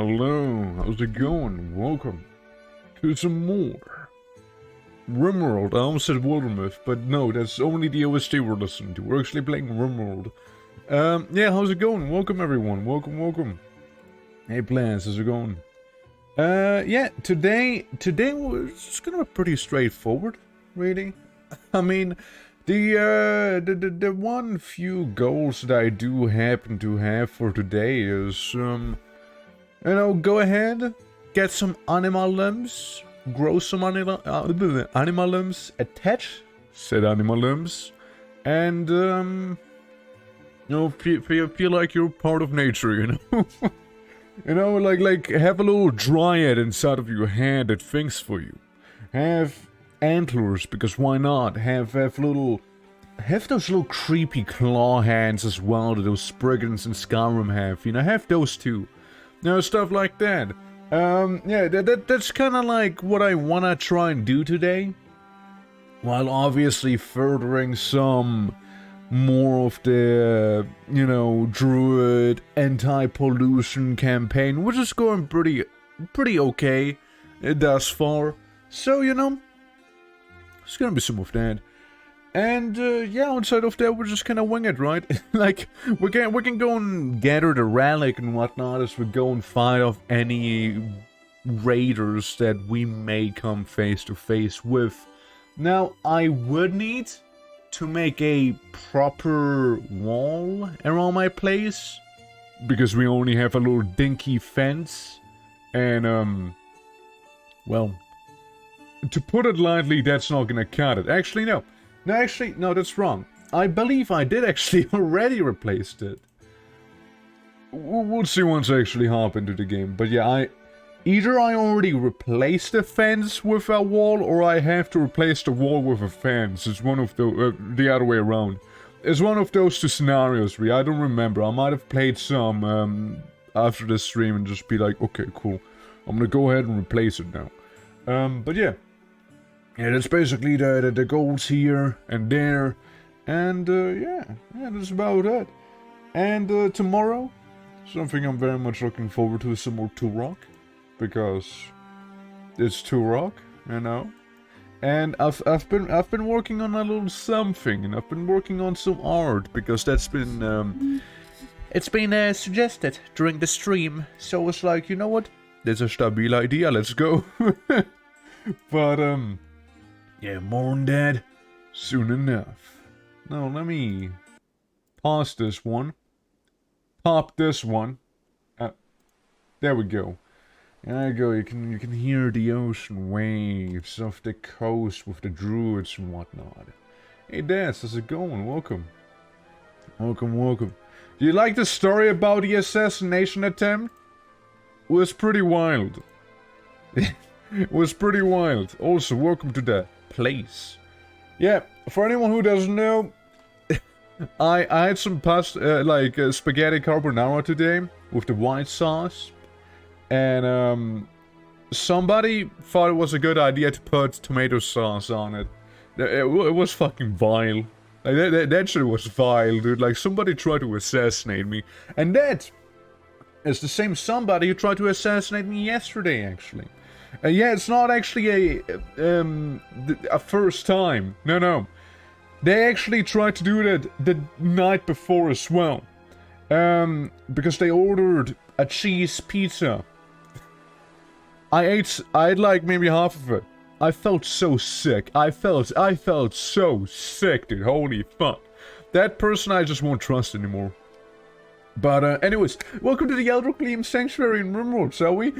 Hello, how's it going? Welcome to some more RIMWORLD. I almost said Wildermyth, but no, that's only the OST we're listening to. We're actually playing RIMWORLD. Yeah, how's it going? Welcome everyone, welcome. Hey plans, how's it going? Yeah, today it's gonna be pretty straightforward, really. I mean, the one few goals that I do happen to have for today is, go ahead, get some Anima limbs, grow some Anima limbs, attach said Anima limbs, and, feel like you're part of nature, you know? You know, like have a little dryad inside of your hand that thinks for you. Have antlers, because why not? Have those little creepy claw hands as well that those Spriggans in Skyrim have. You know, have those too. You know, stuff like that. Yeah, that's kind of like what I wanna try and do today. While obviously furthering some more of the, Druid anti-pollution campaign, which is going pretty okay thus far. So, it's gonna be some of that. And, yeah, outside of that, we're just gonna wing it, right? Like, we can go and gather the relic and whatnot as we go and fight off any raiders that we may come face to face with. Now, I would need to make a proper wall around my place, because we only have a little dinky fence, and, well, to put it lightly, that's not gonna cut it. Actually, no, that's wrong. I believe I did actually already replace it. We'll see once I actually hop into the game, but yeah, either I already replaced the fence with a wall, or I have to replace the wall with a fence. It's one of the other way around. It's one of those two scenarios, really. I don't remember. I might have played some after the stream and just be like, okay, cool. I'm gonna go ahead and replace it now. But yeah. Yeah, that's basically the goals here and there. And yeah, that's about it. And tomorrow, something I'm very much looking forward to is some more Turok. Because it's Turok, you know. And I've been working on a little something, and I've been working on some art, because that's been it's been suggested during the stream. So it's like, you know what? There's a stabil idea, let's go. But yeah, more on that soon enough. Now let me pause this one. Pop this one. There we go. There you go, you can hear the ocean waves off the coast with the Druids and whatnot. Hey Daz, how's it going? Welcome. Welcome. Do you like the story about the assassination attempt? It was pretty wild. It was pretty wild. Also, welcome to the place. Yeah, for anyone who doesn't know, I had some pasta, spaghetti carbonara today with the white sauce. And, somebody thought it was a good idea to put tomato sauce on it. It was fucking vile. Like, that shit was vile, dude. Like, somebody tried to assassinate me. And that is the same somebody who tried to assassinate me yesterday, actually. Yeah, it's not actually a first time. No. They actually tried to do that the night before as well. Because they ordered a cheese pizza. I ate like maybe half of it. I felt so sick. I felt so sick, dude. Holy fuck. That person I just won't trust anymore. But anyways, welcome to the Eldrocleam Sanctuary in RIMWORLD, shall we?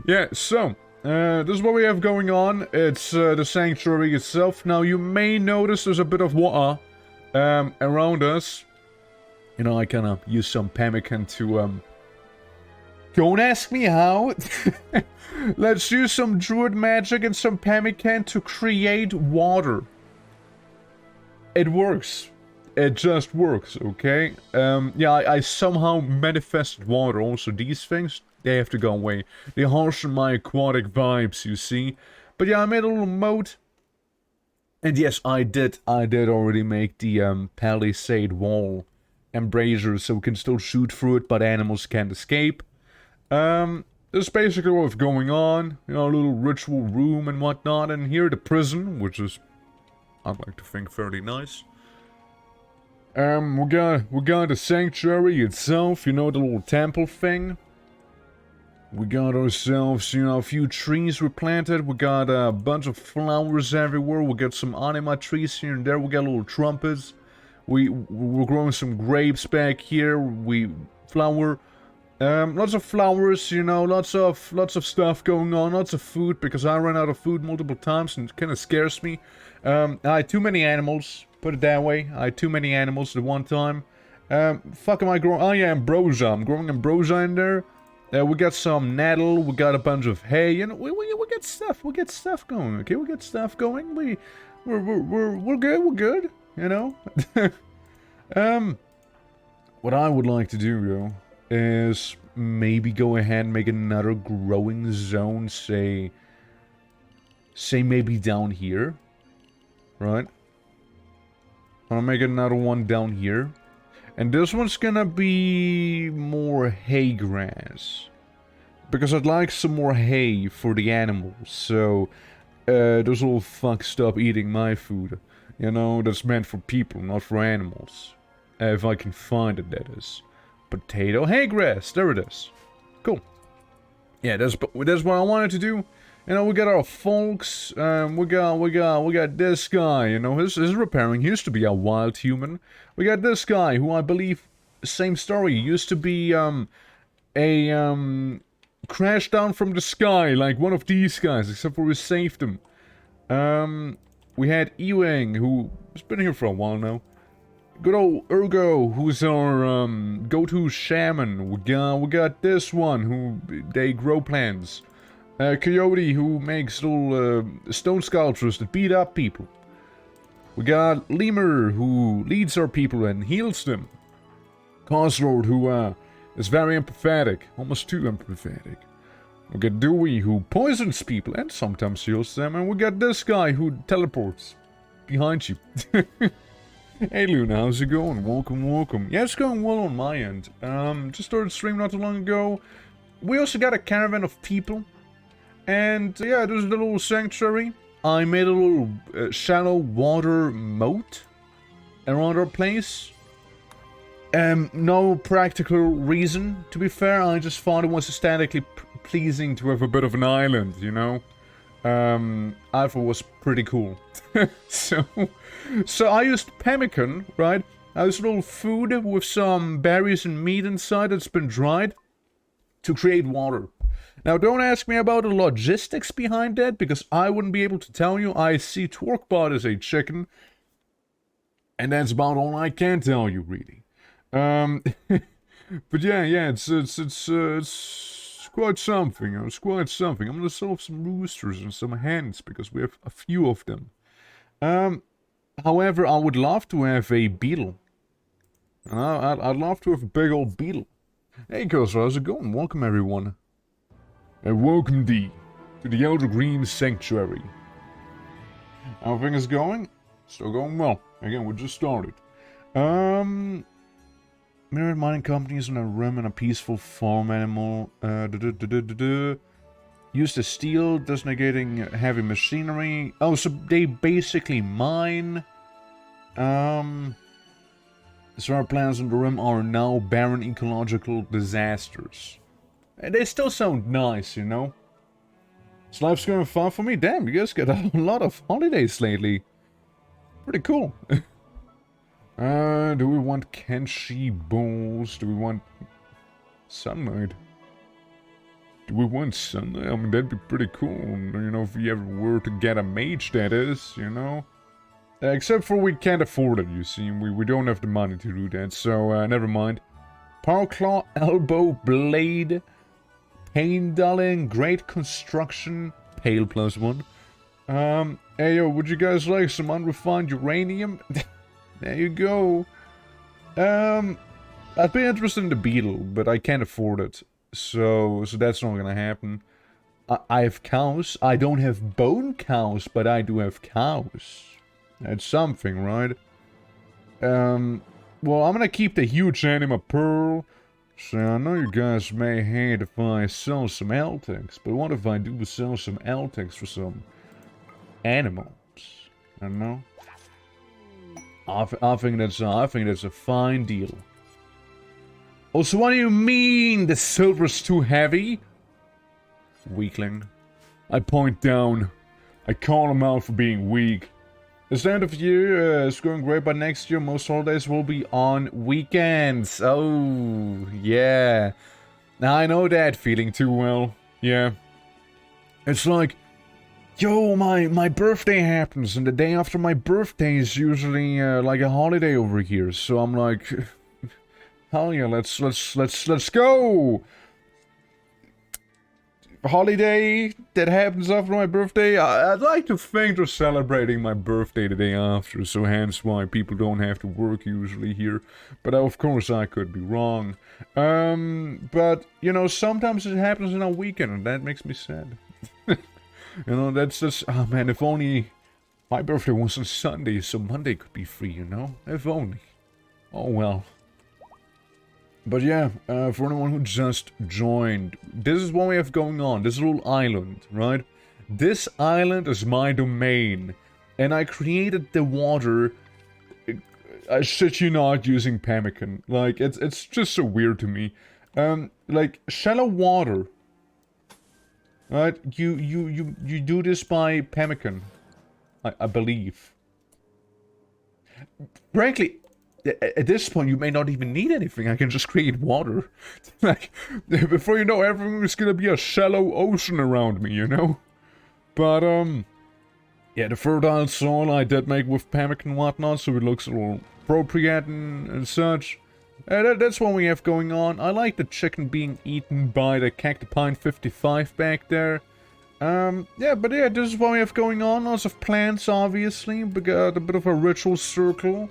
Yeah, so this is what we have going on. It's the sanctuary itself. Now you may notice there's a bit of water around us. You know, I kinda use some pemmican to don't ask me how. Let's use some druid magic and some pemmican to create water. It works. It just works, okay? Yeah, I somehow manifested water. Also, these things, they have to go away. They harshen my aquatic vibes, you see. But yeah, I made a little moat. And yes, I did already make the palisade wall embrasure, so we can still shoot through it, but animals can't escape. This is basically what's going on. You know, a little ritual room and whatnot. And here the prison, which is, I'd like to think, fairly nice. We got the sanctuary itself, you know, the little temple thing. We got ourselves, you know, a few trees we planted. We got a bunch of flowers everywhere. We got some Anima trees here and there. We got little trumpets. We're growing some grapes back here. Lots of flowers, you know, lots of stuff going on, lots of food, because I ran out of food multiple times and it kind of scares me. I had too many animals, put it that way. I had too many animals at one time. Fuck am I growing? Oh yeah, ambrosia. I'm growing ambrosia in there. We got some nettle, we got a bunch of hay, you know, we get stuff, going, okay? We get stuff going, we're good, you know? What I would like to do, though, is maybe go ahead and make another growing zone, say maybe down here, right? I'll make another one down here. And this one's gonna be more hay grass. Because I'd like some more hay for the animals, so those little fucks stop eating my food. You know, that's meant for people, not for animals. If I can find it, that is. Potato hay grass, there it is. Cool. Yeah, that's what I wanted to do. You know, we got our folks, we got this guy, you know, his repairing. He used to be a wild human. We got this guy, who I believe, same story, used to be, crashed down from the sky, like one of these guys, except for we saved him. We had ENG, who's been here for a while now. Good old Ergo, who's our, go-to shaman. We got this one, who, they grow plants. Coyote, who makes little stone sculptures that beat up people. We got Lemur, who leads our people and heals them. Cosslord, who is very empathetic, almost too empathetic. We got Dewey, who poisons people and sometimes heals them. And we got this guy who teleports behind you. Hey Luna, how's it going? Welcome. Yeah, it's going well on my end. Just started stream not too long ago. We also got a caravan of people. And yeah, there's a little sanctuary. I made a little shallow water moat around our place. No practical reason, to be fair. I just thought it was aesthetically pleasing to have a bit of an island, you know? I thought it was pretty cool. So I used pemmican, right? I used a little food with some berries and meat inside that's been dried to create water. Now, don't ask me about the logistics behind that, because I wouldn't be able to tell you. I see Torquebot as a chicken, and that's about all I can tell you, really. But yeah, it's quite something. You know, it's quite something. I'm gonna sell some roosters and some hens because we have a few of them. However, I would love to have a beetle. I'd love to have a big old beetle. Hey, Kosa, how's it going? Welcome, everyone. And welcome thee to the Elder Green Sanctuary. How things going? Still going well. Again, we just started. Mirrored mining companies on a rim and a peaceful farm animal. Use the steel, thus negating heavy machinery. Oh, so they basically mine. So our plans on the rim are now barren ecological disasters. And they still sound nice, you know? Is life's going fine for me? Damn, you guys got a lot of holidays lately. Pretty cool. Do we want Kenshi bowls? Do we want sunlight? Do we want sunlight? I mean, that'd be pretty cool. You know, if we ever were to get a mage, that is, you know? Except for we can't afford it, you see. We don't have the money to do that, so never mind. Power Claw, Elbow, Blade, Pain Dulling, Great Construction, Pale +1. Hey yo, would you guys like some unrefined uranium? There you go. I'd be interested in the beetle, but I can't afford it. So that's not gonna happen. I have cows. I don't have bone cows, but I do have cows. That's something, right? Well, I'm gonna keep the huge Anima Pearl. So I know you guys may hate if I sell some L-Techs, but what if I do sell some L-Techs for some animals? I don't know. I think that's a fine deal. Also, what do you mean the silver's too heavy? Weakling. I point down. I call him out for being weak. This end of year is going great, but next year most holidays will be on weekends. Oh, yeah. Now I know that feeling too well. Yeah. It's like, yo, my birthday happens, and the day after my birthday is usually like a holiday over here. So I'm like, hell yeah, let's go. Holiday that happens after my birthday. I'd like to think they're celebrating my birthday the day after, so hence why people don't have to work usually here. But of course I could be wrong. But you know, sometimes it happens on a weekend, and that makes me sad. You know, that's just, oh man, if only my birthday was on Sunday, so Monday could be free, you know? If only. Oh well. But yeah, for anyone who just joined, this is what we have going on. This little island, right? This island is my domain. And I created the water, I shit you not, using pemmican. Like, it's just so weird to me. Like, shallow water. Right? You do this by pemmican. I believe. Frankly, at this point, you may not even need anything. I can just create water. Like, before you know, everything is gonna be a shallow ocean around me, you know? But, yeah, the fertile soil I did make with pemmican and whatnot, so it looks a little appropriate and such. That's what we have going on. I like the chicken being eaten by the Cactipine 55 back there. Yeah, but yeah, this is what we have going on. Lots of plants, obviously. We got a bit of a ritual circle.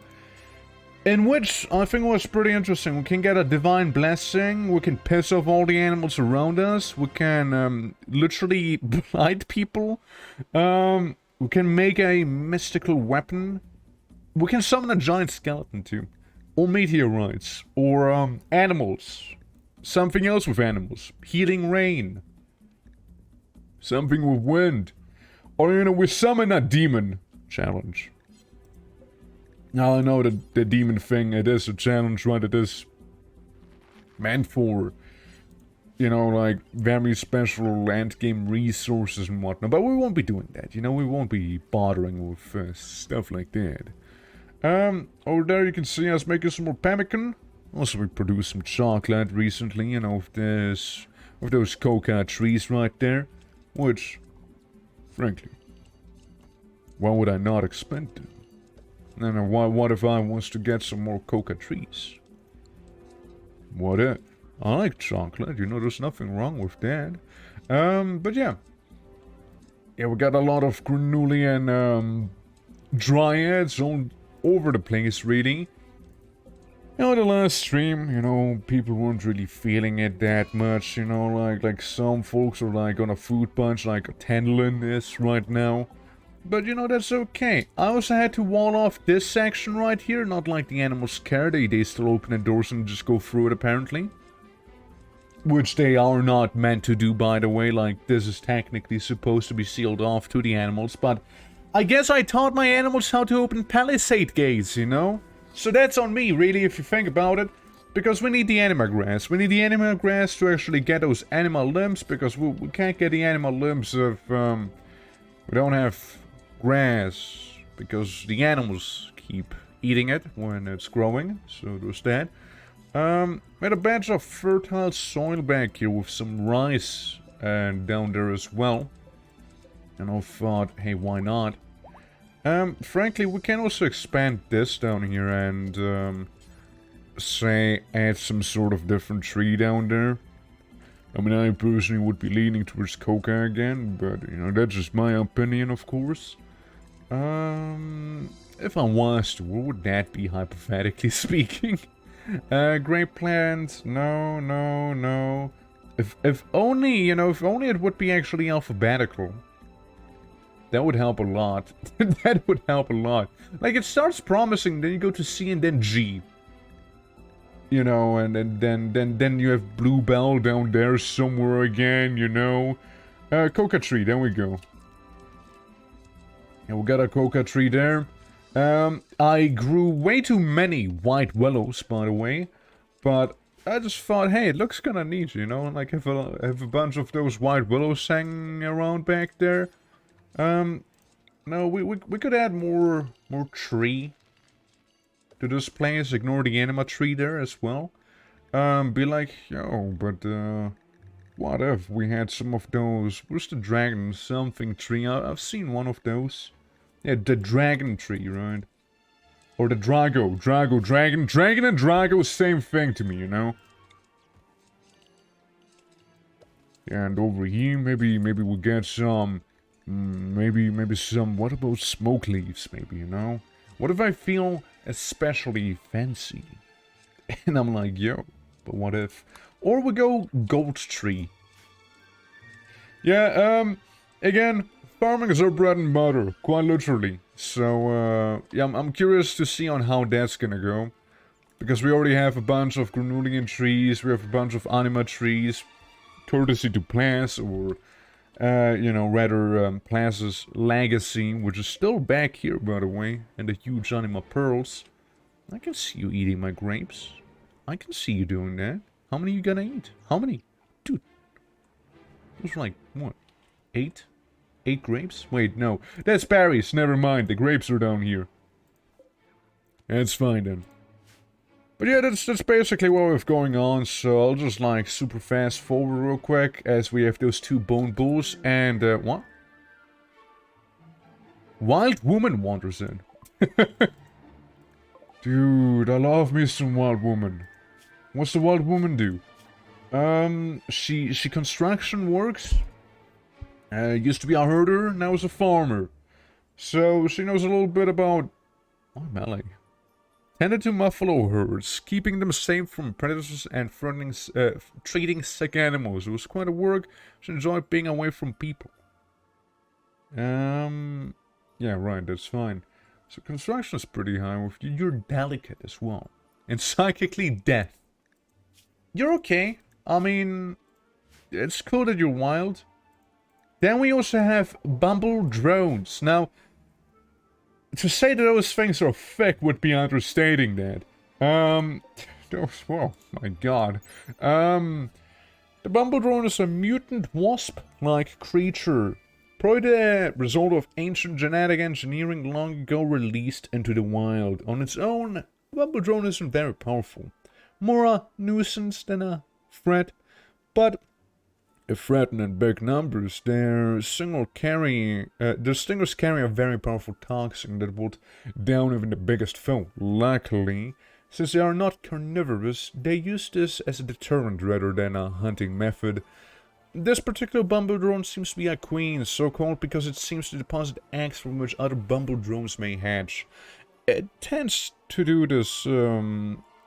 In which, I think was pretty interesting. We can get a divine blessing, we can piss off all the animals around us, we can, literally blight people, we can make a mystical weapon, we can summon a giant skeleton too, or meteorites, or, animals, something else with animals, healing rain, something with wind, or, you know, we summon a demon challenge. Now I know that the demon thing, it is a challenge, right? It is meant for, you know, like, very special end-game resources and whatnot. But we won't be doing that, you know? We won't be bothering with stuff like that. Over there you can see us making some more pemmican. Also, we produced some chocolate recently, you know, with those coca trees right there. Which, frankly, why would I not expect it? And what if I was to get some more coca trees? What if? I like chocolate, you know, there's nothing wrong with that. But yeah. Yeah, we got a lot of Granulian, dryads all over the place, really. You know, the last stream, you know, people weren't really feeling it that much, you know, like some folks are like on a food punch like Tenlin is right now. But, you know, that's okay. I also had to wall off this section right here, not like the animals care. They still open the doors and just go through it, apparently. Which they are not meant to do, by the way. Like, this is technically supposed to be sealed off to the animals. But I guess I taught my animals how to open palisade gates, you know? So that's on me, really, if you think about it. Because we need the anima grass. We need the anima grass to actually get those animal limbs. Because we can't get the animal limbs if we don't have grass, because the animals keep eating it when it's growing, so there's that. We had a batch of fertile soil back here with some rice and down there as well. And I thought, hey, why not? Frankly, we can also expand this down here and say add some sort of different tree down there. I mean, I personally would be leaning towards coca again, but, you know, that's just my opinion, of course. If I was to, what would that be, hypothetically speaking? Grape plant, no. If only, you know, if only it would be actually alphabetical. That would help a lot. That would help a lot. Like, it starts promising, then you go to C and then G. You know, and then you have bluebell down there somewhere again, you know. Coca tree, there we go. And we got a coca tree there. I grew way too many white willows, by the way. But I just thought, hey, it looks kind of neat, you know? Like, have a bunch of those white willows hanging around back there. No, we could add more tree to this place. Ignore the anima tree there as well. Be like, yo, but, what if we had some of those? Where's the dragon something tree? I've seen one of those. Yeah, the dragon tree, right? Or the dragon, and drago, same thing to me, you know? And over here, maybe we'll get some, maybe some, what about smoke leaves, maybe, you know? What if I feel especially fancy? And I'm like, yo, but what if? Or we go gold tree. Yeah, again, farming is our bread and butter, quite literally. So, yeah, I'm curious to see on how that's gonna go. Because we already have a bunch of granulian trees, we have a bunch of anima trees, courtesy to Plants, or, you know, rather, Plants' legacy, which is still back here, by the way, and the huge anima pearls. I can see you eating my grapes. I can see you doing that. How many you gonna eat? How many? Dude. Those are like, what? 8? 8 grapes? Wait, no. That's berries. Never mind. The grapes are down here. That's fine then. But yeah, that's basically what we have going on. So I'll just like super fast forward real quick as we have those 2 bone bulls and what? Wild woman wanders in. Dude, I love me some wild woman. What's the wild woman do? She construction works. Used to be a herder, now is a farmer. So she knows a little bit about melee. Tended to buffalo herds, keeping them safe from predators and treating sick animals. It was quite a work. She enjoyed being away from people. Yeah, right, that's fine. So construction is pretty high with you. You're delicate as well. And psychically death. You're okay. I mean, it's cool that you're wild. Then we also have bumble drones. Now, to say that those things are thick would be understating that. Whoa, my god. The bumble drone is a mutant wasp-like creature. Probably the result of ancient genetic engineering long ago released into the wild. On its own, the bumble drone isn't very powerful. More a nuisance than a threat. But if threatened in big numbers, their stingers carry a very powerful toxin that would down even the biggest foe. Luckily, since they are not carnivorous, they use this as a deterrent rather than a hunting method. This particular bumble drone seems to be a queen, so called because it seems to deposit eggs from which other bumble drones may hatch. It tends to do this,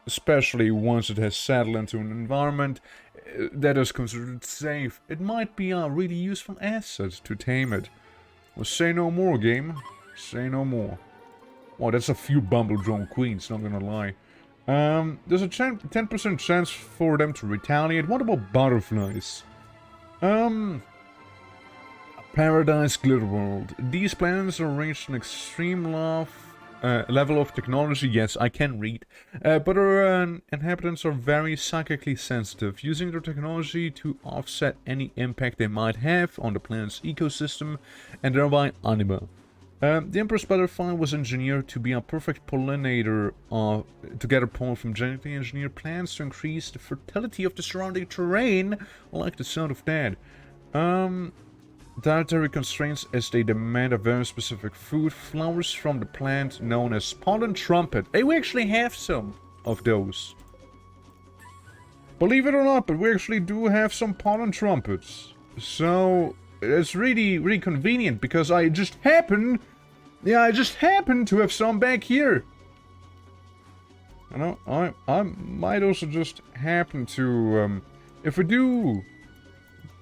especially once it has settled into an environment that is considered safe. It might be a really useful asset to tame it. Well, say no more, game. Say no more. Well, that's a few bumble drone queens, not gonna lie. There's a 10% chance for them to retaliate. What about butterflies? Paradise Glitter World. These planets are reached an extreme level of technology. Yes, I can read. But our inhabitants are very psychically sensitive, using their technology to offset any impact they might have on the planet's ecosystem, and thereby Anima. The Empress Butterfly was engineered to be a perfect pollinator to gather pollen from genetically engineered plants to increase the fertility of the surrounding terrain. I like the sound of that. Dietary constraints as they demand a very specific food. Flowers from the plant known as pollen trumpet. Hey, we actually have some of those. Believe it or not, but we actually do have some pollen trumpets. So it's really convenient because I just happen to have some back here. You know, I might also just happen to, if I do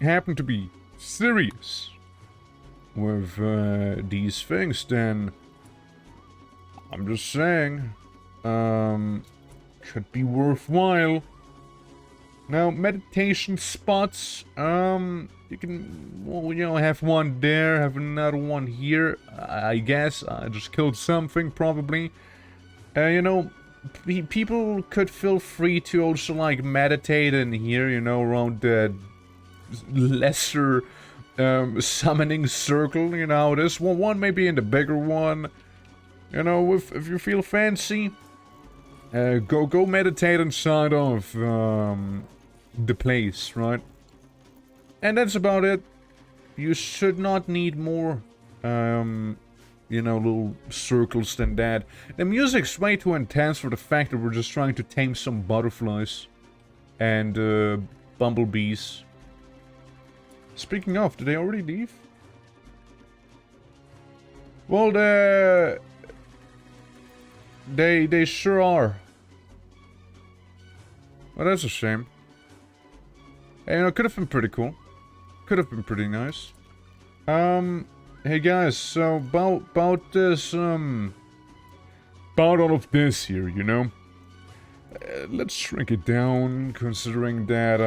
happen to be serious with these things, then I'm just saying, could be worthwhile. Now, meditation spots, you can, well, you know, have one there, have another one here, I guess. I just killed something, probably. You know, people could feel free to also, like, meditate in here, you know, around the lesser summoning circle, you know. This one maybe in the bigger one. You know, if you feel fancy, go meditate inside of the place, right? And that's about it. You should not need more, you know, little circles than that. The music's way too intense for the fact that we're just trying to tame some butterflies and bumblebees. Speaking of, did they already leave? Well, they sure are. Well, that's a shame. Hey, you know, it could have been pretty cool. Could have been pretty nice. Hey guys, so about this, about all of this here, you know? Let's shrink it down, considering that,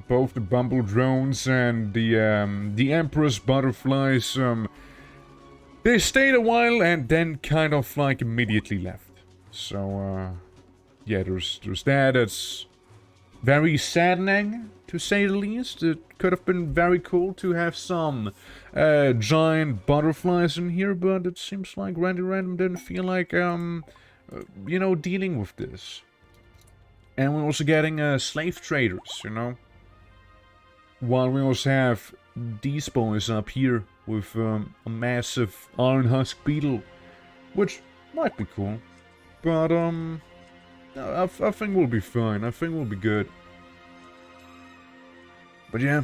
both the Bumble drones and the Empress butterflies, they stayed a while and then kind of, like, immediately left. So, yeah, there's that. It's very saddening, to say the least. It could have been very cool to have some giant butterflies in here, but it seems like Randy Random didn't feel like, you know, dealing with this. And we're also getting slave traders, you know. While we also have these boys up here with a massive iron husk beetle, which might be cool. But I think we'll be fine. I think we'll be good. But yeah,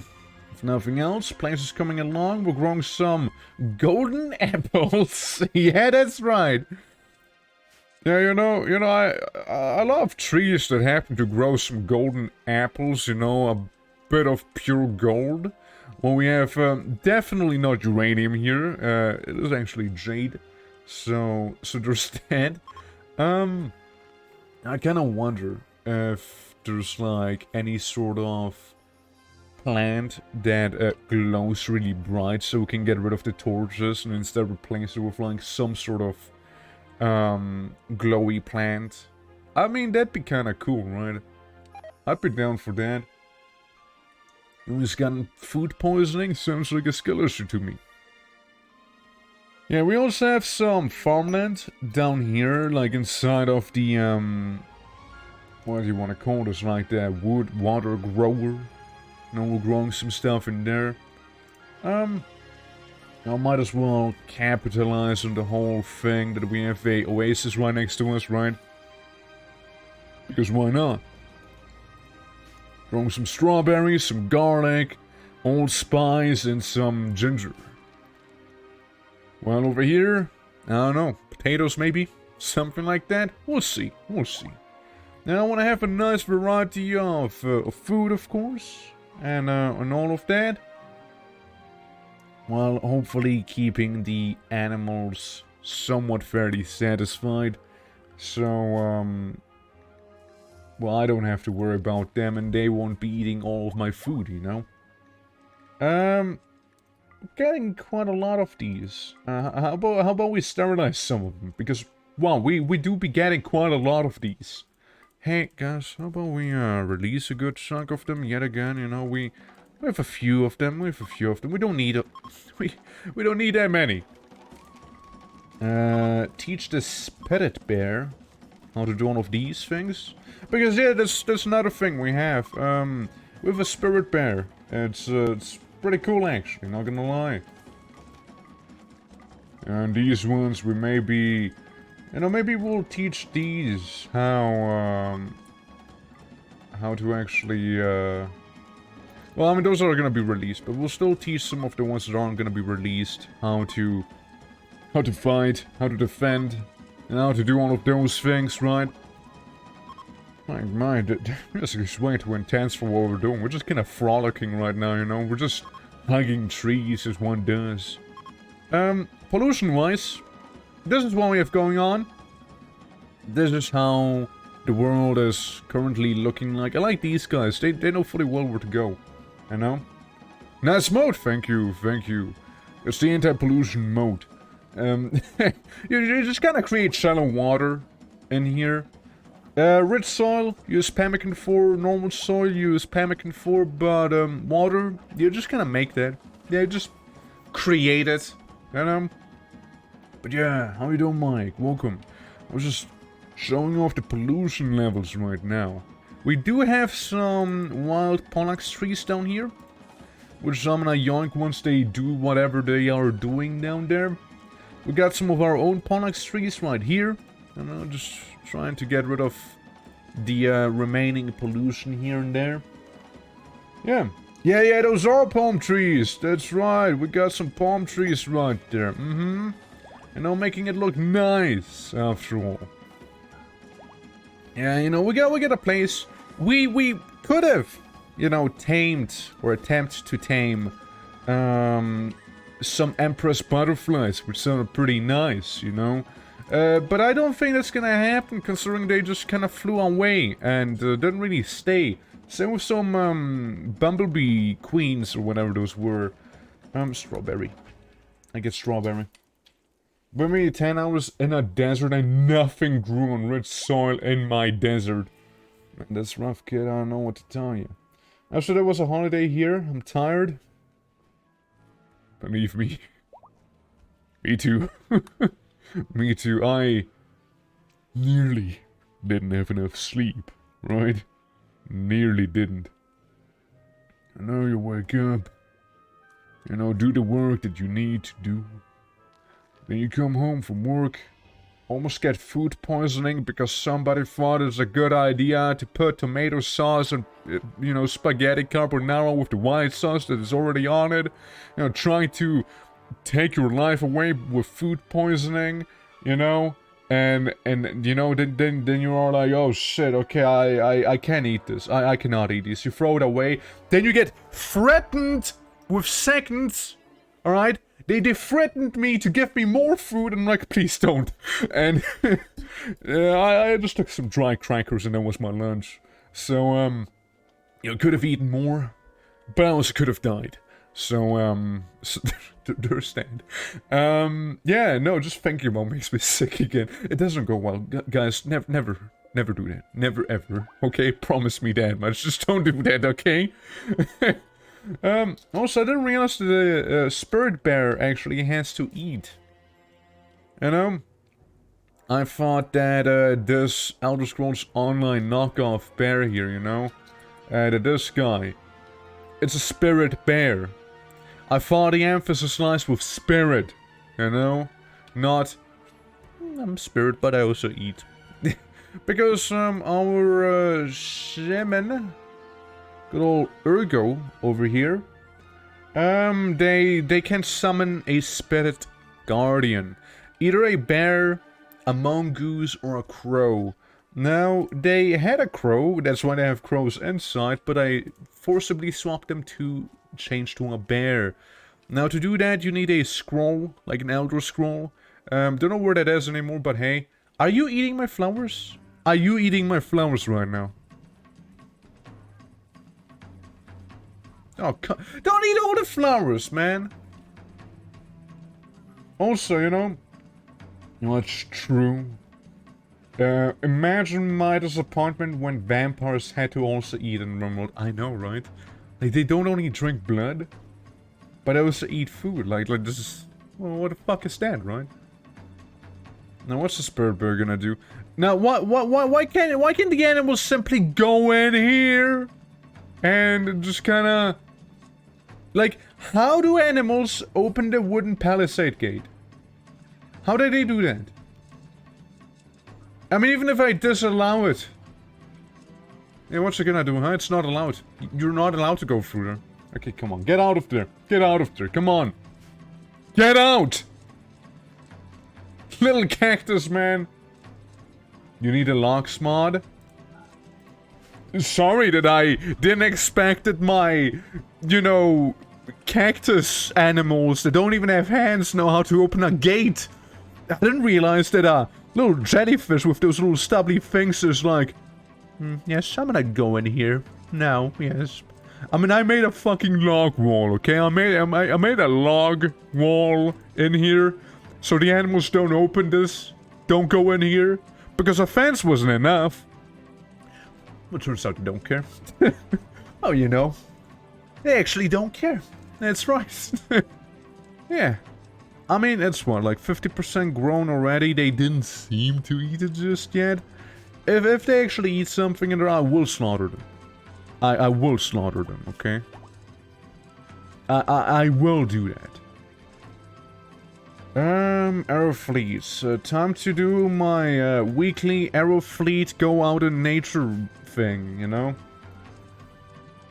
if nothing else, place is coming along. We're growing some golden apples. Yeah, that's right. Yeah, you know, I love trees that happen to grow some golden apples, you know, a bit of pure gold. Well, we have definitely not uranium here. It is actually jade. So there's that. I kind of wonder if there's, like, any sort of plant that glows really bright so we can get rid of the torches and instead replace it with, like, some sort of glowy plant. I mean, that'd be kind of cool, right? I'd be down for that. Who's gotten food poisoning? Sounds like a skill issue to me. Yeah, we also have some farmland down here, like inside of the, what do you want to call this, like the wood water grower. You know, we're growing some stuff in there. I might as well capitalize on the whole thing that we have a oasis right next to us, right? Because why not? Growing some strawberries, some garlic, allspice, and some ginger. Well, over here, I don't know, potatoes maybe? Something like that? We'll see, we'll see. Now, I want to have a nice variety of food, of course, and all of that. While hopefully keeping the animals somewhat fairly satisfied. So, well, I don't have to worry about them and they won't be eating all of my food, you know? Getting quite a lot of these. How about we sterilize some of them? Because, wow, we do be getting quite a lot of these. Hey, guys, how about we release a good chunk of them yet again? You know, we have a few of them. We don't need we don't need that many. Teach the spirit bear how to do all of these things. Because yeah, that's another thing we have. With a spirit bear, it's pretty cool actually. Not gonna lie. And these ones we maybe, you know, maybe we'll teach these how to actually well, I mean, those are going to be released, but we'll still teach some of the ones that aren't going to be released how to fight, how to defend, and how to do all of those things, right? My, this is way too intense for what we're doing. We're just kind of frolicking right now, you know? We're just hugging trees as one does. Pollution-wise, this is what we have going on. This is how the world is currently looking like. I like these guys. They know fully well where to go. You know? Nice mode. Thank you. Thank you. It's the anti-pollution mode. You just kind of create shallow water in here. Rich soil, use pemmican for. Normal soil, use pemmican for. But water, you just kind of make that. Yeah, just create it. You know? But yeah, how you doing, Mike? Welcome. I was just showing off the pollution levels right now. We do have some wild pollax trees down here, which I'm gonna yoink once they do whatever they are doing down there. We got some of our own pollax trees right here, and I'm just trying to get rid of the remaining pollution here and there. Yeah, those are palm trees. That's right. We got some palm trees right there. You know, making it look nice after all. Yeah, you know, we got a place. We could have, you know, tamed or attempt to tame some empress butterflies, which sounded pretty nice, you know. But I don't think that's gonna happen, considering they just kind of flew away and didn't really stay. Same with some bumblebee queens or whatever those were. Strawberry. I get strawberry. With me 10 hours in a desert and nothing grew on rich soil in my desert. Man, that's rough, kid. I don't know what to tell you. After there was a holiday here, I'm tired. Believe me. Me too. Me too. I nearly didn't have enough sleep, right? Nearly didn't. I know you wake up. You know, do the work that you need to do. Then you come home from work, almost get food poisoning because somebody thought it's a good idea to put tomato sauce and, you know, spaghetti carbonara with the white sauce that is already on it. You know, trying to take your life away with food poisoning, you know, and you know, then you are like, oh shit, okay, I can't eat this. I cannot eat this. You throw it away. Then you get threatened with seconds, alright? They threatened me to give me more food, and I'm like, please don't. And I just took some dry crackers, and that was my lunch. So, you know, could have eaten more, but I also could have died. So, so there's that. Yeah, no, just thinking about makes me sick again. It doesn't go well, guys. Never do that. Never ever. Okay, promise me that much. Just don't do that, okay? Also, I didn't realize that the spirit bear actually has to eat. You know? I thought that this Elder Scrolls Online knockoff bear here, you know? That this guy, it's a spirit bear. I thought the emphasis lies with spirit, you know? Not, I'm spirit, but I also eat. Because our shaman, good old Ergo over here, they can summon a spirit guardian. Either a bear, a mongoose, or a crow. Now, they had a crow, that's why they have crows inside, but I forcibly swapped them to change to a bear. Now, to do that, you need a scroll, like an Elder Scroll. Don't know where that is anymore, but hey. Are you eating my flowers? Are you eating my flowers right now? Oh, don't eat all the flowers, man. Also, you know it's true. Imagine my disappointment when vampires had to also eat in RIMWORLD. I know, right? Like, they don't only drink blood, but they also eat food. Like this is... Well, what the fuck is that, right? Now, what's the spirit bird gonna do? Now, why can't the animals simply go in here and just kinda... Like, how do animals open the wooden palisade gate? How did they do that? I mean, even if I disallow it... Yeah, what's it gonna do, huh? It's not allowed. You're not allowed to go through there. Okay, come on. Get out of there. Get out of there. Come on. Get out! Little cactus, man. You need a lock mod? Sorry that I didn't expect that my, you know, cactus animals that don't even have hands know how to open a gate. I didn't realize that little jellyfish with those little stubbly things is like, yes, I'm gonna go in here. No, yes. I mean, I made a fucking log wall, okay? I made a log wall in here, so the animals don't open this, don't go in here, because a fence wasn't enough. Well, turns out they don't care. Oh, you know, they actually don't care. That's right. Yeah. I mean, it's what, like 50% grown already? They didn't seem to eat it just yet. If they actually eat something in there, I will slaughter them. I will slaughter them, okay? I will do that. Arrow fleets. Time to do my weekly arrow fleet go out in nature thing, you know?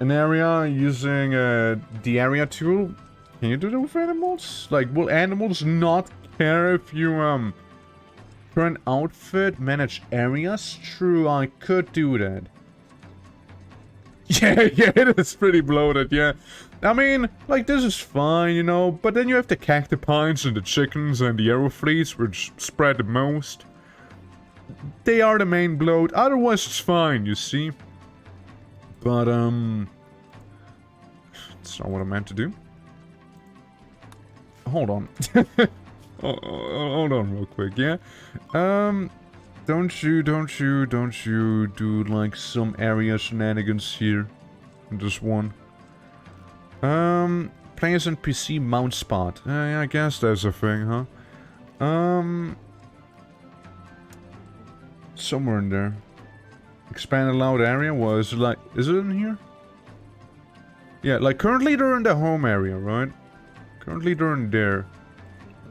An area using the area tool. Can you do that with animals? Like, will animals not care if you current outfit, manage areas? True, I could do that. Yeah, it is pretty bloated, yeah. I mean, like, this is fine, you know, but then you have the cactipines and the chickens and the arrow fleets, which spread the most. They are the main bloat, otherwise it's fine, you see. But, that's not what I meant to do. Hold on. Hold on real quick, yeah? Don't you do, like, some area shenanigans here? Just one. Players and PC mount spot. Yeah, I guess that's a thing, huh? Somewhere in there. Expand allowed area was like... Is it in here? Yeah, like, currently they're in the home area, right? Currently they're in there.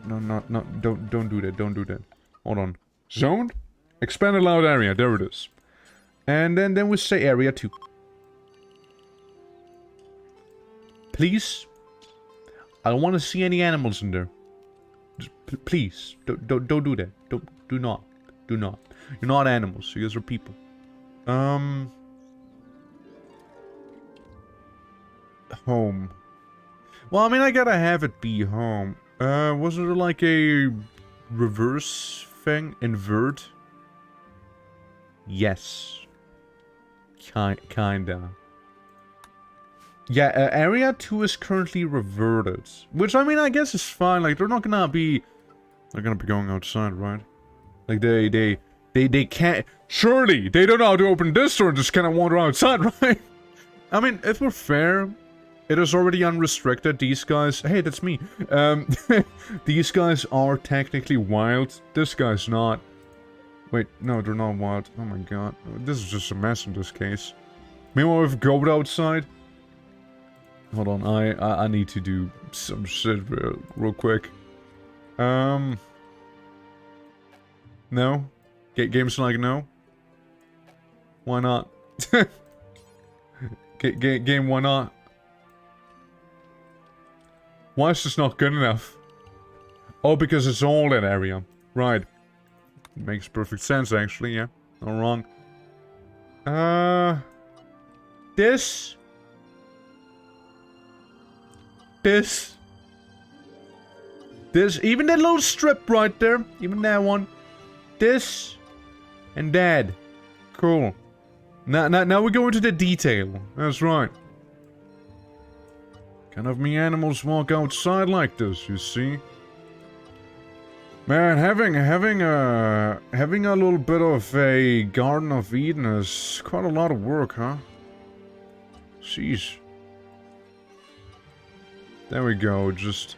No, don't do that, don't do that. Hold on. Zoned? Expand allowed area, there it is. And then we say area 2. Please? I don't want to see any animals in there. Just, please, don't do that. Do not. You're not animals, you guys are people. Home. Well, I mean, I gotta have it be home. Was there like a reverse thing? Invert? Yes. Kinda. Yeah, area 2 is currently reverted. Which, I mean, I guess is fine. Like, they're not gonna be... They're gonna be going outside, right? Like, they can't... Surely, they don't know how to open this door and just kind of wander outside, right? I mean, if we're fair... It is already unrestricted. These guys... Hey, that's me. These guys are technically wild. This guy's not. Wait, no, they're not wild. Oh my god. This is just a mess in this case. Meanwhile, we've goat outside. Hold on, I need to do some shit real quick. No? Game's like no? Why not? Game, why not? Why is this not good enough? Oh, because it's all that area. Right. Makes perfect sense, actually, yeah. Not wrong. This. Even that little strip right there. Even that one. This. And that. Cool. Now we go into the detail. That's right. Kind of me animals walk outside like this, you see? Man, having a little bit of a Garden of Eden is quite a lot of work, huh? Jeez. There we go, just...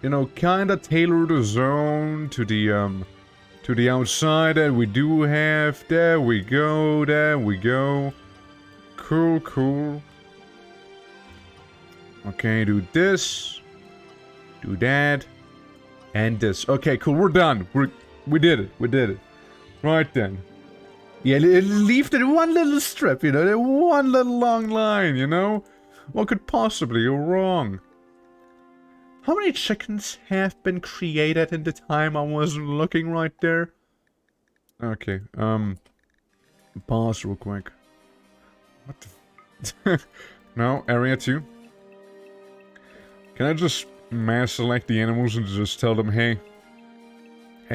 You know, kinda tailor the zone to the outside that we do have. There we go, there we go. Cool, cool. Okay, do this. Do that. And this. Okay, cool, we're done. We did it. Right then. Yeah, leave that one little strip, you know, that one little long line, you know? What could possibly go wrong? How many chickens have been created in the time I wasn't looking right there? Okay, pause real quick. What the... No, area 2. Can I just mass select the animals and just tell them, hey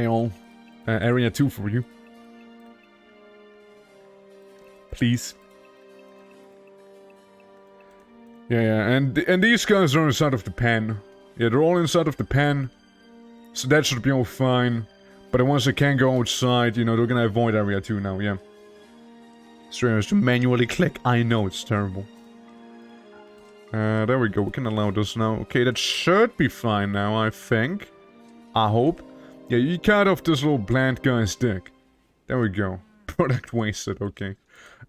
all, Area 2 for you. Please. Yeah, and these guys are inside of the pen. Yeah, they're all inside of the pen. So that should be all fine. But once they can go outside, you know, they're gonna avoid area 2 now, yeah. Strange to manually click. I know, it's terrible. There we go, we can allow this now. Okay, that should be fine now, I think. I hope. Yeah, you cut off this little bland guy's dick. There we go. Product wasted, okay.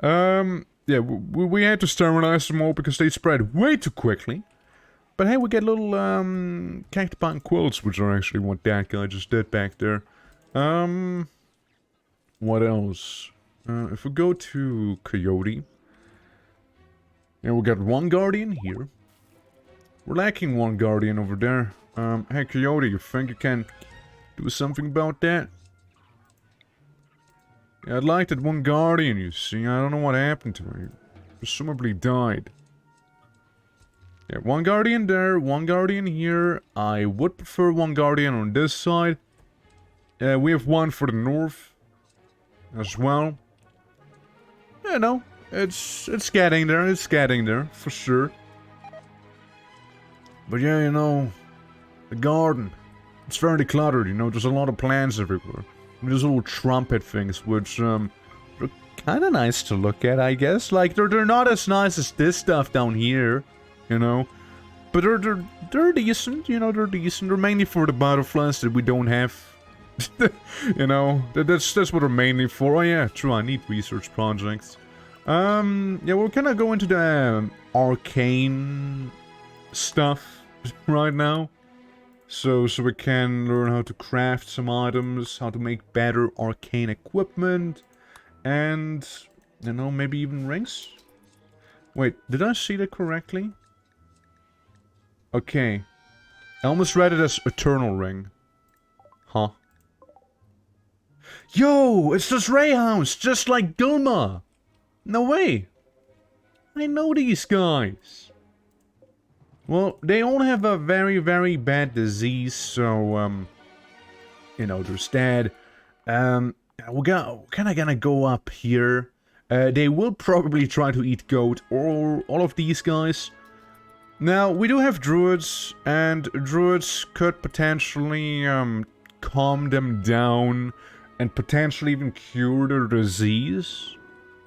Yeah, we had to sterilize them all because they spread way too quickly. But hey, we get little, cacti quills, which are actually what that guy just did back there. What else? If we go to Coyote... Yeah, we got one Guardian here. We're lacking one Guardian over there. Hey, Coyote, you think you can do something about that? Yeah, I'd like that one Guardian, you see. I don't know what happened to him. Presumably died. Yeah, one Guardian there, one Guardian here. I would prefer one Guardian on this side. We have one for the north as well. You know, it's getting there, for sure. But yeah, you know, the garden, it's very cluttered, you know, there's a lot of plants everywhere. There's little trumpet things, which, they're kinda nice to look at, I guess. Like, they're not as nice as this stuff down here, you know. But they're decent, you know, they're decent. They're mainly for the butterflies that we don't have. You know, that's what they're mainly for. Oh yeah, true, I need research projects. Yeah, we're gonna go into the arcane stuff right now. So we can learn how to craft some items, how to make better arcane equipment, and, you know, maybe even rings? Wait, did I see that correctly? Okay. I almost read it as Eternal Ring. Huh. Yo, it's this Ray House, just like Gulma! No way! I know these guys! Well, they all have a very, very bad disease, so, you know, there's that. We're kinda gonna go up here. They will probably try to eat goat, or all of these guys. Now, we do have druids, and druids could potentially, calm them down, and potentially even cure their disease.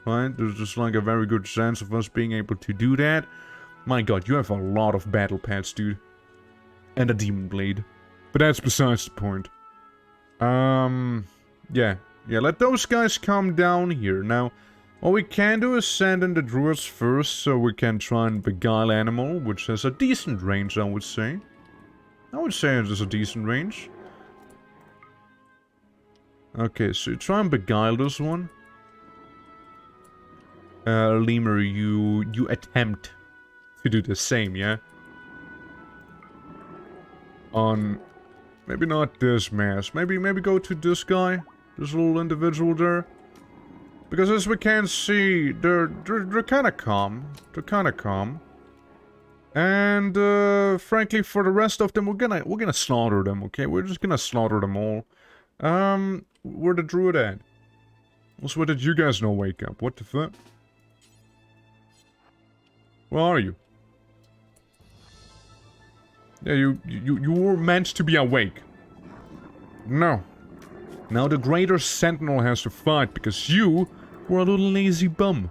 Right? There's just like a very good chance of us being able to do that. My god, you have a lot of battle pets, dude. And a demon blade. But that's besides the point. Yeah. Yeah, let those guys come down here. Now, what we can do is send in the druids first, so we can try and beguile animal, which has a decent range, I would say. I would say it is a decent range. Okay, so try and beguile this one. Lemur, you attempt to do the same, yeah? On... maybe not this mass. Maybe go to this guy. This little individual there. Because as we can see, they're kinda calm. They're kinda calm. And, frankly, for the rest of them, we're gonna slaughter them, okay? We're just gonna slaughter them all. Where the druid at? Also, what did you guys know wake up? What the fuck? Where are you? Yeah, you were meant to be awake. No. Now the greater sentinel has to fight because you were a little lazy bum.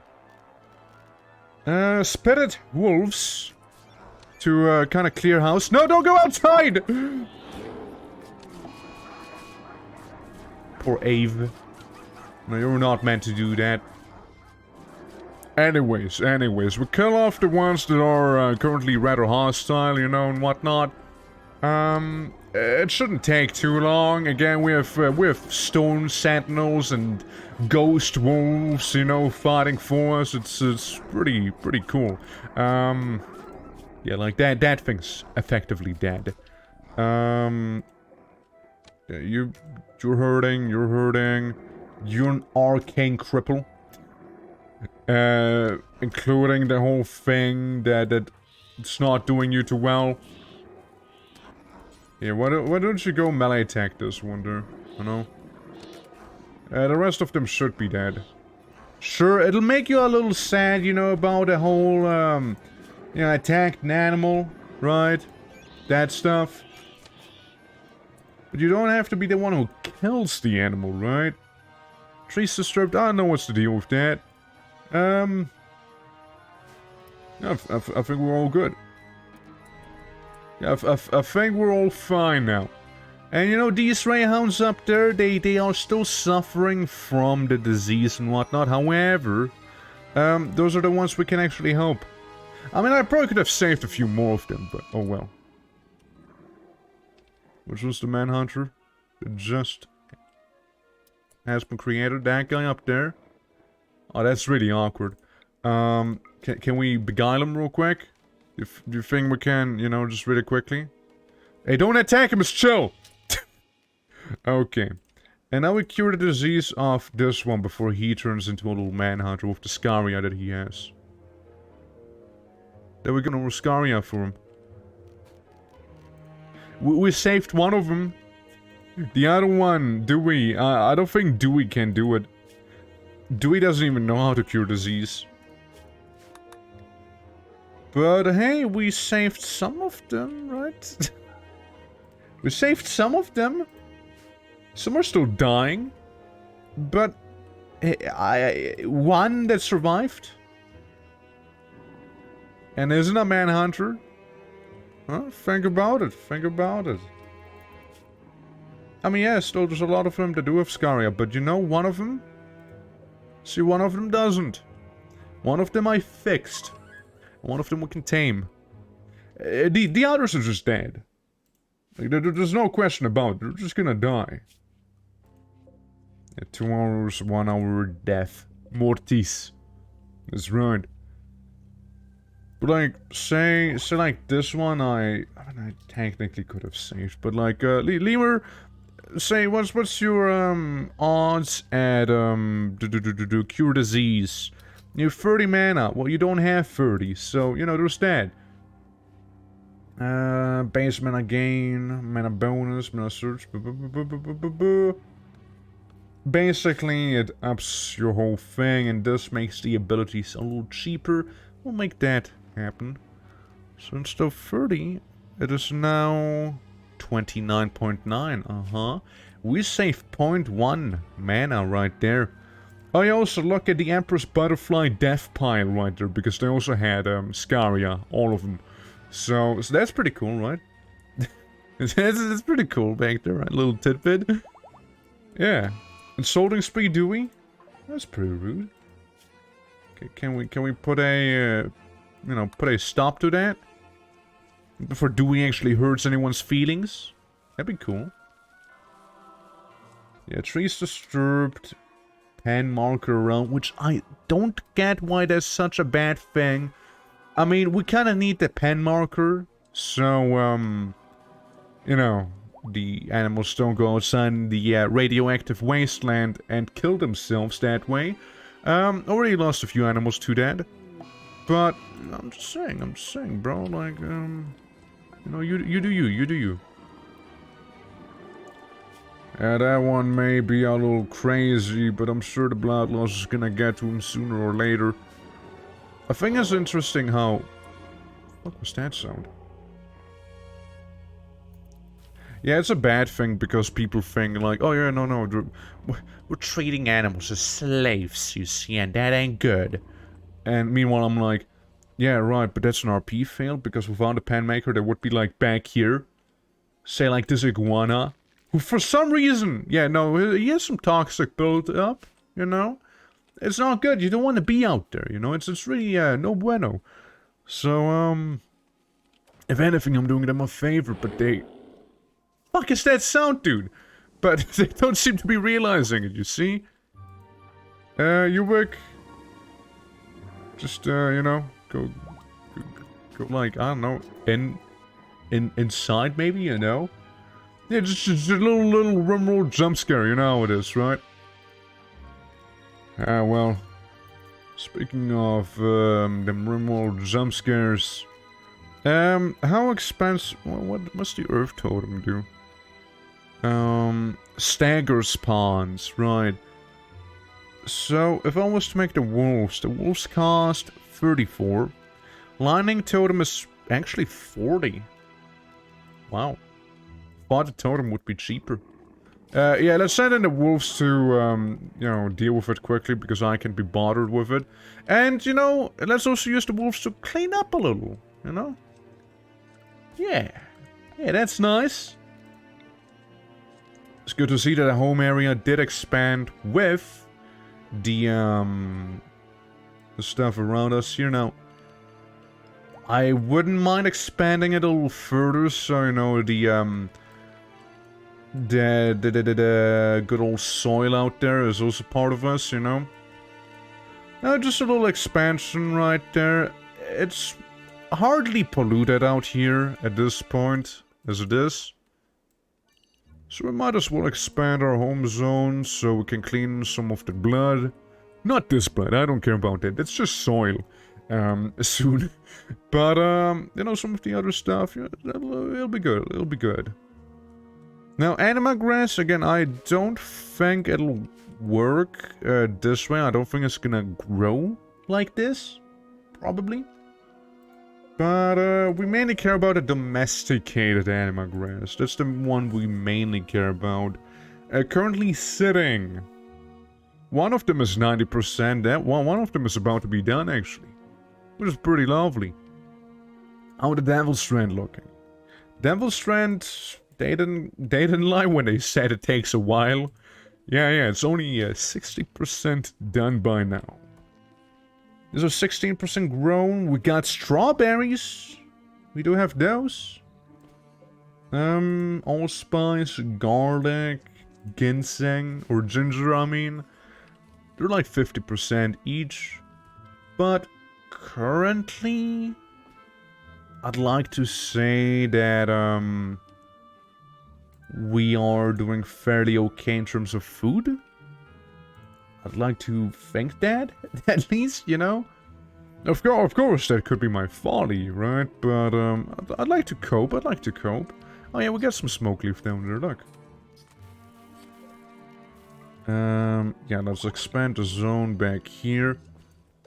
Spirit wolves to kind of clear house. No, don't go outside! Poor Ave. No, you're not meant to do that. Anyways, we kill off the ones that are currently rather hostile, you know, and whatnot. It shouldn't take too long. Again, we have stone sentinels and ghost wolves, you know, fighting for us. It's pretty cool. Yeah, like that thing's effectively dead. Yeah, you're hurting. You're an arcane cripple. Including the whole thing that it's not doing you too well. Yeah, why don't you go melee attack this one there, you know? The rest of them should be dead. Sure, it'll make you a little sad, you know, about the whole, you know, attacked an animal, right? That stuff. But you don't have to be the one who kills the animal, right? Trees disturbed, I don't know what's the deal with that. I think we're all good. Yeah, I think we're all fine now. And you know, these greyhounds up there, they are still suffering from the disease and whatnot. However, those are the ones we can actually help. I mean, I probably could have saved a few more of them, but oh well. Which was the manhunter that just has been created? That guy up there? Oh, that's really awkward. Can we beguile him real quick? Do you think we can, you know, just really quickly? Hey, don't attack him, just chill! Okay. And now we cure the disease of this one before he turns into a little manhunter with the scaria that he has. Then we're gonna scaria for him. We saved one of them. The other one, Dewey, I don't think Dewey can do it. Dewey doesn't even know how to cure disease. But hey, we saved some of them, right? We saved some of them. Some are still dying. But one that survived. And isn't a manhunter? Huh? Think about it. Think about it. I mean, yes, there's a lot of them that do have scaria, but you know, one of them? See, one of them doesn't. One of them I fixed. One of them we can tame. The others are just dead. Like, there's no question about it. They're just gonna die. Yeah, 2 hours, 1 hour death. Mortis. That's right. But like, say like this one, I technically could have saved, but like, Lemur, say, what's your, odds at, cure disease? You have 30 mana, well, you don't have 30, so, you know, there's that. Base mana gain, mana bonus, mana search, basically, it ups your whole thing, and this makes the abilities a little cheaper. We'll make that happen. So instead of 30, it is now 29.9. We saved 0.1 mana right there. I also look at the Empress Butterfly death pile right there, because they also had scaria, all of them. So that's pretty cool, right? It's pretty cool back there, right? Little tidbit. Yeah. Insulting spree Dewey? That's pretty rude. Okay, can we put a you know, put a stop to that? Before Dewey actually hurts anyone's feelings? That'd be cool. Yeah, trees disturbed. Pen marker around, which I don't get why that's such a bad thing. I mean, we kind of need the pen marker, so, you know, the animals don't go outside in the radioactive wasteland and kill themselves that way. Already lost a few animals to that. But, I'm just saying, bro, like, you know, you do you. Yeah, that one may be a little crazy, but I'm sure the blood loss is gonna get to him sooner or later. I think it's interesting how... What was that sound? Yeah, it's a bad thing because people think like, oh yeah, no, we're treating animals as slaves, you see, and that ain't good. And meanwhile, I'm like, yeah, right, but that's an RP fail, because without a pen maker, they would be like back here. Say like this iguana, who for some reason, yeah, no, he has some toxic build up, you know? It's not good, you don't want to be out there, you know? It's really, no bueno. So, if anything, I'm doing them a favor, but they... Fuck is that sound, dude? But they don't seem to be realizing it, you see? Uwick... Just, you know, go like, I don't know, inside maybe, you know? Yeah, just a little RIMWORLD jump scare, you know how it is, right? Well, speaking of, them RIMWORLD jump scares, how expensive, what's the Earth Totem do? Stagger spawns, right. So, if I was to make the wolves cost 34. Lightning totem is actually 40. Wow. Thought the totem would be cheaper. Yeah, let's send in the wolves to, you know, deal with it quickly, because I can be bothered with it. And, you know, let's also use the wolves to clean up a little, you know? Yeah. Yeah, that's nice. It's good to see that the home area did expand with the stuff around us here now. I wouldn't mind expanding it a little further, so, you know, the good old soil out there is also part of us, you know? Just a little expansion right there. It's hardly polluted out here at this point, as it is. So we might as well expand our home zone so we can clean some of the blood. Not this blood, I don't care about that. It's just soil. Soon. But, you know, some of the other stuff, yeah, it'll be good. It'll be good. Now, Anima grass, again, I don't think it'll work this way. I don't think it's gonna grow like this. Probably. But, we mainly care about a domesticated Anima grass. That's the one we mainly care about. Currently sitting. One of them is 90%. One of them is about to be done, actually. Which is pretty lovely. How the Devil Strand looking? Devil Strand, they didn't lie when they said it takes a while. Yeah, it's only 60% done by now. These are 16% grown. We got strawberries. We do have those. Allspice, garlic, ginseng, or ginger, I mean. They're like 50% each. But currently, I'd like to say that, we are doing fairly okay in terms of food. I'd like to think that, at least, you know? Of course, that could be my folly, right? But, I'd like to cope, Oh yeah, we got some smoke leaf down there, look. Yeah, let's expand the zone back here.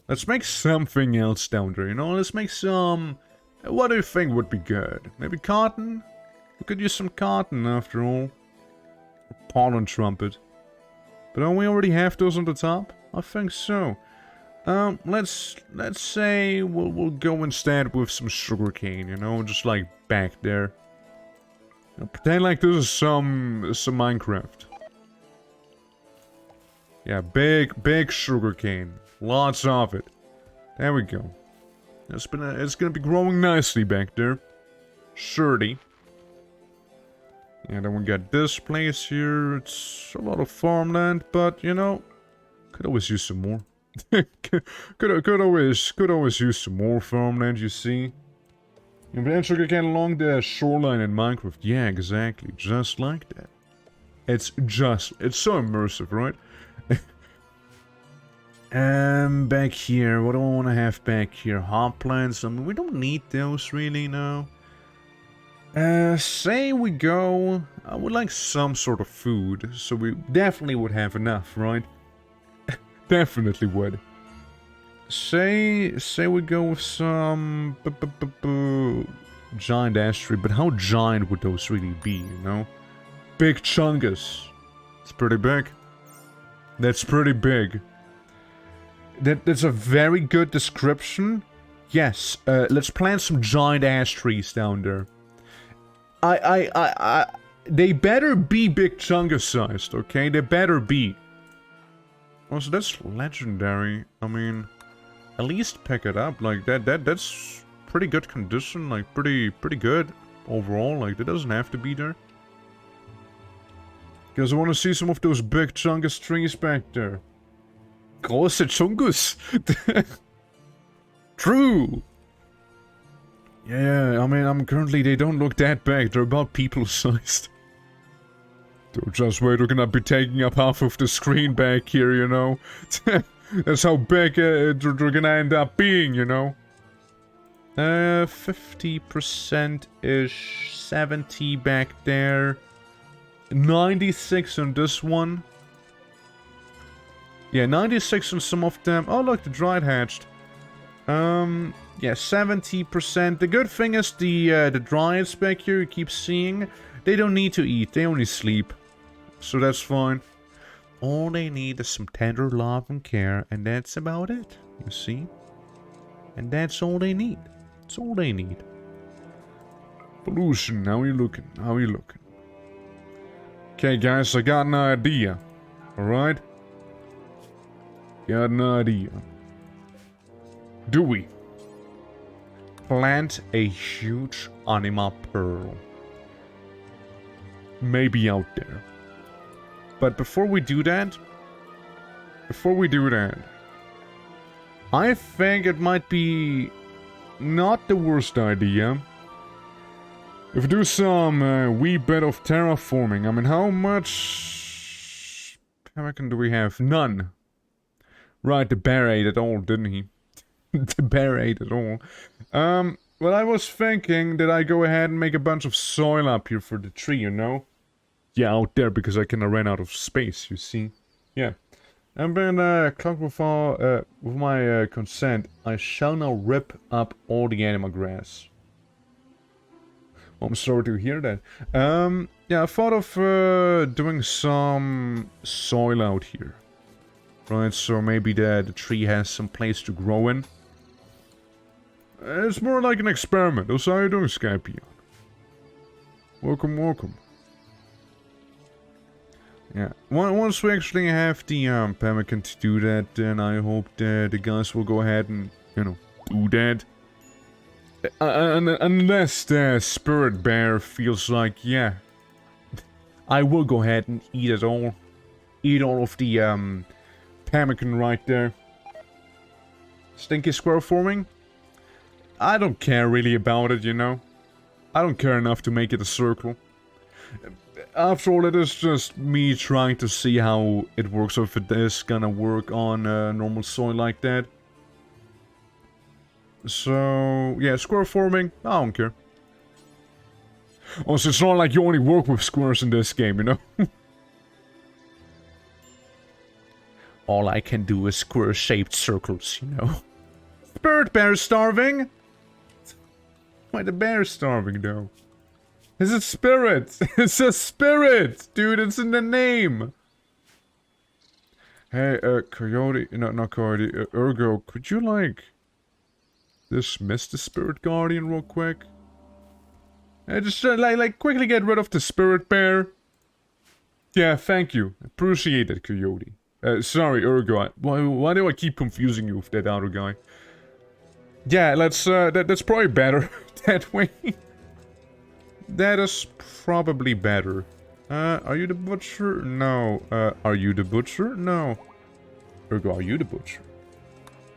Let's make something else down there, you know? Let's make some... What do you think would be good? Maybe cotton? We could use some cotton, after all. A pollen trumpet. But don't we already have those on the top? I think so. Let's say we'll go instead with some sugarcane, you know? Just like back there. You know, pretend like this is some Minecraft. Yeah, big sugarcane. Lots of it. There we go. It's gonna be growing nicely back there. Surely. And then we got this place here. It's a lot of farmland, but you know, could always use some more. could always use some more farmland. You see. You can sugarcane along the shoreline in Minecraft. Yeah, exactly, just like that. It's so immersive, right? Back here, what do I want to have back here? Hot plants, I mean, we don't need those really now. Say we go, I would like some sort of food, so we definitely would have enough, right? Definitely would. Say we go with some giant ash tree, but how giant would those really be, you know? Big chungus. It's pretty big. That's pretty big. That's a very good description. Yes, let's plant some giant ash trees down there. They better be big chungus sized, okay? They better be. Also, that's legendary. I mean, at least pick it up. Like, that's pretty good condition. Like, pretty good overall. Like, it doesn't have to be there. Because I want to see some of those big chungus trees back there. Große Chungus. True. Yeah, I mean, currently they don't look that big. They're about people-sized. So just wait, we're gonna be taking up half of the screen back here, you know? That's how big they're gonna end up being, you know? 50%-ish, 70 back there. 96 on this one. Yeah, 96 on some of them. Oh, look, the Druid hatched. Yeah, 70%. The good thing is the Druids back here you keep seeing, they don't need to eat, they only sleep. So that's fine. All they need is some tender love and care, and that's about it, you see? And that's all they need. That's all they need. Pollution, how you looking? How you looking? Okay, guys, I got an idea. Alright? Got an idea. Do we plant a huge Anima pearl? Maybe out there. But before we do that, I think it might be not the worst idea if we do some wee bit of terraforming. I mean, how much Pemmican do we have? None. Right, the bear ate it all, didn't he? The bear ate it all. Well, I was thinking that I go ahead and make a bunch of soil up here for the tree, you know? Yeah, out there, because I kinda ran out of space, you see? Yeah. And then, with my consent, I shall now rip up all the Anima grass. I'm sorry to hear that. Yeah, I thought of doing some soil out here. Right, so maybe the tree has some place to grow in. It's more like an experiment. Also, how you doing, Skypion? Welcome, welcome. Yeah, once we actually have the pemmican to do that, then I hope that the guys will go ahead and, you know, do that. Unless the spirit bear feels like, yeah, I will go ahead and eat it all. Eat all of the pemmican right there. Stinky square forming? I don't care really about it, you know. I don't care enough to make it a circle. After all, it is just me trying to see how it works, or if it is gonna work on normal soil like that. So, yeah, square forming, I don't care. Also, it's not like you only work with squares in this game, you know? All I can do is square-shaped circles, you know? Spirit bear starving? Why the bear starving, though? It's a spirit! It's a spirit! Dude, it's in the name! Hey, Coyote... No, not Coyote. Ergo, could you, like... dismiss the Spirit Guardian real quick? Just, like, quickly get rid of the Spirit Bear. Yeah, thank you. Appreciate it, Coyote. Sorry, Ergo. Why do I keep confusing you with that other guy? Yeah, let's, that's probably better that way. That is probably better. Are you the butcher? No. Are you the butcher? No. Ergo, are you the butcher?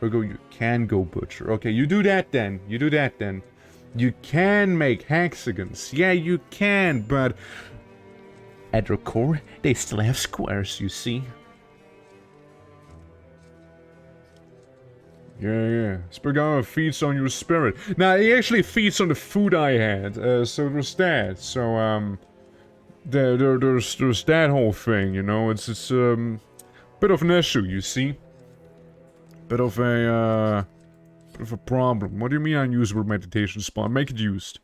Ergo, you can go butcher. Okay, you do that then. You do that then. You can make hexagons. Yeah, you can, but... at their core, they still have squares, you see. Yeah. Spagama feeds on your spirit. Now, he actually feeds on the food I had, so there's that. So, there's that whole thing, you know. It's bit of an issue, you see. Bit of a problem. What do you mean unusable meditation spawn? Make it used.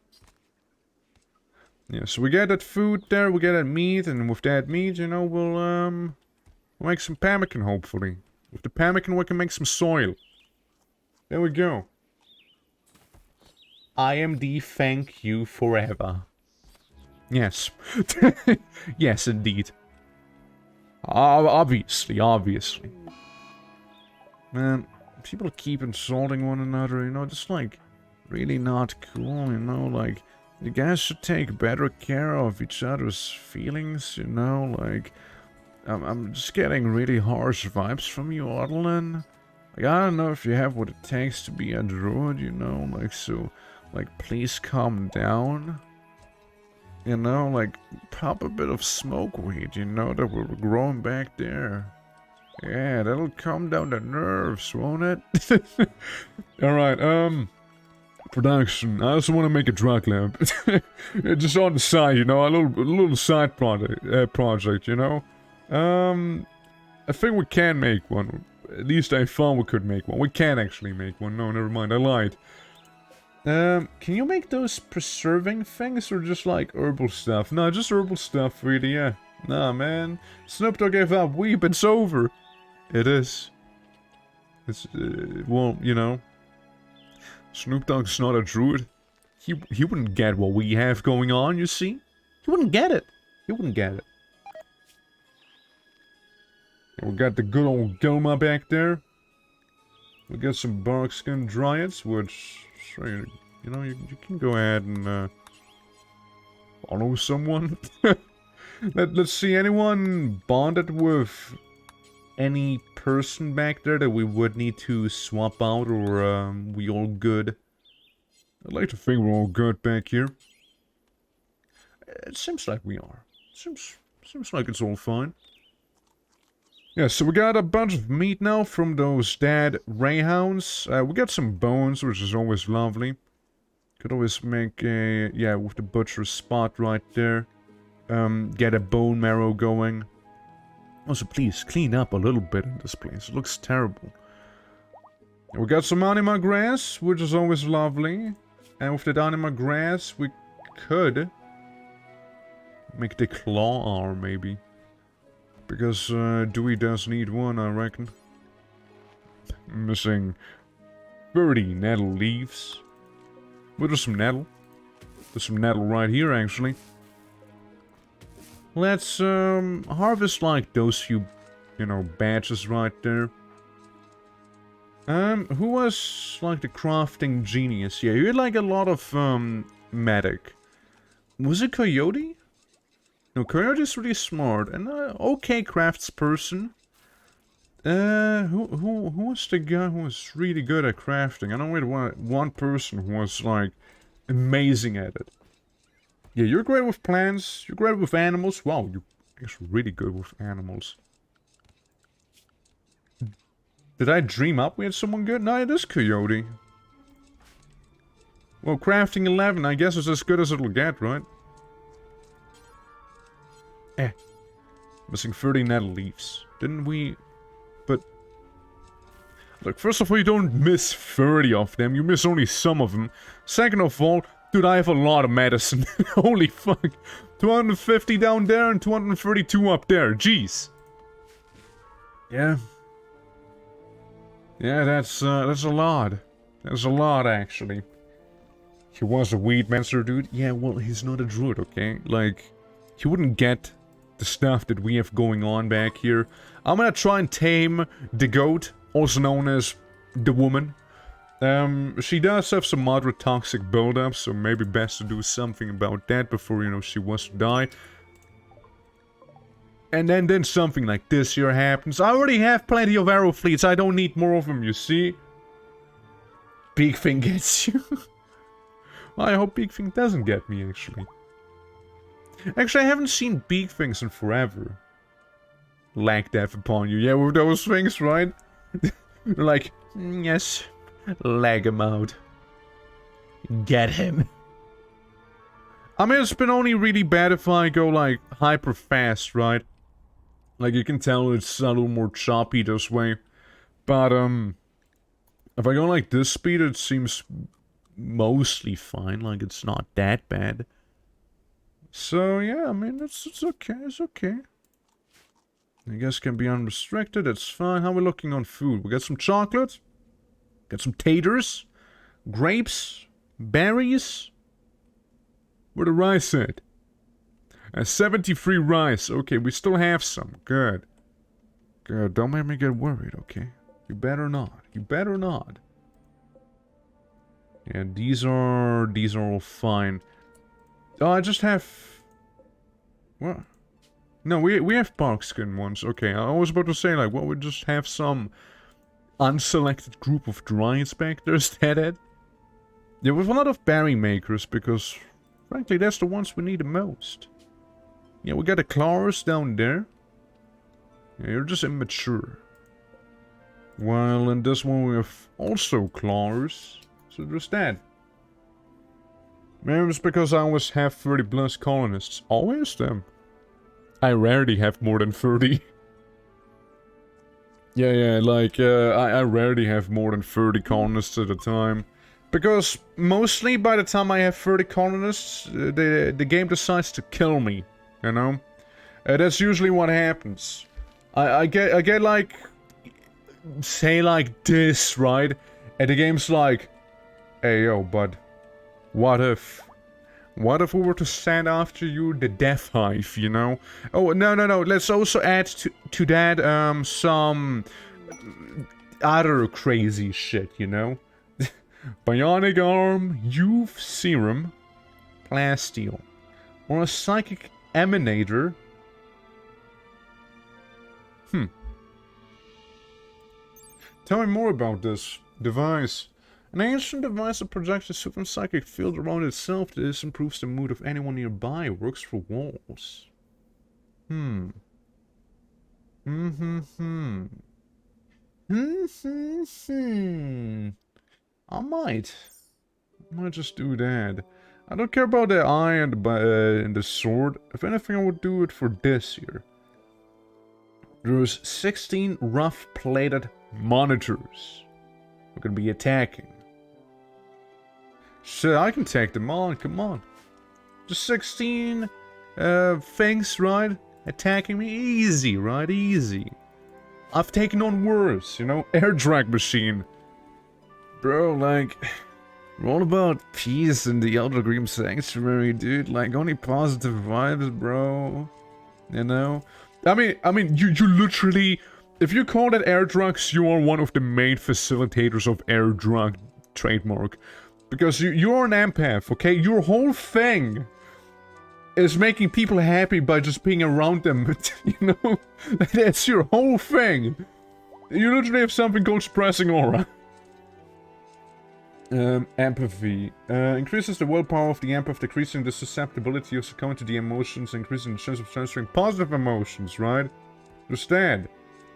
Yeah, so we get that food there, we get that meat, and with that meat, you know, we'll make some pemmican, hopefully. With the pemmican, we can make some soil. There we go. IMD, thank you forever. Yes. Yes, indeed. Obviously. Man, people keep insulting one another, you know, just like, really not cool, you know, like, you guys should take better care of each other's feelings, you know, like, I'm just getting really harsh vibes from you, Adeline. Like, I don't know if you have what it takes to be a druid, you know, like, so, like, please calm down. You know, like, pop a bit of smoke weed, you know, that we're growing back there. Yeah, that'll calm down the nerves, won't it? Alright, production. I also want to make a drug lab. Just on the side, you know, a little side project, you know? I think we can make one. At least I thought we could make one. We can actually make one. No, never mind. I lied. Can you make those preserving things or just like herbal stuff? No, just herbal stuff, really, yeah. Nah, man. Snoop Dogg gave up. Weep, it's over. It is. It's, well, you know. Snoop Dogg's not a druid. He wouldn't get what we have going on, you see? He wouldn't get it. He wouldn't get it. And we got the good old Goma back there. We got some barkskin Druids, which, you know, you can go ahead and follow someone. Let's see, anyone bonded with any person back there that we would need to swap out, or we all good? I'd like to think we're all good back here. It seems like we are. Seems like it's all fine. Yeah, so we got a bunch of meat now from those dead greyhounds. We got some bones, which is always lovely. Could always make a... yeah, with the butcher's spot right there. Get a bone marrow going. Also, please, clean up a little bit in this place. It looks terrible. We got some Anima grass, which is always lovely. And with that Anima grass, we could make the claw arm, maybe. Because Dewey does need one, I reckon. Missing 30 nettle leaves. Well, there's some nettle. There's some nettle right here, actually. Let's harvest like those few, you know, batches right there. Who was like the crafting genius? Yeah, you had like a lot of medic. Was it Coyote? No, Coyote's really smart and okay craftsperson. Who was the guy who was really good at crafting? I know we had one person who was like amazing at it. Yeah, you're great with plants. You're great with animals. Wow, you're actually really good with animals. Did I dream up we had someone good? No, it is Coyote. Well, crafting 11, I guess it's as good as it'll get, right? Missing 30 nettle leaves. Didn't we... But... Look, first of all, you don't miss 30 of them. You miss only some of them. Second of all, dude, I have a lot of medicine. Holy fuck. 250 down there and 232 up there. Jeez. Yeah. Yeah, that's a lot. That's a lot, actually. He was a weed monster, dude. Yeah, well, he's not a druid, okay? Like, he wouldn't get the stuff that we have going on back here. I'm gonna try and tame the goat, also known as the woman. She does have some moderate toxic buildup, so maybe best to do something about that before, you know, she was to die. And then something like this here happens. I already have plenty of arrow fleets, I don't need more of them, you see? Big Thing gets you. I hope Big Thing doesn't get me, actually. Actually, I haven't seen big things in forever. Lag death upon you. Yeah, with those things, right? Like, yes, lag him out. Get him. I mean, it's been only really bad if I go, like, hyper fast, right? Like, you can tell it's a little more choppy this way. But, if I go like this speed, it seems mostly fine. Like, it's not that bad. So, yeah, I mean, it's okay, it's okay. I guess can be unrestricted, it's fine. How are we looking on food? We got some chocolate. Got some taters. Grapes. Berries. Where the rice at? 73 rice. Okay, we still have some. Good. Good, don't make me get worried, okay? You better not. You better not. Yeah, these are all fine. Oh, I just have... What? No, we have barkskin ones. Okay, I was about to say, like, well, we just have some unselected group of Druids back there. Is that it? Yeah, we have a lot of berry makers, because, frankly, that's the ones we need the most. Yeah, we got the clawers down there. Yeah, you're just immature. While in this one we have also clawers. So there's that. Maybe it's because I always have 30 plus colonists. Always them. I rarely have more than 30. Yeah, like, I rarely have more than 30 colonists at a time. Because mostly by the time I have 30 colonists, the game decides to kill me, you know? That's usually what happens. I get like, say like this, right? And the game's like, hey yo, bud, what if we were to send after you the Death Hive, you know? Oh, no, let's also add to that, some other crazy shit, you know? Bionic Arm, Youth Serum, Plasteel, or a Psychic Emanator. Tell me more about this device. An ancient device that projects a super psychic field around itself. This improves the mood of anyone nearby. Works for walls. I might just do that. I don't care about the eye and the sword. If anything, I would do it for this here. There's 16 rough-plated monitors. We're gonna be attacking. Shit, I can take them on, come on. Just 16 things, right? Attacking me easy, right? Easy. I've taken on worse, you know? Air drag machine. Bro, like, we're all about peace in the Elder Green Sanctuary, dude. Like, only positive vibes, bro. You know? I mean, you literally... If you call that air drugs, you are one of the main facilitators of air drug trademark. Because you're an empath, okay? Your whole thing is making people happy by just being around them, you know? That's your whole thing. You literally have something called suppressing aura. Empathy. Increases the willpower of the empath, decreasing the susceptibility of succumbing to the emotions, increasing the chance of transferring positive emotions, right? Understand?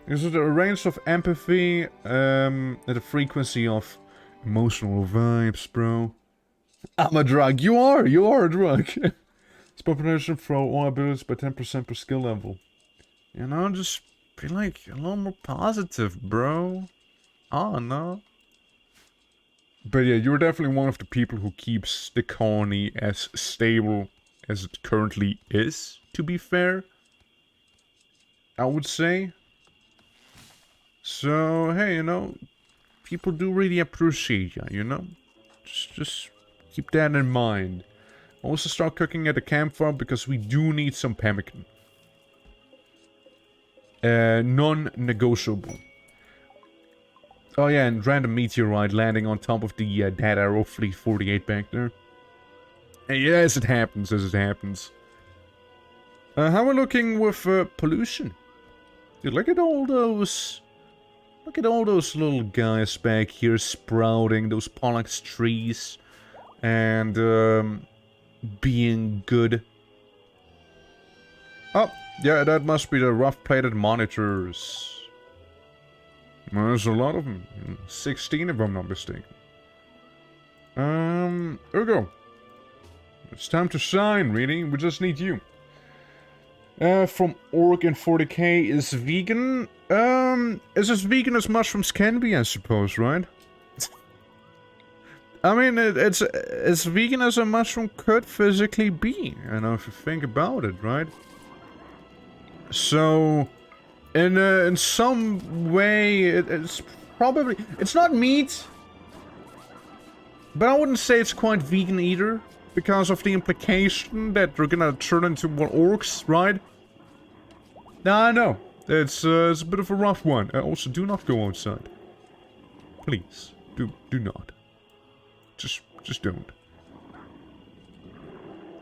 Because the range of empathy, and the frequency of emotional vibes, bro. I'm a drug. You are a drug. It's population for all abilities by 10% per skill level. You know, just be like a little more positive, bro. Oh, no. But yeah, you're definitely one of the people who keeps the colony as stable as it currently is, to be fair. I would say. So, hey, you know, people do really appreciate you, you know? Just keep that in mind. Also start cooking at the campfire because we do need some pemmican. Non-negotiable. Oh yeah, and random meteorite landing on top of the dead arrow fleet 48 back there. And yeah, as it happens, How are we looking with pollution? Dude, look at all those... Look at all those little guys back here sprouting, those pollux trees. And, being good. Oh, yeah, that must be the rough-plated monitors. Well, there's a lot of them. 16 if I'm not mistaken. Here we go. It's time to shine, really. We just need you. From Orc and 40k is vegan. Is as vegan as mushrooms can be, I suppose, right? I mean, it's as vegan as a mushroom could physically be, you know, if you think about it, right? So, in some way, it's probably... It's not meat, but I wouldn't say it's quite vegan either, because of the implication that they're gonna turn into more orcs, right? Nah, I know. It's a bit of a rough one. Also, do not go outside. Please, do not. Just don't.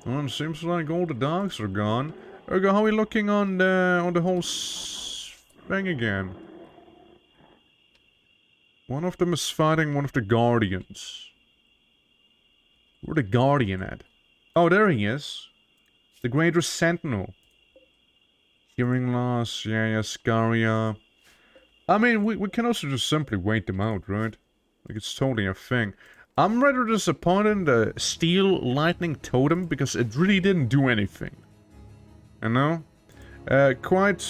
Well, it seems like all the dogs are gone. Ergo, how are we looking on the whole thing again? One of them is fighting one of the guardians. Where's the guardian at? Oh, there he is. The Greater Sentinel. Hearing loss, yeah, Scaria. I mean, we can also just simply wait them out, right? Like, it's totally a thing. I'm rather disappointed in the Steel Lightning Totem, because it really didn't do anything. You know? Quite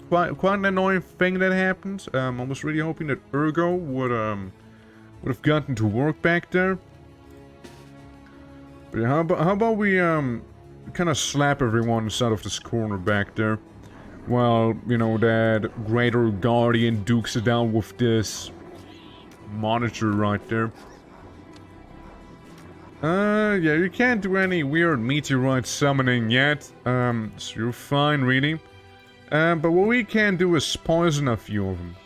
quite an annoying thing that happened. I was really hoping that Ergo would have gotten to work back there. But yeah, how about we kind of slap everyone inside of this corner back there, while you know that Greater Guardian dukes it down with this monitor right there. Yeah, you can't do any weird meteorite summoning yet, so you're fine, really. But what we can do is poison a few of them.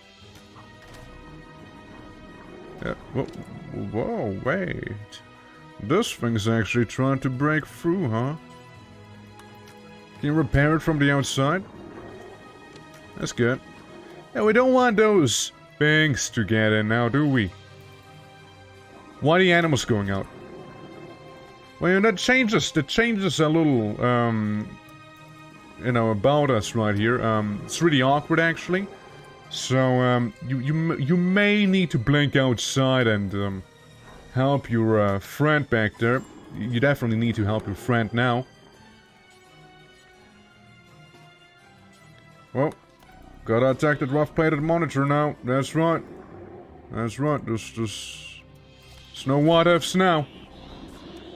Yeah, whoa, wait. This thing's actually trying to break through, huh? Can you repair it from the outside? That's good. Yeah, we don't want those things to get in now, do we? Why are the animals going out? Well, you know, that changes a little, you know, about us right here. It's really awkward, actually. So, you may need to blink outside and, help your, friend back there. You definitely need to help your friend now. Well, gotta attack that rough-plated monitor now. That's right. That's right. There's no what-ifs now.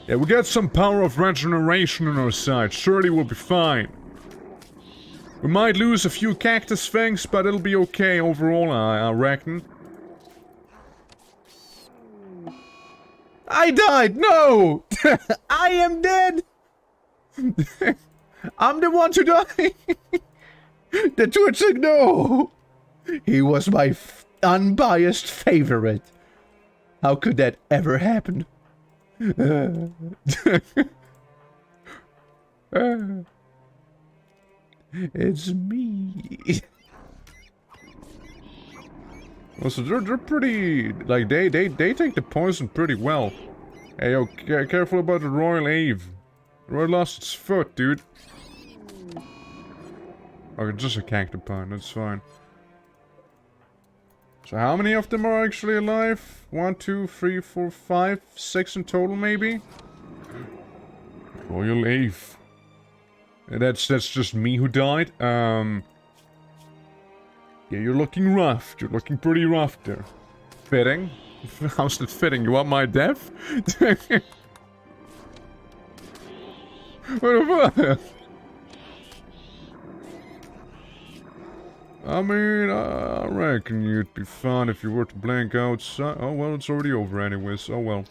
Yeah, we got some power of regeneration on our side. Surely we'll be fine. We might lose a few cactus things, but it'll be okay overall, I reckon. I died! No! I am dead! I'm the one to die! The Druids, no! He was my unbiased favorite. How could that ever happen? It's me. Well, so they're pretty, like, they take the poison pretty well. Hey, yo, careful about the Royal Ave. The Royal lost its foot, dude. Okay, just a cactopine, that's fine. So how many of them are actually alive? 1, 2, 3, 4, 5, 6 in total, maybe? Royal Ave. That's just me who died. Yeah, you're looking rough. You're looking pretty rough there. Fitting? How's that fitting? You want my death? What about? I mean, I reckon you'd be fine if you were to blink outside. Oh, well, it's already over anyways. Oh, well.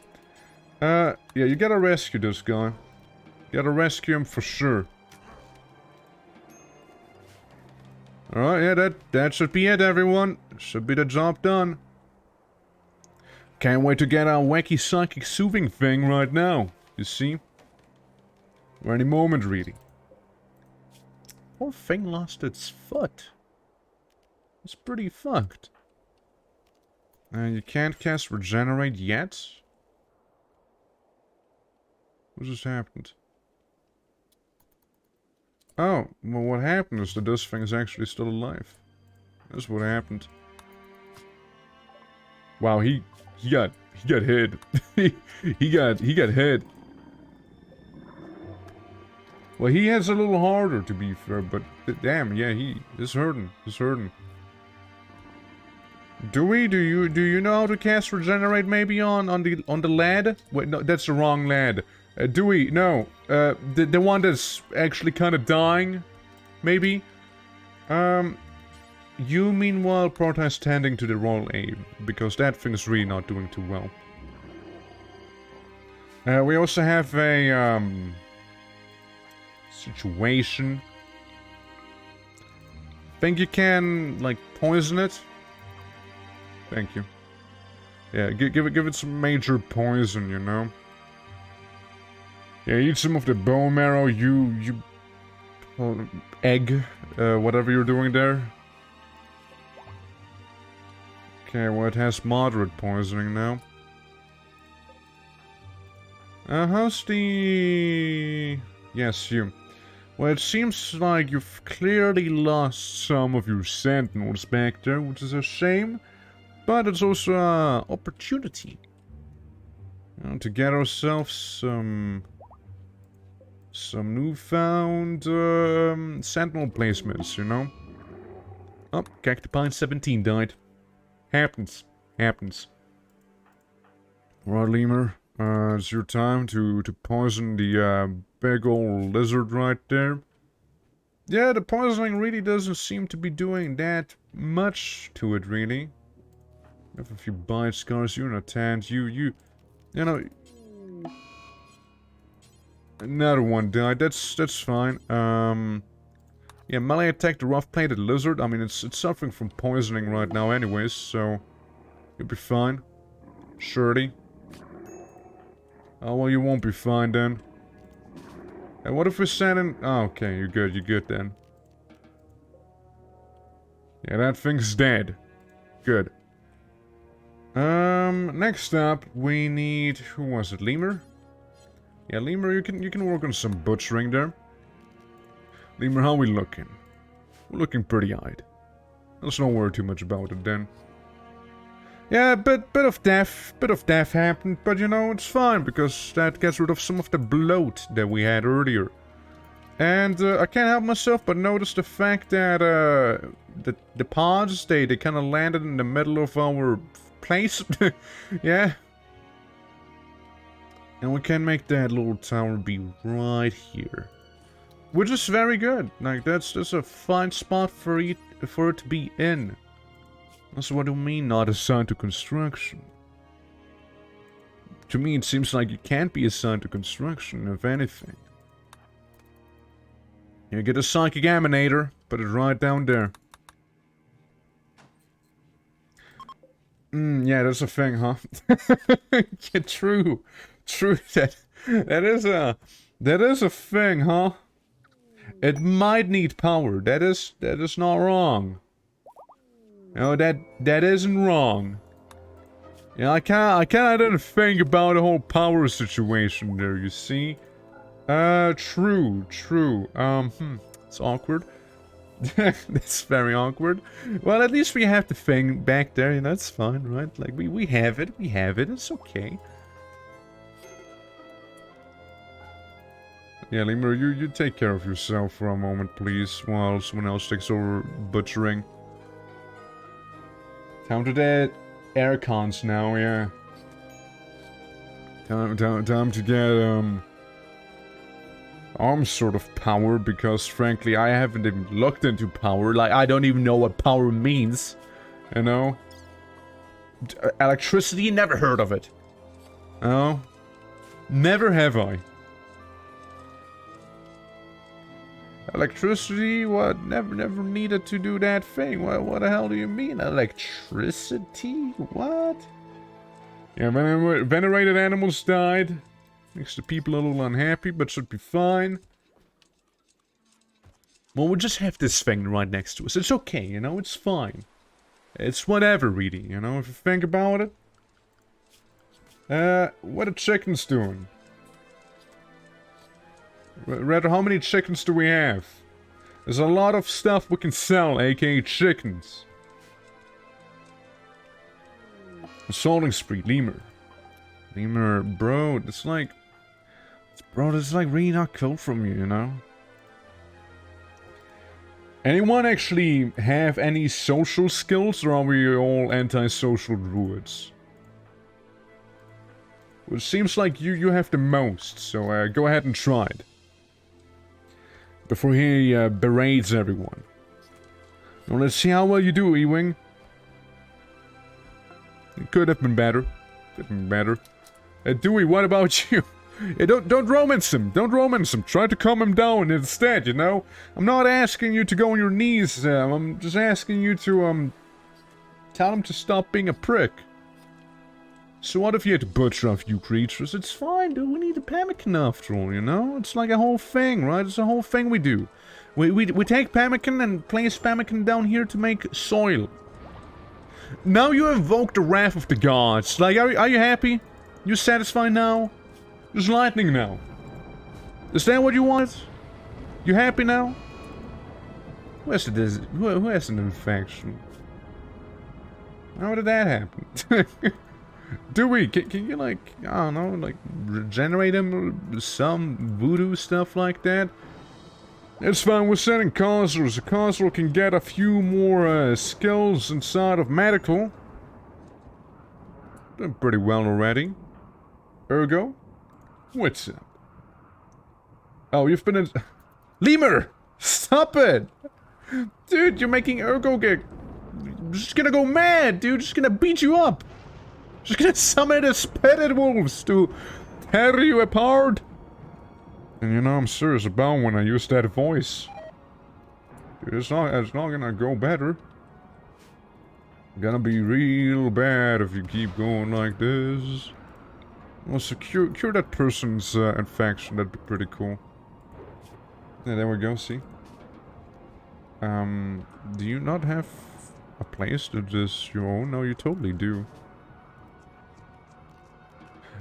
Yeah, you gotta rescue this guy. You gotta rescue him for sure. Alright, yeah, that should be it, everyone. Should be the job done. Can't wait to get our wacky psychic soothing thing right now. You see? Or any moment, really. Poor thing lost its foot. It's pretty fucked. You can't cast Regenerate yet? What just happened? Oh, well, what happened is that this thing is actually still alive. That's what happened. Wow, he got hit. he got hit. Well, he has a little harder, to be fair, but damn, yeah, it's hurting. It's hurting. Do you know how to cast Regenerate maybe on the lad? Wait, no, that's the wrong lad. Dewey, no. The one that's actually kind of dying, maybe. You meanwhile protest tending to the Royal Ave, because that thing is really not doing too well. We also have a situation. Think you can like poison it? Thank you. Yeah, give it some major poison, you know. Yeah, eat some of the bone marrow, you egg, whatever you're doing there. Okay, well, it has moderate poisoning now. How's the... Yes, you. Well, it seems like you've clearly lost some of your sentinels back there, which is a shame. But it's also an opportunity. You know, to get ourselves some newfound sentinel placements, you know? Oh, Cactipine 17 died. Happens. Happens. Right, Lemur. It's your time to poison the big old lizard right there. Yeah, the poisoning really doesn't seem to be doing that much to it, really. You have a few bite scars, you're not tanned, you know... Another one died, that's fine. Yeah, melee attack the rough-plated lizard. I mean, it's suffering from poisoning right now anyways, so... You'll be fine. Surely. Oh, well, you won't be fine then. And what if we send in... Oh, okay, you're good then. Yeah, that thing's dead. Good. Next up, we need... Who was it? Lemur? Yeah, Lemur, you can work on some butchering there. Lemur, how we looking? We're looking pretty eyed. Let's not worry too much about it then. Yeah, bit of death happened, but you know, it's fine, because that gets rid of some of the bloat that we had earlier. And I can't help myself but notice the fact that the pods, they kind of landed in the middle of our place. Yeah. And we can make that little tower be right here. Which is very good. Like, that's a fine spot for it to be in. That's what I mean, not assigned to construction. To me, it seems like you can't be assigned to construction, if anything. You get a psychic emanator, put it right down there. Yeah, that's a thing, huh? Yeah, true. True, that is a thing, huh? It might need power. That is not wrong. No, that isn't wrong. Yeah, I didn't think about the whole power situation there, you see? True. It's awkward. That's very awkward. Well, at least we have the thing back there, you know, that's fine, right? Like, we have it, it's okay. Yeah, Lemur, you take care of yourself for a moment, please, while someone else takes over butchering. Time to the air cons now, yeah. Time to get, arm sort of power, because frankly, I haven't even looked into power. Like, I don't even know what power means. You know? Electricity? Never heard of it. Oh? Never have I. Electricity? What? Never needed to do that thing. What the hell do you mean? Electricity? What? Yeah, venerated animals died. Makes the people a little unhappy, but should be fine. Well, we just have this thing right next to us. It's okay, you know? It's fine. It's whatever, really, you know? If you think about it. What are chickens doing? Rather, how many chickens do we have? There's a lot of stuff we can sell, aka chickens. Assaulting spree, Lemur. Lemur, bro, it's like... Bro, this is like really not cool from you, you know? Anyone actually have any social skills, or are we all anti-social druids? Well, it seems like you have the most, so go ahead and try it. Before he berates everyone. Now let's see how well you do, Ewing. It could have been better. Could have been better. Dewey, what about you? Don't romance him. Don't romance him. Try to calm him down instead, you know? I'm not asking you to go on your knees. I'm just asking you to, tell him to stop being a prick. So what if you had to butcher a few creatures? It's fine, dude. We need a pemmican after all, you know? It's like a whole thing, right? It's a whole thing we do. We take pemmican and place pemmican down here to make soil. Now you invoke the wrath of the gods. Like, are you happy? You satisfied now? There's lightning now. Is that what you want? You happy now? Who has an infection? How did that happen? Dewey, can you, like, I don't know, like, regenerate him or some voodoo stuff like that? It's fine, we're sending counselors. A counselor can get a few more skills inside of medical. Doing pretty well already. Ergo? What's up? Oh, you've been in... Lemur! Stop it! Dude, you're making Ergo get... Just gonna go mad, dude. Just gonna beat you up. Just gonna summon the spitted wolves to tear you apart. And you know I'm serious about when I use that voice. Dude, it's not gonna go better. Gonna be real bad if you keep going like this. Also, cure that person's infection. That'd be pretty cool. Yeah, there we go. See. Do you not have a place that is your own? No, you totally do.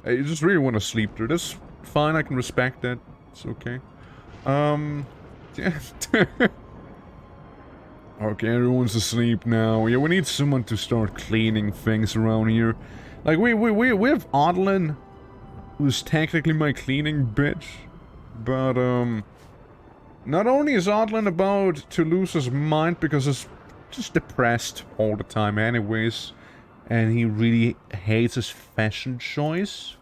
Hey, you just really want to sleep through. That's fine. I can respect that. It's okay. Yeah. Okay, everyone's asleep now. Yeah, we need someone to start cleaning things around here. Like, we have Odlin, who's technically my cleaning bitch. But, not only is Odlin about to lose his mind because he's just depressed all the time anyways, and he really hates his fashion choice.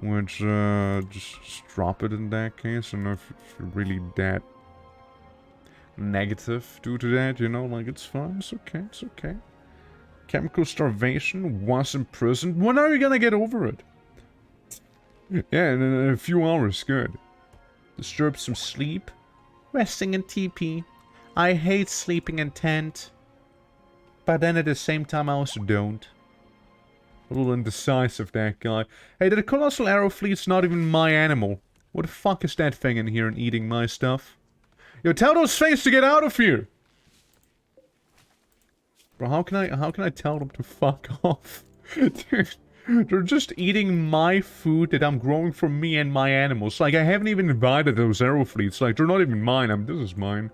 Which, just drop it in that case. I don't know if you're really that negative due to that, you know, like, it's fine, it's okay, it's okay. Chemical starvation, was imprisoned. When are you gonna get over it? Yeah, in a few hours, good. Disturb some sleep. Resting in TP. I hate sleeping in tent. But then at the same time I also don't. A little indecisive, that guy. Hey, the Colossal Arrow Fleet's not even my animal. What the fuck is that thing in here and eating my stuff? Yo, tell those things to get out of here! Bro, how can I tell them to fuck off? Dude, they're just eating my food that I'm growing for me and my animals. Like, I haven't even invited those arrow fleets. Like, they're not even mine. This is mine.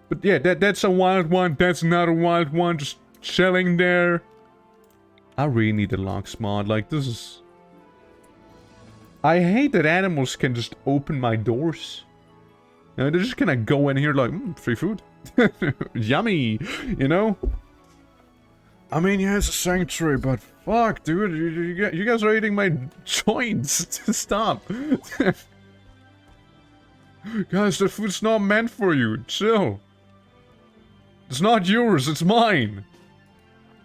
But yeah, that's a wild one. That's another wild one. Just chilling there. I really need a locks mod. Like, this is... I hate that animals can just open my doors. You know, they're just gonna go in here like, free food. Yummy, you know? I mean, yeah, it's a sanctuary, but fuck, dude, you guys are eating my joints. Stop. Guys, the food's not meant for you. Chill. It's not yours, it's mine.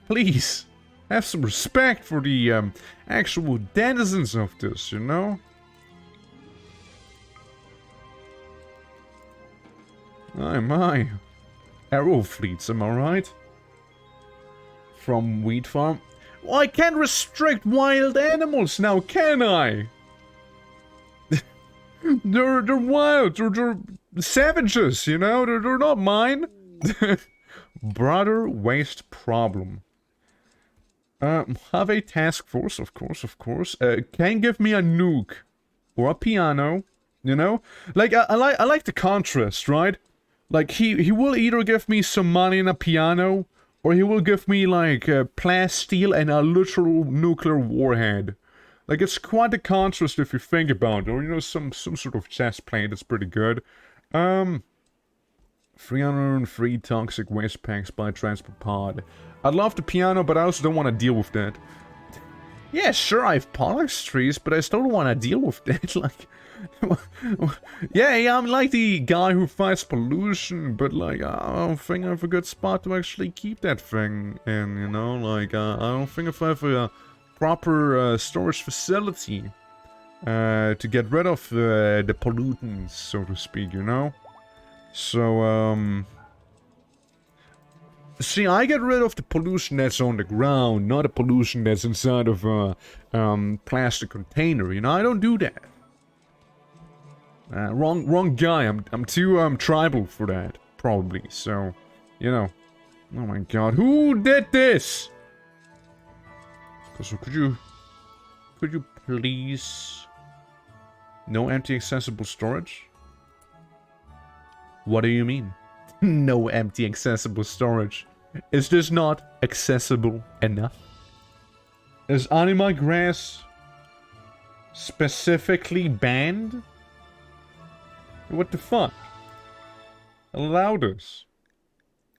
Please, have some respect for the actual denizens of this, you know? My. Arrow fleets, am I right? From Wheat Farm. Well, I can't restrict wild animals now, can I? they're wild, they're savages, you know? They're not mine. Brother waste problem. Have a task force, of course. Can give me a nuke. Or a piano, you know? Like, I like the contrast, right? Like, he will either give me some money and a piano, or he will give me, like, plasteel and a literal nuclear warhead. Like, it's quite a contrast if you think about it. Or, you know, some sort of chess plate that's pretty good. 303 toxic waste packs by transport pod. I'd love the piano, but I also don't want to deal with that. Yeah, sure, I have pollux trees, but I still don't want to deal with that. Like... yeah, I'm like the guy who fights pollution, but like, I don't think I have a good spot to actually keep that thing in, you know? Like, I don't think if I have a proper storage facility to get rid of the pollutants, so to speak, you know? So, see, I get rid of the pollution that's on the ground, not the pollution that's inside of a plastic container, you know? I don't do that. Wrong guy. I'm too tribal for that, probably. So, you know. Oh my god, who did this? So could you please? No empty accessible storage? What do you mean? No empty accessible storage. Is this not accessible enough? Is Anima grass specifically banned? What the fuck? Allow this.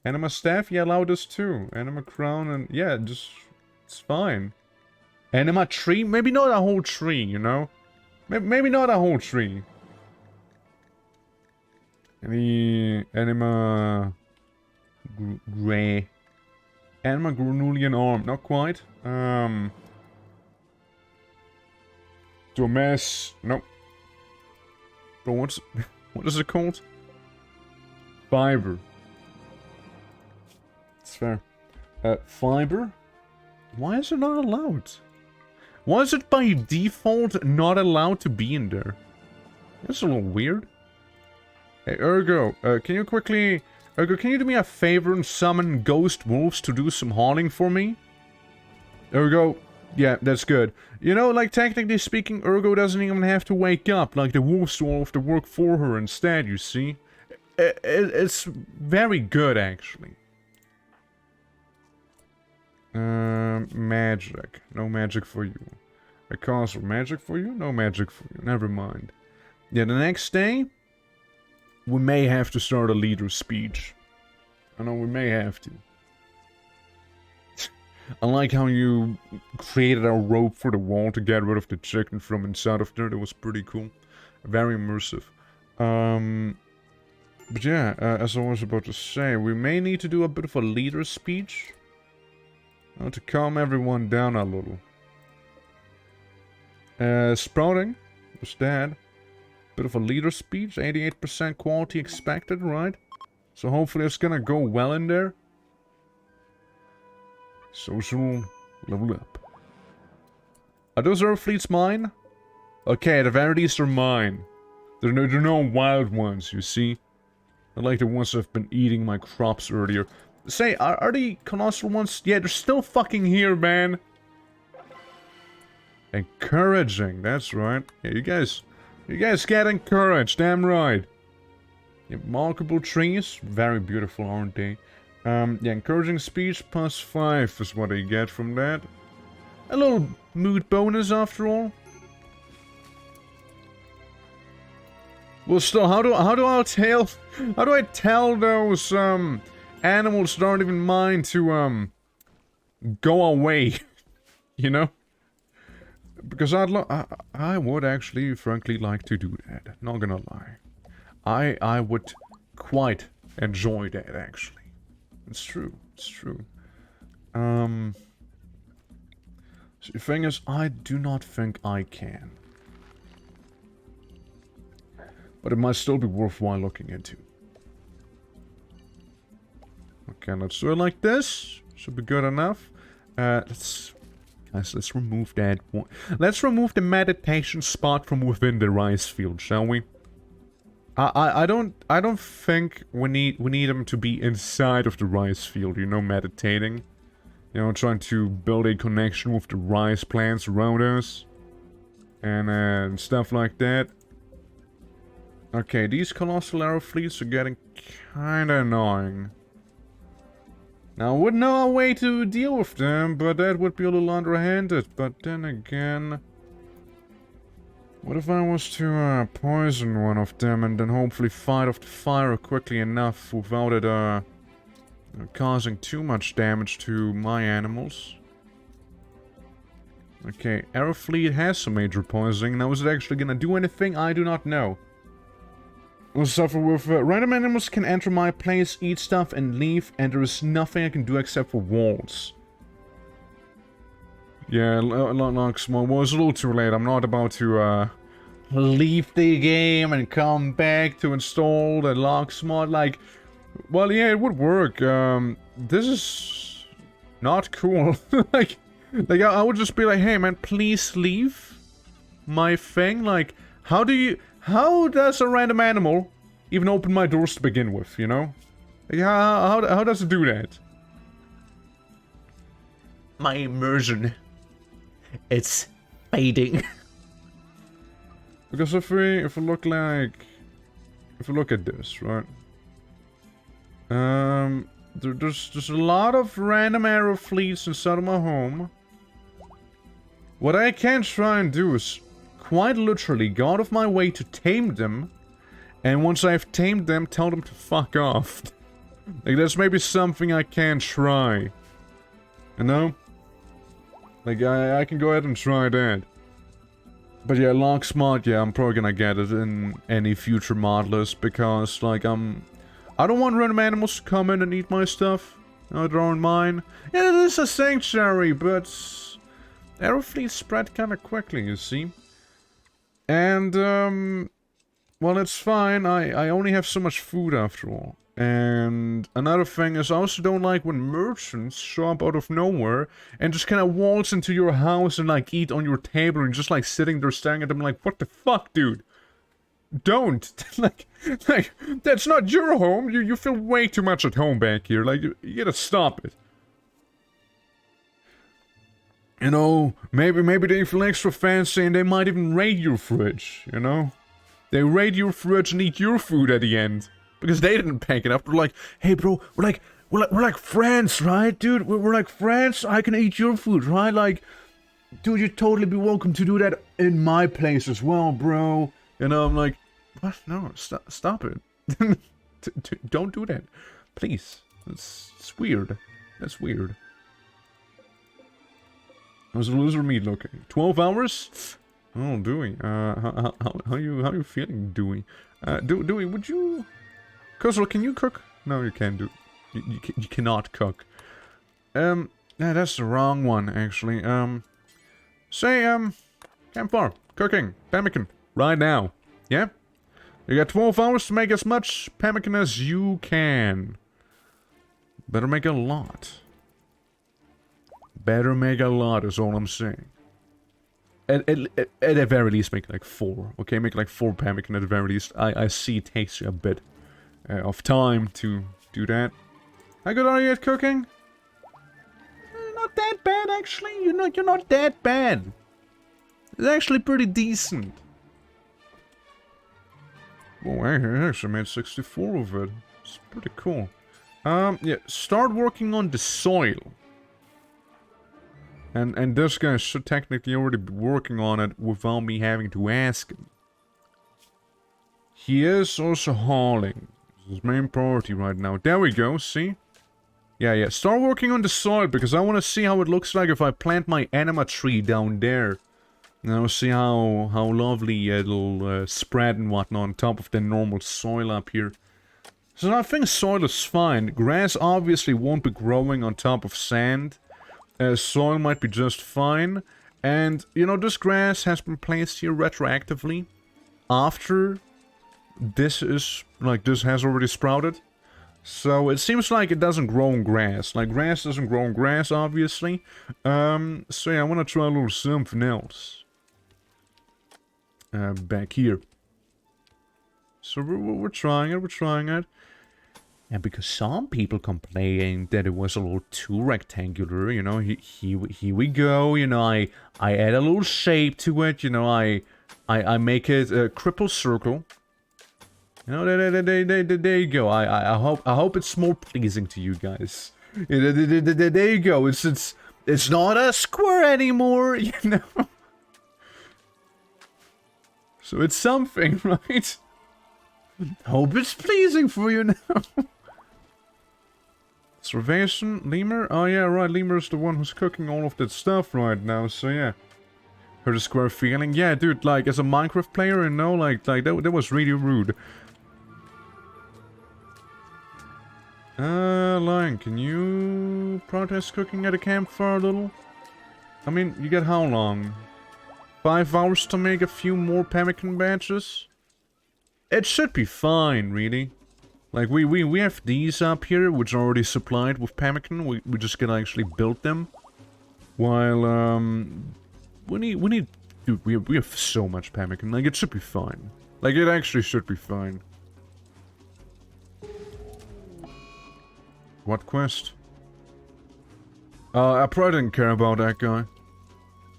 Anima staff, yeah, allow this too. Anima crown and yeah, just it's fine. Anima tree, maybe not a whole tree, you know? Maybe not a whole tree. Any Anima gray. Anima Granulian arm, not quite. Do a mess. Nope. But what is it called? Fiber. It's fair. Fiber? Why is it not allowed? Why is it by default not allowed to be in there? That's a little weird. Hey, Ergo, can you quickly... Ergo, can you do me a favor and summon ghost wolves to do some hauling for me? Ergo, yeah, that's good. You know, like, technically speaking, Ergo doesn't even have to wake up. Like, the wolves do all of the work for her instead, you see? It's very good, actually. Magic. No magic for you. A castle. Magic for you? No magic for you. Never mind. Yeah, the next day, we may have to start a leader's speech. I know, we may have to. I like how you created a rope for the wall to get rid of the chicken from inside of there. That was pretty cool. Very immersive. But yeah, as I was about to say, we may need to do a bit of a leader's speech. To calm everyone down a little. Sprouting was dead. Bit of a leader speech. 88% quality expected, right? So hopefully it's gonna go well in there. Social level up. Are those Earth fleets mine? Okay, the very least are mine. They're no wild ones, you see? They're like the ones that have been eating my crops earlier. Say, are the colossal ones? Yeah, they're still fucking here, man. Encouraging, that's right. Yeah, you guys get encouraged, damn right. Yeah, remarkable trees, very beautiful, aren't they? Yeah, encouraging speech +5 is what I get from that. A little mood bonus after all. Well, still, how do I tell those animals that aren't even mine to go away? You know? Because I would actually, frankly, like to do that. Not gonna lie, I would quite enjoy that actually. It's true. It's true. So the thing is, I do not think I can. But it might still be worthwhile looking into. Okay, let's do it like this. Should be good enough. Guys, let's remove that one. Let's remove the meditation spot from within the rice field, shall we? I don't think we need them to be inside of the rice field, you know, meditating. You know, trying to build a connection with the rice plants around us. And stuff like that. Okay, these colossal arrow fleets are getting kinda annoying. Now, I would know a way to deal with them, but that would be a little underhanded. But then again... What if I was to poison one of them and then hopefully fight off the fire quickly enough without it causing too much damage to my animals? Okay, Arrow Fleet has some major poisoning. Now, is it actually gonna do anything? I do not know. We'll suffer with... random animals can enter my place, eat stuff, and leave, and there is nothing I can do except for walls. Yeah, Locksmod, well, it's a little too late. I'm not about to, leave the game and come back to install the Locksmod. Like, well, yeah, it would work. This is not cool. like, I would just be like, hey, man, please leave my thing. Like, how does a random animal even open my doors to begin with, you know? Like, how does it do that? My immersion. It's fading. Because if we look at this, right? There's a lot of random arrow fleets inside of my home. What I can try and do is quite literally go out of my way to tame them, And once I've tamed them, tell them to fuck off. Like, that's maybe something I can try. You know? Like, I can go ahead and try that. But yeah, Lock's mod, yeah, I'm probably gonna get it in any future mod list, because, like, I don't want random animals to come in and eat my stuff. They're on mine. Yeah, it is a sanctuary, but arrow fleets spread kinda quickly, you see. And, well, it's fine. I only have so much food after all. And another thing is, I also don't like when merchants show up out of nowhere and just kind of waltz into your house and, like, eat on your table and just, like, sitting there staring at them like, what the fuck, dude? Don't. like, that's not your home. You feel way too much at home back here. Like, you gotta stop it. You know, maybe they feel extra fancy and they might even raid your fridge, you know? They raid your fridge and eat your food at the end. Because they didn't pack it up. They're like, hey bro, we're like friends, right, dude? We're like friends. I can eat your food, right? Like, dude, you'd totally be welcome to do that in my place as well, bro. You know, I'm like, what? No, stop it. Don't do that, please. It's weird. That's weird. How's the loser meat looking? 12 hours? Oh, Dewey. How you feeling, Dewey? Dewey, would you? Kozul, can you cook? No, you can't do. You cannot cook. Yeah, that's the wrong one, actually. Campfire, cooking, pemmican, right now. Yeah? You got 12 hours to make as much pemmican as you can. Better make a lot. Better make a lot is all I'm saying. At the very least, make like 4. Okay, make like 4 pemmican at the very least. I see it takes you a bit of time to do that. How good are you at cooking? Not that bad, actually. You're not that bad. It's actually pretty decent. Oh, I actually made 64 of it. It's pretty cool. Yeah, start working on the soil. And this guy should technically already be working on it without me having to ask him. He is also hauling. His main priority right now. There we go, see? Yeah, start working on the soil, because I want to see how it looks like if I plant my Anima tree down there. Now see how lovely it'll spread and whatnot on top of the normal soil up here. So I think soil is fine. Grass obviously won't be growing on top of sand. Soil might be just fine. And, you know, this grass has been placed here retroactively. After this is, like, this has already sprouted. So it seems like it doesn't grow in grass. Like, grass doesn't grow in grass, obviously. So yeah, I want to try a little something else. Back here. So we're trying it. And because some people complained that it was a little too rectangular, you know, here we go, you know, I add a little shape to it, you know, I make it a cripple circle. You know, there you go. I hope it's more pleasing to you guys. There you go. It's not a square anymore, you know. So it's something, right? Hope it's pleasing for you now. Starvation, Lemur? Oh yeah, right, Lemur's the one who's cooking all of that stuff right now, so yeah. Heard a square feeling? Yeah, dude, like, as a Minecraft player, you know, like that was really rude. Lion, can you protest cooking at a campfire a little? I mean, you get how long? 5 hours to make a few more pemmican batches? It should be fine, really. Like, we have these up here, which are already supplied with pemmican. We just gotta actually build them. While, we need... Dude, we have so much pemmican. Like, it should be fine. Like, it actually should be fine. What quest? I probably didn't care about that guy.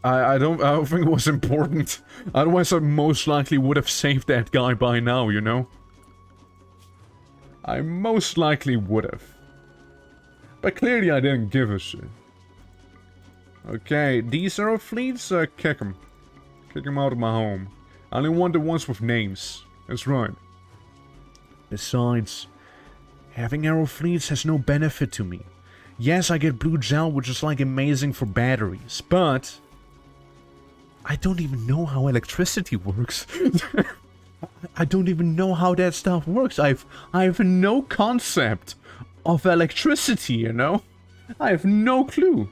I don't think it was important. Otherwise, I most likely would have saved that guy by now, you know? I most likely would have. But clearly I didn't give a shit. Okay, these arrow fleets, kick them. Kick them out of my home. I only want the ones with names. That's right. Besides, having arrow fleets has no benefit to me. Yes, I get blue gel, which is like amazing for batteries, but I don't even know how electricity works. I don't even know how that stuff works. I have no concept of electricity, you know? I have no clue.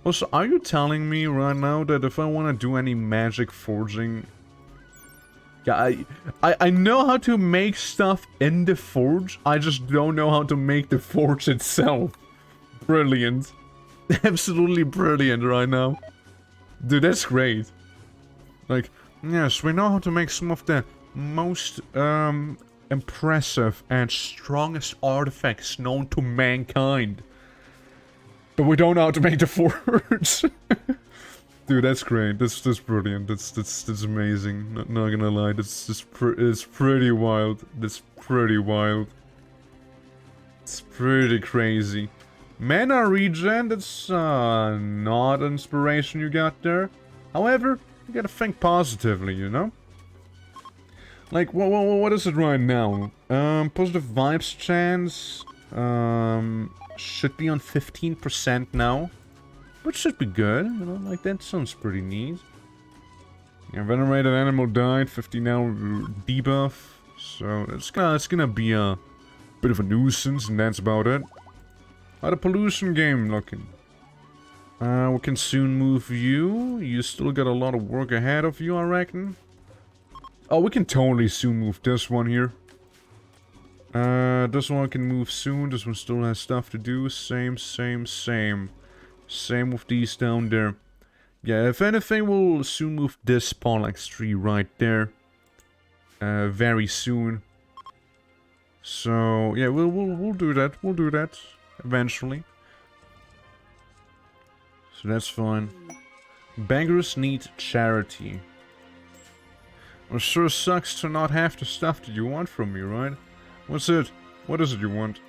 Also, are you telling me right now that if I want to do any magic forging... Yeah, I know how to make stuff in the forge, I just don't know how to make the forge itself. Brilliant. Absolutely brilliant right now. Dude, that's great. Like, yes, we know how to make some of the most impressive and strongest artifacts known to mankind. But we don't know how to make the forge. Dude, that's great. That's brilliant. That's amazing. Not gonna lie. It's pretty wild. That's pretty wild. It's pretty crazy. Mana regen, that's not inspiration you got there. However, you gotta think positively, you know? Like, what is it right now? Positive vibes chance should be on 15% now. Which should be good, you know, like that sounds pretty neat. Yeah, venerated animal died, 50 now debuff. So it's gonna be a bit of a nuisance, and that's about it. How the pollution game looking? We can soon move you. You still got a lot of work ahead of you, I reckon. Oh, we can totally soon move this one here. This one can move soon. This one still has stuff to do. Same. Same with these down there. Yeah, if anything, we'll soon move this Parallax tree right there. Very soon. So yeah, we'll do that. We'll do that eventually. So that's fine. Beggars need charity. Well, sure sucks to not have the stuff that you want from me, right? What's it? What is it you want?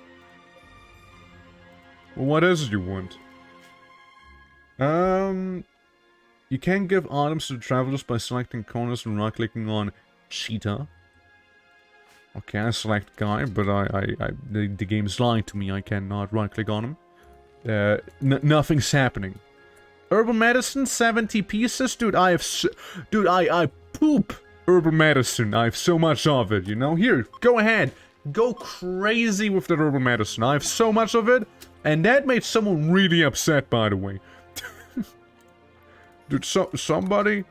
Well, what is it you want? You can give items to the travelers by selecting corners and right-clicking on Cheetah. Okay, I select Guy, but the game is lying to me. I cannot right-click on him. Nothing's happening. Herbal medicine, 70 pieces, dude. I poop herbal medicine. I have so much of it. You know, here, go ahead, go crazy with the herbal medicine. I have so much of it, and that made someone really upset, by the way. Dude, somebody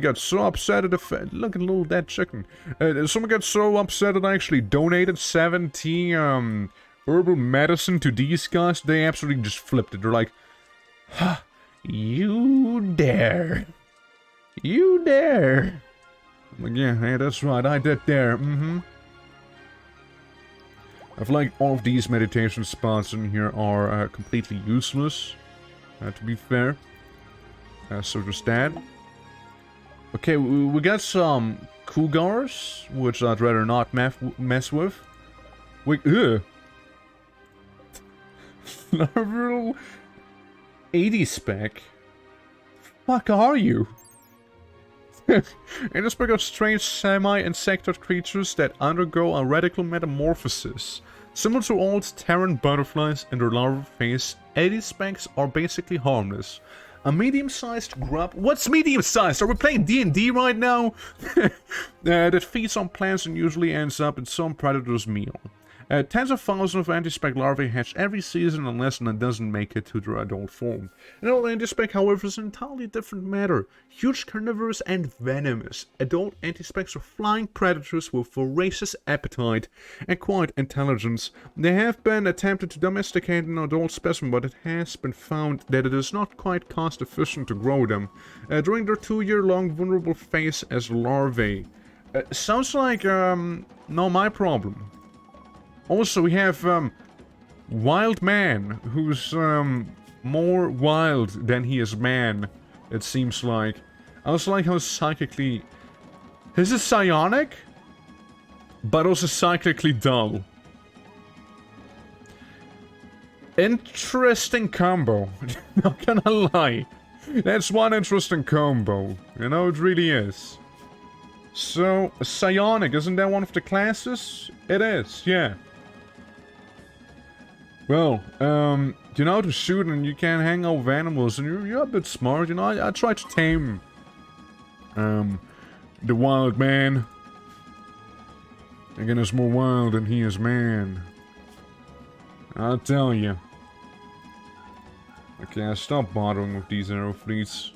got so upset at the look at little dead chicken. Someone got so upset that I actually donated 70 herbal medicine to these guys. They absolutely just flipped it. They're like, huh, you dare. You dare. I'm like, yeah, hey, that's right, I did dare. I feel like all of these meditation spots in here are completely useless, to be fair. So just that. Okay, we got some Cougars, which I'd rather not mess with. Wait, level 80 spec? Fuck are you? In this book of strange semi-insectoid creatures that undergo a radical metamorphosis. Similar to old Terran butterflies in their larval phase, 80 specs are basically harmless. A medium-sized grub. What's medium-sized? Are we playing D&D right now? That feeds on plants and usually ends up in some predator's meal. Tens of thousands of anti-spec larvae hatch every season and less than a dozen make it to their adult form. Adult anti-spec, however, is an entirely different matter. Huge carnivorous and venomous. Adult anti-specs are flying predators with voracious appetite and quiet intelligence. They have been attempted to domesticate an adult specimen, but it has been found that it is not quite cost efficient to grow them during their 2-year-long vulnerable phase as larvae. Sounds like, not my problem. Also, we have, Wild Man, who's, more wild than he is man, it seems like. I also like how psychically... This is psionic, but also psychically dull. Interesting combo, not gonna lie. That's one interesting combo, you know, it really is. So, psionic, isn't that one of the classes? It is, yeah. Well, you know how to shoot and you can hang out with animals, and you're a bit smart, you know. I tried to tame the wild man. Again, is more wild than he is man. I'll tell you. Okay, stop bothering with these arrow fleets.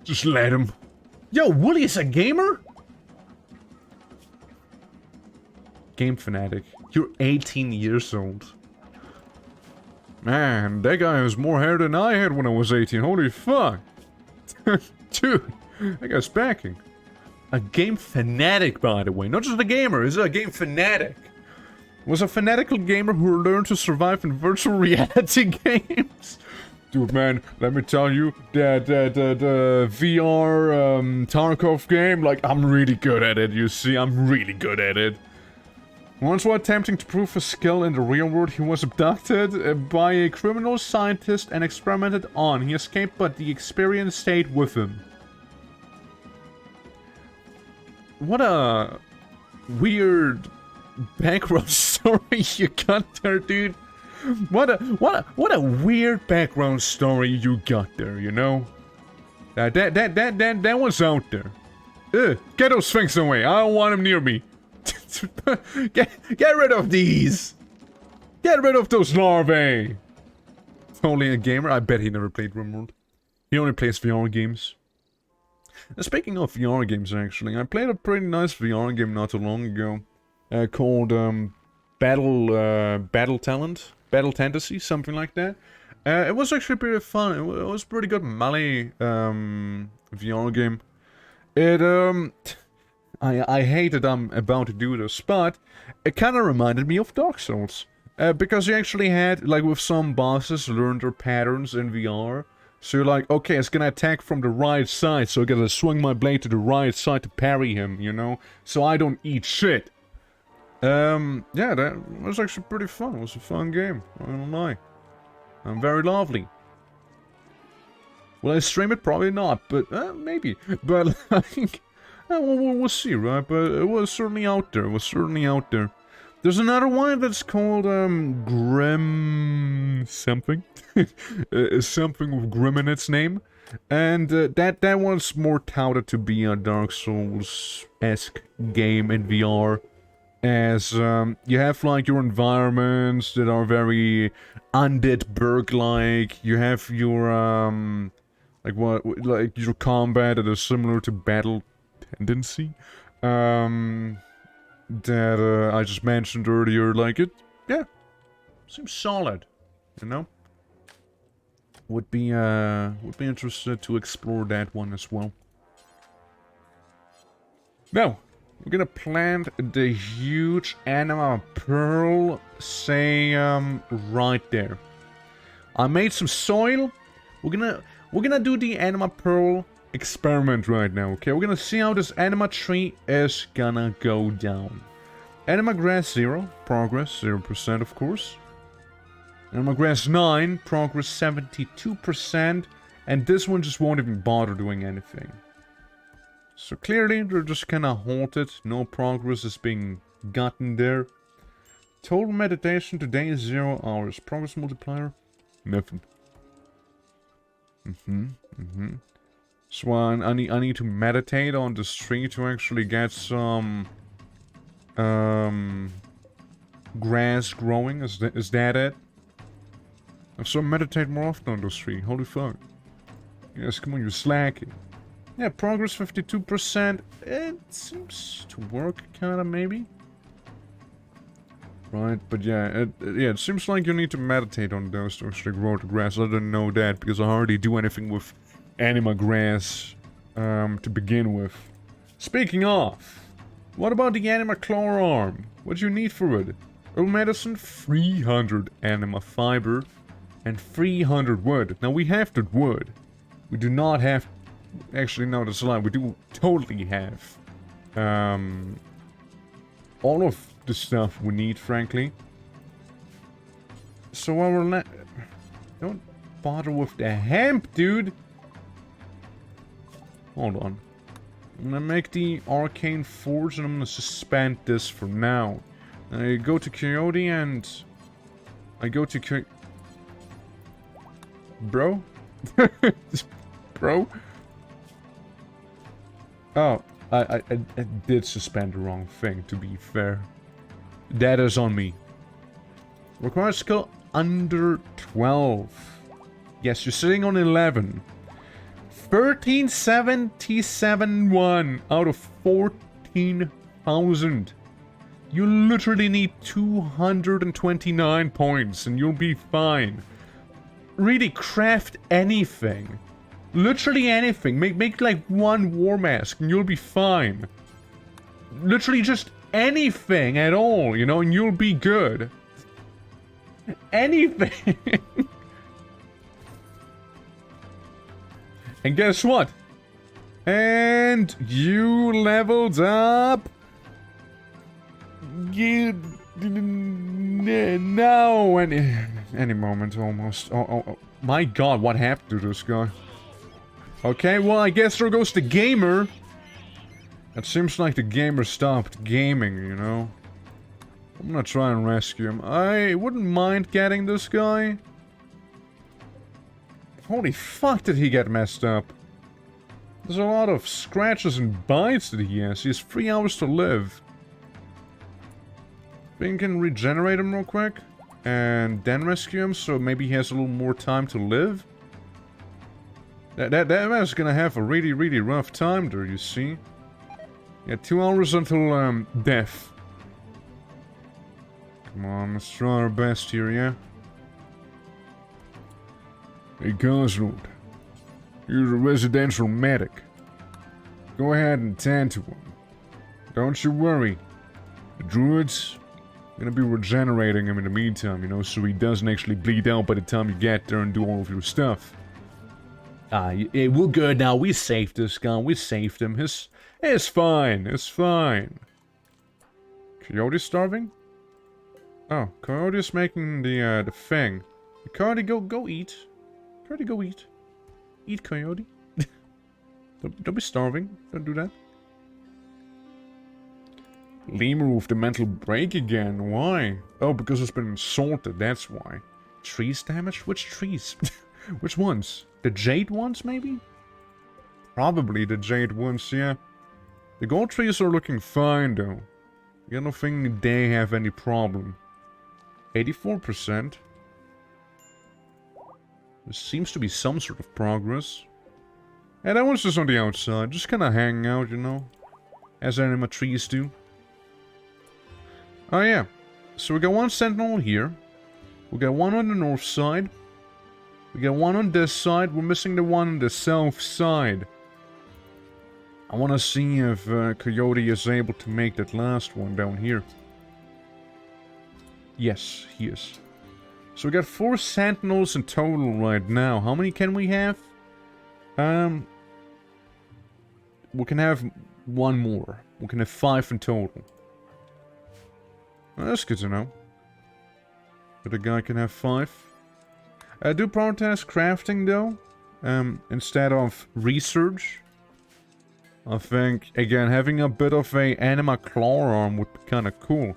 Just let him. Yo, Wooly is a gamer? Game fanatic. You're 18 years old. Man, that guy has more hair than I had when I was 18. Holy fuck. Dude, that guy's packing. A game fanatic, by the way. Not just a gamer, he's a game fanatic. Was a fanatical gamer who learned to survive in virtual reality games. Dude, man, let me tell you, that VR Tarkov game, like, I'm really good at it, you see, I'm really good at it. Once while attempting to prove his skill in the real world, he was abducted by a criminal scientist and experimented on. He escaped, but the experience stayed with him. What a weird background story you got there, dude. What a weird background story you got there, you know? That was out there. Get those things away. I don't want them near me. Get rid of these. Get rid of those larvae. Only a gamer? I bet he never played RIMWORLD. He only plays VR games. Speaking of VR games, actually, I played a pretty nice VR game not too long ago. Called Battle Fantasy, something like that. It was actually pretty fun. It was pretty good melee VR game. I hate that I'm about to do this, but it kind of reminded me of Dark Souls. Because you actually had, like with some bosses, learned their patterns in VR. So you're like, okay, it's gonna attack from the right side, so I gotta swing my blade to the right side to parry him, you know? So I don't eat shit. Yeah, that was actually pretty fun. It was a fun game, I don't lie. Very lovely. Will I stream it? Probably not, but maybe. But like, we'll see, right? But it was certainly out there. It was certainly out there. There's another one that's called Grim something. Something with Grim in its name. And that one's more touted to be a Dark Souls-esque game in VR. As you have like your environments that are very undead burg-like. You have your like your combat that is similar to Battle Tendency. That I just mentioned earlier. Like it, yeah, seems solid. You know, would be interested to explore that one as well. Now, we're gonna plant the huge Anima pearl, say, right there. I made some soil. We're gonna do the Anima pearl experiment right now, okay? We're gonna see how this Anima tree is gonna go down. Anima grass 0, progress 0%, of course. Anima grass 9, progress 72%, and this one just won't even bother doing anything. So clearly, they're just kind of halted. No progress is being gotten there. Total meditation today is 0 hours. Progress multiplier? Nothing. So I need to meditate on this tree to actually get some grass growing. Is that it? So meditate more often on this tree. Holy fuck. Yes, come on, you're slacking. Yeah, progress 52%. It seems to work, kinda, maybe. Right, but yeah, it seems like you need to meditate on those to actually grow the grass. I didn't know that, because I hardly do anything with Anima grass, to begin with. Speaking of, what about the Anima claw arm? What do you need for it? Herbal medicine, 300 Anima fiber, and 300 wood. Now, we have the wood. We do not have... Actually, no, that's a lie. We do totally have all of the stuff we need, frankly. So while we're don't bother with the hemp, dude. Hold on. I'm gonna make the Arcane Forge and I'm gonna suspend this for now. I go to Coyote and... I go to Bro? Bro? Oh, I did suspend the wrong thing, to be fair. That is on me. Requires skill under 12. Yes, you're sitting on 11. 1377 out of 14,000. You literally need 229 points and you'll be fine. Really, craft anything. Literally anything. Make like one war mask and you'll be fine. Literally just anything at all, you know, and you'll be good. Anything. And guess what? And you leveled up. You now any moment almost. Oh, my God! What happened to this guy? Okay, well I guess there goes the gamer. It seems like the gamer stopped gaming, you know. I'm gonna try and rescue him. I wouldn't mind getting this guy. Holy fuck, did he get messed up? There's a lot of scratches and bites that he has. He has 3 hours to live. We can regenerate him real quick. And then rescue him, so maybe he has a little more time to live. That man's gonna have a really, really rough time there, you see. Yeah, 2 hours until, death. Come on, let's try our best here, yeah? Hey, Cosmode. Here's a residential medic. Go ahead and tend to him. Don't you worry. The Druids are gonna be regenerating him in the meantime, you know, so he doesn't actually bleed out by the time you get there and do all of your stuff. We're good now. We saved this guy. We saved him. It's fine. It's fine. Coyote's starving? Oh, Coyote's making the thing. Coyote, go eat. Coyote, go eat. Eat, Coyote. Don't be starving. Don't do that. Lemur with the mental break again. Why? Oh, because it's been insulted. That's why. Trees damaged? Which trees? Which ones? The jade ones, maybe? Probably the jade ones, yeah. The gold trees are looking fine, though. I don't think they have any problem. 84%. There seems to be some sort of progress. Yeah, that one's just on the outside. Just kind of hanging out, you know. As Anima trees do. Oh, yeah. So we got one sentinel here. We got one on the north side. We got one on this side. We're missing the one on the south side. I want to see if Coyote is able to make that last one down here. Yes, he is. So we got 4 sentinels in total right now. How many can we have? We can have 1 more. We can have 5 in total. Well, that's good to know. But a guy can have 5. I do prioritize crafting though, instead of research. I think, again, having a bit of a Anima claw arm would be kind of cool.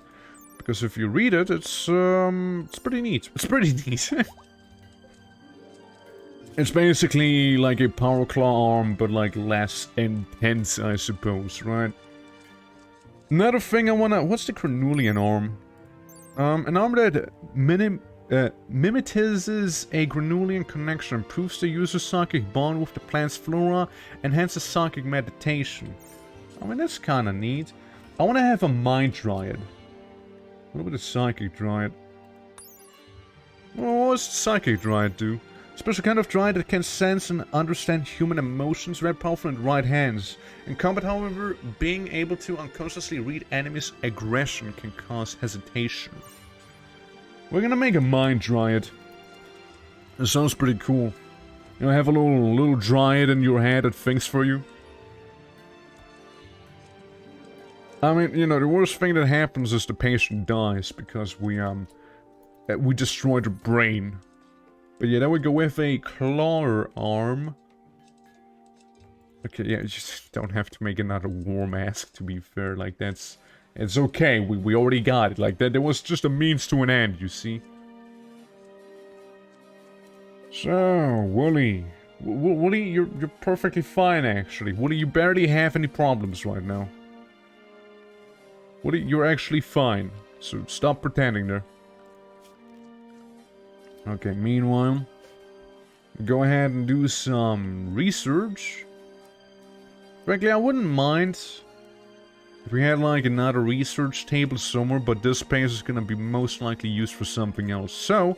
Because if you read it, it's pretty neat. It's pretty neat. It's basically like a power claw arm, but like less intense, I suppose, right? Another thing I wanna... What's the Cornulian arm? An arm that mimetizes a Granulian connection, improves the user's psychic bond with the plant's flora, enhances psychic meditation. I mean, that's kind of neat. I want to have a mind dryad. What about a psychic dryad? Well, what does the psychic dryad do? Special kind of dryad that can sense and understand human emotions, very powerful in right hands. In combat, however, being able to unconsciously read enemies' aggression can cause hesitation. We're gonna make a mind dryad. It sounds pretty cool. You know, have a little dryad in your head that thinks for you. I mean, you know, the worst thing that happens is the patient dies because we destroyed the brain. But yeah, then we go with a claw arm. Okay, yeah, you just don't have to make another war mask, to be fair. Like, that's... It's okay, we already got it. Like, that was just a means to an end, you see? So, Wooly. Wooly, you're perfectly fine, actually. Wooly, you barely have any problems right now. Wooly, you're actually fine. So, stop pretending there. Okay, meanwhile... Go ahead and do some research. Frankly, I wouldn't mind if we had like another research table somewhere, but this space is gonna be most likely used for something else. So,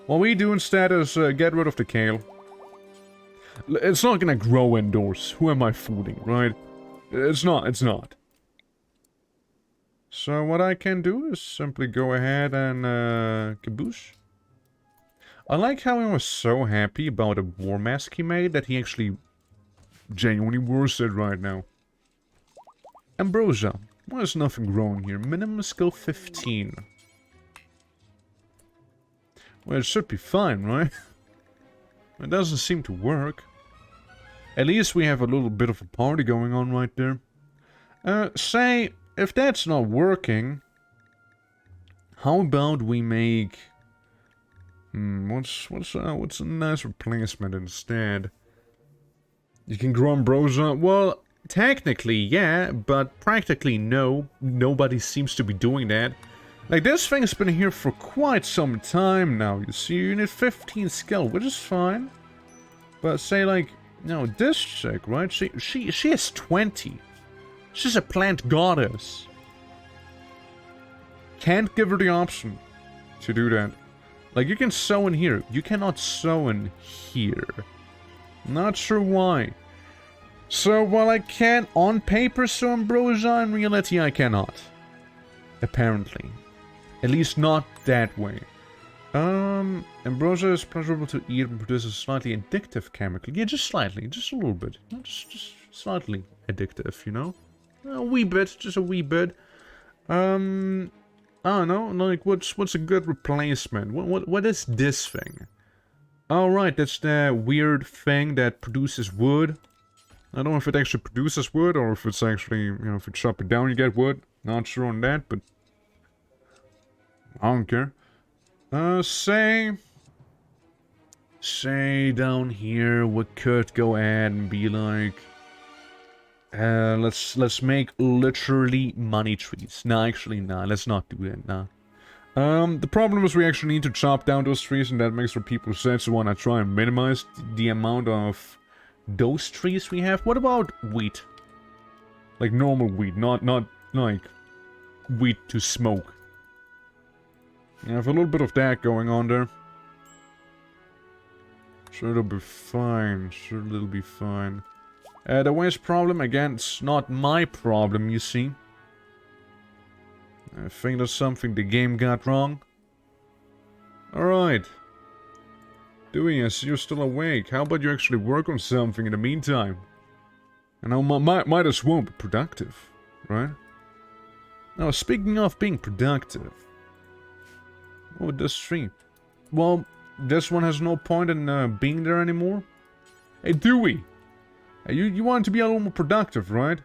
what we do instead is get rid of the kale. It's not gonna grow indoors. Who am I fooling, right? It's not. So what I can do is simply go ahead and kaboosh. I like how he was so happy about a war mask he made that he actually genuinely wears it right now. Ambrosia. Why is nothing growing here? Minimum skill 15. Well, it should be fine, right? It doesn't seem to work. At least we have a little bit of a party going on right there. Say, if that's not working, how about we make... what's a nice replacement instead? You can grow ambrosia? Well, technically, yeah, but practically no. Nobody seems to be doing that. Like, this thing's been here for quite some time now, you see. You need 15 skill, which is fine. But say, like, no, this chick, right? She has 20. She's a plant goddess. Can't give her the option to do that. Like, you can sew in here. You cannot sew in here. Not sure why. So, while I can on paper sew ambrosia, in reality I cannot. Apparently. At least not that way. Ambrosia is pleasurable to eat and produces a slightly addictive chemical. Yeah, just slightly. Just a little bit. Just slightly addictive, you know? A wee bit. Just a wee bit. I don't know. Like, what's a good replacement? What is this thing? Oh, right. That's the weird thing that produces wood. I don't know if it actually produces wood or if it's actually, you know, if you chop it down you get wood. Not sure on that, but I don't care. Say down here we could go ahead and be like, let's make literally money trees. No, actually, no, let's not do that, no. The problem is we actually need to chop down those trees, and that makes for people sad, so I want to try and minimize the amount of those trees we have. What about wheat? Like normal wheat, not like wheat to smoke. You have a little bit of that going on there. Sure, it'll be fine. Sure, it'll be fine. The waste problem, again, it's not my problem, you see. I think that's something the game got wrong. Alright. Dewey, I see you're still awake. How about you actually work on something in the meantime? And I might as well be productive, right? Now, speaking of being productive. Oh, this tree. Well, this one has no point in being there anymore. Hey, Dewey! Hey, you want to be a little more productive, right?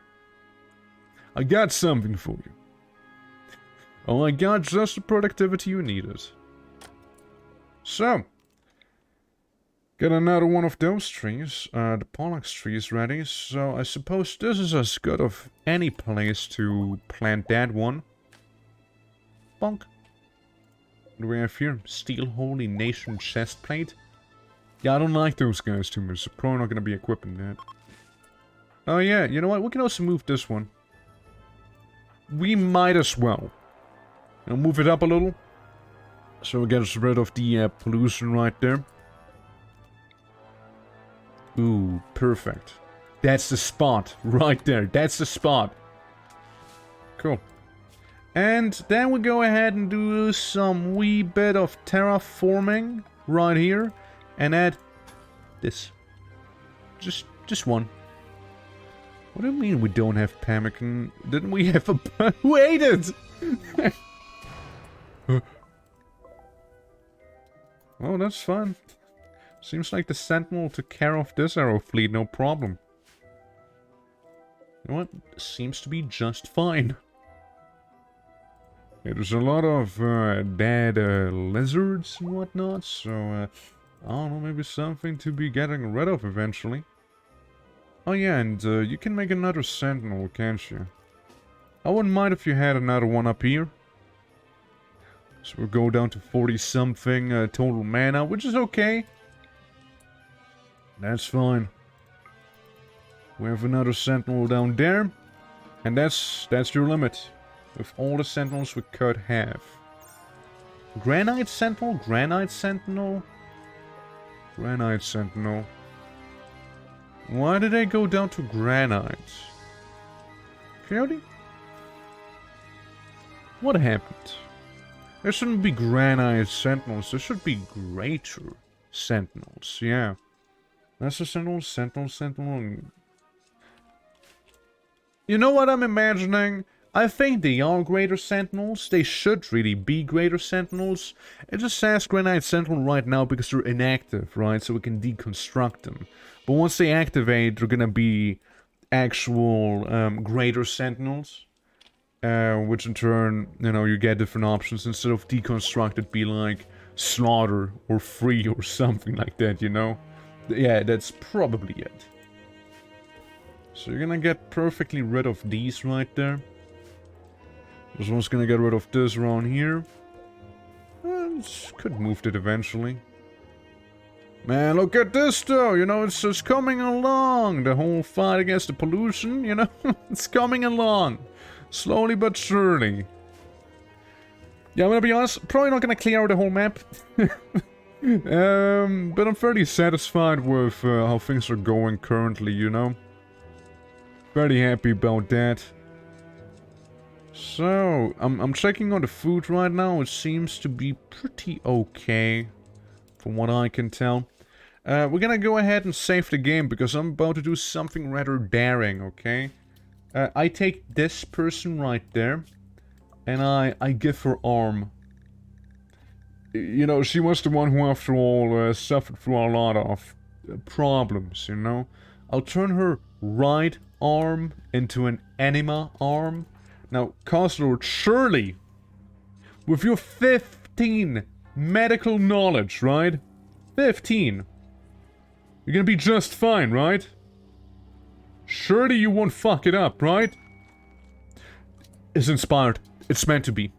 I got something for you. Oh, I got just the productivity you needed. So, get another one of those trees. The Pollux tree is ready, so I suppose this is as good of any place to plant that one. Bonk. What do we have here? Steel Holy Nation chestplate. Yeah, I don't like those guys too much, so probably not going to be equipping that. Oh yeah, you know what? We can also move this one. We might as well. I'll move it up a little. So it gets rid of the pollution right there. Ooh, perfect. That's the spot. Right there. That's the spot. Cool. And then we go ahead and do some wee bit of terraforming right here. And add this. Just one. What do you mean we don't have pemmican? Didn't we have a... Who ate it? Oh, that's fun. Seems like the Sentinel took care of this arrow fleet, no problem. You know what? Seems to be just fine. Yeah, there's a lot of dead lizards and whatnot, so I don't know, maybe something to be getting rid of eventually. Oh yeah, and you can make another sentinel, can't you? I wouldn't mind if you had another one up here. So we'll go down to 40-something total mana, which is okay. That's fine. We have another sentinel down there. And that's your limit. With all the sentinels we could have. Granite sentinel? Granite sentinel? Granite sentinel. Why did they go down to granite? Coyote? What happened? There shouldn't be granite sentinels. There should be greater sentinels. Yeah. That's a sentinel, sentinel, sentinel. You know what I'm imagining? I think they are greater sentinels. They should really be greater sentinels. It just says granite sentinel right now because they're inactive, right? So we can deconstruct them. But once they activate, they're gonna be actual greater sentinels. Which in turn, you know, you get different options. Instead of deconstruct, it'd be like slaughter or free or something like that, you know? Yeah, that's probably it. So you're gonna get perfectly rid of these right there. This one's gonna get rid of this around here. Could move it eventually. Man, look at this though, you know, it's just coming along. The whole fight against the pollution, you know, it's coming along. Slowly but surely. Yeah, I'm gonna be honest, probably not gonna clear out the whole map. But I'm fairly satisfied with how things are going currently, you know. Very happy about that. So, I'm checking on the food right now. It seems to be pretty okay, from what I can tell. We're gonna go ahead and save the game, because I'm about to do something rather daring, okay? I take this person right there, and I give her arm. You know, she was the one who, after all, suffered through a lot of problems, you know? I'll turn her right arm into an Anima arm. Now, Costlord, surely, with your 15 medical knowledge, right? 15. You're gonna be just fine, right? Surely you won't fuck it up, right? It's inspired. It's meant to be.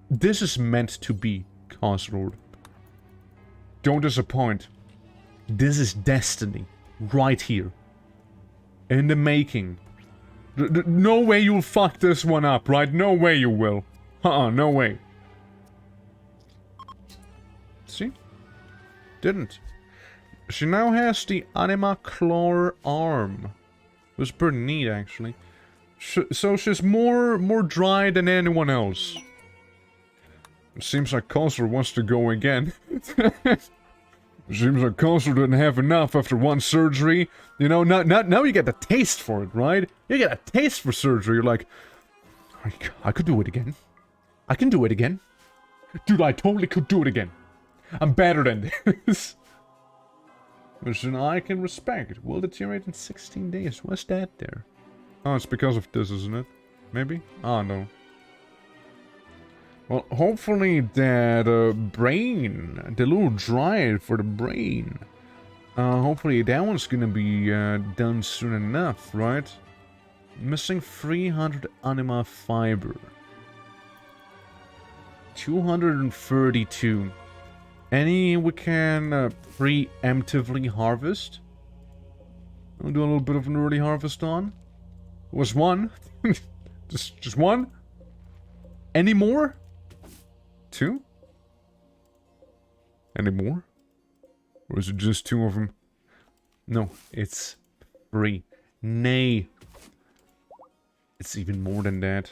This is meant to be, Costlord. Don't disappoint. This is destiny. Right here. In the making. No way you'll fuck this one up, right? No way you will. No way. See? Didn't. She now has the Anima claw arm. It was pretty neat, actually. So she's more dry than anyone else. It seems like Coulter wants to go again. Seems like Coulter didn't have enough after one surgery. You know, now you get the taste for it, right? You get a taste for surgery. You're like, I could do it again. I can do it again. Dude, I totally could do it again. I'm better than this. Which I can respect. Will deteriorate in 16 days. What's that there? Oh, it's because of this, isn't it? Maybe? Oh, no. Well, hopefully that brain, the little drive for the brain, hopefully that one's gonna be done soon enough, right? Missing 300 Anima fiber. 232. Any we can preemptively harvest? I'll do a little bit of an early harvest on. It was one. just one? Any more? 2? Any more? Or is it just 2 of them? No, it's 3. Nay. It's even more than that.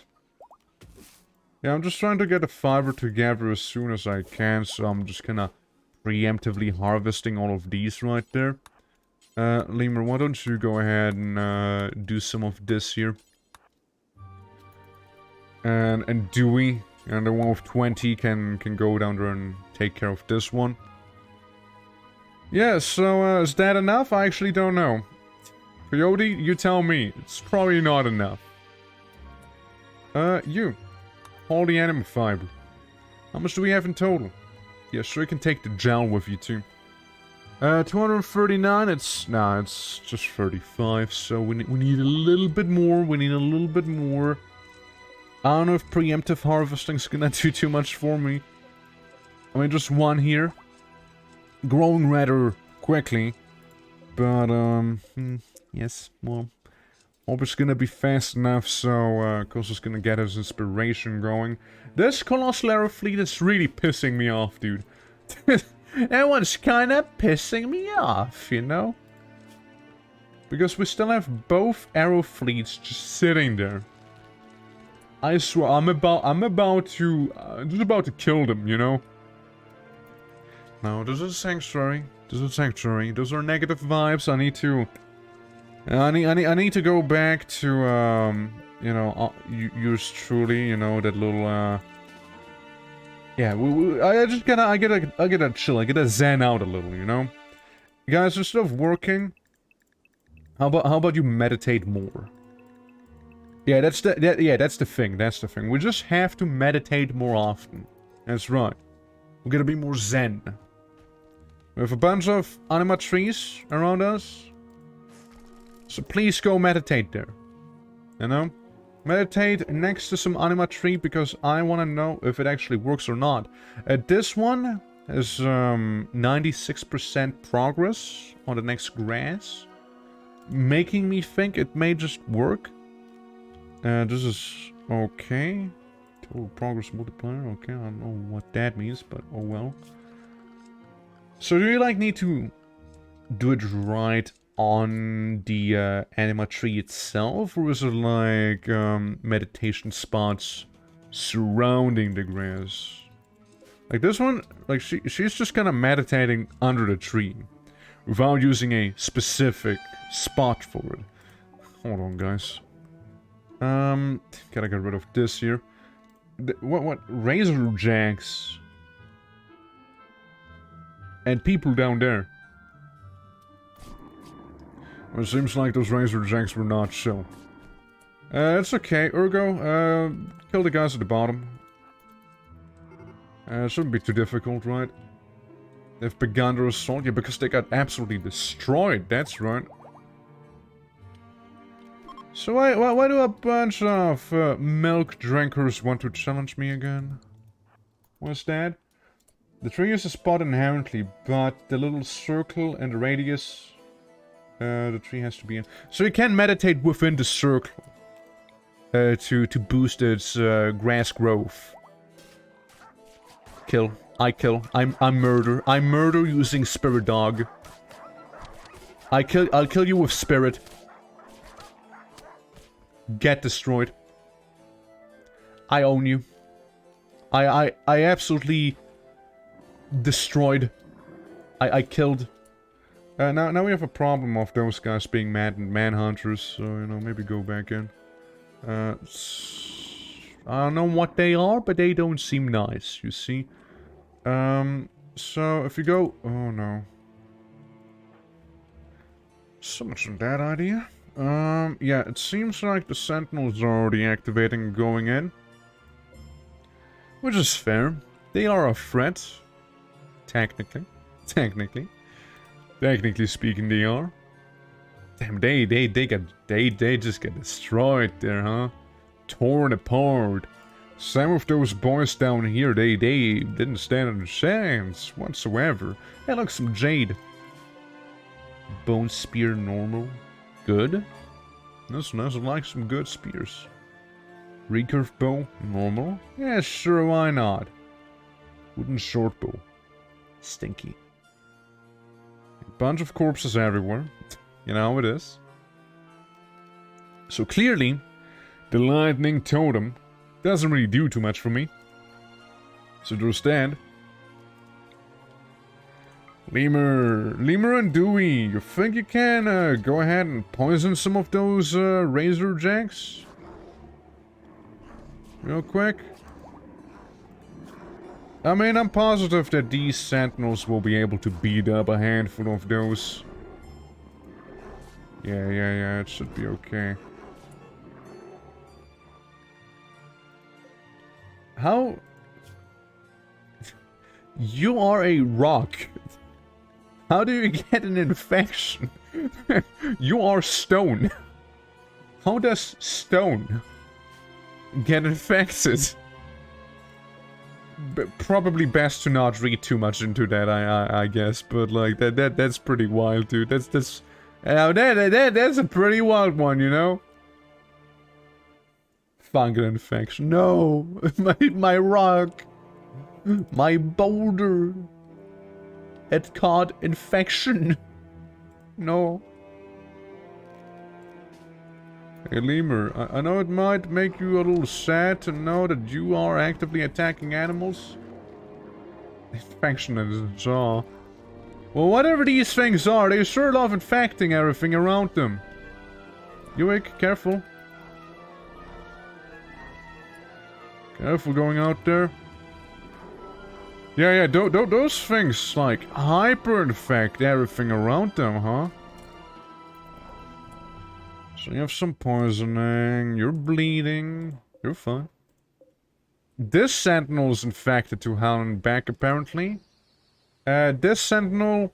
Yeah, I'm just trying to get the fiber together as soon as I can, so I'm just kinda preemptively harvesting all of these right there. Lemur, why don't you go ahead and do some of this here? And Dewey, and the one with 20 can go down there and take care of this one. Yeah, so is that enough? I actually don't know. Coyote, you tell me. It's probably not enough. You. All the anima fiber. How much do we have in total? Yeah, sure, you can take the gel with you too. 239, it's just 35, so we need a little bit more, I don't know if preemptive harvesting's gonna do too much for me. I mean, just one here. Growing rather quickly. But, yes, well, hope it's gonna be fast enough, so, cause it's gonna get his inspiration going. This Colossal Arrow Fleet is really pissing me off, dude. That one's kinda pissing me off, you know? Because we still have both arrow fleets just sitting there. I swear, I'm about to kill them, you know? No, this is a sanctuary. Those are negative vibes. I need to go back to, you know, yours truly, you know, that little, yeah, I gotta chill, I gotta zen out a little, you know? Guys, instead of working, how about you meditate more? Yeah, that's the thing. We just have to meditate more often. That's right. We're gonna be more zen. We have a bunch of anima trees around us. So please go meditate there. You know? Meditate next to some anima tree because I want to know if it actually works or not. This one is 96% progress on the next grass. Making me think it may just work. This is okay. Total progress multiplier. Okay, I don't know what that means, but oh well. So do you like need to do it right on the anima tree itself, or is it like meditation spots surrounding the grass? Like this one, like she's just kind of meditating under the tree without using a specific spot for it. Hold on, guys. Gotta get rid of this here. What razor jacks and people down there. Well, it seems like those razor jacks were not chill. It's okay. Urgo, kill the guys at the bottom. Shouldn't be too difficult, right? They've begun their assault. Yeah, because they got absolutely destroyed. That's right. So why do a bunch of milk drinkers want to challenge me again? What's that? The tree is a spot inherently, but the little circle and the radius... the tree has to be in. So you can meditate within the circle to boost its grass growth. Kill. I kill. I murder. I murder using Spirit Dog. I'll kill you with Spirit. Get destroyed. I own you. I absolutely destroyed. I killed. Now we have a problem of those guys being manhunters, so, you know, maybe go back in. I don't know what they are, but they don't seem nice, you see. So, if you go... Oh, no. So much on that idea. Yeah, it seems like the Sentinels are already activating and going in. Which is fair. They are a threat. Technically. Technically speaking, they are. Damn, they just get destroyed there, huh? Torn apart. Some of those boys down here, they didn't stand a chance whatsoever. Hey, look, some jade. Bone spear normal. Good. That's nice. I like some good spears. Recurve bow normal. Yeah, sure, why not? Wooden short bow. Stinky. Bunch of corpses everywhere. You know how it is. So clearly, the lightning totem doesn't really do too much for me. So there's that. Lemur and Dewey, you think you can go ahead and poison some of those razor jacks? Real quick. I mean, I'm positive that these sentinels will be able to beat up a handful of those. Yeah, it should be okay. How? You are a rock. How do you get an infection? You are stone. How does stone get infected? Probably best to not read too much into that, I guess. But like that's pretty wild, dude. That's a pretty wild one, you know. Fungal infection. No, my rock, my boulder. It caught infection. No. Hey, Lemur, I know it might make you a little sad to know that you are actively attacking animals. Infection in his jaw. Well, whatever these things are, they sure love infecting everything around them. Uick, careful. Careful going out there. Yeah, those things, like, hyper-infect everything around them, huh? So you have some poisoning, you're bleeding, you're fine. This sentinel's infected to hell and back, apparently. This sentinel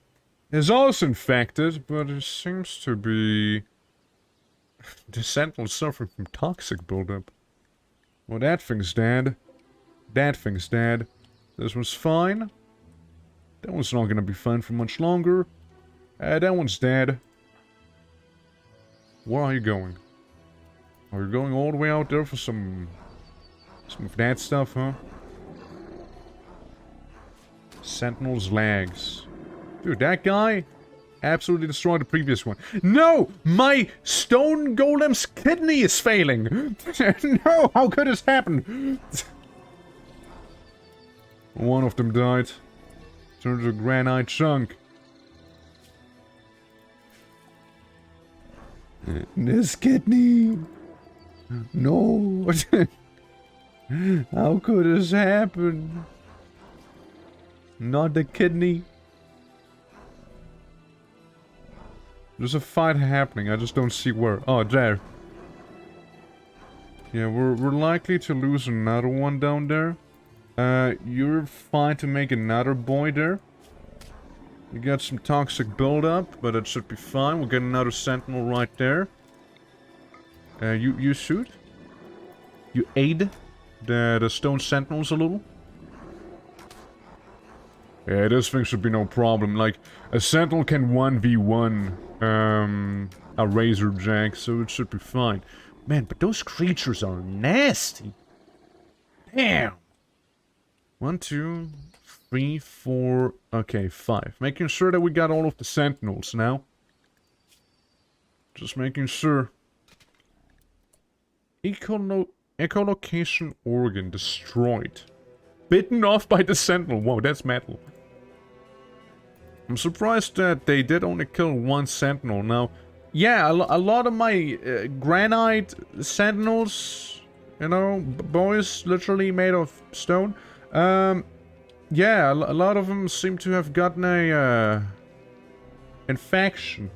is also infected, but it seems to be... This sentinel's suffering from toxic buildup. Well, that thing's dead. That thing's dead. This one's fine. That one's not gonna be fine for much longer. That one's dead. Where are you going? Are you going all the way out there for some of that stuff, huh? Sentinel's legs. Dude, that guy absolutely destroyed the previous one. No! My stone golem's kidney is failing! No! How could this happen? One of them died. Turned to a granite chunk. This kidney! No! How could this happen? Not the kidney. There's a fight happening, I just don't see where. Oh, there. Yeah, we're likely to lose another one down there. You're fine to make another boy there. You got some toxic buildup, but it should be fine. We'll get another sentinel right there. You shoot? You aid the stone sentinels a little? Yeah, this thing should be no problem. Like, a sentinel can 1v1 a razor jack, so it should be fine. Man, but those creatures are nasty. Damn. 1, 2, 3, 4... Okay, 5. Making sure that we got all of the sentinels now. Just making sure. Echolocation organ destroyed. Bitten off by the sentinel. Whoa, that's metal. I'm surprised that they did only kill one sentinel. Now, yeah, a lot of my granite sentinels, you know, boys literally made of stone. Yeah, a lot of them seem to have gotten a infection.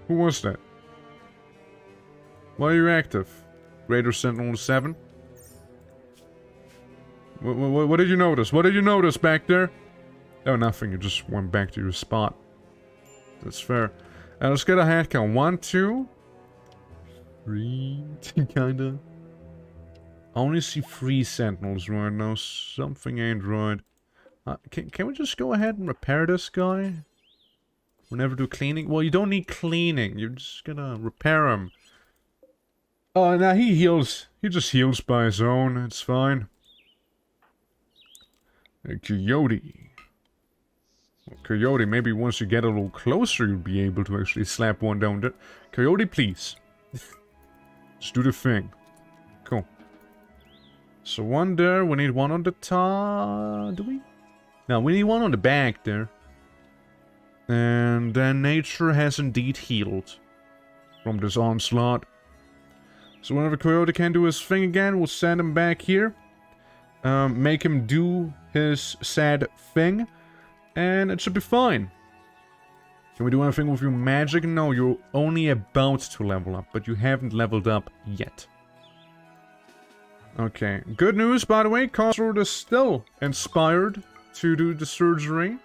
Who was that? Why are you active? Raider Sentinel 7? What did you notice? What did you notice back there? Oh, nothing. You just went back to your spot. That's fair. Let's get a head count. 1, 2, 3, kinda. I only see 3 sentinels right now. Something ain't right. Can we just go ahead and repair this guy? We'll never do cleaning. Well, you don't need cleaning. You're just gonna repair him. Oh, now he heals. He just heals by his own. It's fine. A coyote. Well, coyote, maybe once you get a little closer, you'll be able to actually slap one down there. Coyote, please. Just do the thing. Cool. So one there. We need one on the top. Do we? No, we need one on the back there. And then nature has indeed healed from this onslaught. So whenever Coyote can do his thing again, we'll send him back here. Make him do his sad thing. And it should be fine. Can we do anything with your magic? No, you're only about to level up, but you haven't leveled up yet. Okay, good news, by the way, Cosworth is still inspired to do the surgery.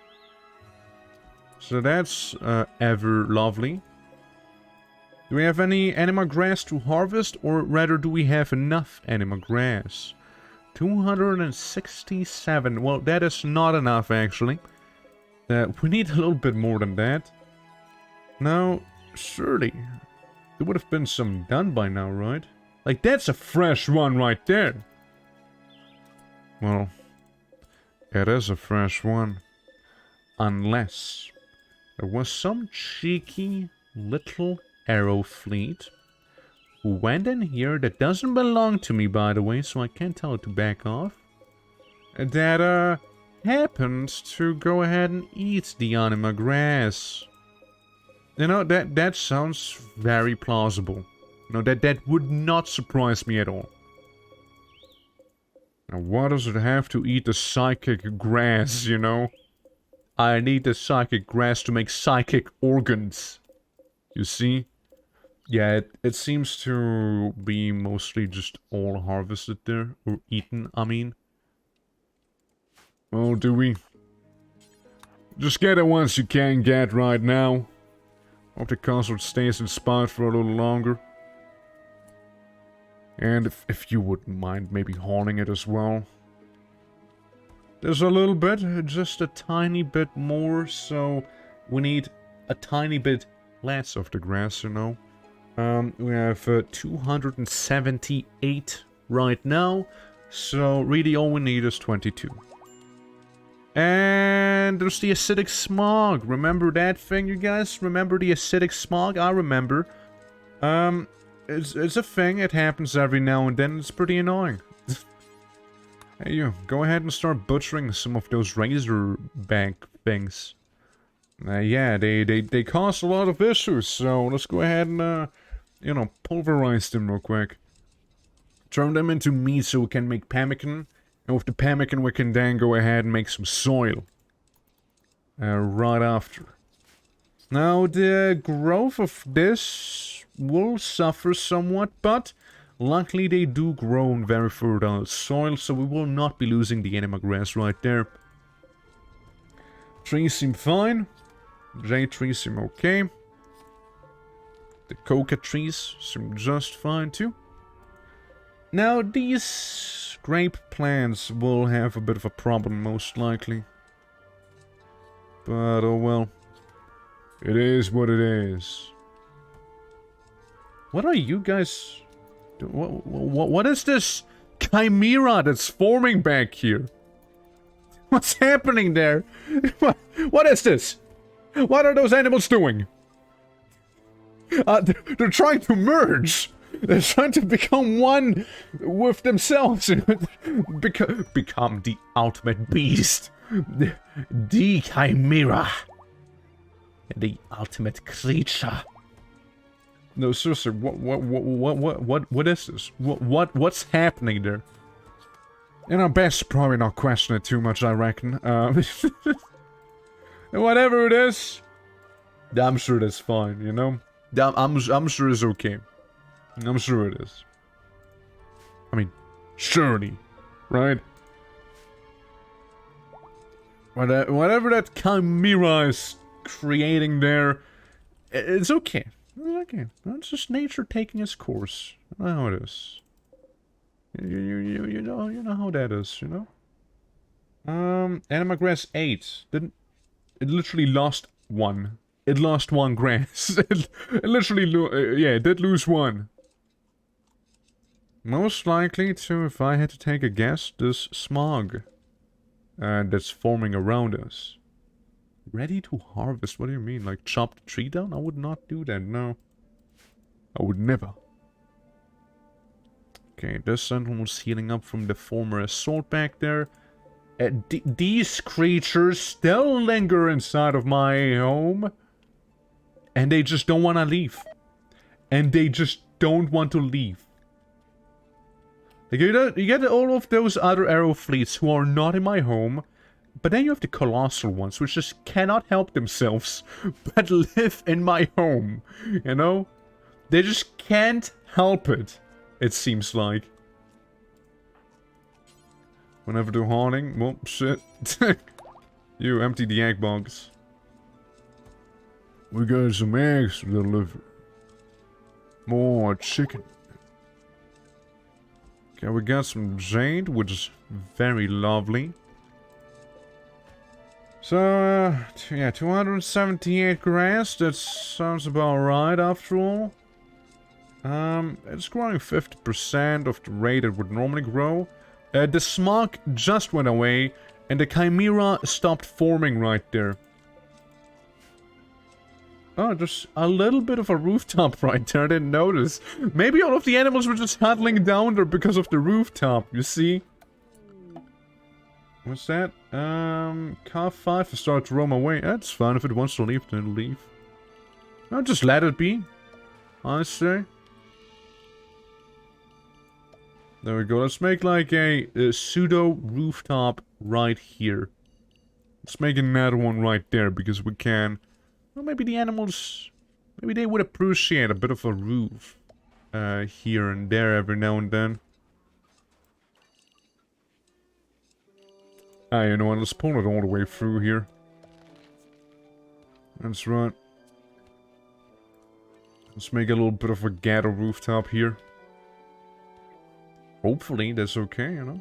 So that's ever lovely. Do we have any anima grass to harvest, or rather do we have enough anima grass? 267, well that is not enough actually. We need a little bit more than that. Now, surely, there would have been some done by now, right? Like, that's a fresh one right there. Well, it is a fresh one. Unless there was some cheeky little arrow fleet who went in here that doesn't belong to me, by the way, so I can't tell it to back off. That, happened to go ahead and eat the anima grass. You know, that sounds very plausible. You know, that would not surprise me at all. Now, why does it have to eat the psychic grass, you know? I need the psychic grass to make psychic organs. You see? Yeah, it seems to be mostly just all harvested there. Or eaten, I mean. Oh, do we? Just get it once you can get right now. Hope the consort stays inspired for a little longer. And if you wouldn't mind maybe hauling it as well. There's a little bit, just a tiny bit more, so we need a tiny bit less of the grass, you know. We have 278 right now, so really all we need is 22. And there's the acidic smog. Remember that thing, you guys? Remember the acidic smog? I remember. It's a thing. It happens every now and then. It's pretty annoying. Hey, you. Go ahead and start butchering some of those razorback things. Yeah, they cause a lot of issues. So let's go ahead and, you know, pulverize them real quick. Turn them into meat so we can make pemmican. And with the pemmican, we can then go ahead and make some soil. Right after. Now, the growth of this will suffer somewhat, but luckily they do grow in very fertile soil, so we will not be losing the anima grass right there. Trees seem fine. Jade trees seem okay. The coca trees seem just fine too. Now, these grape plants will have a bit of a problem, most likely. But, oh well. It is what it is. What are you guys... What is this chimera that's forming back here? What's happening there? What is this? What are those animals doing? They're trying to merge! They're trying to become one with themselves. Become the ultimate beast. The chimera. The ultimate creature. No, seriously, what is this? What's happening there? And I'm best probably not question it too much, I reckon. Whatever it is, I'm sure that's fine, you know? I'm sure it's okay. I'm sure it is. I mean, surely, right? Whatever that chimera is creating there, it's okay. It's okay. It's just nature taking its course. I know how it is. You know how that is, you know? Anima grass 8. It literally lost one. It lost one grass. it literally, yeah, it did lose one. Most likely to, if I had to take a guess, this smog that's forming around us. Ready to harvest? What do you mean? Like chop the tree down? I would not do that, no. I would never. Okay, this sentinel's healing up from the former assault back there. These creatures still linger inside of my home. And they just don't want to leave. And they just don't want to leave. Like, you get all of those other arrow fleets who are not in my home. But then you have the colossal ones, which just cannot help themselves but live in my home, you know? They just can't help it, it seems like. Whenever they're haunting, well, shit. You empty the egg box. We got some eggs to deliver. More chicken. Okay, we got some jade, which is very lovely. So, yeah, 278 grass, that sounds about right after all. It's growing 50% of the rate it would normally grow. The smog just went away, and the chimera stopped forming right there. Oh, just a little bit of a rooftop right there, I didn't notice. Maybe all of the animals were just huddling down there because of the rooftop, you see? What's that? Car 5 to start to roam away. That's fine, if it wants to leave, then it'll leave. No, just let it be, I say. There we go, let's make like a pseudo rooftop right here. Let's make another one right there, because we can. Well, maybe the animals, maybe they would appreciate a bit of a roof here and there every now and then. Ah, you know what, let's pull it all the way through here. That's right. Let's make a little bit of a ghetto rooftop here. Hopefully that's okay, you know.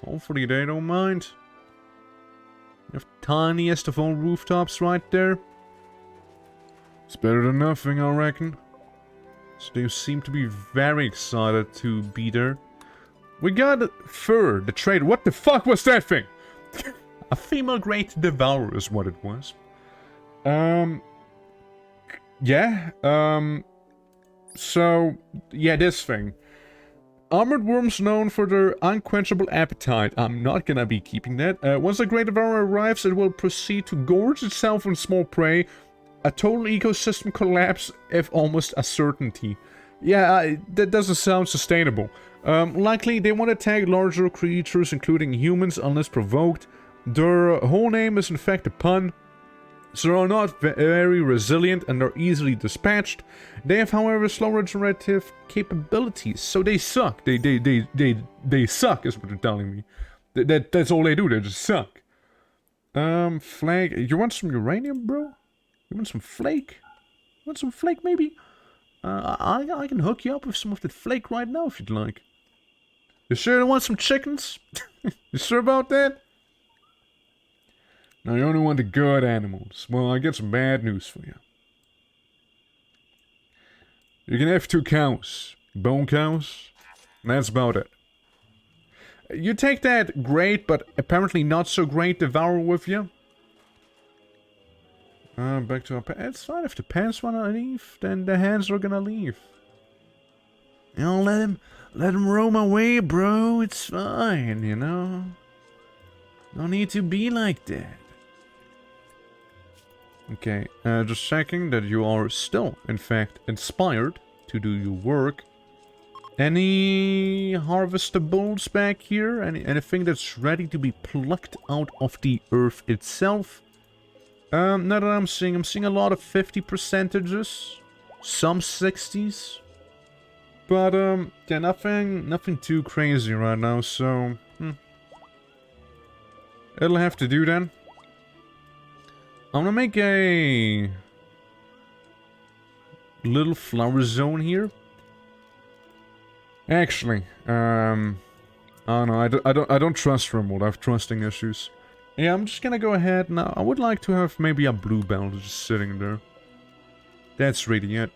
Hopefully they don't mind. You have the tiniest of all rooftops right there. It's better than nothing, I reckon. So they seem to be very excited to be there. We got Fur, the trader. What the fuck was that thing? A female great devourer is what it was. Yeah, so, yeah, this thing. Armored worms known for their unquenchable appetite. I'm not gonna be keeping that. Once a great devourer arrives, it will proceed to gorge itself on small prey. A total ecosystem collapse, if almost a certainty. Yeah, that doesn't sound sustainable. Likely, they want to attack larger creatures, including humans, unless provoked. Their whole name is in fact a pun. So they are not very resilient and are easily dispatched. They have, however, slow regenerative capabilities, so they suck. They suck, is what they're telling me. That's all they do. They just suck. Flag. You want some uranium, bro? You want some flake? You want some flake, maybe? I can hook you up with some of that flake right now if you'd like. You sure you want some chickens? You sure about that? Now you only want the good animals. Well, I got some bad news for you. You can have 2 cows. Bone cows. And that's about it. You take that great, but apparently not so great devourer with you. Back to our pants. It's fine, if the pants wanna leave, then the hands are gonna leave. You know, let him roam away, bro. It's fine, you know. No need to be like that. Okay, just checking that you are still, in fact, inspired to do your work. Any harvestables back here? Anything that's ready to be plucked out of the earth itself? Not that I'm seeing a lot of 50%, some 60s. But, yeah, nothing too crazy right now, so, it'll have to do then. I'm gonna make a little flower zone here. Actually, I don't know, I don't trust RIMWORLD, I have trusting issues. Yeah, I'm just gonna go ahead now. I would like to have maybe a bluebell just sitting there. That's really it.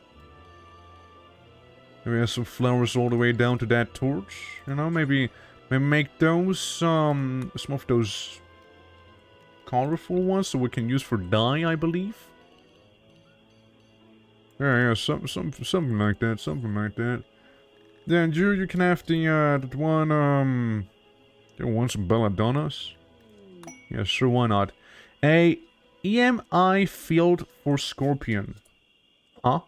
Maybe have some flowers all the way down to that torch. You know, maybe make those some of those colorful ones so we can use for dye, I believe. Yeah, something like that, something like that. Then you can have the one you want some belladonnas? Yeah, sure, why not? A EMI field for Scorpion. Huh?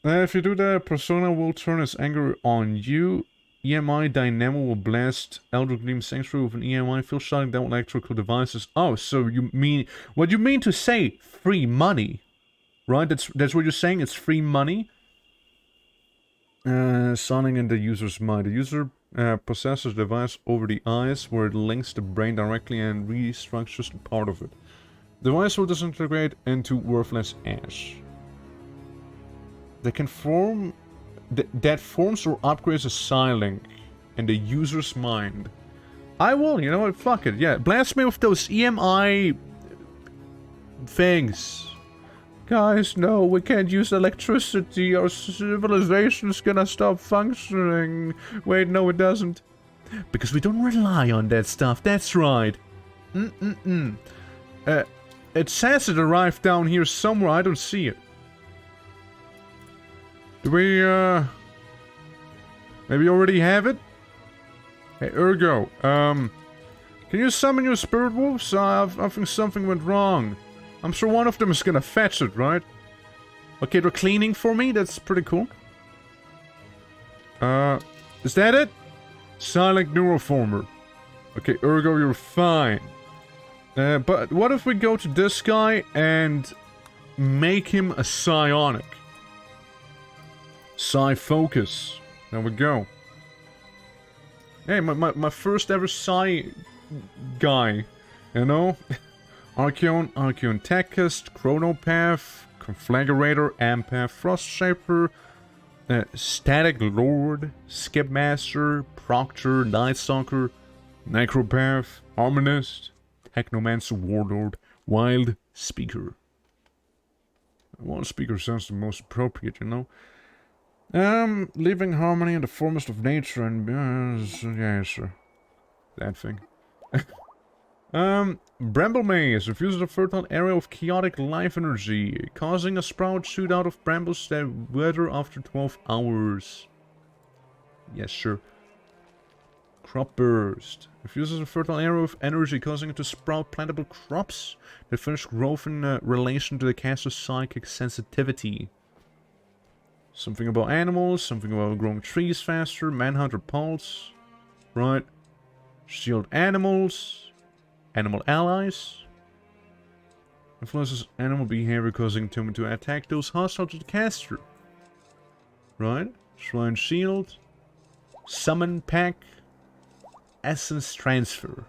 If you do that, Persona will turn its anger on you. EMI Dynamo will blast Elder Gleam Sanctuary with an EMI field, shutting down electrical devices. Oh, so you mean... What you mean to say free money? Right? That's what you're saying? It's free money? Signing in the user's mind. The user possesses the device over the eyes, where it links the brain directly and restructures the part of it. The device will disintegrate into worthless ash. They can form... that forms or upgrades a Psylink in the user's mind. I will, you know what, fuck it, yeah. Blast me with those EMI... things. Guys, no, we can't use electricity. Our civilization's gonna stop functioning. Wait, no it doesn't. Because we don't rely on that stuff, that's right. It says it arrived down here somewhere, I don't see it. Do we, maybe already have it? Hey, Ergo, can you summon your spirit wolves? I think something went wrong. I'm sure one of them is gonna fetch it, right? Okay, they're cleaning for me, that's pretty cool. Is that it? Silent Neuroformer. Okay, Ergo, you're fine. But what if we go to this guy and make him a psionic? Psi Focus. There we go. Hey, my first ever Psi guy. You know? Archeon, Archeon Techist, Chronopath, Conflagrator, Empath, Frostshaper, Static Lord, Skipmaster, Proctor, Nightstalker, Necropath, Harmonist, Technomancer, Warlord, Wild Speaker. Wild Speaker sounds the most appropriate, you know? Living harmony in the forest of nature and... yeah, sure. That thing. Bramble Maze refuses a fertile area of chaotic life energy, causing a sprout shoot out of brambles that wither after 12 hours. Yes, sure. Crop Burst refuses a fertile area of energy, causing it to sprout plantable crops that finish growth in relation to the caster's psychic sensitivity. Something about animals, something about growing trees faster, Manhunter Pulse, right? Shield animals, animal allies. Influences animal behavior, causing them to attack those hostile to the caster. Right? Shrine Shield, Summon Pack, Essence Transfer.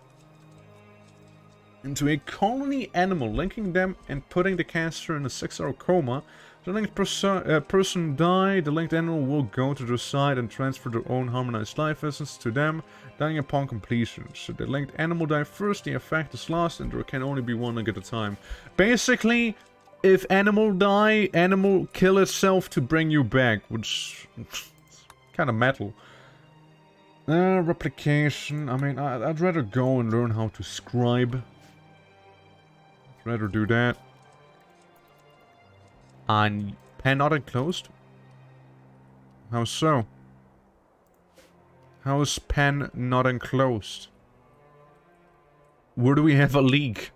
Into a colony animal, linking them and putting the caster in a 6-hour coma. The linked person die, the linked animal will go to their side and transfer their own harmonized life essence to them, dying upon completion. Should the linked animal die first, the effect is lost and there can only be one link at a time. Basically, if animal die, animal kill itself to bring you back, which is kind of metal. Replication, I mean, I'd rather go and learn how to scribe. I'd rather do that. And pen not enclosed? How so? How is pen not enclosed? Where do we have a leak?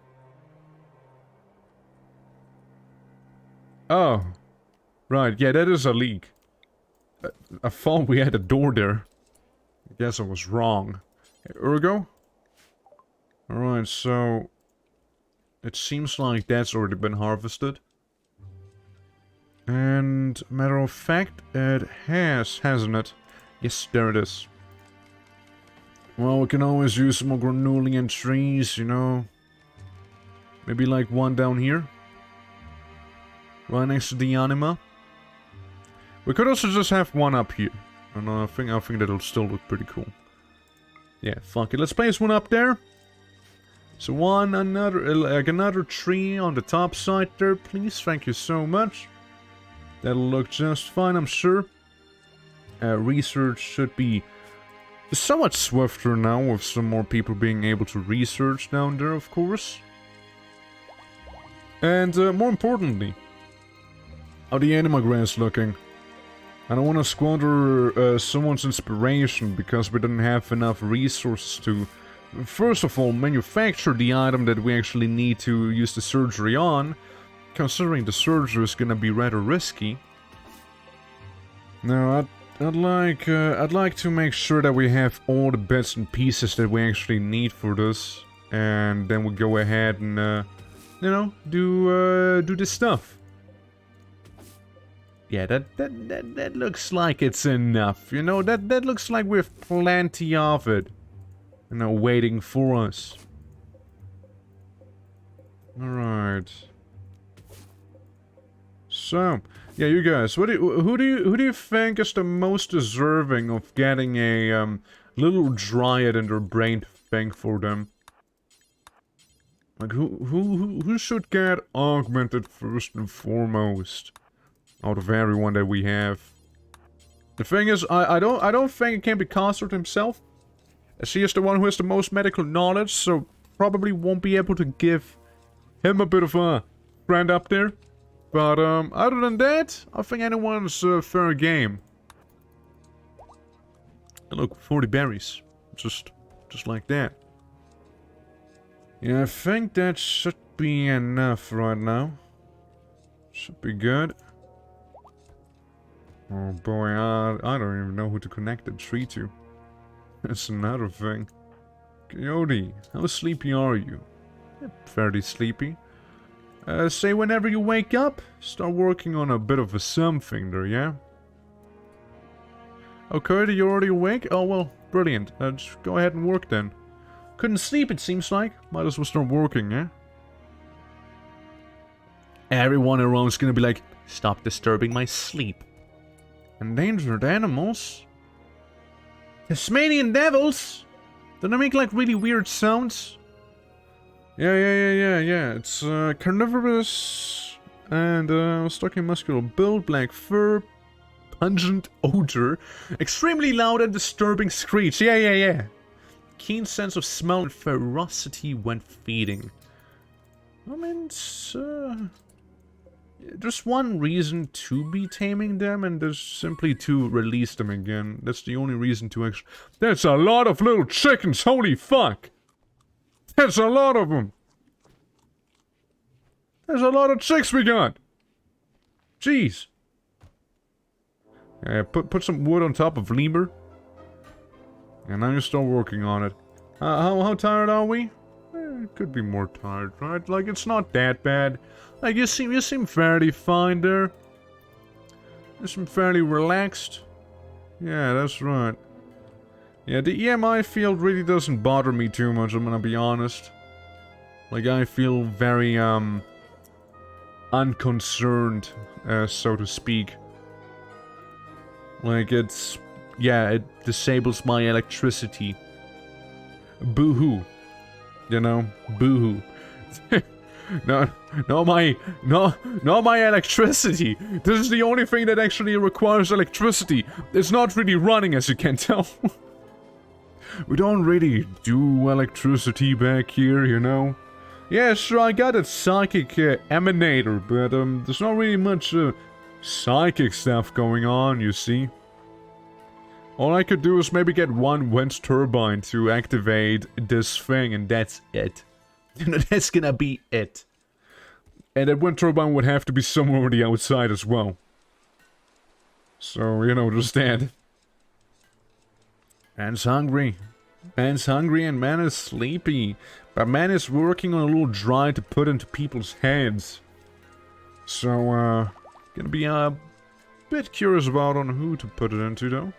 Oh. Right, yeah, that is a leak. I thought we had a door there. I guess I was wrong. Ergo? Alright, so... it seems like that's already been harvested. And, matter of fact, it has, hasn't it? Yes, there it is. Well, we can always use some more granulian trees, you know. Maybe like one down here. Right next to the Anima. We could also just have one up here. And I think that'll still look pretty cool. Yeah, fuck it. Let's place one up there. So another tree on the top side there, please. Thank you so much. That'll look just fine, I'm sure. Research should be somewhat swifter now, with some more people being able to research down there, of course. And more importantly, how the Anima grass looking? I don't want to squander someone's inspiration because we didn't have enough resources to, first of all, manufacture the item that we actually need to use the surgery on. Considering the surgery is gonna be rather risky. No, I'd like to make sure that we have all the bits and pieces that we actually need for this. And then we go ahead and, you know, do this stuff. Yeah, that looks like it's enough, you know, that looks like we have plenty of it. You know, waiting for us. Alright. So, yeah, you guys, who do you think is the most deserving of getting a little dryad in their brain thing for them? Like who should get augmented first and foremost out of everyone that we have? The thing is, I don't think it can be Costard himself, as he is the one who has the most medical knowledge, so probably won't be able to give him a bit of a friend up there. But, other than that, I think anyone's fair game. And look, 40 berries. Just like that. Yeah, I think that should be enough right now. Should be good. Oh boy, I don't even know who to connect the tree to. That's another thing. Coyote, how sleepy are you? Fairly sleepy. Say whenever you wake up, start working on a bit of a something there, yeah? Okay, you're already awake? Oh, well, brilliant. Just go ahead and work then. Couldn't sleep, it seems like. Might as well start working, yeah? Everyone around's gonna be like, stop disturbing my sleep. Endangered animals? Tasmanian devils? Don't they make, like, really weird sounds? Yeah. It's carnivorous and stocky muscular build, black fur, pungent odor, extremely loud and disturbing screech. Yeah. Keen sense of smell and ferocity when feeding. I mean, it's, there's one reason to be taming them, and there's simply to release them again. That's the only reason to actually... That's a lot of little chickens, holy fuck! That's a lot of them! There's a lot of chicks we got! Jeez! Yeah, put some wood on top of lemur. And now you start working on it. How tired are we? Could be more tired, right? Like, it's not that bad. Like, you seem fairly fine there. You seem fairly relaxed. Yeah, that's right. Yeah, the EMI field really doesn't bother me too much, I'm gonna be honest. Like, I feel very, unconcerned, so to speak. Like, it's... Yeah, it disables my electricity. Boo-hoo. You know? Boo-hoo. No, my electricity. This is the only thing that actually requires electricity. It's not really running, as you can tell. We don't really do electricity back here, you know? Yeah, sure, I got a psychic emanator, but there's not really much psychic stuff going on, you see. All I could do is maybe get one wind turbine to activate this thing, and that's it. You know, that's gonna be it. And that wind turbine would have to be somewhere on the outside as well. So, you know, just that. Man's hungry. Man's hungry and man is sleepy. But man is working on a little dry to put into people's heads. So, gonna be a bit curious about on who to put it into, though.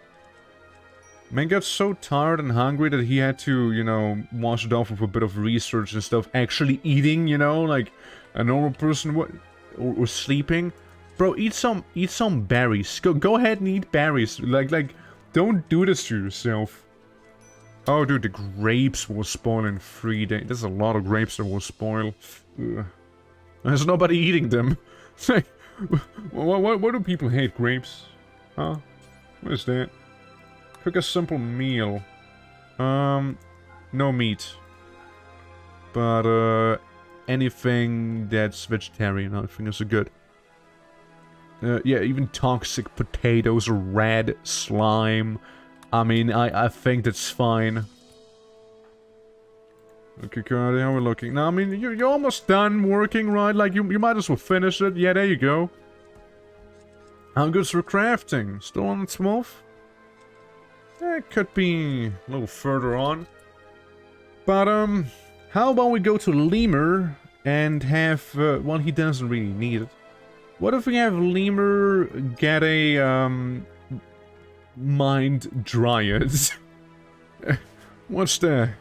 Man got so tired and hungry that he had to, you know, wash it off with a bit of research and stuff. Actually eating, you know, like a normal person would, or sleeping. Bro, eat some berries. Go ahead and eat berries. Like, don't do this to yourself. Oh, dude, the grapes will spoil in 3 days. There's a lot of grapes that will spoil. Ugh. There's nobody eating them. Why do people hate grapes? Huh? What is that? Cook a simple meal. No meat. But, anything that's vegetarian, I think is good. Yeah, even toxic potatoes or red slime. I mean, I think that's fine. Okay, Cardi, how are we looking? Now, I mean, you're almost done working, right? Like, you might as well finish it. Yeah, there you go. How good's for crafting? Still on its move? That could be a little further on. But, how about we go to Lemur and have, well, he doesn't really need it. What if we have Lemur get a, Mind Dryads? What's the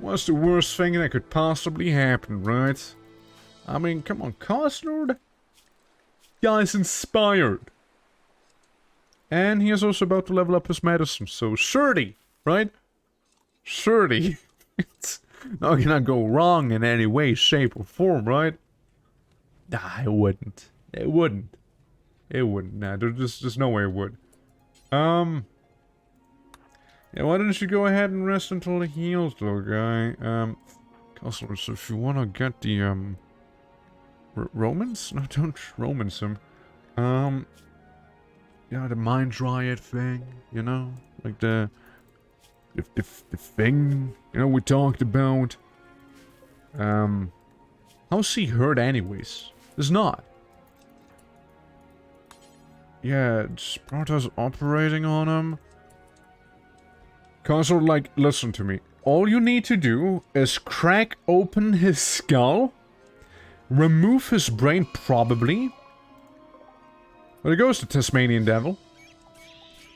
worst thing that could possibly happen, right? I mean, come on, Cosnord? Guy's inspired. And he is also about to level up his medicine, so surety, right? Surety. It's not gonna go wrong in any way, shape, or form, right? Nah, it wouldn't. It wouldn't. It wouldn't. Nah, there's no way it would. Yeah, why don't you go ahead and rest until it heals, though, guy? Counselor, so if you wanna get the, Romans? No, don't Romans him. Yeah, the Mind Dryad thing, you know? Like the thing, you know, we talked about. How's he hurt anyways? It's not. Yeah, Sparta's operating on him. Consort, like, listen to me. All you need to do is crack open his skull, remove his brain, probably. But it goes to Tasmanian Devil.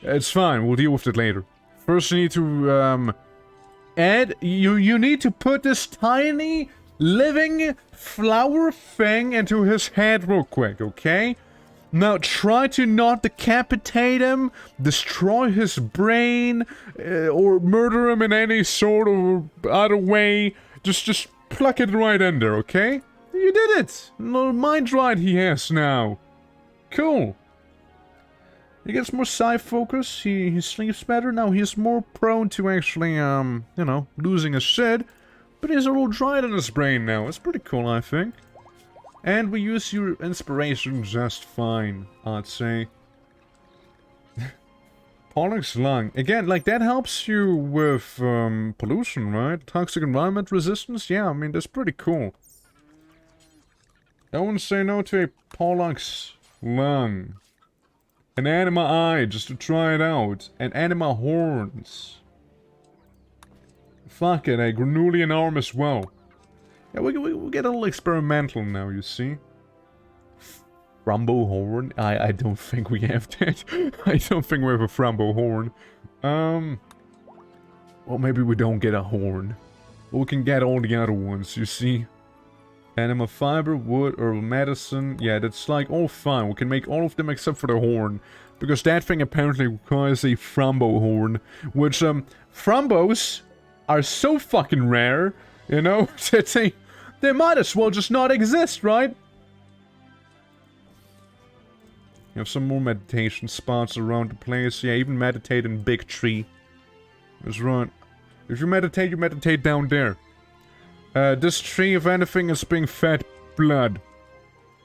It's fine, we'll deal with it later. First you need to, add... You need to put this tiny, living flower thing into his head real quick, okay? Now try to not decapitate him, destroy his brain, or murder him in any sort of other way. Just pluck it right in there, okay? You did it! No mind right he has now. Cool. He gets more side focus, he sleeps better, now he's more prone to actually, you know, losing his shit. But he's a little dried in his brain now, it's pretty cool, I think. And we use your inspiration just fine, I'd say. Pollux lung. Again, like, that helps you with, pollution, right? Toxic environment resistance? Yeah, I mean, that's pretty cool. I wouldn't say no to a Pollux lung. An Anima eye, just to try it out. And Anima horns. Fuck it, a Granulian arm as well. Yeah, we get a little experimental now, you see. Frumbo horn? I don't think we have that. I don't think we have a Frumbo horn. Well, maybe we don't get a horn. But we can get all the other ones, you see. Anima fiber, wood, herbal medicine. Yeah, that's like all fine. We can make all of them except for the horn. Because that thing apparently requires a Frumbo horn. Which, Frumbos are so fucking rare, you know, that they might as well just not exist, right? You have some more meditation spots around the place. Yeah, even meditate in Big Tree. That's right. If you meditate down there. This tree, if anything, is being fed blood.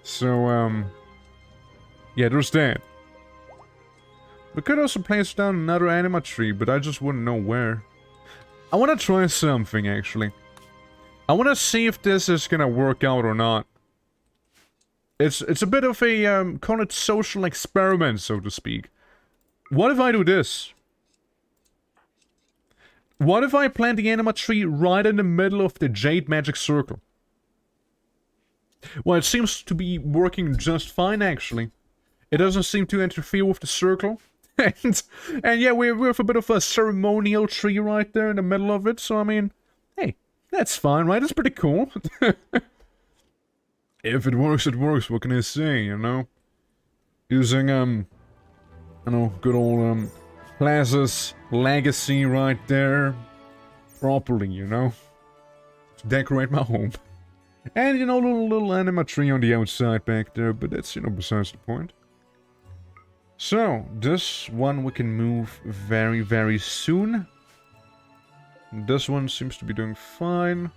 So, yeah, there's that. We could also place down another Anima tree, but I just wouldn't know where. I want to try something, actually. I want to see if this is gonna work out or not. It's a bit of a, call it social experiment, so to speak. What if I do this? What if I plant the Anima tree right in the middle of the Jade Magic Circle? Well, it seems to be working just fine, actually. It doesn't seem to interfere with the circle. and yeah, we have a bit of a ceremonial tree right there in the middle of it, so I mean, hey, that's fine, right? It's pretty cool. If it works, it works, what can I say, you know? Using, you know, good old, Plaza's legacy right there. Properly, you know? To decorate my home. And, you know, little Anima tree on the outside back there, but that's, you know, besides the point. So, this one we can move very, very soon. This one seems to be doing fine.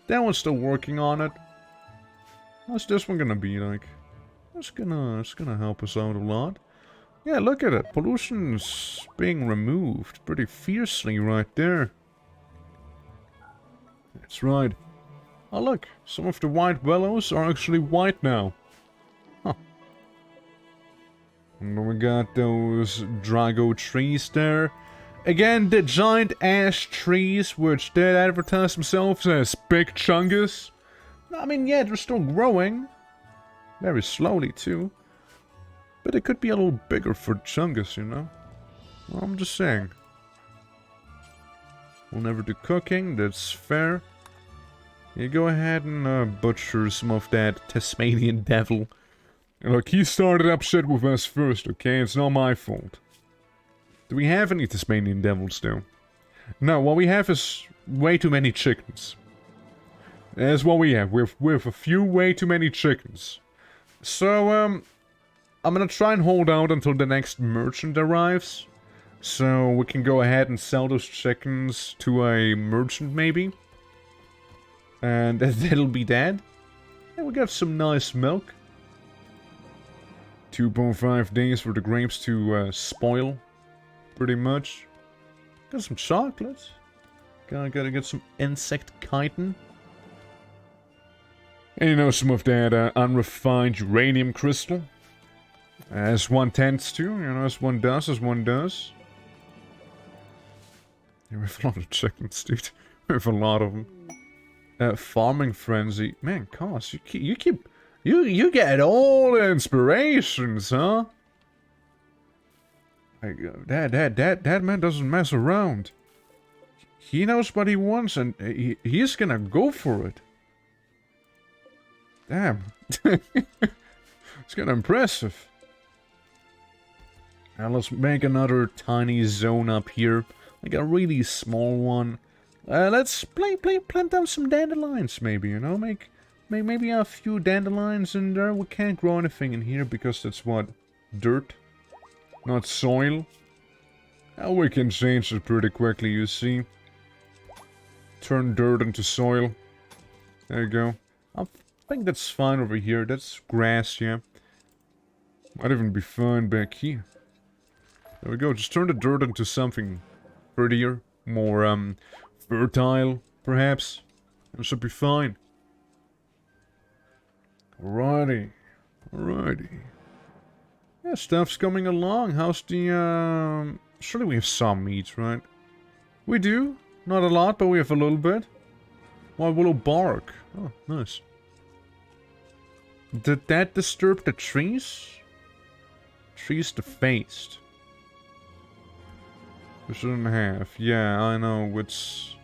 That one's still working on it. What's this one gonna be like? It's gonna help us out a lot. Yeah, look at it. Pollution's being removed pretty fiercely right there. That's right. Oh look, some of the white willows are actually white now. Huh. And then we got those Drago trees there. Again, the giant ash trees, which did advertise themselves as big chungus. I mean, yeah, they're still growing. Very slowly, too. But it could be a little bigger for chungus, you know? Well, I'm just saying. We'll never do cooking, that's fair. You go ahead and butcher some of that Tasmanian devil. Look, he started up shit with us first, okay? It's not my fault. Do we have any Tasmanian devils, though? No, what we have is way too many chickens. That's what we have. We have a few way too many chickens. So, I'm gonna try and hold out until the next merchant arrives. So we can go ahead and sell those chickens to a merchant, maybe. And that'll be that. And we got some nice milk. 2.5 days for the grapes to spoil. Pretty much. Got some chocolates. Gotta get some insect chitin. And you know, some of that unrefined uranium crystal. As one tends to, you know, as one does. Yeah, we have a lot of chickens, dude. We have a lot of them. Farming frenzy. Man, Cos, you get all the inspirations, huh? Like, that man doesn't mess around. He knows what he wants, and he's gonna go for it. Damn. It's kinda impressive. Now let's make another tiny zone up here. Like a really small one. Let's plant down some dandelions, maybe, you know? Maybe a few dandelions in there. We can't grow anything in here because that's what? Dirt? Not soil? We can change it pretty quickly, you see. Turn dirt into soil. There you go. I think that's fine over here. That's grass, yeah. Might even be fine back here. There we go. Just turn the dirt into something prettier. More, fertile, perhaps. It should be fine. Alrighty. Yeah, stuff's coming along. How's the, surely we have some meat, right? We do. Not a lot, but we have a little bit. Wild willow bark. Oh, nice. Did that disturb the trees? Trees defaced. We shouldn't have. Yeah, I know. It's...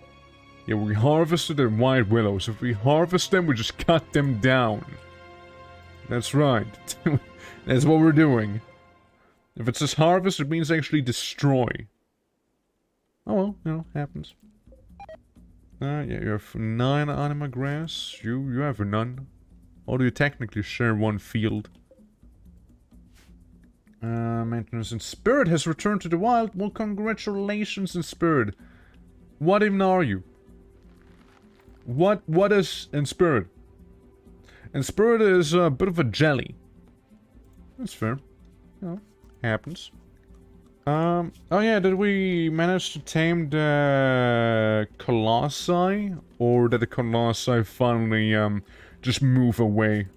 Yeah, we harvested the white willows. If we harvest them, we just cut them down. That's right. That's what we're doing. If it says harvest, it means actually destroy. Oh well, you know, happens. Yeah, you have 9 anima grass. You have none. Or do you technically share one field? Maintenance in Spirit has returned to the wild. Well, congratulations in Spirit. What even are you? What is in Spirit? In Spirit is a bit of a jelly. That's fair. You know, happens. Oh yeah, did we manage to tame the Colossi? Or did the Colossi finally, just move away?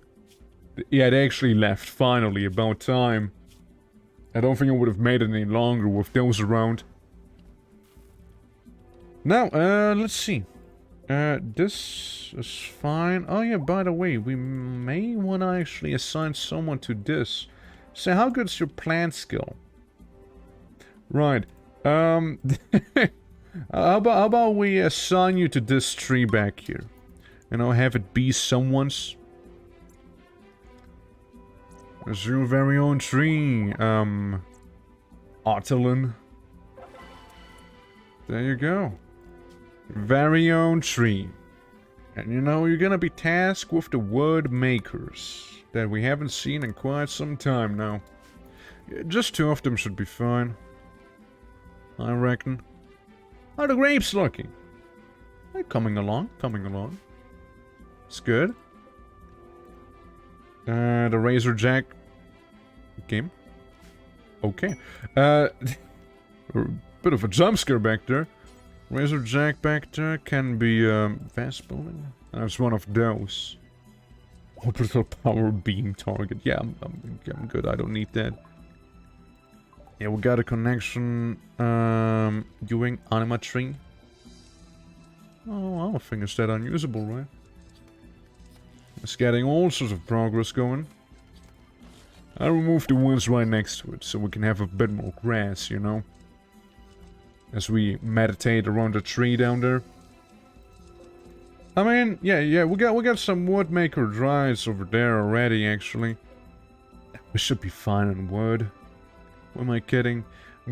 Yeah, they actually left, finally, about time. I don't think I would have made it any longer with those around. Now, let's see. This is fine. Oh yeah, by the way, we may want to actually assign someone to this. So how good's your plant skill? Right. How about we assign you to this tree back here? You know, have it be someone's. It's your very own tree, Ottilin. There you go. Very own tree. And you know, you're gonna be tasked with the wood makers that we haven't seen in quite some time now. Just 2 of them should be fine, I reckon. How are the grapes looking? They're coming along. It's good. The Razor Jack game. Okay. Bit of a jump scare back there. Razor Jack back there can be fast building. That's one of those. Orbital power beam target. Yeah, I'm good. I don't need that. Yeah, we got a connection, doing Anima tree. Oh, I don't think it's that unusable, right? It's getting all sorts of progress going. I removed the ones right next to it, so we can have a bit more grass, you know? As we meditate around the tree down there. I mean, yeah, we got some wood maker drives over there already, actually. We should be fine on wood. Who am I kidding?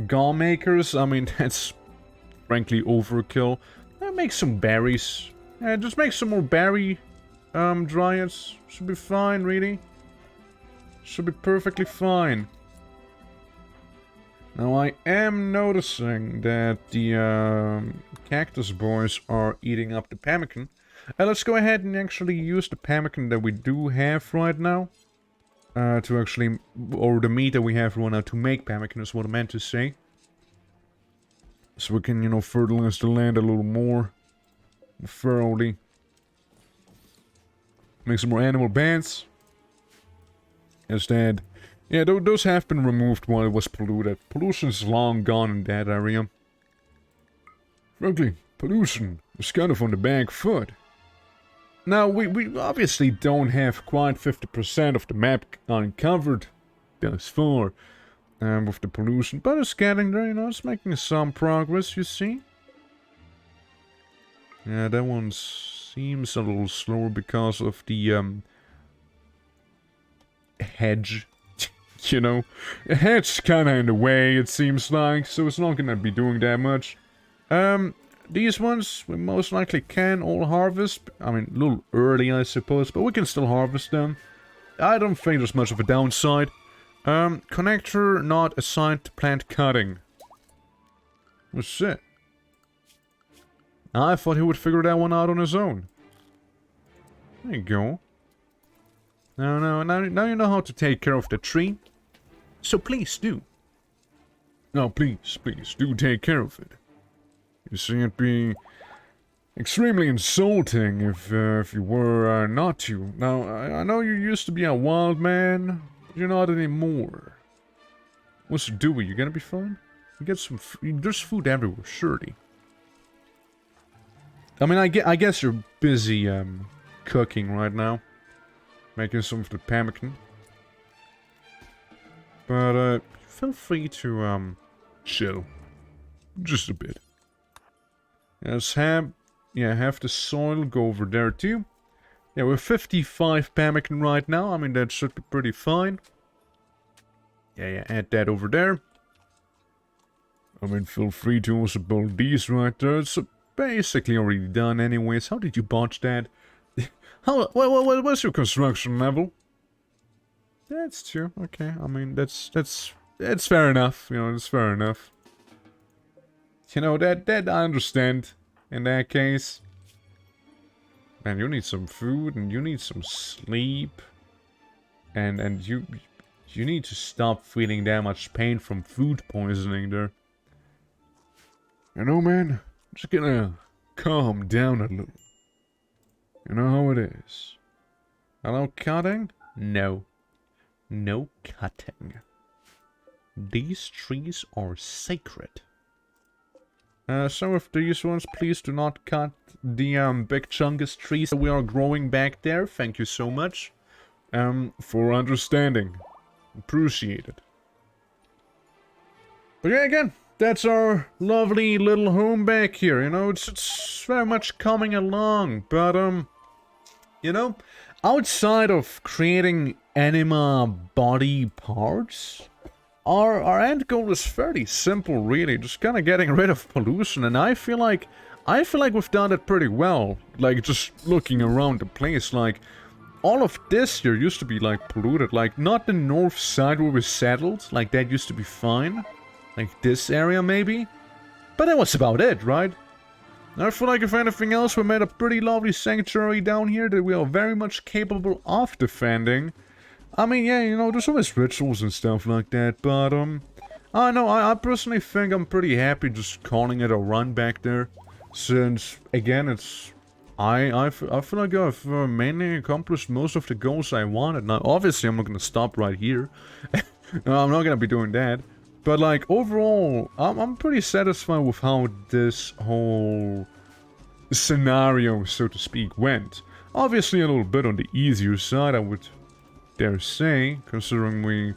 Gall makers, I mean, that's frankly overkill. Make some berries. Yeah, just make some more berry dryads. Should be fine, really. Should be perfectly fine. Now, I am noticing that the cactus boys are eating up the pemmican. Let's go ahead and actually use the pemmican that we do have right now. To actually... Or the meat that we have right now to make pemmican is what I meant to say. So we can, you know, fertilize the land a little more. Thoroughly. Make some more animal bands. Instead... Yeah, those have been removed while it was polluted. Pollution's long gone in that area. Frankly, pollution is kind of on the back foot. Now, we obviously don't have quite 50% of the map uncovered thus far with the pollution, but it's getting there, you know, it's making some progress, you see. Yeah, that one seems a little slower because of the hedge. You know, a hedge kinda in the way, it seems like, so it's not gonna be doing that much. These ones, we most likely can all harvest. I mean, a little early, I suppose, but we can still harvest them. I don't think there's much of a downside. Connector not assigned to plant cutting. What's it? I thought he would figure that one out on his own. There you go. Now you know how to take care of the tree. So please do. No, please do take care of it. You see, it'd be extremely insulting if you were not to. Now, I know you used to be a wild man, but you're not anymore. What's Dewey? You gonna be fine? You get some. There's food everywhere, surely. I mean, I guess you're busy cooking right now, making some of the pemmican. But feel free to chill, just a bit. Yes, have the soil go over there too. Yeah, we're 55 pemmican right now. I mean, that should be pretty fine. Yeah, add that over there. I mean, feel free to also build these right there. It's basically already done anyways. How did you botch that? What's your construction level? That's true. Okay, I mean, that's fair enough. You know, it's fair enough. You know, that I understand in that case. Man, you need some food and you need some sleep. And you need to stop feeling that much pain from food poisoning there. You know, man, I'm just gonna calm down a little. You know how it is. Hello, cutting? No. No cutting. These trees are sacred. Some of these ones, please do not cut the big chungus trees that we are growing back there. Thank you so much for understanding. Appreciate it. But yeah, again, that's our lovely little home back here. You know, it's very much coming along. But you know, outside of creating Anima body parts, our end goal is fairly simple, really. Just kind of getting rid of pollution, and I feel like we've done it pretty well. Like, just looking around the place, like, all of this here used to be, like, polluted. Like, not the north side where we settled. Like, that used to be fine. Like, this area, maybe. But that was about it, right? I feel like, if anything else, we made a pretty lovely sanctuary down here that we are very much capable of defending. I mean, yeah, you know, there's always rituals and stuff like that, but, I know, I personally think I'm pretty happy just calling it a run back there, since, again, it's, I feel like I've mainly accomplished most of the goals I wanted. Now, obviously, I'm not gonna stop right here. No, I'm not gonna be doing that, But like overall, I'm pretty satisfied with how this whole scenario, so to speak, went. Obviously a little bit on the easier side, I would dare say, considering we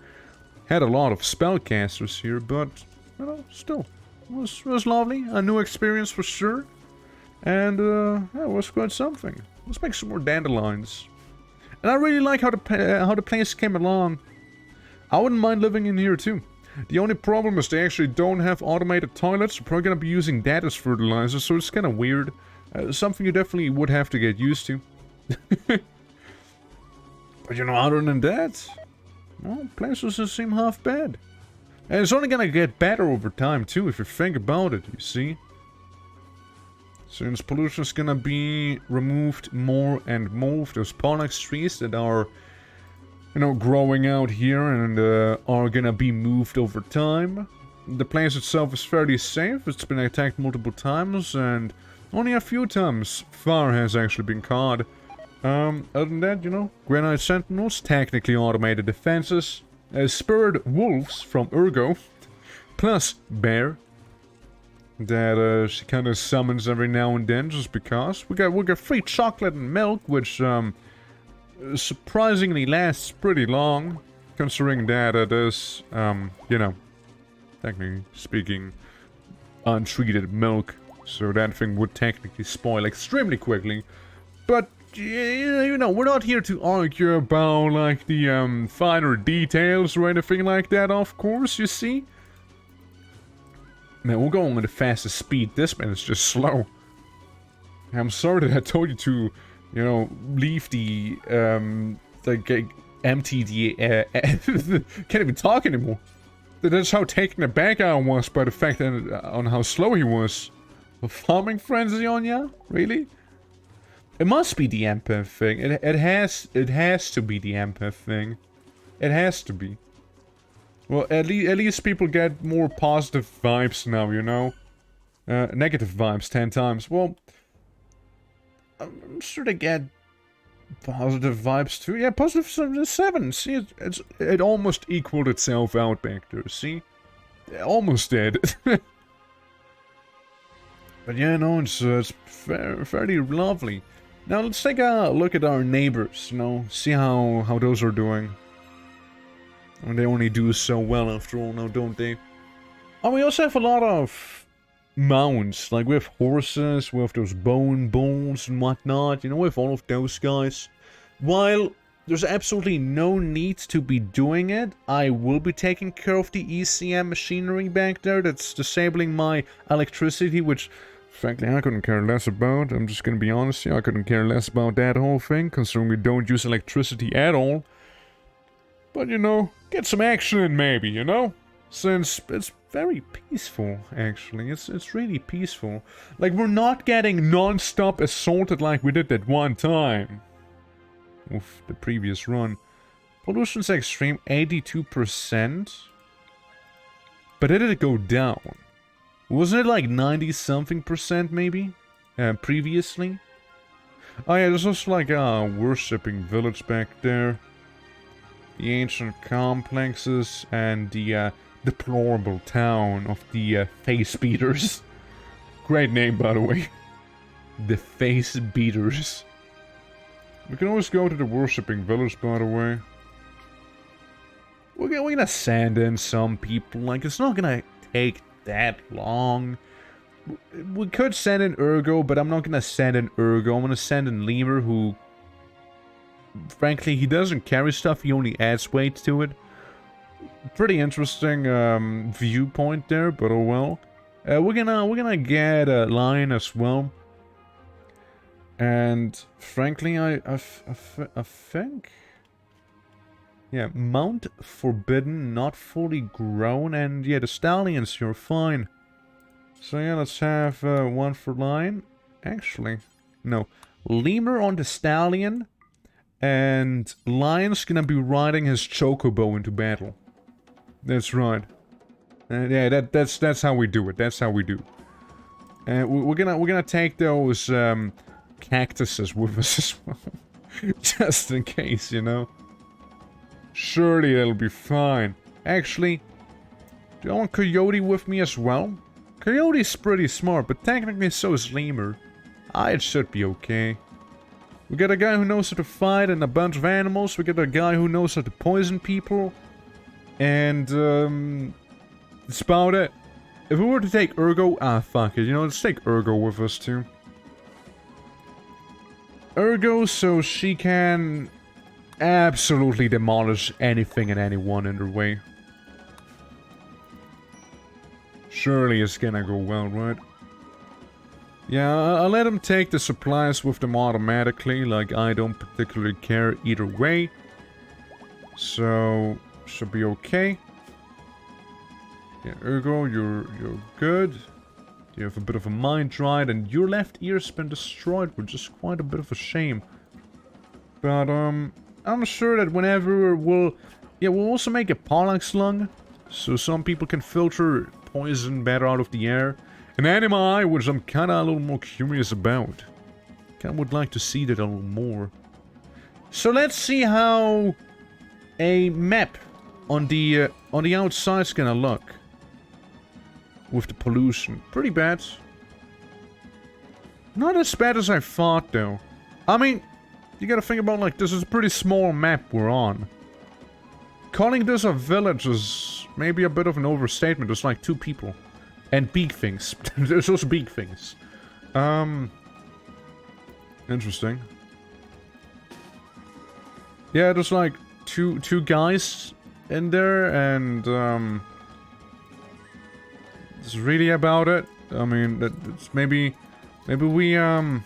had a lot of spellcasters here, but, you know, still, it was lovely, a new experience for sure, and, yeah, it was quite something. Let's make some more dandelions. And I really like how the place came along. I wouldn't mind living in here too. The only problem is they actually don't have automated toilets. We're probably gonna be using that as fertilizer, so it's kind of weird. Something you definitely would have to get used to. But you know, other than that, well, place doesn't seem half bad. And it's only gonna get better over time too, if you think about it, you see. Since pollution's gonna be removed more and more of those pollux trees that are, you know, growing out here and are gonna be moved over time. The place itself is fairly safe. It's been attacked multiple times and only a few times fire has actually been caught. Other than that, you know, Granite Sentinels, technically automated defenses, Spirit Wolves from Urgo, plus Bear, that she kind of summons every now and then just because. We got free chocolate and milk, which surprisingly lasts pretty long, considering that it is, you know, technically speaking, untreated milk. So that thing would technically spoil extremely quickly. But, you know, we're not here to argue about, like, the finer details or anything like that, of course, you see. Man, we're going with the fastest speed. This man is just slow. I'm sorry that I told you to, you know, leave the, empty the, can't even talk anymore. That's how taken aback I was by the fact that, on how slow he was. A farming frenzy on ya? Really? It must be the empath thing. It has to be the empath thing. It has to be. Well, at least people get more positive vibes now, you know? Negative vibes 10 times. Well, I'm sure they get positive vibes too. Yeah, positive 7. See, it almost equaled itself out back there, see? It almost did. But yeah, no, it's fairly lovely. Now let's take a look at our neighbors, you know, see how those are doing. And they only do so well after all now, don't they? Oh, we also have a lot of mounts, like we have horses, we have those bone bulls and whatnot, you know, we have all of those guys. While there's absolutely no need to be doing it, I will be taking care of the ECM machinery back there that's disabling my electricity, which frankly I couldn't care less about. I'm just gonna be honest here, I couldn't care less about that whole thing, considering we don't use electricity at all. But, you know, get some action in maybe, you know? Since it's very peaceful, actually. It's really peaceful. Like, we're not getting non-stop assaulted like we did that one time. Oof, the previous run. Pollution's extreme, 82%. But did it go down? Wasn't it like 90-something% maybe? Previously? Oh yeah, there's also like a worshipping village back there. The ancient complexes and the deplorable town of the face beaters. Great name, by the way. The face beaters. We can always go to the worshipping village, by the way. We're gonna send in some people. Like, it's not gonna take that long. We could send in Urgo, but I'm not gonna send in Urgo. I'm gonna send in Lemur, who, frankly, he doesn't carry stuff, he only adds weight to it. Pretty interesting viewpoint there, but oh well. We're gonna get a lion as well. And frankly, I think, yeah, Mount Forbidden, not fully grown, and yeah, the stallions, you're fine. So yeah, let's have one for lion. Actually, no, Lemur on the stallion. And Lion's gonna be riding his chocobo into battle. That's right. Yeah, that's how we do it. That's how we do. And we're gonna take those cactuses with us as well, just in case, you know. Surely it'll be fine. Actually, Do I want Coyote with me as well? Coyote's pretty smart, but technically so is Lemur. It should be okay. We got a guy who knows how to fight and a bunch of animals. We got a guy who knows how to poison people. And, that's about it. If we were to take Ergo... fuck it. You know, let's take Ergo with us, too. Ergo, so she can absolutely demolish anything and anyone in her way. Surely it's gonna go well, right? Yeah, I'll let him take the supplies with them automatically, like I don't particularly care either way. So, should be okay. Yeah, Ergo, you're good. You have a bit of a mind dried, and your left ear's been destroyed, which is quite a bit of a shame. But, I'm sure that whenever we'll also make a Pollax lung, so some people can filter poison better out of the air. An Anima, which I'm kinda a little more curious about. Kinda would like to see that a little more. So let's see how a map on the outside's gonna look. With the pollution. Pretty bad. Not as bad as I thought, though. I mean, you gotta think about, like, this is a pretty small map we're on. Calling this a village is maybe a bit of an overstatement. There's like 2 people. And big things. There's also big things. Interesting. Yeah, there's like two guys in there, and that's really about it. I mean, it's maybe we I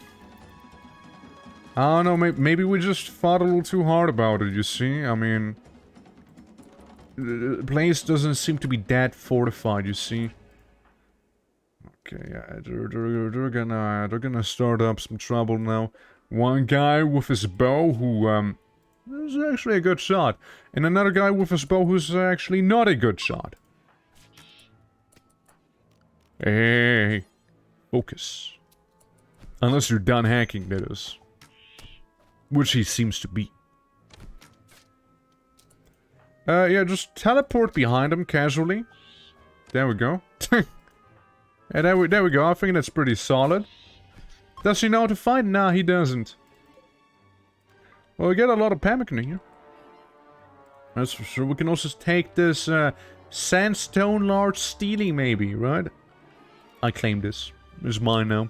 don't know. Maybe we just thought a little too hard about it. You see, I mean, the place doesn't seem to be that fortified. You see. Okay, yeah, they're gonna start up some trouble now. One guy with his bow who is actually a good shot, and another guy with his bow who's actually not a good shot. Hey, focus. Unless you're done hacking, that is. Which he seems to be. Yeah, just teleport behind him casually. There we go. Yeah, there we go. I think that's pretty solid. Does he know how to fight? Nah, he doesn't. Well, we get a lot of pemmican here. That's for sure. We can also take this sandstone large steely, maybe, right? I claim this. It's mine now.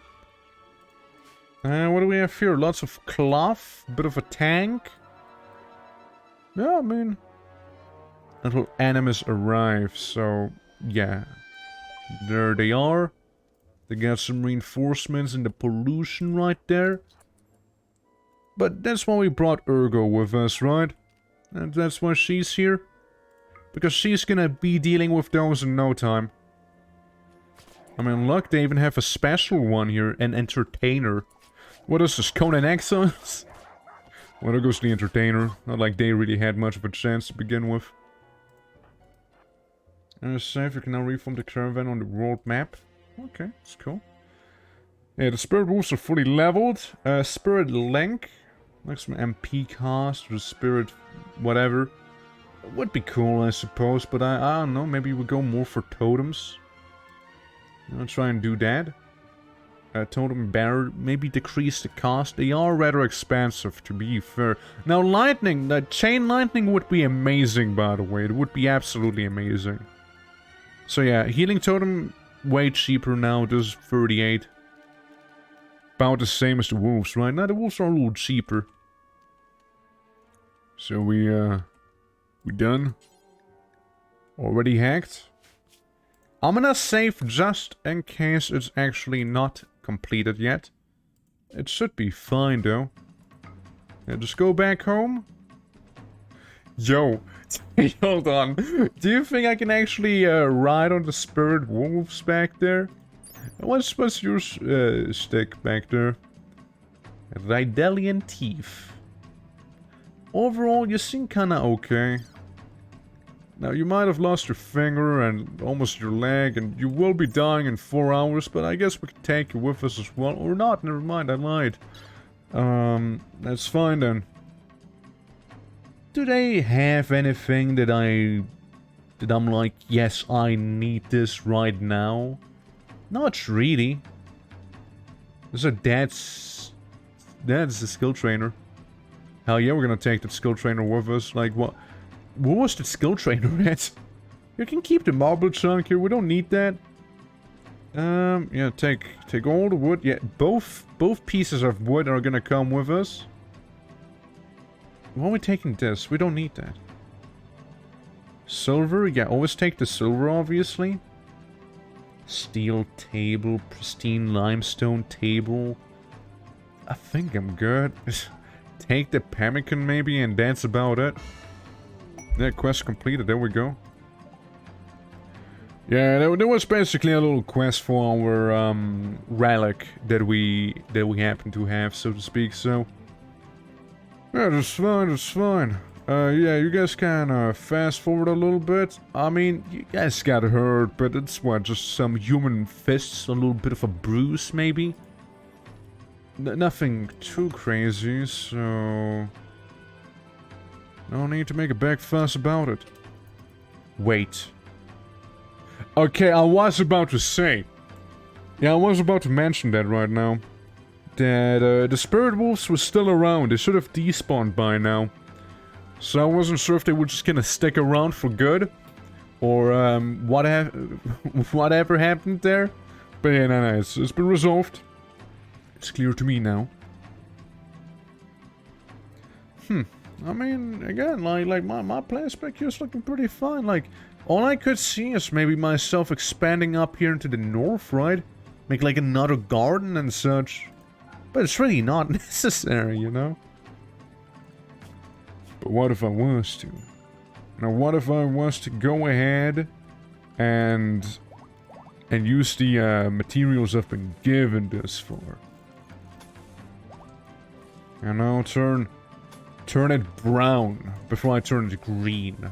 What do we have here? Lots of cloth. Bit of a tank. Yeah, I mean... Little animus arrive, so... Yeah. There they are. They got some reinforcements in the pollution right there. But that's why we brought Ergo with us, right? And that's why she's here. Because she's gonna be dealing with those in no time. I mean, look, they even have a special one here. An entertainer. What is this, Conan Exiles? Well, there goes the entertainer. Not like they really had much of a chance to begin with. Save, you can now reform the caravan on the world map. Okay, that's cool. Yeah, the spirit wolves are fully leveled. Spirit link. Like some MP cost, or spirit whatever. It would be cool, I suppose, but I don't know, maybe we go more for totems. I'll try and do that. Totem bearer, maybe decrease the cost. They are rather expensive, to be fair. Now, lightning, chain lightning would be amazing, by the way. It would be absolutely amazing. So yeah, healing totem, way cheaper now. This is 38. About the same as the wolves, right? Now, the wolves are a little cheaper. So we done? Already hacked? I'm gonna save just in case it's actually not completed yet. It should be fine, though. Yeah, just go back home. Yo, hold on. Do you think I can actually ride on the spirit wolves back there? What's your stick back there? Rydelian teeth. Overall, you seem kinda okay. Now, you might have lost your finger and almost your leg, and you will be dying in 4 hours, but I guess we can take you with us as well. Or not, never mind, I lied. That's fine then. Do they have anything that I that I'm like, yes, I need this right now. Not really. So that's the skill trainer. Hell yeah, we're gonna take that skill trainer with us. Like, what was the skill trainer at? You can keep the marble chunk here, we don't need that. Yeah, take all the wood. Yeah, both pieces of wood are gonna come with us. Why are we taking this? We don't need that. Silver, yeah, always take the silver, obviously. Steel table, pristine limestone table. I think I'm good. Take the pemmican maybe, and that's about it. Yeah, quest completed, there we go. Yeah, there was basically a little quest for our relic that we happen to have, so to speak, so... Yeah, that's fine, that's fine. Yeah, you guys can fast forward a little bit. I mean, you guys got hurt, but it's what, just some human fists, a little bit of a bruise, maybe? Nothing too crazy, so... No need to make a big fuss about it. Wait. Okay, I was about to say... Yeah, I was about to mention that right now. That the spirit wolves were still around. They should have despawned by now. So I wasn't sure if they were just gonna stick around for good. Or whatever happened there. But yeah, no, it's been resolved. It's clear to me now. I mean, again, like my plan spec here is looking pretty fine. Like, all I could see is maybe myself expanding up here into the north, right? Make like another garden and such. But it's really not necessary, you know? But what if I was to? Now, what if I was to go ahead and use the materials I've been given this for? You know, turn it brown before I turn it green. I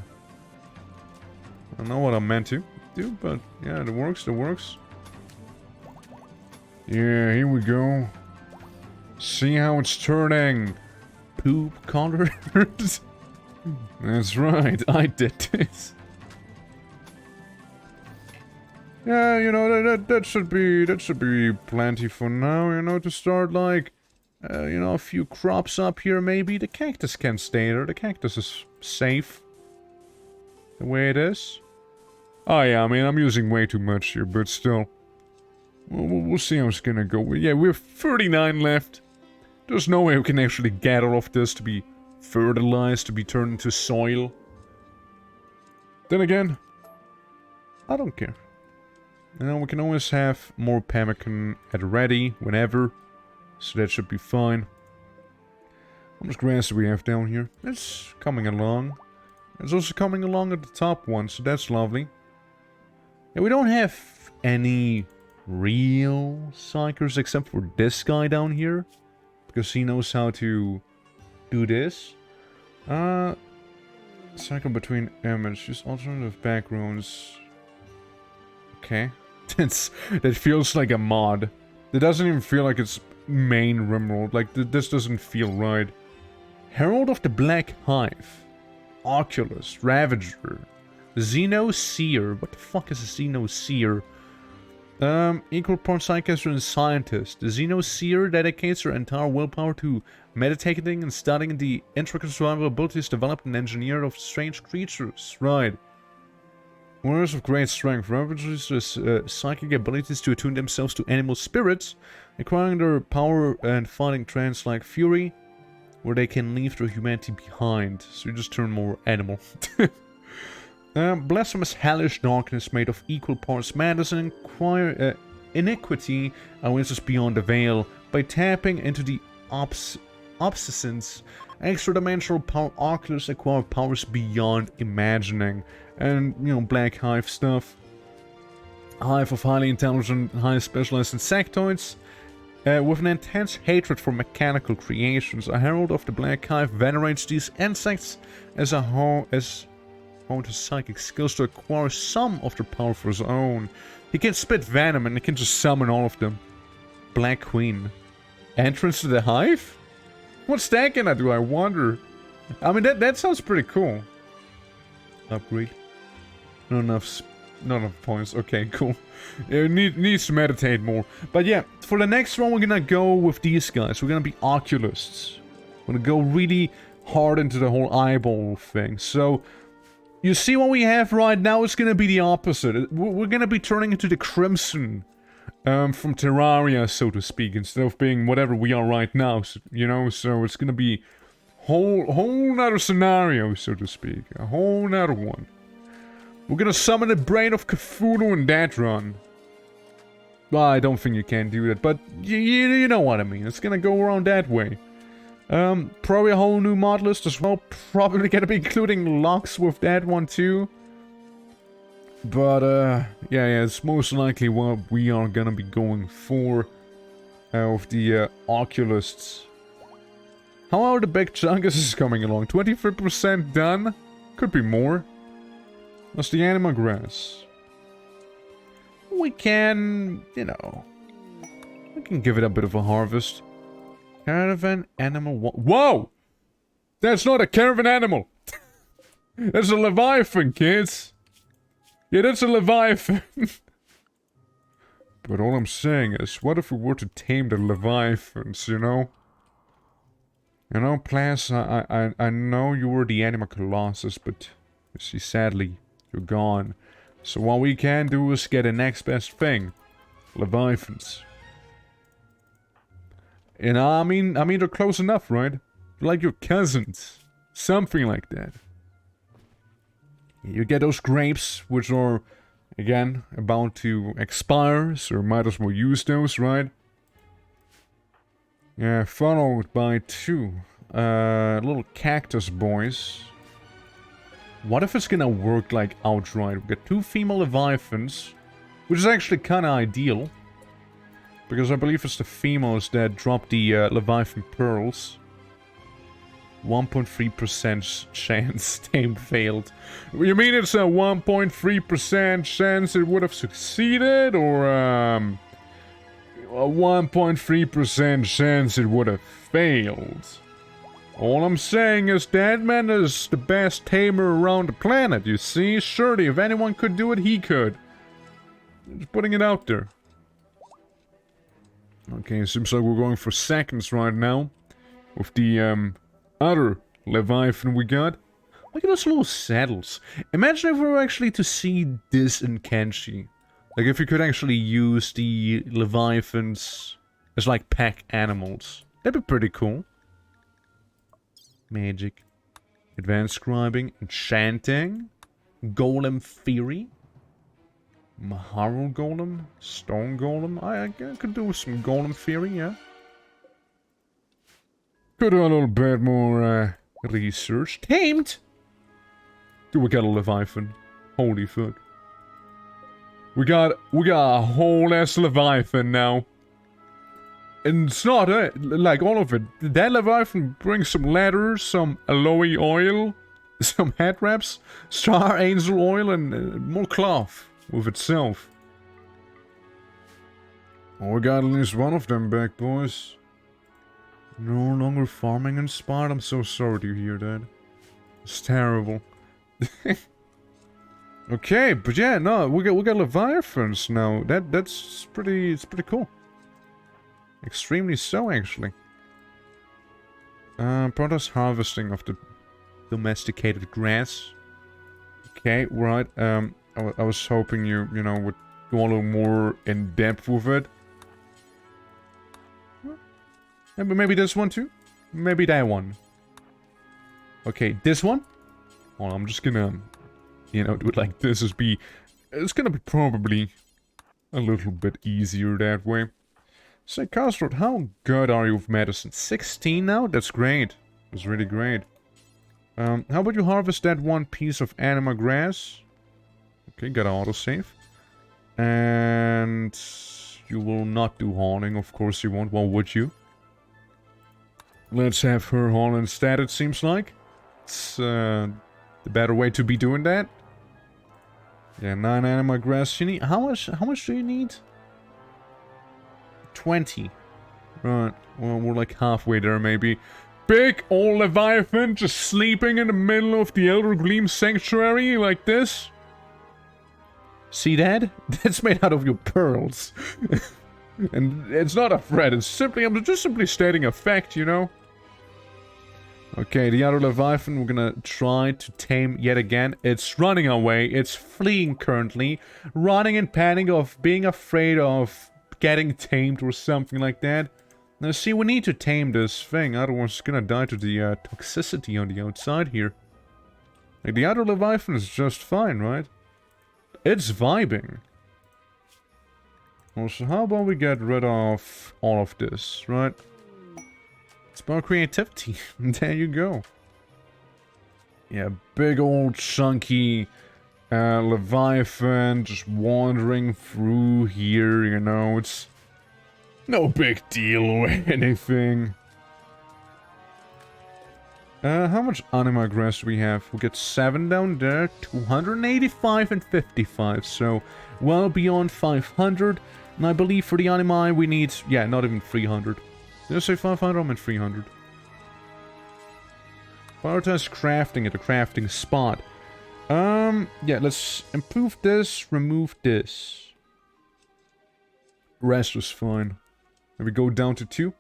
don't know what I meant to do, but yeah, it works, it works. Yeah, here we go. See how it's turning poop color? That's right, I did this. Yeah, you know, that should be plenty for now, you know, to start like you know, a few crops up here maybe. The cactus can stay there. The cactus is safe. The way it is. Oh yeah, I mean, I'm using way too much here, but still. We'll see how it's gonna go. Yeah, we have 39 left. There's no way we can actually get all of this to be fertilized, to be turned into soil. Then again, I don't care. You know, we can always have more pemmican at ready, whenever. So that should be fine. How much grass do we have down here? It's coming along. It's also coming along at the top one, so that's lovely. And we don't have any real psychers except for this guy down here. Because he knows how to do this. Cycle between images, alternative backgrounds. Okay. That feels like a mod. It doesn't even feel like it's main RIMWORLD. Like, this doesn't feel right. Herald of the Black Hive. Oculus. Ravager. Xenoseer. What the fuck is a Xenoseer? Equal parts psychiatrist and scientist. The Xenoseer dedicates her entire willpower to meditating and studying the intricate survival abilities developed and engineered of strange creatures. Right. Warriors of great strength. Ravagers psychic abilities to attune themselves to animal spirits, acquiring their power and fighting trance like fury, where they can leave their humanity behind. So you just turn more animal. Blasphemous hellish darkness made of equal parts madness and iniquity awaits beyond the veil. By tapping into the obsessence, extra-dimensional power Oculus acquire powers beyond imagining. And, you know, Black Hive stuff. Hive of highly intelligent, highly specialized insectoids. With an intense hatred for mechanical creations, a herald of the Black Hive venerates these insects as a home to psychic skills to acquire some of their power for his own. He can spit venom and he can just summon all of them. Black Queen. Entrance to the Hive? What's that gonna do, I wonder? I mean, that sounds pretty cool. Upgrade. Not enough points. Okay, cool. Needs to meditate more. But yeah, for the next one, we're gonna go with these guys. We're gonna be oculists. We're gonna go really hard into the whole eyeball thing. So, you see what we have right now? It's gonna be the opposite. We're gonna be turning into the Crimson from Terraria, so to speak, instead of being whatever we are right now. So, you know, so it's gonna be whole nother scenario, so to speak. A whole nother one. We're gonna summon the brain of Cthulhu in that run. Well, I don't think you can do that, but you know what I mean. It's gonna go around that way. Probably a whole new mod list as well. Probably gonna be including locks with that one too. But, yeah, it's most likely what we are gonna be going for of the Oculists. How are the big chunkus coming along? 23% done? Could be more. That's the Anima grass. We can, you know, we can give it a bit of a harvest. Caravan animal. Whoa! That's not a caravan animal! That's a Leviathan, kids! Yeah, that's a Leviathan! But all I'm saying is, what if we were to tame the Leviathans, you know? You know, Plas, I know you were the Anima Colossus, but you see, sadly, you're gone. So what we can do is get the next best thing. Leviathans. And I mean they're close enough, right? They're like your cousins. Something like that. You get those grapes, which are, again, about to expire, so might as well use those, right? Yeah, followed by two little cactus boys. What if it's gonna work like outright? We got two female Leviathans, which is actually kinda ideal. Because I believe it's the females that drop the Leviathan pearls. 1.3% chance tame failed. You mean it's a 1.3% chance it would have succeeded? Or a 1.3% chance it would have failed? All I'm saying is that man is the best tamer around the planet, you see? Surely, if anyone could do it, he could. Just putting it out there. Okay, it seems like we're going for seconds right now. With the, other Leviathan we got. Look at those little saddles. Imagine if we were actually to see this in Kenshi. Like, if you could actually use the Leviathans as, like, pack animals. That'd be pretty cool. Magic. Advanced scribing. Enchanting. Golem theory. Maharu Golem? Stone Golem? I could do some Golem theory, yeah. Could do a little bit more research. Tamed! Do we got a Leviathan? Holy fuck. We got a whole ass Leviathan now. And it's not like all of it. That Leviathan brings some leather, some aloe oil, some head wraps, star angel oil, and more cloth with itself. Oh, we got at least one of them back, boys. No longer farming inspired. I'm so sorry to hear that. It's terrible. Okay, but yeah, no, we got Leviathans now. It's pretty cool. Extremely so, actually. Protest harvesting of the domesticated grass. Okay, right. I was hoping you know, would go a little more in depth with it. Maybe this one too? Maybe that one. Okay, this one? Well, I'm just gonna, you know, do it like this. It's gonna be probably a little bit easier that way. Say, Cosrod, how good are you with medicine? 16 now? That's great. That's really great. How about you harvest that one piece of anima grass? Okay, got an autosave. And you will not do haunting, of course you won't. Why would you? Let's have her haul instead, it seems like. It's the better way to be doing that. Yeah, 9 anima grass. You need how much do you need? 20. Right. Well, we're like halfway there maybe. Big old Leviathan just sleeping in the middle of the Elder Gleam Sanctuary like this. See that? That's made out of your pearls. And it's not a threat, it's simply, I'm just simply stating a fact, you know? Okay, the other Leviathan we're gonna try to tame yet again. It's running away, it's fleeing currently. Running in panic of being afraid of getting tamed or something like that. Now see, we need to tame this thing, otherwise it's gonna die to the toxicity on the outside here. Like, the other Leviathan is just fine, right? It's vibing. Also, how about we get rid of all of this, right? It's about creativity. There you go. Yeah, big old chunky Leviathan just wandering through here, you know, it's no big deal or anything. How much Anima grass do we have? We'll get 7 down there, 285 and 55, so well beyond 500. And I believe for the Anima we need, yeah, not even 300. Did I say 500? I meant 300. Prioritize crafting at the crafting spot. Yeah, let's improve this, remove this. Rest is fine. And we go down to 2.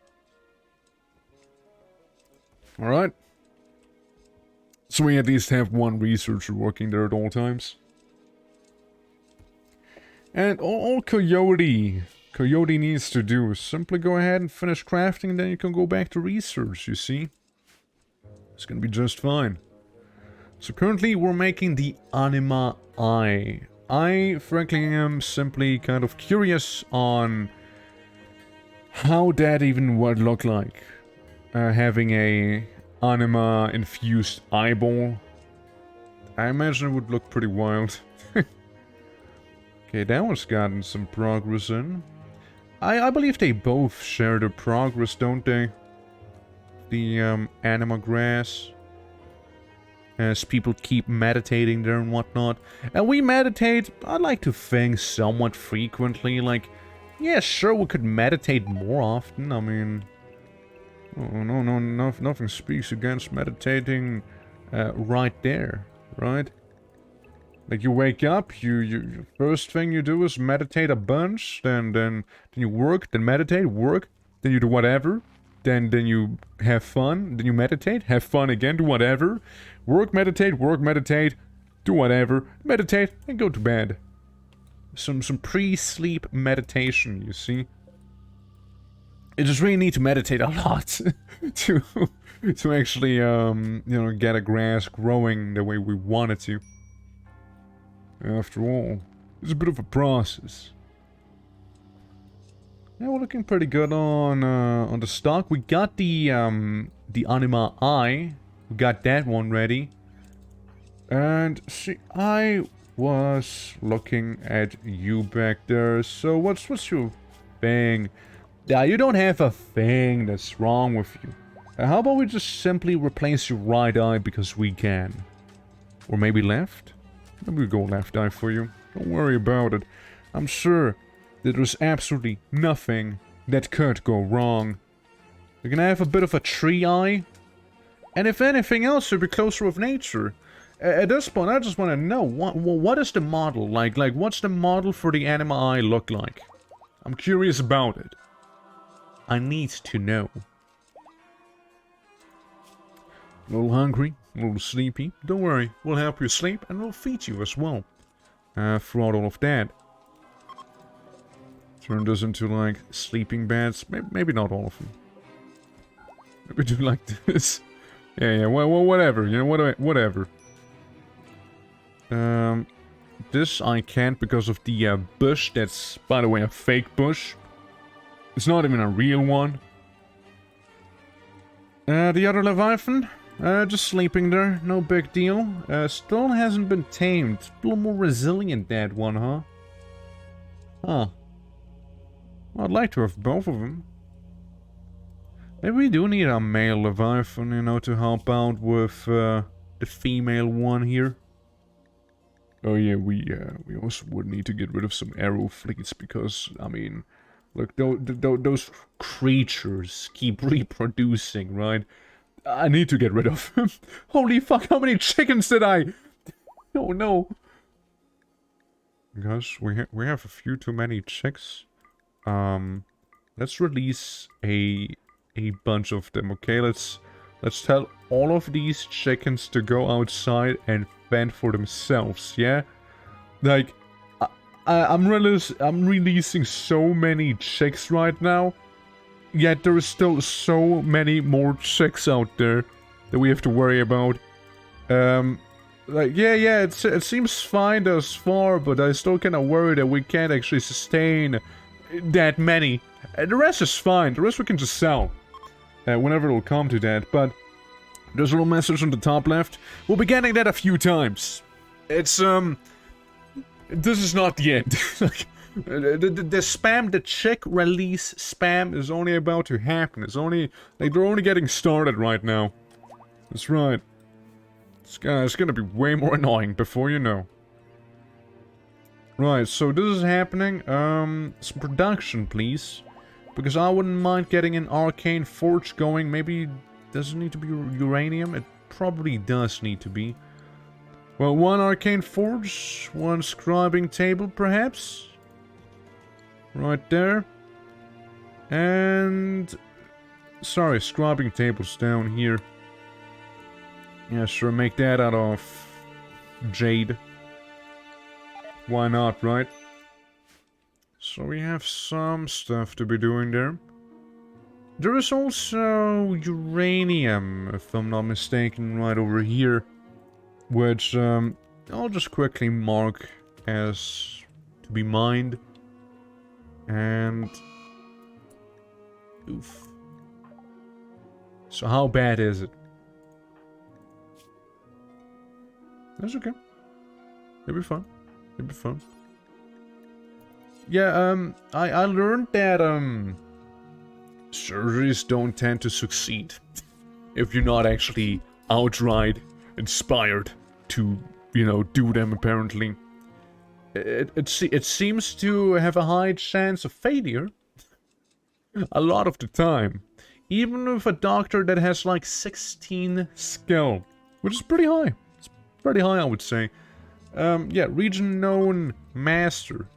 Alright. So we at least have 1 researcher working there at all times. And all Coyote needs to do is simply go ahead and finish crafting, and then you can go back to research, you see? It's gonna be just fine. So currently we're making the Anima Eye. I, frankly, am simply kind of curious on how that even would look like. Having a Anima-infused eyeball. I imagine it would look pretty wild. Okay, that one's gotten some progress in. I believe they both share the progress, don't they? The Anima grass. As people keep meditating there and whatnot. And we meditate, I like to think, somewhat frequently. Like, yeah, sure, we could meditate more often. I mean... Oh, no, nothing speaks against meditating right there, right? Like, you wake up, you first thing you do is meditate a bunch, then you work, then meditate, work, then you do whatever, then you have fun, then you meditate, have fun again, do whatever, work, meditate, do whatever, meditate, and go to bed. Some pre-sleep meditation, you see? You just really need to meditate a lot to actually, you know, get a grass growing the way we want it to. After all, it's a bit of a process. Yeah, we're looking pretty good on the stock. We got the Anima Eye. We got that one ready. And see, I was looking at you back there. So what's your thing? Yeah, you don't have a thing that's wrong with you. How about we just simply replace your right eye because we can? Or maybe left? Maybe we go left eye for you. Don't worry about it. I'm sure that there's absolutely nothing that could go wrong. You're gonna have a bit of a tree eye. And if anything else, you'll be closer with nature. At this point, I just want to know, what is the model? Like, what's the model for the Anima Eye look like? I'm curious about it. I need to know. A little hungry, a little sleepy. Don't worry, we'll help you sleep and we'll feed you as well. Throughout all of that. Turn this into, like, sleeping beds. Maybe not all of them. Maybe do like this. Yeah, well, whatever, you know, whatever. This I can't because of the bush. That's, by the way, a fake bush. It's not even a real one. The other Leviathan, just sleeping there, no big deal. Still hasn't been tamed. A little more resilient, that one, huh? Huh. Well, I'd like to have both of them. Maybe we do need a male Leviathan, you know, to help out with the female one here. Oh yeah, we also would need to get rid of some arrow fleets because, I mean, look, those creatures keep reproducing, right? I need to get rid of them. Holy fuck, how many chickens did I... Oh no. Because we have a few too many chicks. Let's release a bunch of them, okay? Let's tell all of these chickens to go outside and fend for themselves, yeah? Like, I'm releasing so many chicks right now, yet there is still so many more chicks out there that we have to worry about. Like, yeah, it seems fine thus far, but I still kind of worry that we can't actually sustain that many. The rest is fine. The rest we can just sell. Whenever it'll come to that. But there's a little message on the top left. We'll be getting that a few times. It's, this is not the end. Like, the spam, the chick release spam is only about to happen. It's only, like, they're only getting started right now. That's right. It's gonna be way more annoying before you know. Right, so this is happening. Some production, please. Because I wouldn't mind getting an arcane forge going. Maybe, does it need to be uranium? It probably does need to be. Well, one arcane forge, one scribing table, perhaps? Right there. And... sorry, scribing table's down here. Yeah, sure, make that out of jade. Why not, right? So we have some stuff to be doing there. There is also uranium, if I'm not mistaken, right over here. Which I'll just quickly mark as to be mined. And... oof. So how bad is it? That's okay. It'll be fun. It'll be fun. Yeah, I learned that, surgeries don't tend to succeed if you're not actually outright inspired to, you know, do them, apparently. It seems to have a high chance of failure. A lot of the time. Even with a doctor that has like 16 skill. Which is pretty high. It's pretty high, I would say. Yeah, region known master.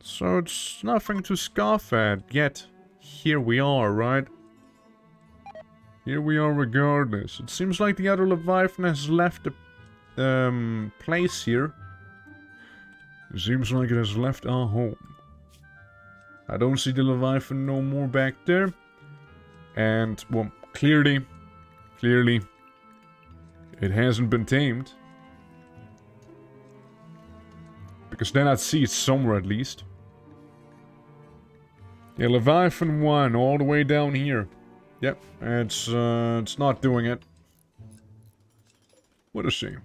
So it's nothing to scoff at, yet here we are, right? Here we are regardless. It seems like the other Leviathan has left the place here. It seems like it has left our home. I don't see the Leviathan no more back there. And, well, clearly, it hasn't been tamed. Because then I'd see it somewhere at least. Yeah, Leviathan 1 all the way down here. Yep, it's not doing it. What a shame.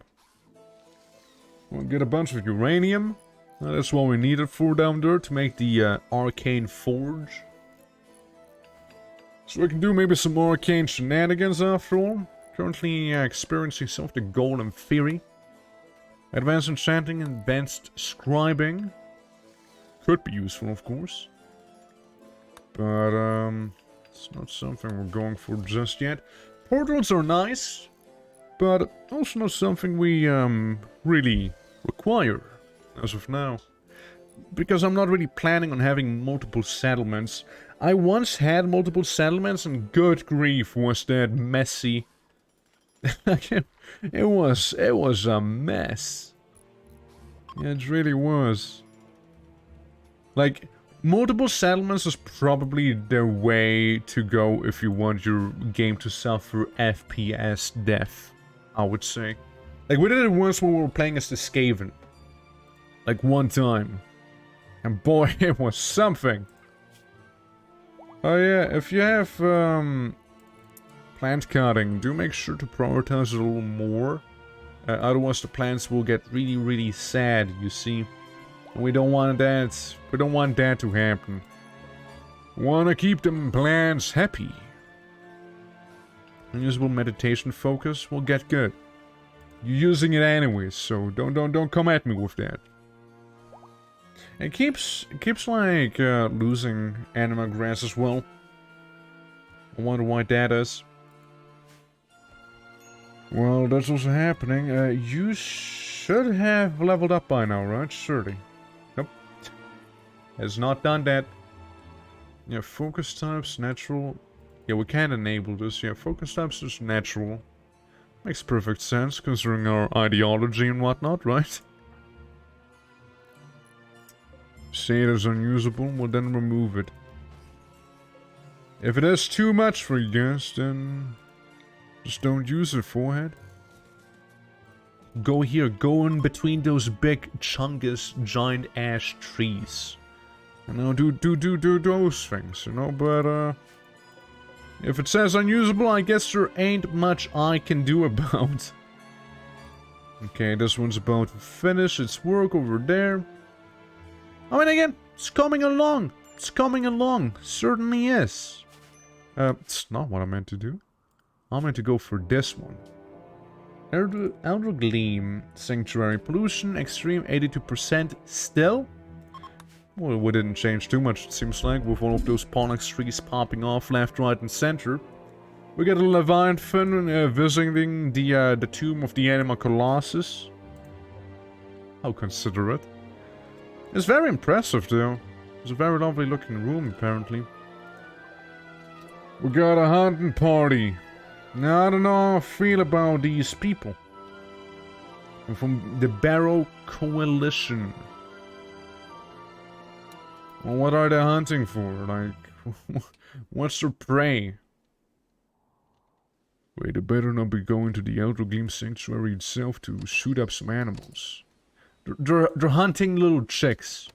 We'll get a bunch of uranium. That's what we need it for down there to make the arcane forge. So we can do maybe some arcane shenanigans after all. Currently experiencing some of the golden theory. Advanced enchanting and advanced scribing. Could be useful, of course. But, it's not something we're going for just yet. Portals are nice, but also not something we, really require as of now. Because I'm not really planning on having multiple settlements. I once had multiple settlements, and good grief, was that messy. It was a mess. Yeah, it really was. Like, multiple settlements is probably the way to go if you want your game to suffer FPS death, I would say. Like, we did it once when we were playing as the Skaven. Like, one time. And boy, it was something. Oh yeah, if you have, plant cutting, do make sure to prioritize it a little more. Otherwise the plants will get really, really sad, you see. And we don't want that. We don't want that to happen. We want to keep them plants happy. Unusable meditation focus will get good. You're using it anyways, so don't come at me with that. It keeps like losing Anima grass as well. I wonder why that is. Well, that's also happening. You should have leveled up by now, right? Surely. Nope. Has not done that. Yeah, focus types, natural. Yeah, we can enable this. Yeah, focus types is natural. Makes perfect sense, considering our ideology and whatnot, right? Say it is unusable, well then remove it. If it is too much for you guys, then just don't use it, forehead. Go here, go in between those big, chungus, giant ash trees. You know, do those things, you know, but, if it says unusable, I guess there ain't much I can do about. Okay, this one's about to finish its work over there. I mean, again, it's coming along. It's coming along. Certainly is. It's not what I meant to do. I meant to go for this one. Elder Gleam, Sanctuary, Pollution, Extreme, 82% still. Well, we didn't change too much, it seems like, with all of those Pollux trees popping off left, right, and center. We got a Leviathan visiting the tomb of the Anima Colossus. How considerate. It's very impressive, though. It's a very lovely looking room, apparently. We got a hunting party. Now, I don't know how I feel about these people. I'm from the Barrow Coalition. Well, what are they hunting for? Like, what's their prey? Wait, they better not be going to the Elder Gleam Sanctuary itself to shoot up some animals. They're hunting little chicks.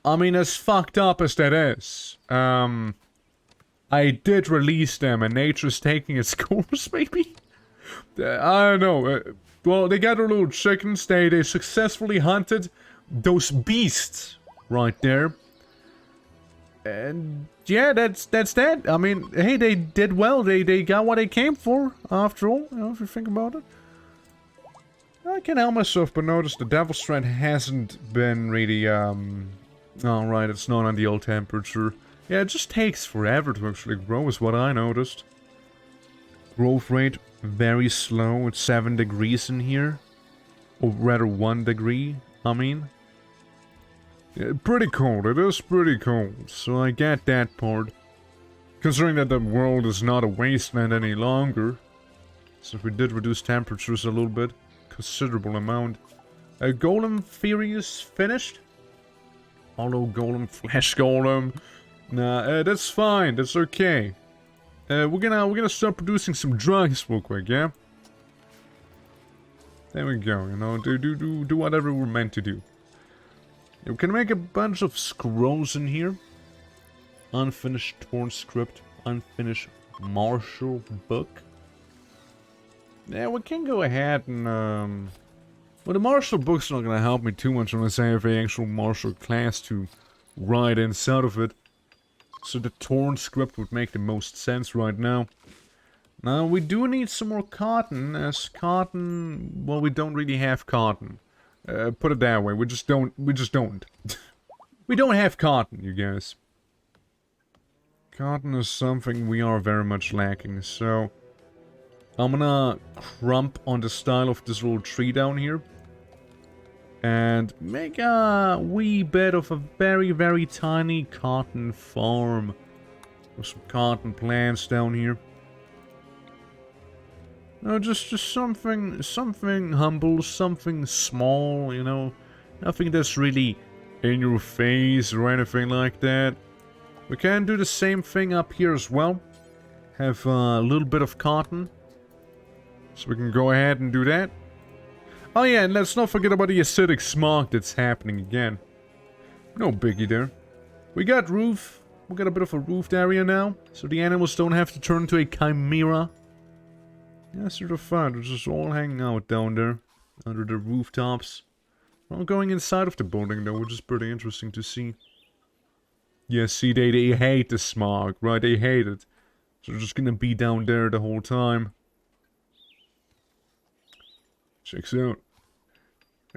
I mean, as fucked up as that is, I did release them and nature's taking its course, maybe? I don't know. Well, they got their little chickens. They successfully hunted those beasts right there. And yeah, that's that. I mean, hey, they did well. They got what they came for, after all, you know, if you think about it. I can't help myself but notice the Devil's Strand hasn't been really, oh, right, it's not on the old temperature. Yeah, it just takes forever to actually grow, is what I noticed. Growth rate, very slow. It's 7 degrees in here. Or rather, 1 degree, I mean. Yeah, pretty cold, it is pretty cold, so I get that part. Considering that the world is not a wasteland any longer. So we did reduce temperatures a little bit. Considerable amount. Golem Theory is finished. Hollow Golem, Flesh Golem. Nah, that's fine, that's okay. We're gonna start producing some drugs real quick, yeah? There we go, you know, do whatever we're meant to do. We can make a bunch of scrolls in here. Unfinished Torn Script, unfinished Martial Book. Yeah, we can go ahead and, well, the Martial Book's not gonna help me too much unless I have an actual Martial class to write inside of it. So the Torn Script would make the most sense right now. Now, we do need some more cotton, as cotton, well, we don't really have cotton. Put it that way, we just don't. We don't have cotton, you guys. Cotton is something we are very much lacking, so I'm gonna crump on the style of this little tree down here. And make a wee bit of a very, very tiny cotton farm. With some cotton plants down here. No, just something humble, something small, you know. Nothing that's really in your face or anything like that. We can do the same thing up here as well. Have a little bit of cotton. So we can go ahead and do that. Oh yeah, and let's not forget about the acidic smog that's happening again. No biggie there. We got roof. We got a bit of a roofed area now. So the animals don't have to turn into a chimera. Yeah, sort of fun. They're just all hanging out down there. Under the rooftops. We're not going inside of the building though, which is pretty interesting to see. Yeah, see, they hate the smog, right? They hate it. So they're just gonna be down there the whole time. Checks out.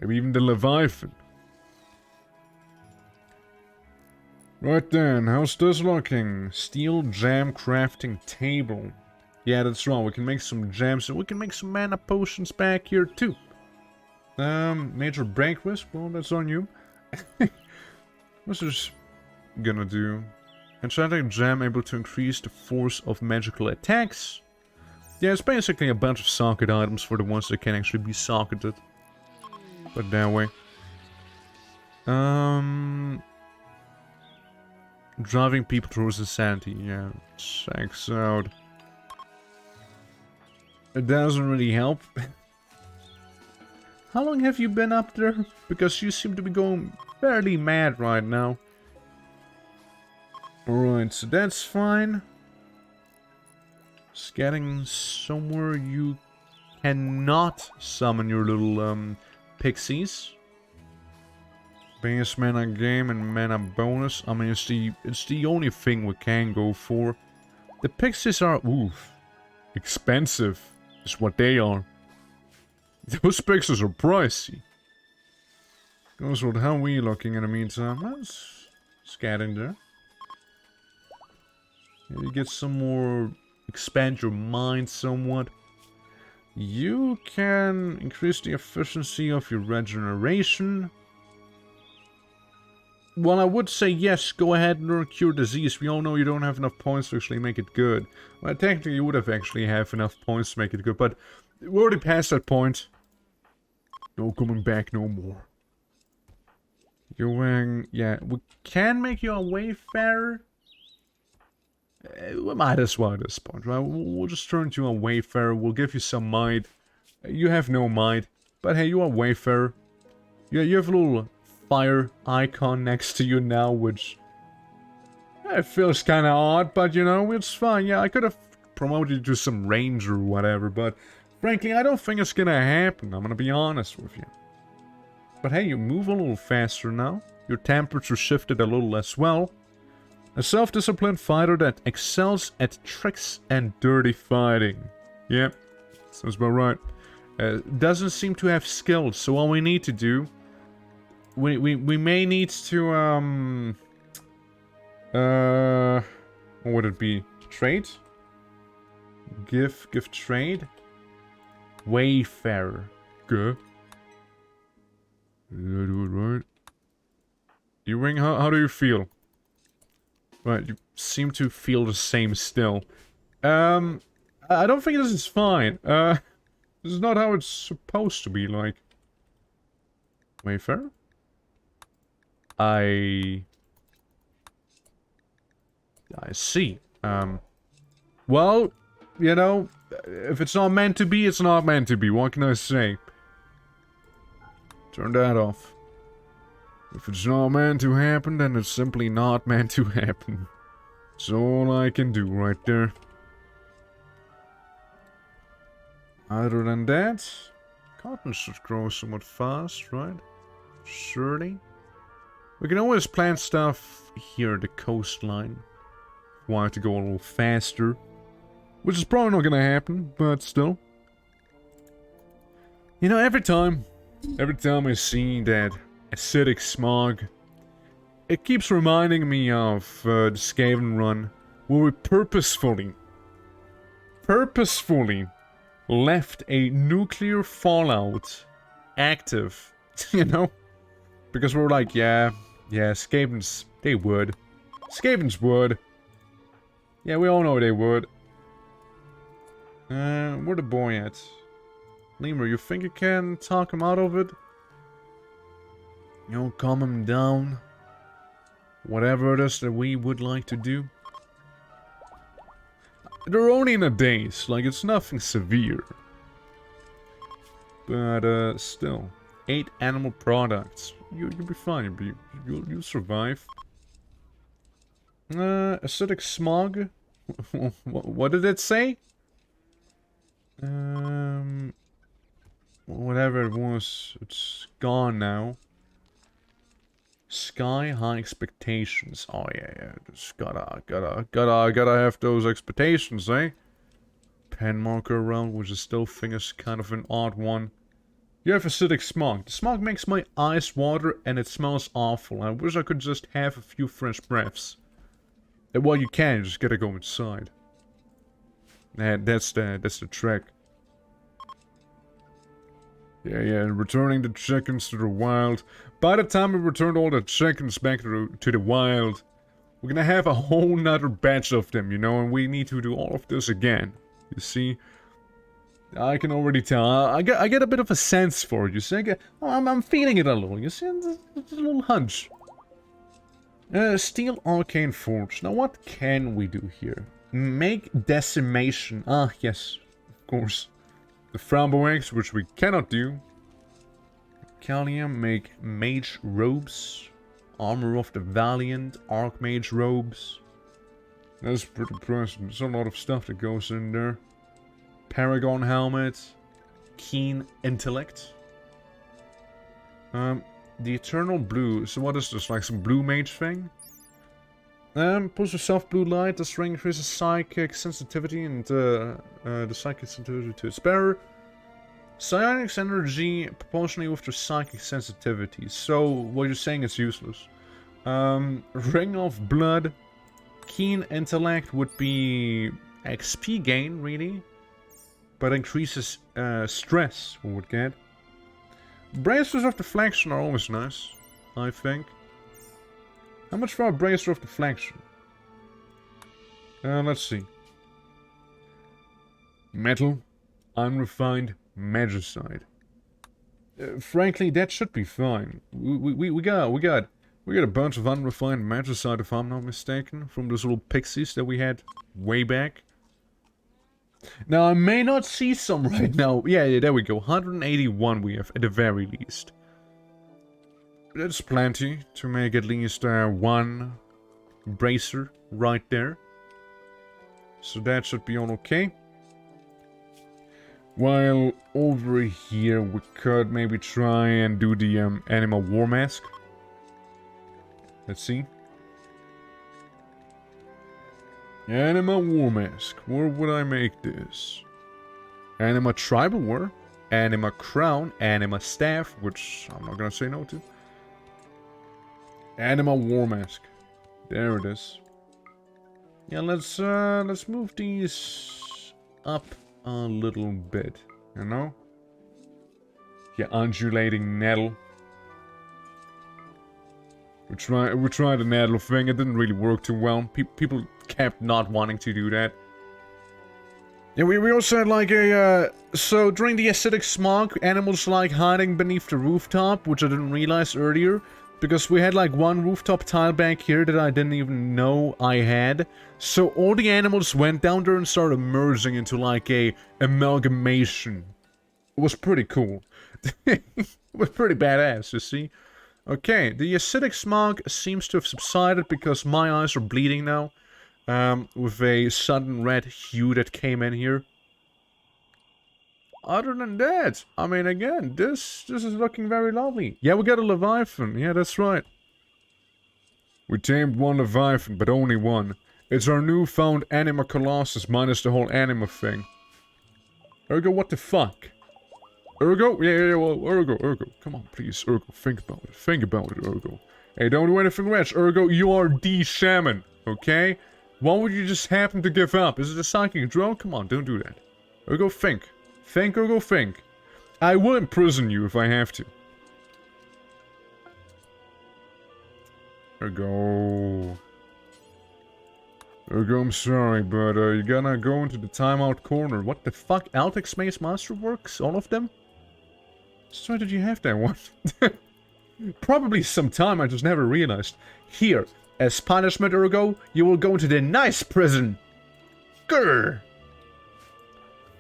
Maybe even the Leviathan. Right then, how's this looking? Steel jam crafting table. Yeah, that's right. We can make some gems and we can make some mana potions back here too. Major break risk. Well, that's on you. What's this gonna do? Enchanting gem able to increase the force of magical attacks. Yeah, it's basically a bunch of socket items for the ones that can actually be socketed. Put it that way. Driving people towards insanity. Yeah, checks out. It doesn't really help. How long have you been up there? Because you seem to be going fairly mad right now. Alright, so that's fine. Just getting somewhere you cannot summon your little pixies. Base mana game and mana bonus. I mean, it's the only thing we can go for. The pixies are expensive. Is what they are. Those pixies are pricey. Goes with how we looking in the meantime. Let's getting there. You get some more. Expand your mind somewhat. You can increase the efficiency of your regeneration. Well, I would say yes, go ahead and learn Cure Disease. We all know you don't have enough points to actually make it good. Well, technically you would have actually have enough points to make it good, but we're already past that point. No coming back no more. Yeah, we can make you a Wayfarer. We might as well at this point, right? We'll just turn you a Wayfarer. We'll give you some might. You have no might, but hey, you are Wayfarer. You have a little fire icon next to you now, which it feels kind of odd, but you know, it's fine. Yeah, I could have promoted you to some ranger or whatever, but frankly, I don't think it's gonna happen. I'm gonna be honest with you. But hey, you move a little faster now. Your temperature shifted a little as well. A self-disciplined fighter that excels at tricks and dirty fighting. Yep, sounds about right. Doesn't seem to have skills, so all we need to do... We may need to, what would it be? Trade? Give trade? Wayfarer. Good. Did I do it right? You ring, how do you feel? Right, you seem to feel the same still. I don't think this is fine. This is not how it's supposed to be, like. Wayfarer? I see. Well, you know, if it's not meant to be, it's not meant to be. What can I say? Turn that off. If it's not meant to happen, then it's simply not meant to happen. That's all I can do right there. Other than that, cotton should grow somewhat fast, right? Surely. We can always plant stuff here at the coastline. Want it to go a little faster. Which is probably not gonna happen, but still. You know, every time I see that acidic smog, it keeps reminding me of the Skaven run, where we purposefully left a nuclear fallout active, you know? Because we're like, yeah, Skavens, they would. Skavens would. Yeah, we all know they would. Where the boy at? Lemur, you think you can talk him out of it? You know, calm him down. Whatever it is that we would like to do. They're only in a daze, like it's nothing severe. But, still. 8 animal products. You'll be fine, you'll survive. Acidic smog? What did it say? Whatever it was, it's gone now. Sky high expectations. Oh yeah, just gotta have those expectations, eh? Pen marker around, which I still think is kind of an odd one. You have acidic smog. The smog makes my eyes water and it smells awful. I wish I could just have a few fresh breaths. Well, you can, you just gotta go inside. That's the trick. Yeah, returning the chickens to the wild. By the time we returned all the chickens back to the wild, we're gonna have a whole nother batch of them, you know, and we need to do all of this again. You see? I can already tell. I get a bit of a sense for it, you see? I'm feeling it a little, you see? It's a little hunch. Steel Arcane Forge. Now what can we do here? Make Decimation. Ah, yes. Of course. The Framboex, which we cannot do. Callium, make Mage Robes. Armor of the Valiant. Archmage Robes. That's pretty impressive. There's a lot of stuff that goes in there. Paragon Helmet. Keen Intellect. The Eternal Blue. So what is this? Like some blue mage thing? Pulls yourself blue light. This ring increases psychic sensitivity and the psychic sensitivity to its bearer. Psionics energy proportionally with the psychic sensitivity. So what you're saying is useless. Ring of Blood. Keen Intellect would be XP gain, really. But increases stress, we would get. Bracers of Deflection are always nice, I think. How much for a Bracer of Deflection? Let's see. Metal, Unrefined, Magicite. Frankly, that should be fine. We got a bunch of unrefined Magicite, if I'm not mistaken, from those little pixies that we had way back. Now, I may not see some right now. Yeah, there we go. 181 we have, at the very least. That's plenty to make at least one bracer right there. So that should be all okay. While over here, we could maybe try and do the Anima War Mask. Let's see. Anima War Mask. Where would I make this? Anima Tribal War. Anima Crown. Anima Staff, which I'm not gonna say no to. Anima War Mask. There it is. Yeah, let's move these up a little bit, you know? Yeah, undulating nettle. We tried the nettle thing, it didn't really work too well. People kept not wanting to do that. Yeah, we also had like a, so during the acidic smog, animals like hiding beneath the rooftop, which I didn't realize earlier. Because we had like one rooftop tile back here that I didn't even know I had. So all the animals went down there and started merging into like a amalgamation. It was pretty cool. It was pretty badass, you see. Okay, the acidic smog seems to have subsided because my eyes are bleeding now. With a sudden red hue that came in here. Other than that, I mean, again, this is looking very lovely. Yeah, we got a Leviathan. Yeah, that's right. We tamed one Leviathan, but only one. It's our newfound Anima Colossus minus the whole Anima thing. Ergo, what the fuck? Ergo? Yeah, well, Ergo. Come on, please, Ergo, think about it. Think about it, Ergo. Hey, don't do anything rash. Ergo, you are the shaman, okay? Why would you just happen to give up? Is it a psychic drone? Come on, don't do that. Ergo, think. Think, Ergo, think. I will imprison you if I have to. Ergo, I'm sorry, but you're gonna go into the timeout corner. What the fuck? Altex Maze Masterworks? All of them? Since when did you have that one? Probably some time, I just never realized. Here, as punishment, Ergo, you will go into the nice prison. Grr!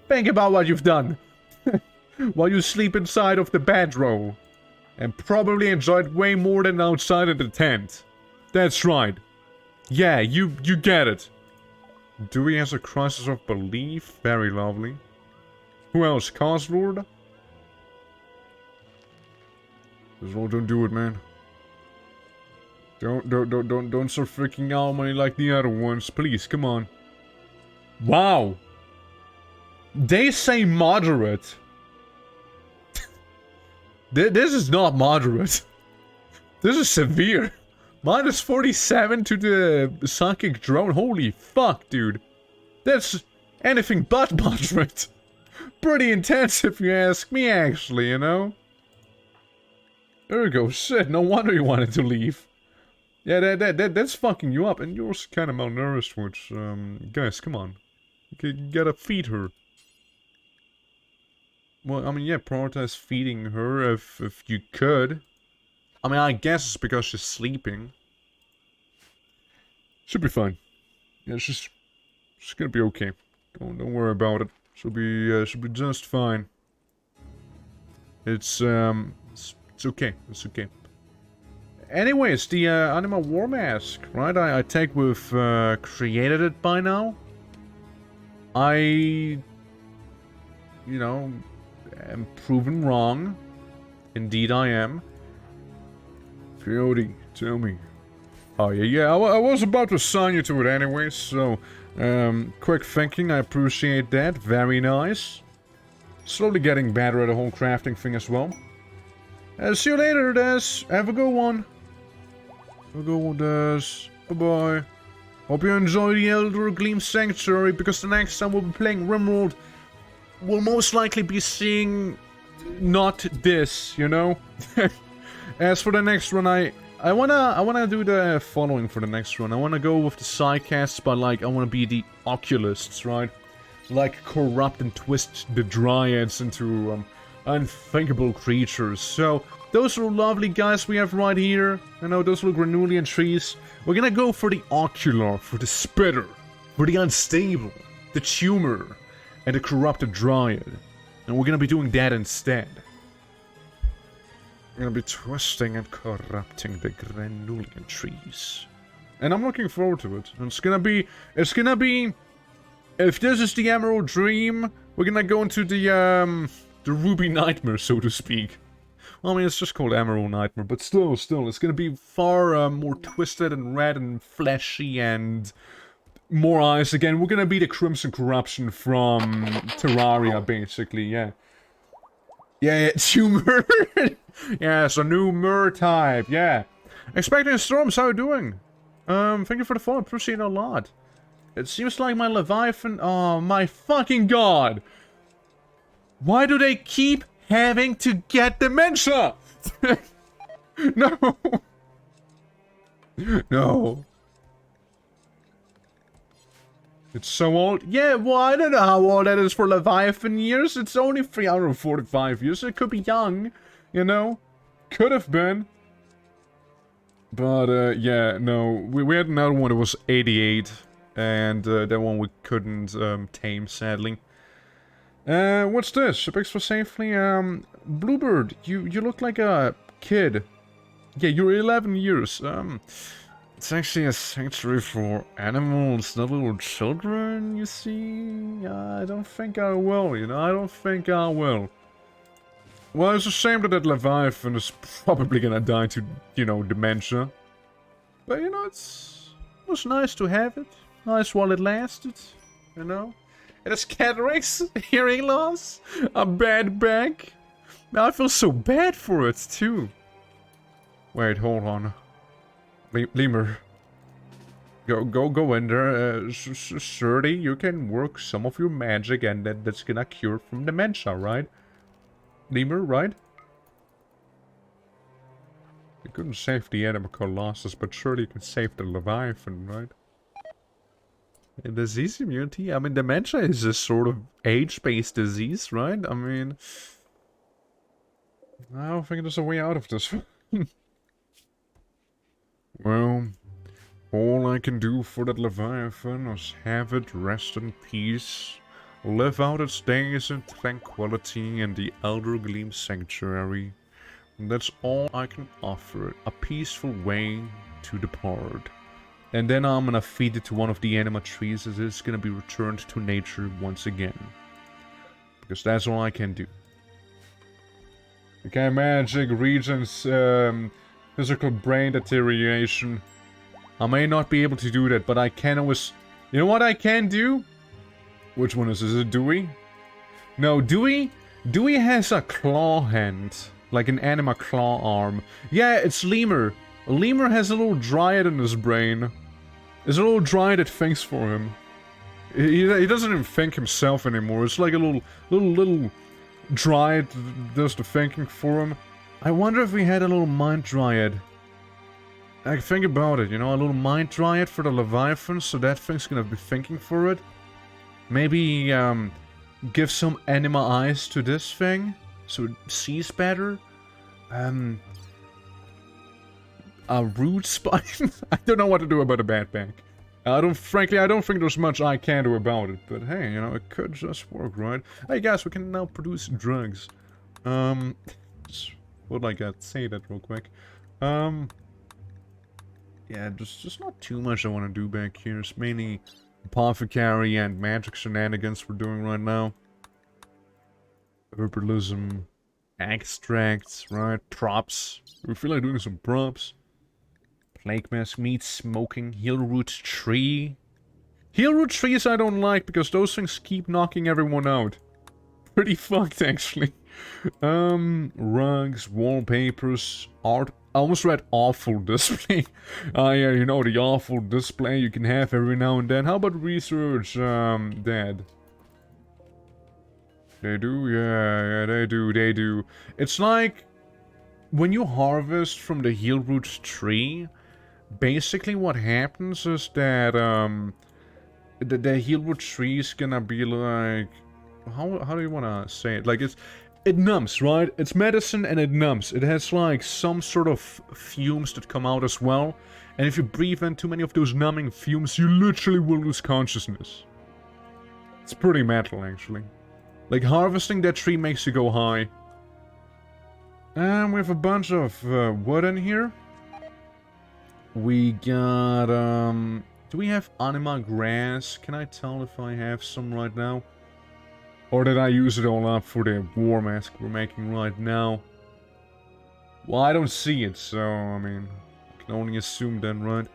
Think about what you've done. While you sleep inside of the bedroll. And probably enjoyed way more than outside of the tent. That's right. Yeah, you get it. Dewey has a crisis of belief. Very lovely. Who else? Costlord? Don't do it, man. Don't start freaking out money like the other ones. Please, come on. Wow. They say moderate. This is not moderate. This is severe. Minus 47 to the psychic drone. Holy fuck, dude. That's anything but moderate. Pretty intense if you ask me, actually, you know? There we go, shit, no wonder you wanted to leave. Yeah, that's fucking you up, and you're kind of malnourished, which, guys, come on. You gotta feed her. Well, I mean, yeah, prioritize feeding her if you could. I mean, I guess it's because she's sleeping. Should be fine. Yeah, she's gonna be okay. Don't worry about it. She'll be just fine. It's okay. It's okay. Anyways, the Anima War Mask, right? I take we've created it by now. You know, am proven wrong. Indeed I am. Coyote, tell me. Oh yeah, I was about to assign you to it anyway, so... quick thinking, I appreciate that. Very nice. Slowly getting better at the whole crafting thing as well. See you later, Des. Have a good one. Have a good one, Des. Bye-bye. Hope you enjoy the Elder Gleam Sanctuary, because the next time we'll be playing RIMWORLD, we'll most likely be seeing... not this, you know? As for the next run, I wanna do the following for the next run. I wanna go with the Psycasts, but like, I wanna be the Oculists, right? Like, corrupt and twist the Dryads into, unthinkable creatures. So, those are lovely guys we have right here. You know, those little Granulian trees. We're gonna go for the Ocular, for the Spitter, for the Unstable, the Tumor, and the Corrupted Dryad. And we're gonna be doing that instead. We're gonna be twisting and corrupting the Granulian trees. And I'm looking forward to it. And it's gonna be, if this is the Emerald Dream, we're gonna go into the Ruby Nightmare, so to speak. Well, I mean, it's just called Emerald Nightmare, but still, it's gonna be far more twisted and red and fleshy and more eyes again. We're gonna be the Crimson Corruption from Terraria, basically, yeah. Yeah, tumor. Yeah, it's a new Mer type, yeah. Expecting storms, how are you doing? Thank you for the follow, appreciate it a lot. It seems like my Leviathan... Oh, my fucking god! Why do they keep having to get dementia? No! No. It's so old. Yeah, well, I don't know how old that is for Leviathan years. It's only 345 years. It could be young, you know? Could have been. But, yeah, no. We had another one that was 88. And, that one we couldn't, tame, sadly. What's this? Picks for safely. Bluebird, you look like a kid. Yeah, you're 11 years. It's actually a sanctuary for animals, not little children, you see? I don't think I will, you know? I don't think I will. Well, it's a shame that that Leviathan is probably gonna die to, you know, dementia. But, you know, it was nice to have it. Nice while it lasted, you know? It has cataracts, hearing loss, a bad back. I feel so bad for it, too. Wait, hold on. Lemur. Go in there. Surely you can work some of your magic and that's gonna cure from dementia, right? Lemur, right? You couldn't save the Anima Colossus, but surely you can save the Leviathan, right? And disease immunity? I mean, dementia is a sort of age-based disease, right? I mean... I don't think there's a way out of this. Well, all I can do for that Leviathan is have it rest in peace, live out its days in tranquility in the Elder Gleam Sanctuary. And that's all I can offer it, a peaceful way to depart. And then I'm gonna feed it to one of the Anima trees as it's gonna be returned to nature once again. Because that's all I can do. Okay, magic, regions, physical brain deterioration. I may not be able to do that, but I can always... You know what I can do? Which one is this? Is it Dewey? No, Dewey has a claw hand. Like an Anima claw arm. Yeah, it's Lemur. Lemur has a little dryad in his brain. There's a little dryad that thinks for him. He doesn't even think himself anymore. It's like a little dryad that does the thinking for him. I wonder if we had a little mind dryad. Like, think about it, you know, a little mind dryad for the Leviathan, so that thing's gonna be thinking for it. Maybe, give some anima eyes to this thing, so it sees better. A root spine? I don't know what to do about a bad bank. Frankly, I don't think there's much I can do about it, but hey, you know, it could just work, right? Hey guys, we can now produce drugs. Would like to say that real quick. Yeah, just not too much I want to do back here. It's mainly apothecary and magic shenanigans we're doing right now. Herbalism, extracts, right? Props. We feel like doing some props. Plague mask, meat, smoking, healroot tree. Healroot trees I don't like because those things keep knocking everyone out. Pretty fucked actually. Rugs, wallpapers, art. I almost read awful display. Yeah, you know, the awful display you can have every now and then. How about research, dead? They do? Yeah, they do. It's like, when you harvest from the healroot tree, basically what happens is that, the healroot tree is gonna be like... How do you wanna say it? Like, it numbs, right? It's medicine and it numbs. It has like some sort of fumes that come out as well. And if you breathe in too many of those numbing fumes, you literally will lose consciousness. It's pretty metal, actually. Like, harvesting that tree makes you go high. And we have a bunch of wood in here. We got, do we have anima grass? Can I tell if I have some right now? Or did I use it all up for the war mask we're making right now? Well, I don't see it, so, I mean, I can only assume then, right?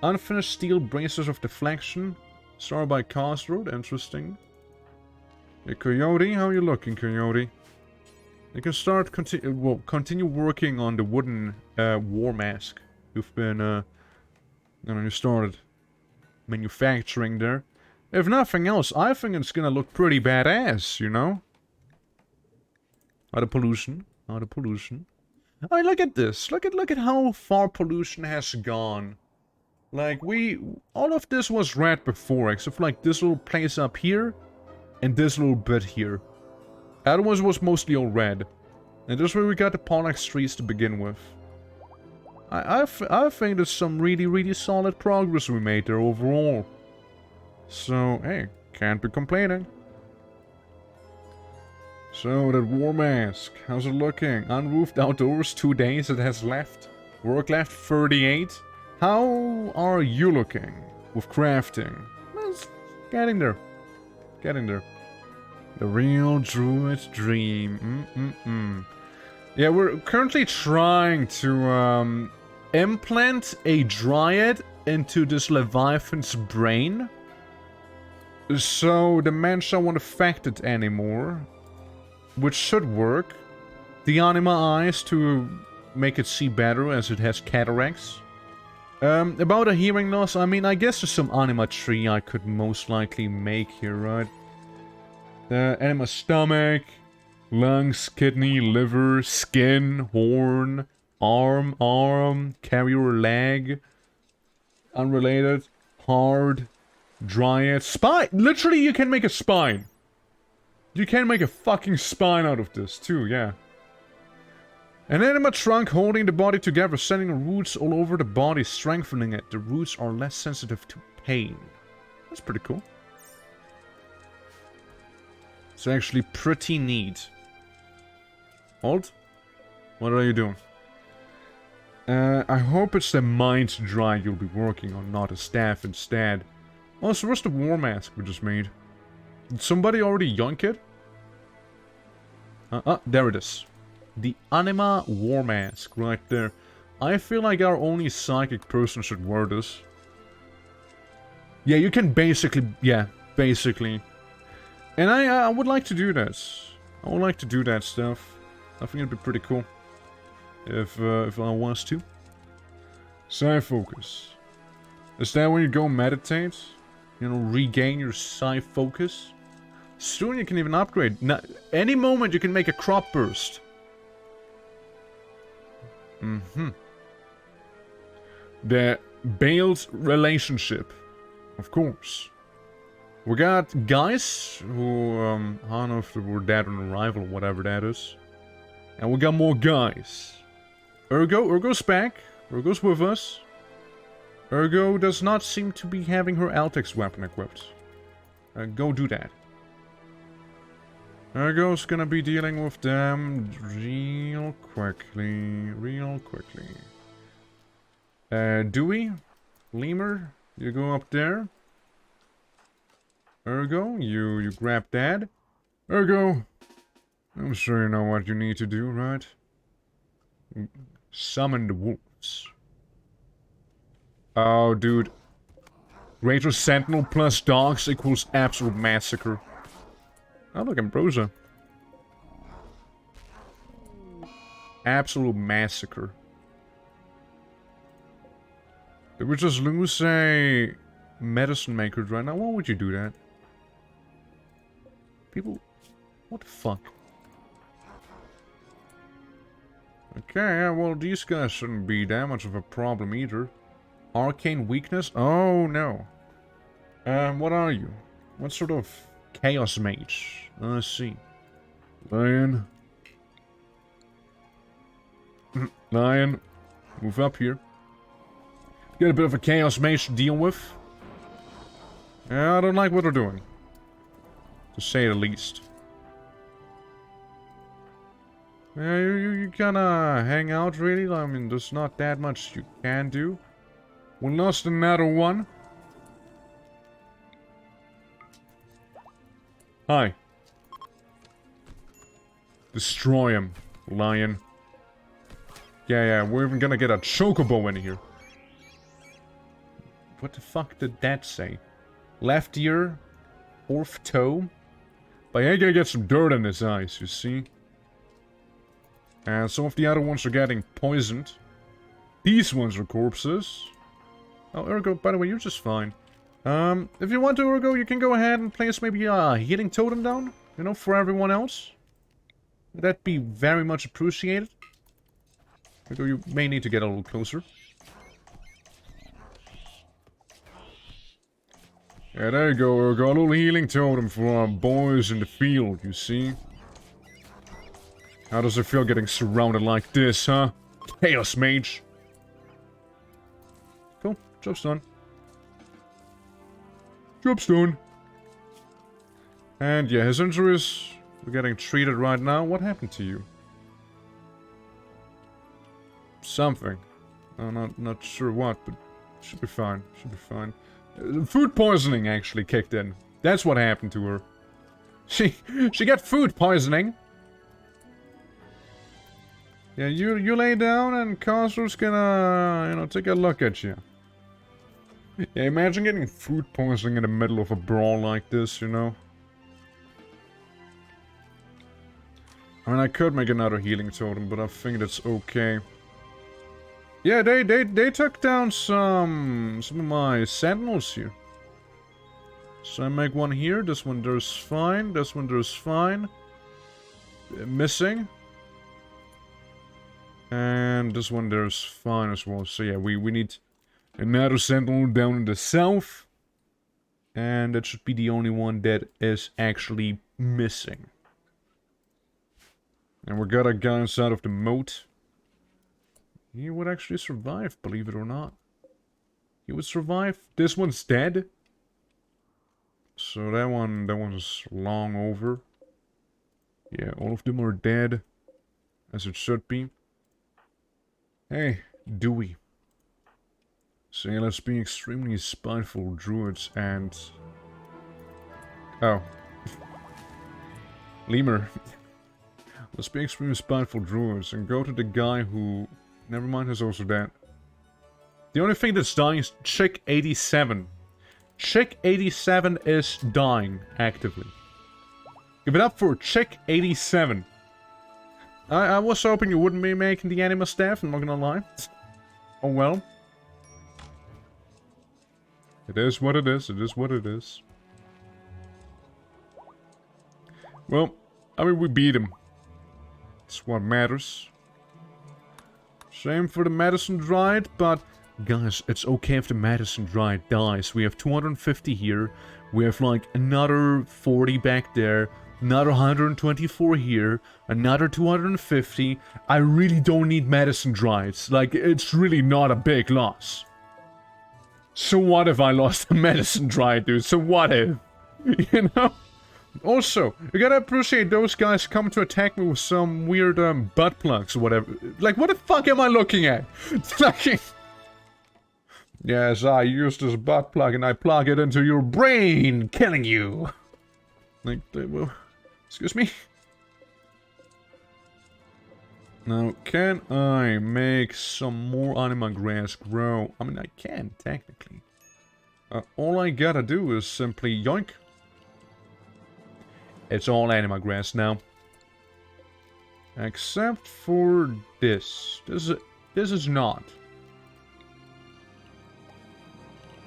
Unfinished steel braces of deflection. Started by Crossroad, interesting. Hey, Coyote, how you looking, Coyote? You can start, continue working on the wooden war mask. You've been, you started manufacturing there. If nothing else, I think it's gonna look pretty badass, you know? Out of pollution. I mean, look at this. Look at how far pollution has gone. Like, all of this was red before, except for like this little place up here, and this little bit here. That was mostly all red. And this is where we got the Pollux trees to begin with. I think there's some really solid progress we made there overall. So, hey, can't be complaining. So, that war mask, how's it looking? Unroofed outdoors, 2 days it has left. Work left, 38. How are you looking with crafting? It's getting there. The real Druid dream. Yeah, we're currently trying to implant a Dryad into this Leviathan's brain. So the Mensa won't affect it anymore, which should work. The Anima eyes to make it see better as it has cataracts. About a hearing loss, I mean, I guess there's some Anima tree I could most likely make here, right? Anima stomach, lungs, kidney, liver, skin, horn, arm, carrier leg, unrelated, hard, Dryad, spine! Literally, you can make a spine! You can make a fucking spine out of this, too, yeah. An anima trunk holding the body together, sending roots all over the body, strengthening it. The roots are less sensitive to pain. That's pretty cool. It's actually pretty neat. Hold. What are you doing? I hope it's the mind dry you'll be working on, not a staff instead. Oh, so where's the war mask we just made? Did somebody already yoink it? There it is. The Anima war mask, right there. I feel like our only psychic person should wear this. Yeah, you can basically... Yeah, basically. And I would like to do that. I would like to do that stuff. I think it'd be pretty cool. If I was to. Side focus. Is that when you go meditate? you know, regain your psi focus. Soon you can even upgrade. Now, any moment you can make a crop burst. The Bale's relationship. Of course. We got guys who, I don't know if they were dead on arrival or whatever that is. And we got more guys. Urgo's back. Urgo's with us. Urgo does not seem to be having her Altex weapon equipped. Go do that. Urgo's gonna be dealing with them real quickly. Dewey? Lemur? You go up there. Urgo, you grab that. Urgo! I'm sure you know what you need to do, right? Summon the wolves. Oh, dude. Greater Sentinel plus dogs equals absolute massacre. Oh, look, Ambrosia. Absolute massacre. Did we just lose a medicine maker right now? Why would you do that? People... What the fuck? Okay, well, these guys shouldn't be that much of a problem either. Arcane weakness? Oh, no. What are you? What sort of chaos mage? Let's see. Lion. Lion. Move up here. Get a bit of a chaos mage to deal with. Yeah, I don't like what they're doing. To say the least. Yeah, you kinda hang out, really. I mean, there's not that much you can do. We lost another one. Hi. Destroy him, lion. Yeah, we're even gonna get a chocobo in here. What the fuck did that say? Left ear, fourth toe. But I gotta get some dirt in his eyes, you see. And some of the other ones are getting poisoned. These ones are corpses. Oh, Urgo, by the way, you're just fine. If you want to, Urgo, you can go ahead and place maybe a healing totem down. You know, for everyone else. That'd be very much appreciated. Urgo, you may need to get a little closer. Yeah, there you go, Urgo. A little healing totem for our boys in the field, you see. How does it feel getting surrounded like this, huh? Chaos Mage. Cool. Job's done. Job's done. And yeah, his injuries are getting treated right now. What happened to you? Something. I'm not sure what, but should be fine. Should be fine. Food poisoning actually kicked in. That's what happened to her. She got food poisoning. Yeah, you lay down and Cosro's gonna, you know, take a look at you. Yeah, imagine getting food poisoning in the middle of a brawl like this, you know? I mean, I could make another healing totem, but I think that's okay. Yeah, they took down some of my sentinels here. So I make one here, this one there's fine, this one there's fine. Missing. And this one there's fine as well. So yeah, we need another sentinel down in the south. And that should be the only one that is actually missing. And we got a guy inside of the moat. He would actually survive, believe it or not. He would survive. This one's dead. So that one's long over. Yeah, all of them are dead. As it should be. Hey, Dewey. So yeah, let's be extremely spiteful druids and... Oh. Lemur. Let's be extremely spiteful druids and go to the guy who... Never mind, he's also dead. The only thing that's dying is Chick 87. Chick 87 is dying actively. Give it up for Chick 87. I was hoping you wouldn't be making the Anima staff, I'm not gonna lie. Oh well. It is what it is. It is what it is. Well, I mean, we beat him. That's what matters. Shame for the medicine Druid, but... Guys, it's okay if the medicine Druid dies. We have 250 here. We have, like, another 40 back there. Another 124 here. Another 250. I really don't need medicine Druids. Like, it's really not a big loss. So what if I lost a medicine Druid, dude? So what if? You know? Also, you gotta appreciate those guys coming to attack me with some weird butt plugs or whatever. Like, what the fuck am I looking at? Like, yes, I used this butt plug and I plug it into your brain, killing you. Like, well, excuse me? Now, can I make some more anima grass grow? I mean, I can, technically. All I gotta do is simply yoink. It's all anima grass now. Except for this. This is not.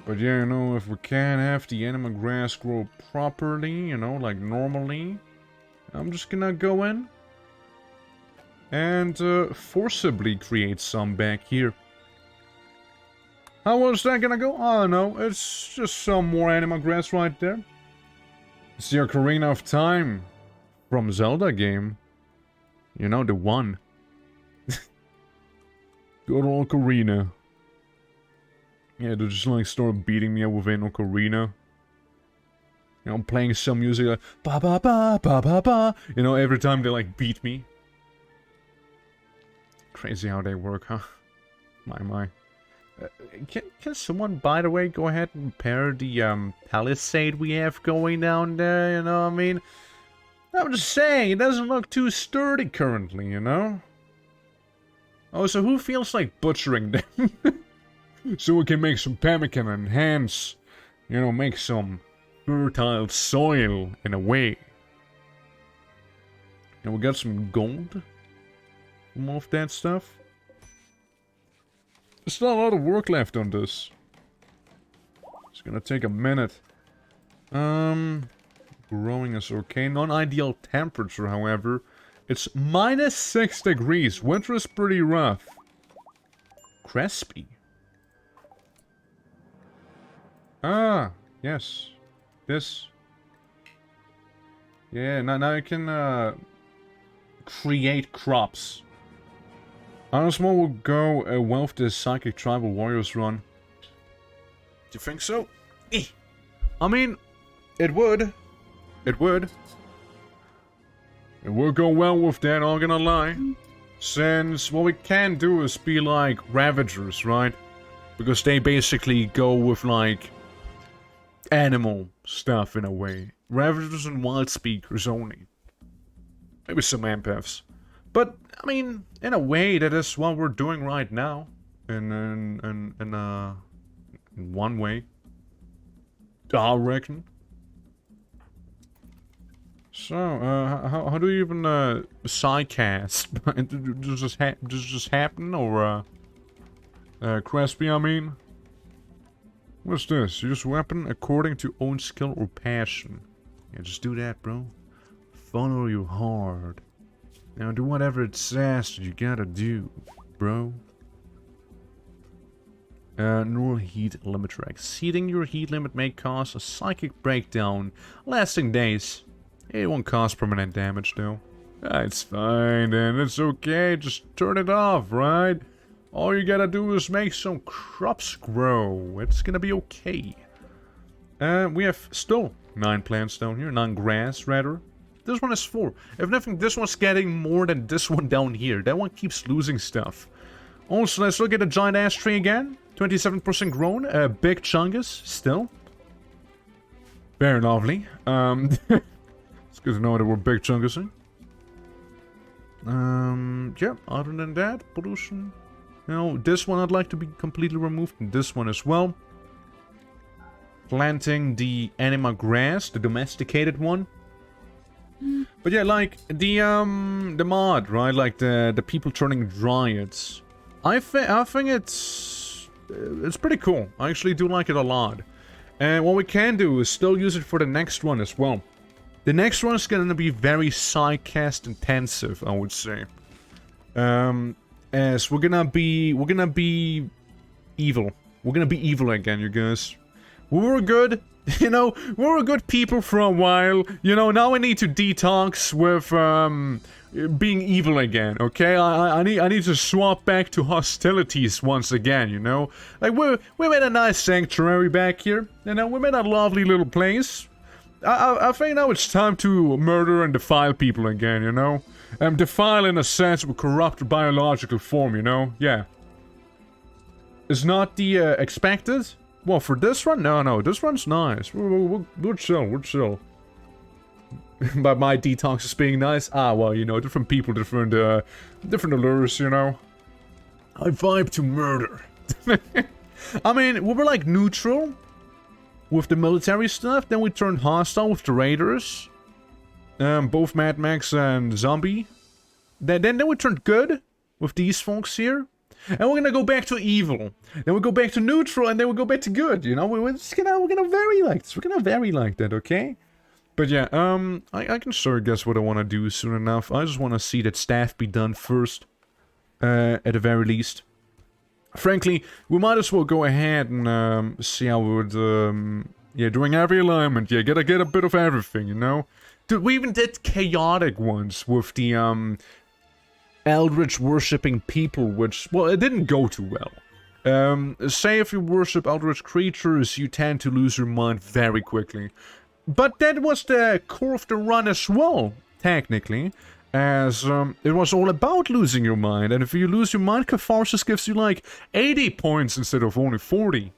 But yeah, you know, if we can't have the anima grass grow properly, you know, like normally, I'm just gonna go in and forcibly create some back here. How was that gonna go? I don't know. It's just some more anima grass right there. It's the Ocarina of Time from Zelda game. You know, the one. Good old Ocarina. Yeah, they just like start beating me up with an Ocarina. You know, playing some music like ba ba ba ba ba ba. You know, every time they like beat me. Crazy how they work, huh? My. Can someone, by the way, go ahead and repair the palisade we have going down there, you know what I mean? I'm just saying, it doesn't look too sturdy currently, you know? Oh, so who feels like butchering them? So we can make some pemmican and hence, you know, make some fertile soil in a way. And we got some gold from all of that stuff. There's still a lot of work left on this. It's gonna take a minute. Growing is okay. Non-ideal temperature, however. It's -6 degrees. Winter is pretty rough. Crispy. Ah, yes. This. Yeah, now you can create crops. Anosmo will go well with the Psychic Tribal Warriors run. Do you think so? I mean, it would. It would. It would go well with that, not gonna lie. Since what we can do is be like Ravagers, right? Because they basically go with like animal stuff in a way. Ravagers and Wild Speakers only. Maybe some empaths. But, I mean, in a way, that is what we're doing right now. In one way. I reckon. So, how do you even, sidecast? Does this just happen, or, Crispy, I mean? What's this? Use weapon according to own skill or passion. Yeah, just do that, bro. Follow your heart. Now do whatever it says that you gotta do, bro. Neural heat limiter. Exceeding your heat limit may cause a psychic breakdown, lasting days. It won't cause permanent damage, though. It's fine, then. It's okay. Just turn it off, right? All you gotta do is make some crops grow. It's gonna be okay. We have still 9 plants down here. 9 grass, rather. This one is 4. If nothing, this one's getting more than this one down here. That one keeps losing stuff. Also, let's look at the giant ash tree again. 27% grown. Big chungus, still. Very lovely. It's good to know that we're big chungus. Yeah, other than that, pollution. You know, this one I'd like to be completely removed. And this one as well. Planting the anima grass, the domesticated one. But yeah, like the mod, right? Like the people turning Druids. I think it's pretty cool. I actually do like it a lot. And what we can do is still use it for the next one as well. The next one is gonna be very sidecast intensive, I would say. As we're gonna be evil. We're gonna be evil again, you guys. We were good, you know, we were good people for a while. You know, now we need to detox with, being evil again, okay? I need to swap back to hostilities once again, you know? Like, we made a nice sanctuary back here, you know? We made a lovely little place. I think now it's time to murder and defile people again, you know? Defile in a sense with corrupt biological form, you know? Yeah. Is not the, expected? Well, for this one? No, this one's nice. We're chill, we're chill. But my detox is being nice? Ah, well, you know, different people, different allures, you know? I vibe to murder. I mean, we were like neutral with the military stuff, then we turned hostile with the raiders. Both Mad Max and Zombie. Then we turned good with these folks here. And we're gonna go back to evil. Then we go back to neutral, and then we go back to good, you know? We're gonna vary like this. We're gonna vary like that, okay? But yeah, I can sure guess what I want to do soon enough. I just want to see that staff be done first. At the very least. Frankly, we might as well go ahead and, see how we would, yeah, doing every alignment. Yeah, gotta get a bit of everything, you know? Dude, we even did chaotic ones with the, Eldritch worshipping people, which, well, it didn't go too well. Say if you worship Eldritch creatures, you tend to lose your mind very quickly. But that was the core of the run as well, technically. As, it was all about losing your mind. And if you lose your mind, Catharsis gives you like 80 points instead of only 40.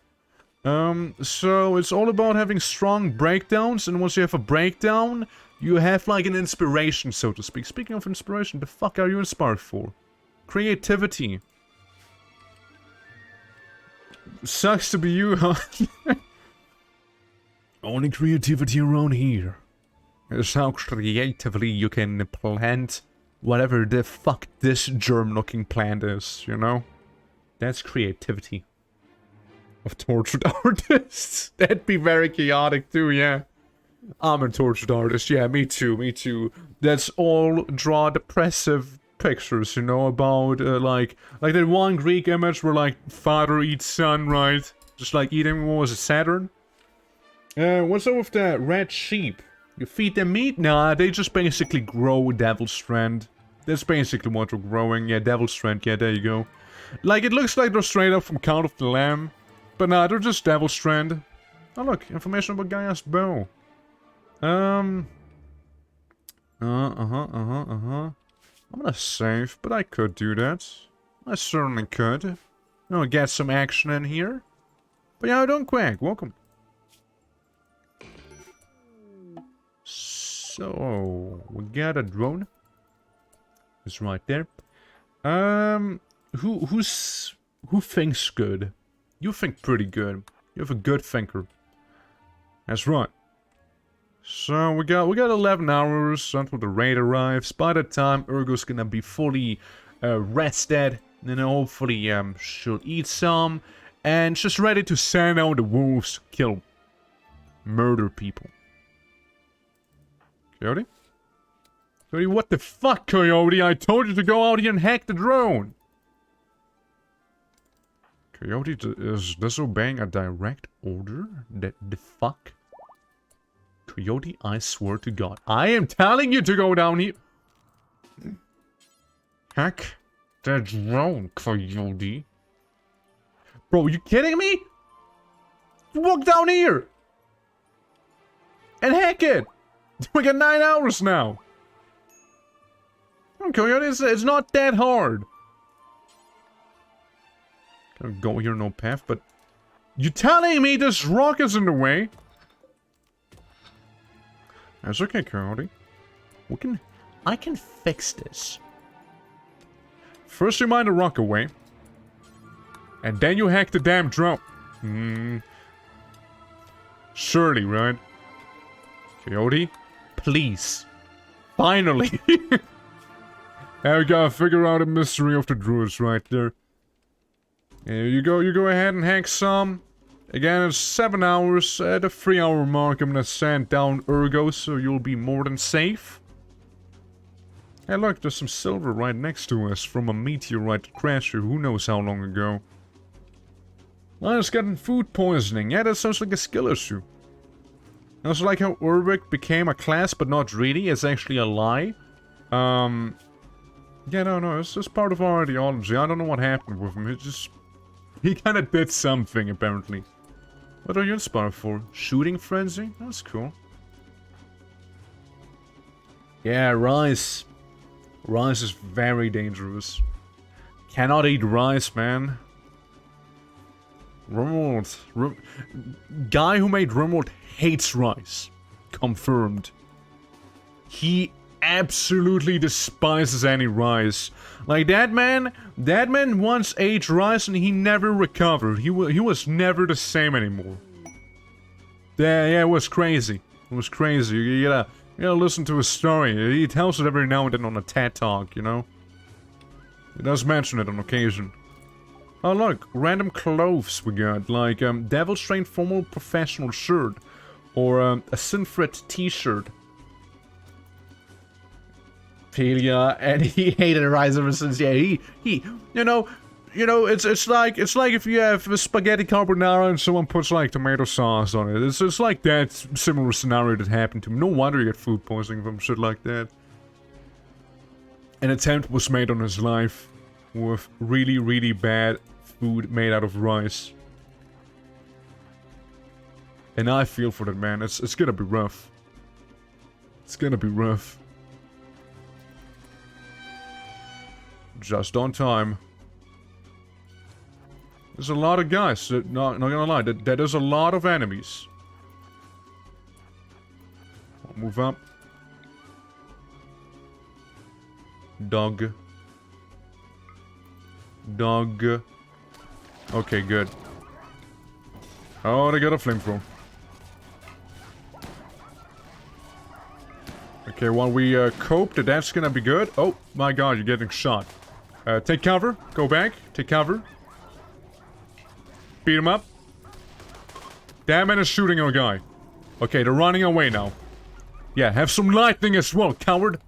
So it's all about having strong breakdowns. And once you have a breakdown, you have like an inspiration, so to speak. Speaking of inspiration, the fuck are you inspired for? Creativity. Sucks to be you, huh? Only creativity around here is how creatively you can plant whatever the fuck this germ-looking plant is, you know? That's creativity. Of tortured artists. That'd be very chaotic too, yeah. I'm a tortured artist, yeah, me too. That's all draw depressive pictures, you know, about, like that one Greek image where, like, father eats son, right? Just like eating, what was it, Saturn? What's up with the red sheep? You feed them meat? Nah, they just basically grow Devil's Strand. That's basically what they're growing. Yeah, Devil's Strand, yeah, there you go. Like, it looks like they're straight up from Count of the Lamb. But nah, they're just Devil's Strand. Oh look, information about Gaia's bow. I'm gonna save, but I could do that. I certainly could. I'll get some action in here. But yeah, don't quack, welcome. So, we got a drone. It's right there. Who thinks good? You think pretty good. You have a good thinker. That's right. So we got 11 hours until the raid arrives. By the time Ergo's gonna be fully rested, then hopefully she'll eat some, and she's ready to send out the wolves, kill, murder people. Coyote? Coyote, what the fuck, Coyote? I told you to go out here and hack the drone! Coyote is disobeying a direct order? The fuck? Coyote, I swear to God. I am telling you to go down here! Hack the drone, Coyote. Bro, you kidding me? Walk down here! And hack it! We got 9 hours now. Coyote, it's not that hard. Can't go here, no path, but you telling me this rock is in the way? That's okay, Coyote. I can fix this. First you mine the rock away, and then you hack the damn drone. Surely, right? Coyote? Please. Finally! Now we gotta figure out the mystery of the Druids right there. You go ahead and hack some. Again, it's 7 hours. At the 3-hour mark, I'm gonna send down Ergo, so you'll be more than safe. Hey look, there's some silver right next to us from a meteorite that crashed here who knows how long ago. Lion's gotten food poisoning. Yeah, that sounds like a skill issue. And also like how Urwick became a class but not really. It's actually a lie. Yeah, no, it's just part of our ideology. I don't know what happened with him. He kind of did something, apparently. What are you inspired for? Shooting frenzy? That's cool. Yeah, rice. Rice is very dangerous. Cannot eat rice, man. RIMWORLD. Guy who made RIMWORLD hates rice. Confirmed. He absolutely despises any rice. Like, that man once ate rice and he never recovered. He was never the same anymore. Yeah, it was crazy. It was crazy. You gotta listen to his story. He tells it every now and then on a TED Talk, you know? He does mention it on occasion. Oh look, random clothes we got, like Devil's Train formal professional shirt, or a Sinfret t-shirt. Pelia, and he hated rice ever since. Yeah, he, you know, it's like if you have a spaghetti carbonara and someone puts like tomato sauce on it. It's like that similar scenario that happened to him. No wonder he had food poisoning from shit like that. An attempt was made on his life with really, really bad food made out of rice. And I feel for that man. It's gonna be rough. It's gonna be rough. Just on time. There's a lot of guys. Not gonna lie. There is a lot of enemies. I'll move up. Dog. Okay, good. Oh, they got a flamethrower. Okay, while we cope, that's gonna be good. Oh my god, you're getting shot. Take cover. Go back. Take cover. Beat him up. That man is shooting our guy. Okay, they're running away now. Yeah, have some lightning as well, coward.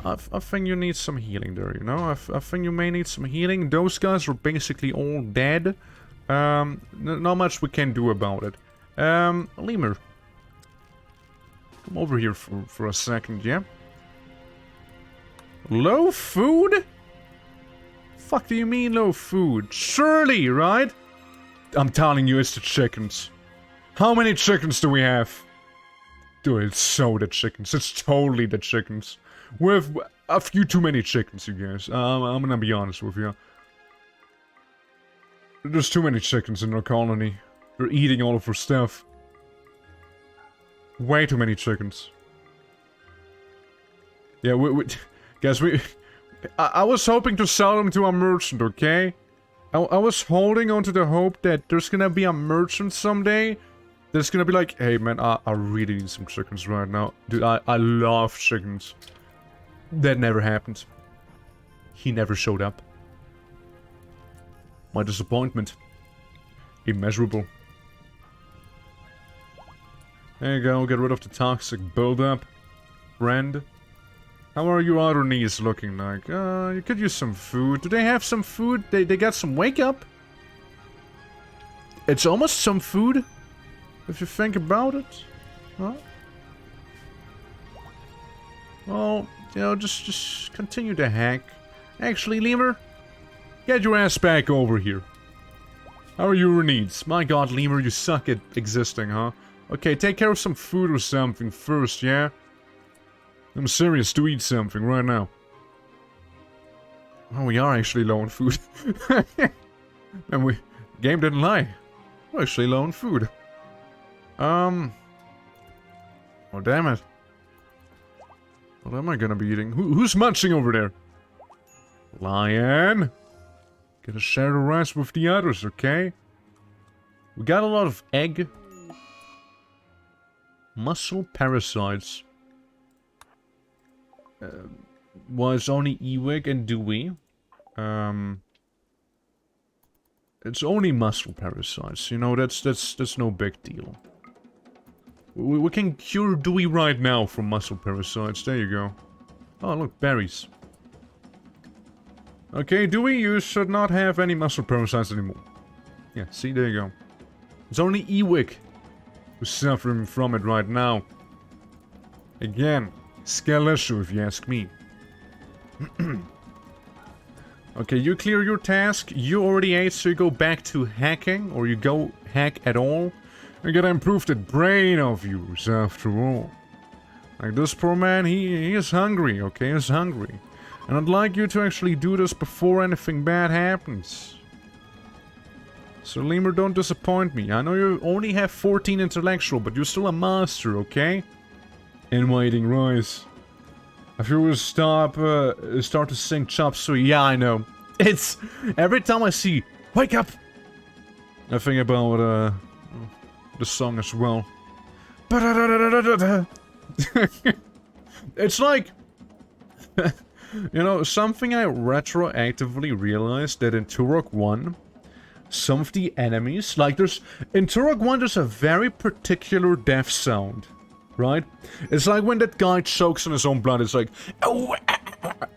I think you need some healing there, you know? I think you may need some healing. Those guys are basically all dead. Not much we can do about it. Lemur. Come over here for a second, yeah? Low food? Fuck do you mean low food? Surely, right? I'm telling you, it's the chickens. How many chickens do we have? Dude, it's so the chickens. It's totally the chickens. We have a few too many chickens, you guys. I'm gonna be honest with you. There's too many chickens in our colony. They're eating all of our stuff. Way too many chickens. Yeah, guys, I was hoping to sell them to a merchant, okay? I was holding on to the hope that there's gonna be a merchant someday that's gonna be like, hey man, I really need some chickens right now. Dude, I love chickens. That never happened. He never showed up. My disappointment. Immeasurable. There you go, get rid of the toxic buildup. Friend. How are your other knees looking like? You could use some food. Do they have some food? They got some wake up? It's almost some food. If you think about it. Huh? Well, you know, just continue to hack. Actually, Lemur, get your ass back over here. How are your needs? My god, Lemur, you suck at existing, huh? Okay, take care of some food or something first, yeah? I'm serious, to eat something right now. Oh, we are actually low on food. And game didn't lie. We're actually low on food. Oh, damn it. What am I gonna be eating? Who's munching over there? Lion! Gonna share the rice with the others, okay? We got a lot of egg. Muscle parasites. Was only Ewig and Dewey. It's only muscle parasites, you know, that's no big deal. We can cure Dewey right now from muscle parasites, there you go. Oh, look, berries. Okay, Dewey, you should not have any muscle parasites anymore. Yeah, see, there you go. It's only Ewick who's suffering from it right now. Again, skill issue if you ask me. Okay, you clear your task, you already ate, so you go back to hacking, or you go hack at all. You gotta improve that brain of yours, after all. Like this poor man, he is hungry, okay, he's hungry. And I'd like you to actually do this before anything bad happens. So Lemur, don't disappoint me. I know you only have 14 intellectual, but you're still a master, okay? And eating rice. If you will start to sing chop suey, yeah, I know. It's every time I see "Wake Up," I think about the song as well. It's like, you know, something I retroactively realized that in Turok 1, some of the enemies, like in Turok 1 there's a very particular death sound. Right? It's like when that guy chokes on his own blood, it's like, oh,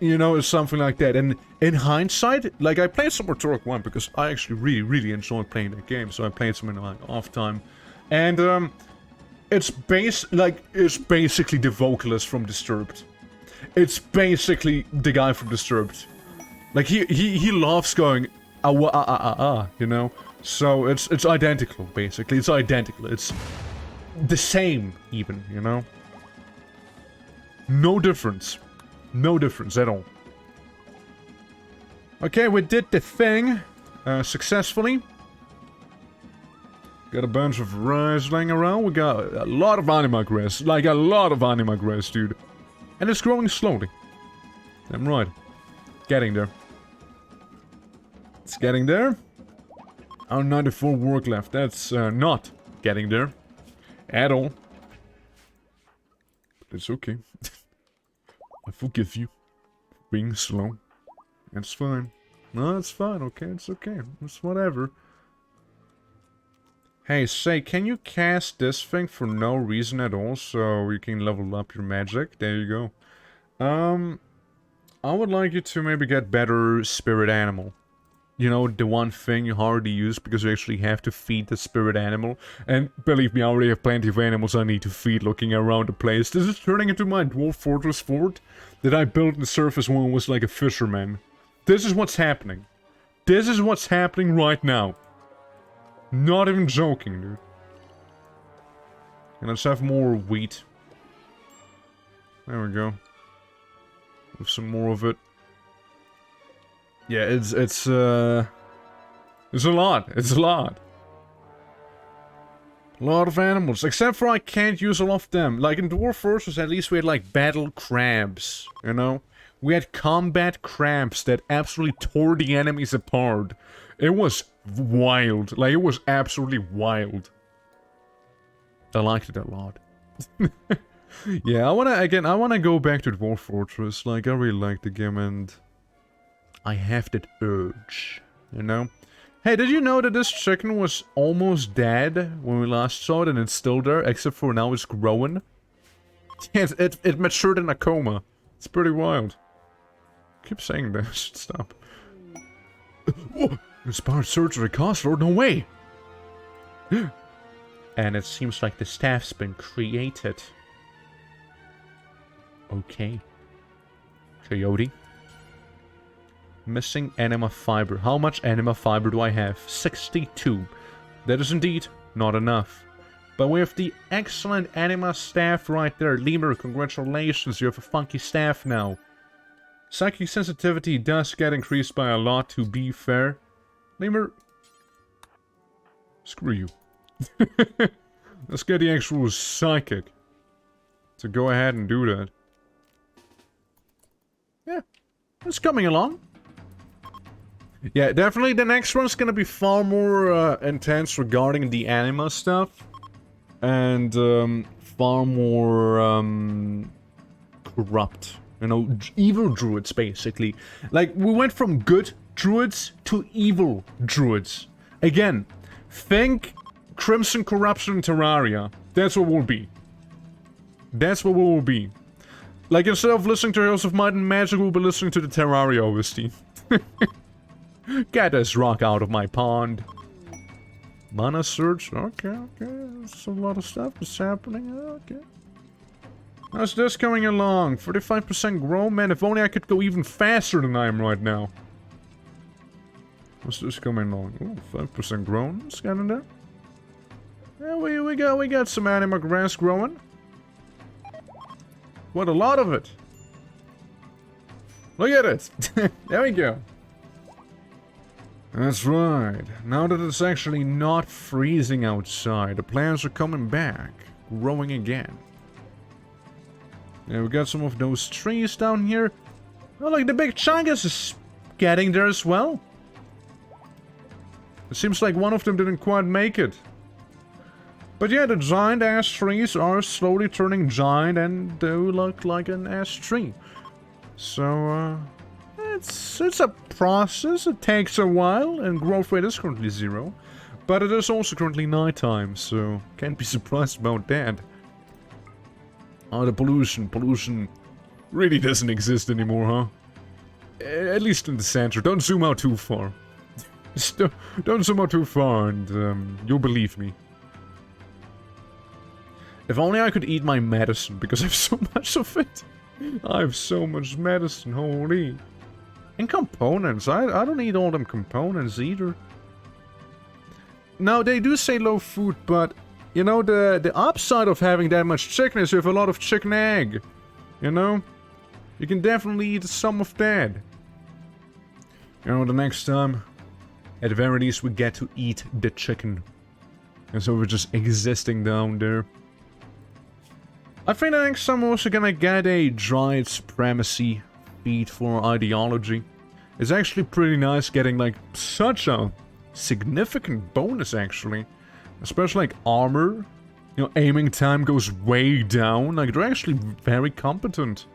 you know, it's something like that. And in hindsight, like, I played some more Turok 1 because I actually really enjoyed playing that game, so I played some in my off time. And, it's basically the vocalist from Disturbed. It's basically the guy from Disturbed. Like, he loves going, you know? So, it's identical, basically. It's identical. It's the same, even, you know? No difference. No difference at all. Okay, we did the thing successfully. Got a bunch of rice laying around. We got a lot of anima grass. Like, a lot of anima grass, dude. And it's growing slowly. I'm right. Getting there. It's getting there. Our 94 work left. That's not getting there. At all. But it's okay. I forgive you for being slow. It's fine. No, it's fine, okay? It's okay. It's whatever. Hey, say, can you cast this thing for no reason at all so you can level up your magic? There you go. I would like you to maybe get better spirit animal. You know, the one thing you hardly use because you actually have to feed the spirit animal. And believe me, I already have plenty of animals I need to feed looking around the place. This is turning into my dwarf fortress fort that I built in the surface when I was like a fisherman. This is what's happening. This is what's happening right now. Not even joking, dude. And let's have more wheat. There we go. With some more of it. Yeah, it's a lot. It's a lot. A lot of animals. Except for I can't use all of them. Like in Dwarf Fortress, at least we had like battle crabs, you know? We had combat crabs that absolutely tore the enemies apart. It was wild. Like, it was absolutely wild. I liked it a lot. Yeah, I wanna go back to Dwarf Fortress. Like, I really like the game and I have that urge, you know? Hey, did you know that this chicken was almost dead when we last saw it and it's still there, except for now it's growing? It matured in a coma. It's pretty wild. I keep saying that, I should stop. Oh, inspired surgery cost, Lord, no way! And it seems like the staff's been created. Okay. Coyote. Missing anima fiber. How much anima fiber do I have? 62. That is indeed not enough. But we have the excellent anima staff right there. Lemur, congratulations, you have a funky staff now. Psychic sensitivity does get increased by a lot, to be fair. Lemur, screw you. Let's get the actual psychic to go ahead and do that. Yeah, it's coming along. Yeah, definitely the next one's gonna be far more intense regarding the anima stuff. And far more corrupt. You know, evil druids, basically. Like, we went from good druids to evil druids. Again, think Crimson Corruption in Terraria. That's what we'll be. That's what we will be. Like, instead of listening to Heroes of Might and Magic, we'll be listening to the Terraria OST. Get this rock out of my pond. Mana Surge. Okay, okay. There's a lot of stuff that's happening. Okay. How's this coming along? 35% grow? Man, if only I could go even faster than I am right now. How's this coming along? Ooh, 5% grown. It's getting there. Yeah, we got some Anima grass growing. What a lot of it. Look at it. There we go. That's right. Now that it's actually not freezing outside, the plants are coming back, growing again. Yeah, we got some of those trees down here. Oh, like the big Chungus is getting there as well. It seems like one of them didn't quite make it. But yeah, the giant ash trees are slowly turning giant and do look like an ash tree. So, it's a process. It takes a while, and growth rate is currently 0. But it is also currently nighttime, so can't be surprised about that. Oh, the pollution. Pollution really doesn't exist anymore, huh? At least in the center. Don't zoom out too far. Just don't zoom out too far, and you'll believe me. If only I could eat my medicine, because I have so much of it. I have so much medicine, holy. And components. I don't need all them components either. Now, they do say low food, but, you know, the upside of having that much chicken is you have a lot of chicken egg. You know? You can definitely eat some of that. You know, the next time, at the very least, we get to eat the chicken. And so we're just existing down there. I think the next time we're also gonna get a Druid Supremacy feat for ideology. It's actually pretty nice getting, like, such a significant bonus, actually. Especially, like, armor. You know, aiming time goes way down. Like, they're actually very competent.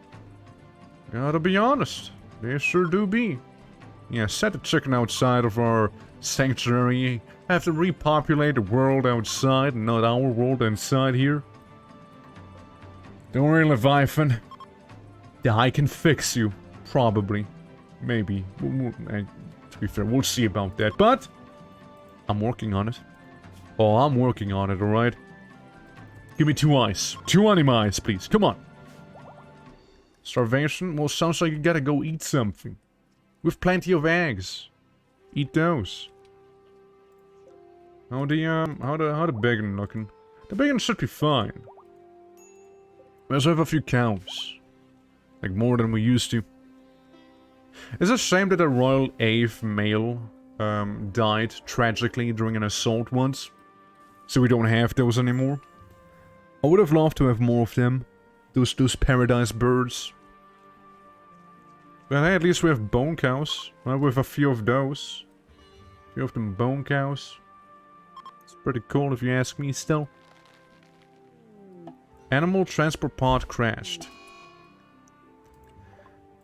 Gotta be honest. They sure do be. Yeah, set the chicken outside of our sanctuary. Have to repopulate the world outside and not our world inside here. Don't worry, Leviathan. I can fix you. Probably. Maybe. To be fair, we'll see about that. But I'm working on it. Oh, I'm working on it, alright? Give me 2 eyes. 2 anima eyes, please. Come on. Starvation? Well, sounds like you gotta go eat something. With plenty of eggs. Eat those. How the bacon looking? The bacon should be fine. We also have a few cows. Like more than we used to. It's a shame that a Royal Ave male died tragically during an assault once. So we don't have those anymore. I would have loved to have more of them. Those paradise birds. But hey, at least we have bone cows. Well, we have a few of those. A few of them bone cows. It's pretty cool if you ask me still. Animal transport pod crashed.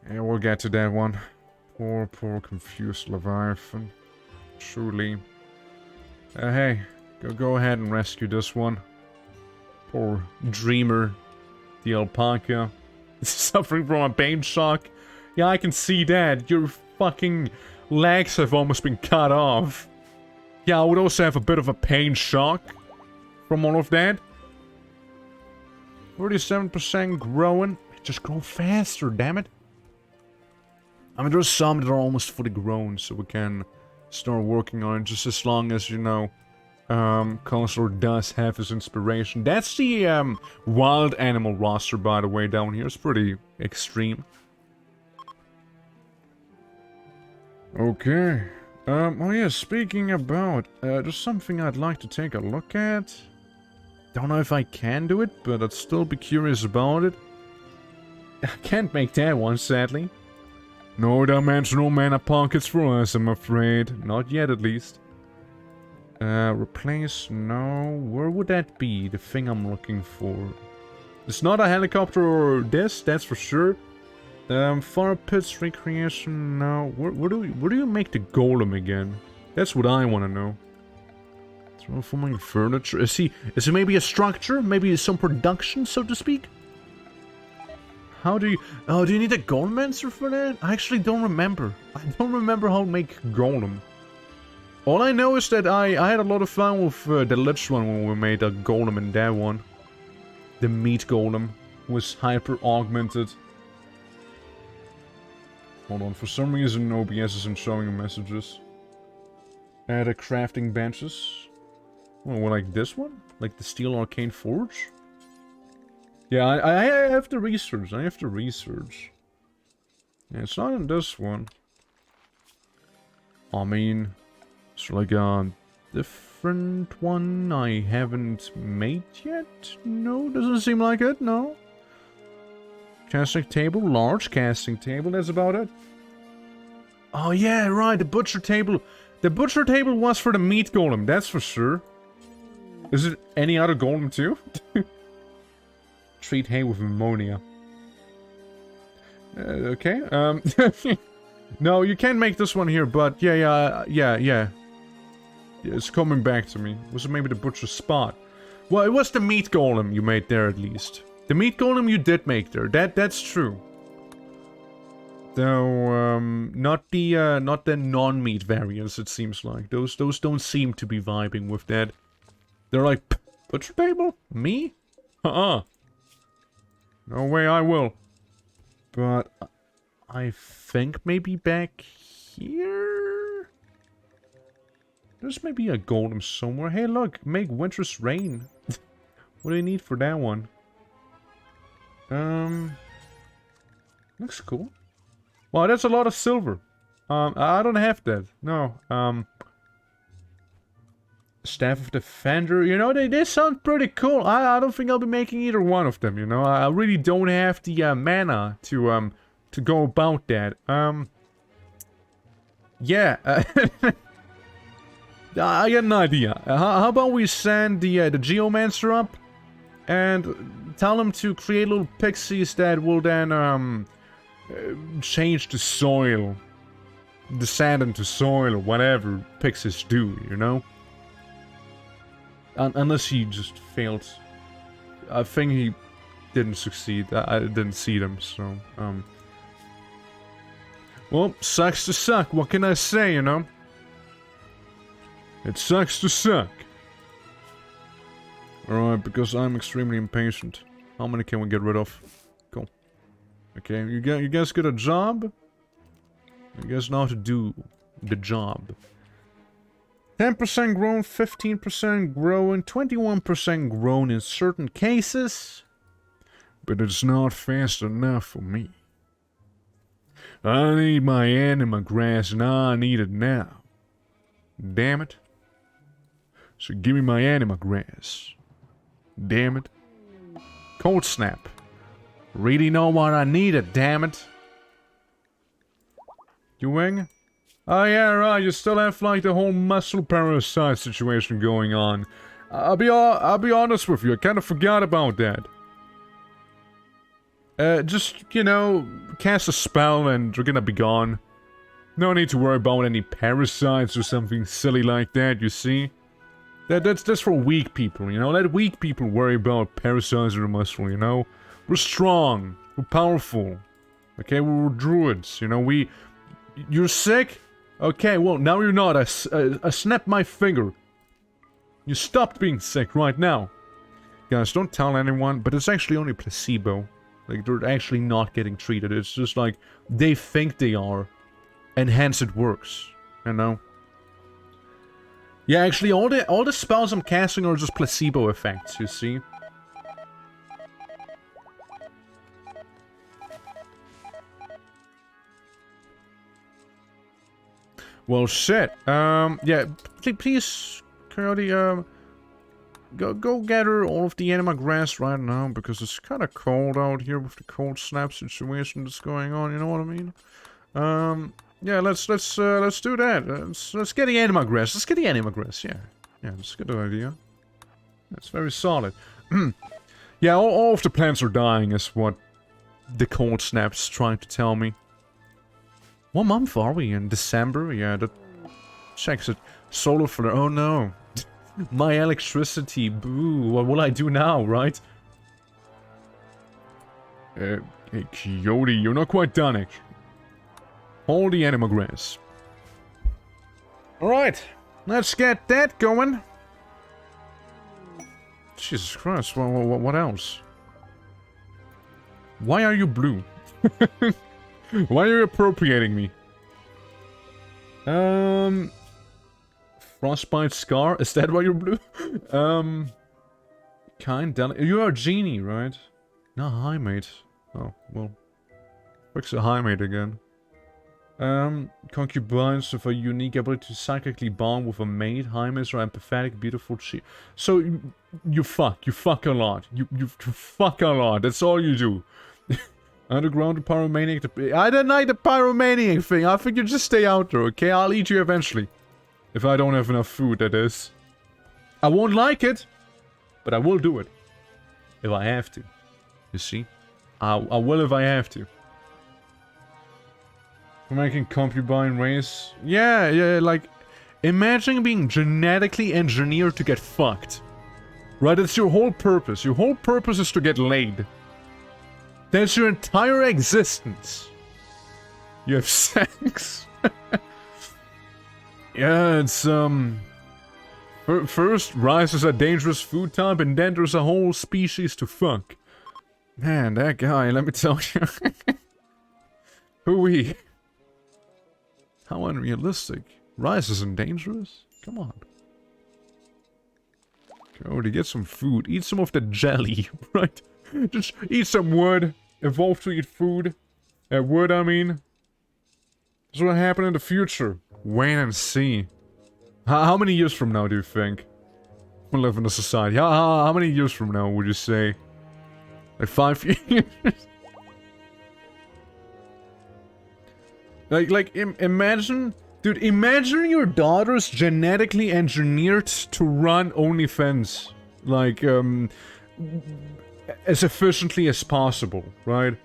Yeah, we'll get to that one. Poor confused Leviathan. Truly. Hey, go ahead and rescue this one. Poor Dreamer. The alpaca. Suffering from a pain shock. Yeah, I can see that. Your fucking legs have almost been cut off. Yeah, I would also have a bit of a pain shock from all of that. 47% growing. Just grow faster, damn it. I mean, there's some that are almost fully grown, so we can start working on it just as long as, you know, Counselor does have his inspiration. That's the wild animal roster, by the way, down here. It's pretty extreme. Okay. Oh yeah, speaking about, there's something I'd like to take a look at. Don't know if I can do it, but I'd still be curious about it. I can't make that one, sadly. No dimensional mana pockets for us, I'm afraid. Not yet, at least. Replace, no. Where would that be? The thing I'm looking for. It's not a helicopter or this, that's for sure. Fire pits recreation, no. Where do you make the golem again? That's what I want to know. Terraforming furniture. Is he maybe a structure? Maybe some production, so to speak? How do you... Oh, do you need a golem answer for that? I actually don't remember. I don't remember how to make golem. All I know is that I had a lot of fun with the Lich one when we made a golem in that one. The meat golem was hyper augmented. Hold on, for some reason OBS isn't showing messages. Add a crafting benches. Oh, well, like this one? Like the Steel Arcane Forge? Yeah, I have to research. Yeah, it's not in this one. I mean, it's like a different one I haven't made yet? No, doesn't seem like it, no. Casting table, large casting table, that's about it. Oh yeah, right, the butcher table. The butcher table was for the meat golem, that's for sure. Is it any other golem too? Treat hay with ammonia. Okay, no, you can't make this one here, but yeah. It's coming back to me. Was it maybe the butcher's spot? Well, it was the meat golem you made there at least. The meat golem you did make there. That's true. Though not the non-meat variants. It seems like those don't seem to be vibing with that. They're like, butcher table? Me? No way I will. But I think maybe back here. There's maybe a golem somewhere. Hey, look, make winter's rain. What do you need for that one? Looks cool. Wow, that's a lot of silver. I don't have that. No. Staff of Defender. You know, they sound pretty cool. I don't think I'll be making either one of them. You know, I really don't have the mana to go about that. Yeah. I get an idea. How about we send the Geomancer up and tell him to create little pixies that will then change the soil, the sand into soil, or whatever pixies do, you know? Unless he just failed. I think he didn't succeed. I didn't see them, so, well, sucks to suck. What can I say, you know? It sucks to suck. Alright, because I'm extremely impatient. How many can we get rid of? Cool. Okay, you guys get a job? You guys know how to do the job. 10% grown, 15% grown, 21% grown in certain cases. But it's not fast enough for me. I need my anima grass and I need it now. Damn it. So give me my anima grass. Damn it. Cold snap. Really know what I needed, damn it. You wing? Oh yeah, right, you still have like the whole muscle parasite situation going on. I'll be honest with you, I kind of forgot about that. Just, you know, cast a spell and you're gonna be gone. No need to worry about any parasites or something silly like that, you see? That's for weak people, you know? Let weak people worry about parasites in the muscle, you know? We're strong. We're powerful. Okay, we're druids, you know? You're sick? Okay, well, now you're not. I snapped my finger. You stopped being sick right now. Guys, don't tell anyone, but it's actually only placebo. Like, they're actually not getting treated. It's just like, they think they are. And hence it works, you know? Yeah, actually, all the spells I'm casting are just placebo effects, you see? Well, shit. Yeah, please, Coyote, go gather all of the anima grass right now, because it's kind of cold out here with the cold snap situation that's going on, you know what I mean? Yeah, let's do that. Let's get the anima grass. Let's get the anima grass. Yeah, that's a good idea. That's very solid. Yeah, all of the plants are dying, is what the cold snap's trying to tell me. What month are we in? December? Yeah, that checks it. Solar flare. Oh no. My electricity, boo. What will I do now, right? Hey, Coyote, you're not quite done, actually. Hold the Anima grass. Alright, let's get that going. Jesus Christ, what else? Why are you blue? Why are you appropriating me? Frostbite scar? Is that why you're blue? You are a genie, right? No, high mate. Oh, well. What's a high mate again? Concubines with a unique ability to psychically bond with a maid, high mates are empathetic, beautiful cheap. So, you fuck a lot. You fuck a lot, that's all you do. Underground, the pyromaniac, I deny the pyromaniac thing, I think you just stay out there, okay? I'll eat you eventually. If I don't have enough food, that is. I won't like it, but I will do it. If I have to. You see? I will if I have to. We're making concubine race. Yeah, like... Imagine being genetically engineered to get fucked. Right? That's your whole purpose. Your whole purpose is to get laid. That's your entire existence. You have sex. Yeah, it's, first, rice is a dangerous food type, and then there's a whole species to fuck. Man, that guy, let me tell you. Hooey. How unrealistic. Rice isn't dangerous. Come on. Cody, get some food. Eat some of the jelly, right? Just eat some wood. Evolve to eat food. Wood, I mean. This will happen in the future. Wait and see. How many years from now do you think we'll live in a society? How many years from now would you say? Like 5 years? Imagine... Dude, imagine your daughter's genetically engineered to run OnlyFans. Like, as efficiently as possible, right?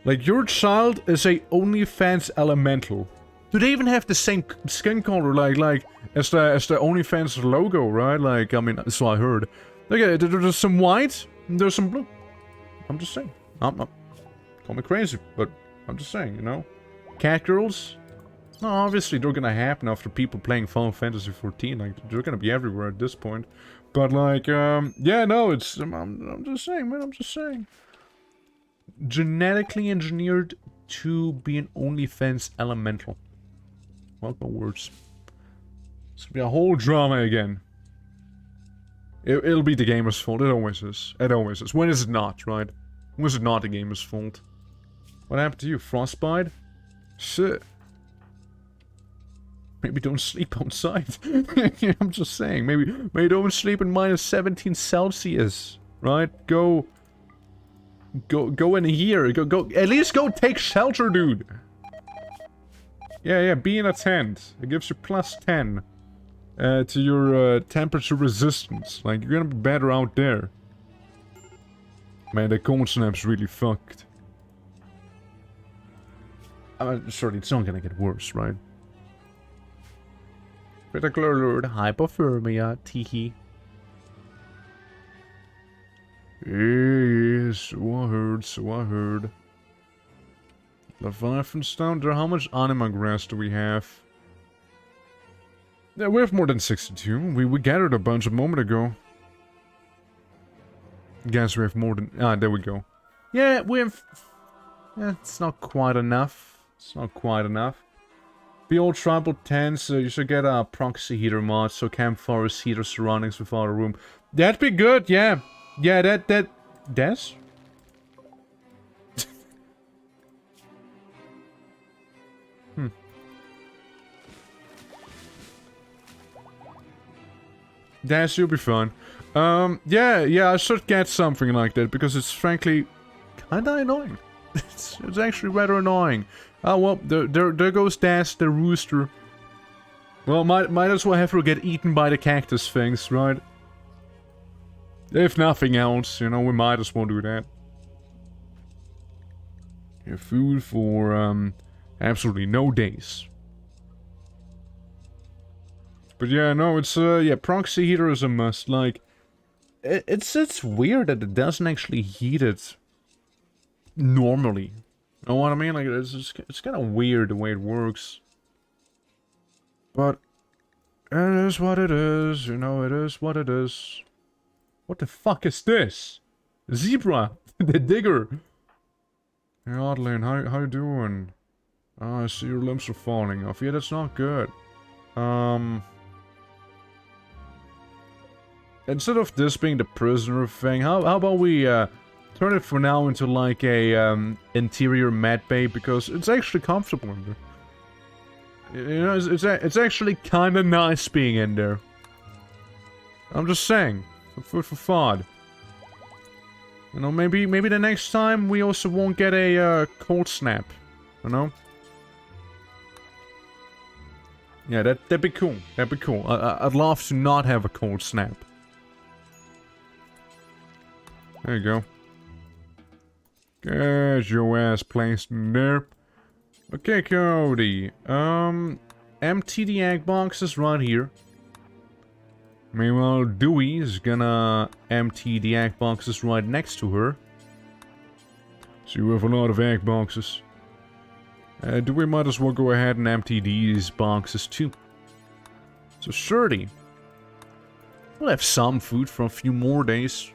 Like, your child is a OnlyFans elemental. Do they even have the same skin color, like, as the OnlyFans logo, right? Like, I mean, that's what I heard. Okay, there's some white, and there's some blue. I'm just saying. I'm not... Call me crazy, but I'm just saying, you know? Cat girls? No, obviously they're gonna happen after people playing Final Fantasy XIV, like, they're gonna be everywhere at this point. But, like, yeah, no, it's... I'm just saying, man, I'm just saying. Genetically engineered to be an OnlyFans elemental. Well, no words. It's gonna be a whole drama again. It'll be the gamer's fault. It always is. It always is. When is it not, right? When is it not the gamer's fault? What happened to you? Frostbite? Shit. Maybe don't sleep outside. I'm just saying. Maybe don't sleep in -17 Celsius. Right? Go in here. Go. At least go take shelter, dude. Yeah, be in a tent. It gives you +10 to your temperature resistance. Like, you're gonna be better out there. Man, the cold snap's really fucked. Surely it's not gonna get worse, right? Critical alert, hypothermia, teehee. Yeah, so I heard. Leviathan's down there. How much Anima grass do we have? Yeah, we have more than 62. We gathered a bunch a moment ago. Guess we have more than... Ah, there we go. Yeah, we have... Yeah, it's not quite enough. It's not quite enough. Be all tribal tents, you should get a proxy heater mod, so campfires heater surroundings without a room. That'd be good, yeah. Yeah, Des? Des, you'll be fine. Yeah, I should get something like that, because it's frankly kinda annoying. It's actually rather annoying. Oh, well, there goes Dash, the rooster. Well, might as well have her get eaten by the cactus things, right? If nothing else, you know, we might as well do that. Yeah, food for, absolutely no days. But yeah, no, it's, yeah, proxy heater is a must. Like, it's weird that it doesn't actually heat it normally. You know what I mean? Like, it's kind of weird the way it works. But it is what it is, you know, it is what it is. What the fuck is this? Zebra! The digger! Hey, Adeline, how you doing? Oh, I see your limbs are falling off. Yeah, that's not good. Instead of this being the prisoner thing, how about we, turn it for now into, like, a, interior mat bay, because it's actually comfortable in there. You know, it's actually kinda nice being in there. I'm just saying. Food for thought. You know, maybe the next time we also won't get a, cold snap. You know? Yeah, that'd be cool. That'd be cool. I'd love to not have a cold snap. There you go. Get your ass placed in there. Okay, Cody. Empty the egg boxes right here. Meanwhile, Dewey is gonna empty the egg boxes right next to her. So you have a lot of egg boxes. Dewey might as well go ahead and empty these boxes too. So surely, we'll have some food for a few more days.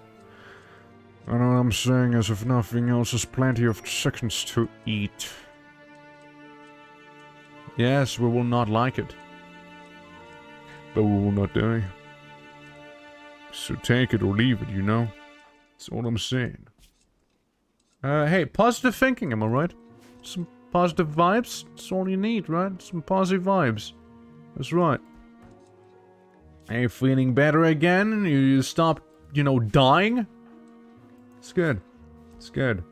I know what I'm saying, as if nothing else, there's plenty of chickens to eat. Yes, we will not like it. But we will not die. So take it or leave it, you know? That's all I'm saying. Hey, positive thinking, am I right? Some positive vibes? That's all you need, right? Some positive vibes. That's right. Are you feeling better again? You stopped, you know, dying? It's good. It's good.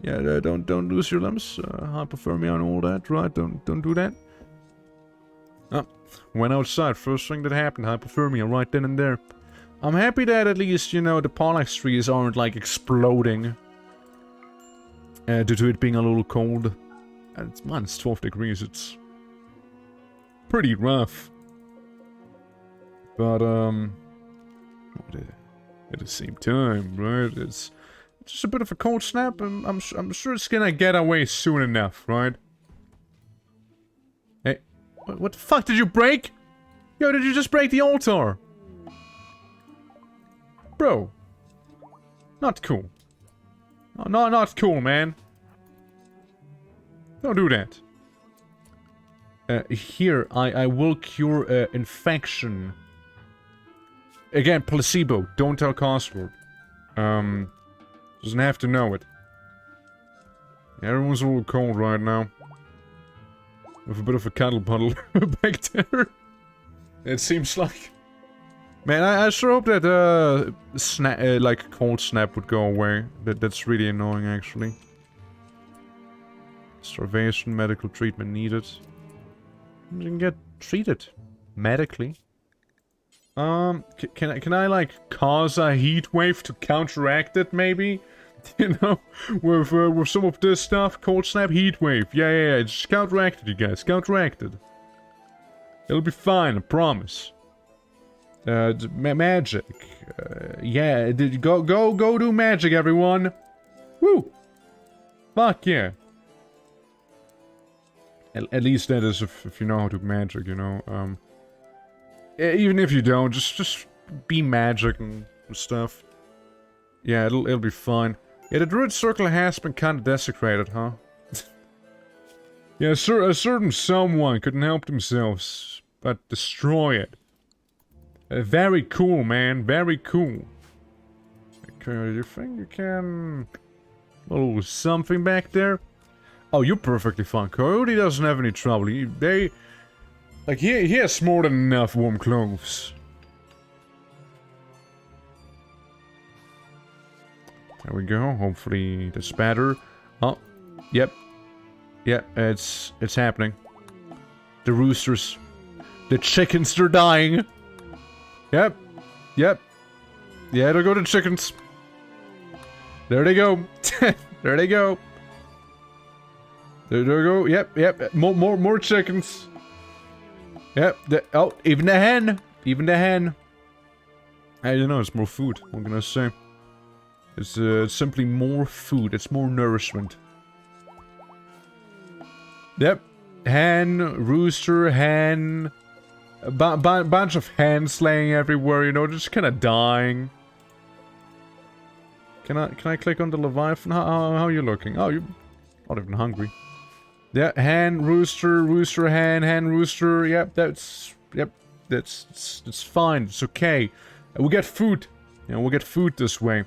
Yeah, don't lose your limbs. Hypothermia and all that, right? Don't do that. Oh, went outside. First thing that happened, hypothermia right then and there. I'm happy that at least, you know, the Pollax trees aren't, like, exploding. Due to it being a little cold. And it's minus 12 degrees, it's pretty rough. But, at the same time, right, it's just a bit of a cold snap, and I'm sure it's gonna get away soon enough, right? Hey, what the fuck did you break? Yo, did you just break the altar? Bro. Not cool. No, not cool, man. Don't do that. Here, I will cure infection. Again, placebo. Don't tell Cosworth. Doesn't have to know it. Everyone's a little cold right now. With a bit of a cattle puddle back there. It seems like... Man, I sure hope that, like, cold snap would go away. That's really annoying, actually. Starvation, medical treatment needed. You can get treated. Medically. Can I, like, cause a heat wave to counteract it, maybe? You know? With some of this stuff, cold snap, heat wave. Yeah, it's counteracted, you guys. Counteracted. It'll be fine, I promise. Magic. Yeah, go do magic, everyone. Woo! Fuck yeah. At least that is if you know how to magic, you know. Even if you don't, just be magic and stuff. Yeah, it'll be fine. Yeah, the Druid circle has been kind of desecrated, huh? Yeah, a certain someone couldn't help themselves but destroy it. Very cool, man. Very cool. Okay, you think you can... A little something back there? Oh, you're perfectly fine. Coyote doesn't have any trouble. He has more than enough warm clothes. There we go. Hopefully that's better. Oh, yep. Yep, it's happening. The roosters. The chickens, they're dying. Yep. Yeah, there go the chickens. There they go. There they go. There they go. Yep. More chickens. Yep, oh, even the hen! Even the hen! I don't know, it's more food, what can I say? It's simply more food, it's more nourishment. Yep. Hen, rooster, hen... A bunch of hens laying everywhere, you know, just kind of dying. Can I click on the Leviathan? How are you looking? Oh, you're not even hungry. Yeah, hen, rooster, rooster, hen, rooster. Yep, that's fine. It's okay. We'll get food. You know, we'll get food this way.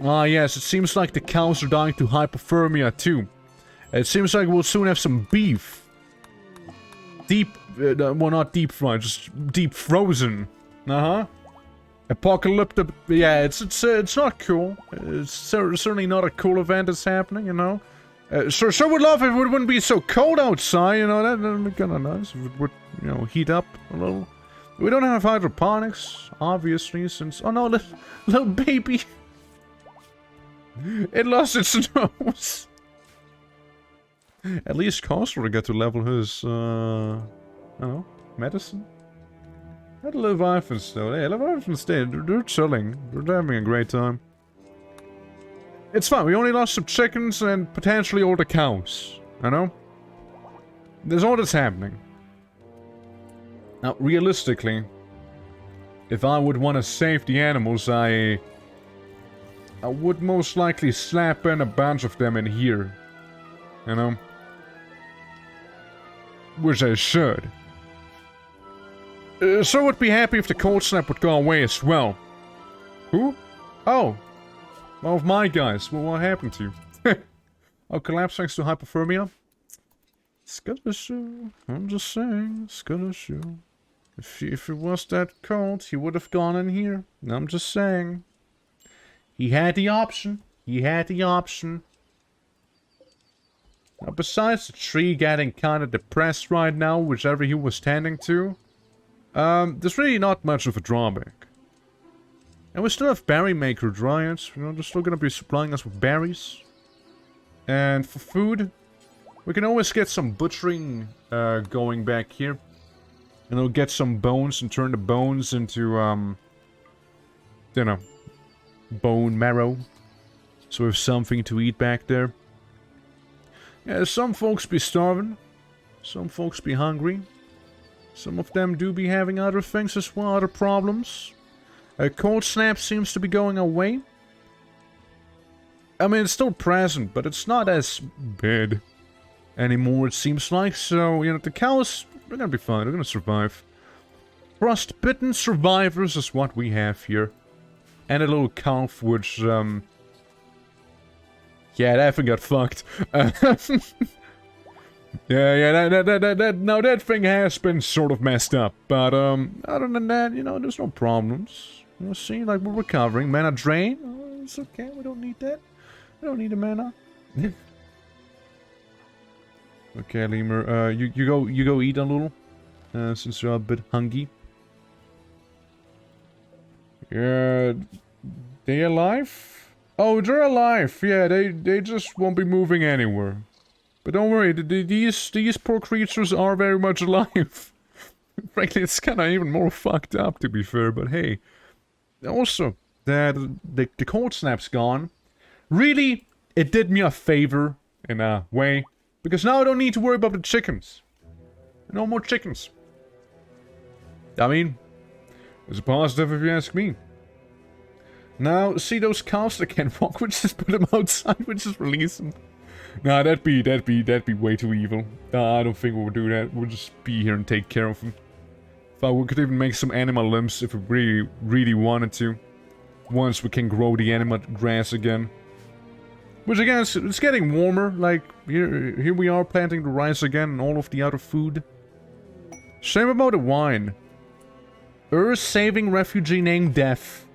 Ah, yes, it seems like the cows are dying to hypothermia too. It seems like we'll soon have some beef. Deep, well, not deep fried, just deep frozen. Uh-huh. Apocalyptic, yeah, it's not cool. It's certainly not a cool event that's happening, you know. Sure would love if it wouldn't be so cold outside, you know, that'd be kind of nice if it would, you know, heat up a little. We don't have hydroponics, obviously, since, oh no, little baby. It lost its nose. At least Coster will get to level his, I don't know, medicine? At Leviathans though, hey, Leviathans, they're chilling. They're having a great time. It's fine, we only lost some chickens and potentially all the cows. I know? There's all that's happening. Now, realistically, if I would want to save the animals, I would most likely slap in a bunch of them in here. You know? Which I should. So would be happy if the cold snap would go away as well. Who? Oh. One of my guys. Well, what happened to you? Oh, collapse thanks to hypothermia? Scuddershoe. I'm just saying. Scuddershoe. If it was that cold, he would have gone in here. I'm just saying. He had the option. He had the option. Now, besides the tree getting kind of depressed right now, whichever he was tending to, there's really not much of a drawback. And we still have berry maker dryads, you know, they're still gonna be supplying us with berries. And for food, we can always get some butchering going back here. And we'll get some bones and turn the bones into, you know, bone marrow. So we have something to eat back there. Yeah, some folks be starving. Some folks be hungry. Some of them do be having other things as well, other problems. Cold snap seems to be going away. I mean, it's still present, but it's not as bad anymore, it seems like. So, you know, the cows, they're gonna be fine. They're gonna survive. Frostbitten survivors is what we have here. And a little calf, which, yeah, that thing got fucked. Yeah, that thing has been sort of messed up. But, other than that, you know, there's no problems. You see, like, we're recovering. Mana drain? Oh, it's okay, we don't need that. We don't need the mana. Okay, Lemur, you go eat a little. Since you're a bit hungry. Yeah, they alive? Oh, they're alive. Yeah, they just won't be moving anywhere. But don't worry, these poor creatures are very much alive. Frankly, it's kind of even more fucked up, to be fair, but hey. Also, the cold snap's gone. Really, it did me a favor, in a way. Because now I don't need to worry about the chickens. No more chickens. I mean, it's a positive if you ask me. Now, see those cows that can't walk? We'll just put them outside, we'll just release them. Nah, that'd be way too evil. I don't think we'll do that. We'll just be here and take care of them. We could even make some anima limbs if we really wanted to. Once we can grow the anima grass again. Which again, it's getting warmer. Like, here we are planting the rice again and all of the other food. Shame about the wine. Earth-saving refugee named Death.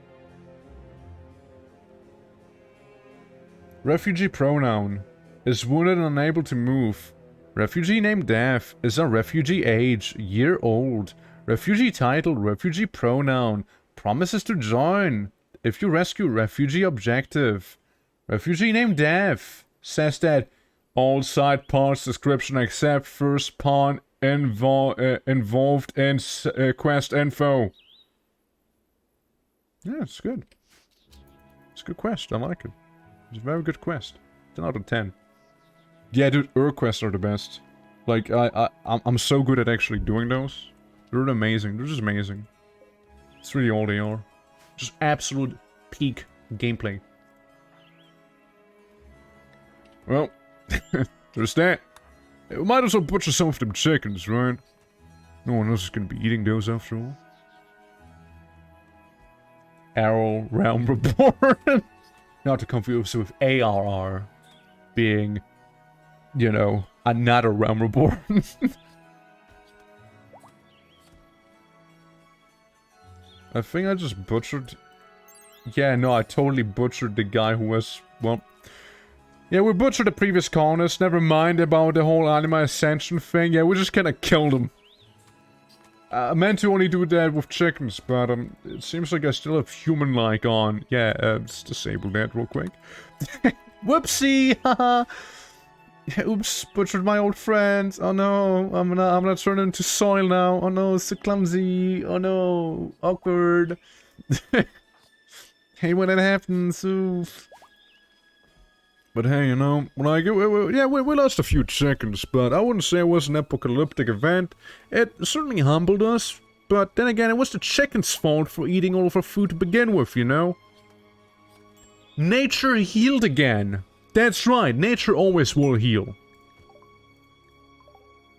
Refugee pronoun. Is wounded and unable to move. Refugee named Death. Is a refugee age. Year old. Refugee title. Refugee pronoun. Promises to join. If you rescue refugee objective. Refugee named Death. Says that all side parts description except first pawn involved in quest info. Yeah, it's good. It's a good quest. I like it. It's a very good quest. 10 out of 10. Yeah, dude, quests are the best. Like, I'm so good at actually doing those. They're amazing. They're just amazing. It's really all they are. Just absolute peak gameplay. Well, there's that. We might as well butcher some of them chickens, right? No one else is gonna be eating those after all. Arrow Realm Reborn. Not to confuse with ARR being, you know, another Realm Reborn. I think I just butchered... Yeah, no, I totally butchered the guy who was... Well... Yeah, we butchered the previous colonist. Never mind about the whole Anima Ascension thing. Yeah, we just kinda killed him. I meant to only do that with chickens, but it seems like I still have human-like on. Yeah, let's disable that real quick. Whoopsie! Haha! Oops, butchered my old friend. Oh no, I'm gonna turn into soil now. Oh no, it's so clumsy. Oh no, awkward. Hey, when it happens, oof. But hey, you know, like, we lost a few chickens, but I wouldn't say it was an apocalyptic event. It certainly humbled us, but then again, it was the chickens' fault for eating all of our food to begin with, you know? Nature healed again. That's right, nature always will heal.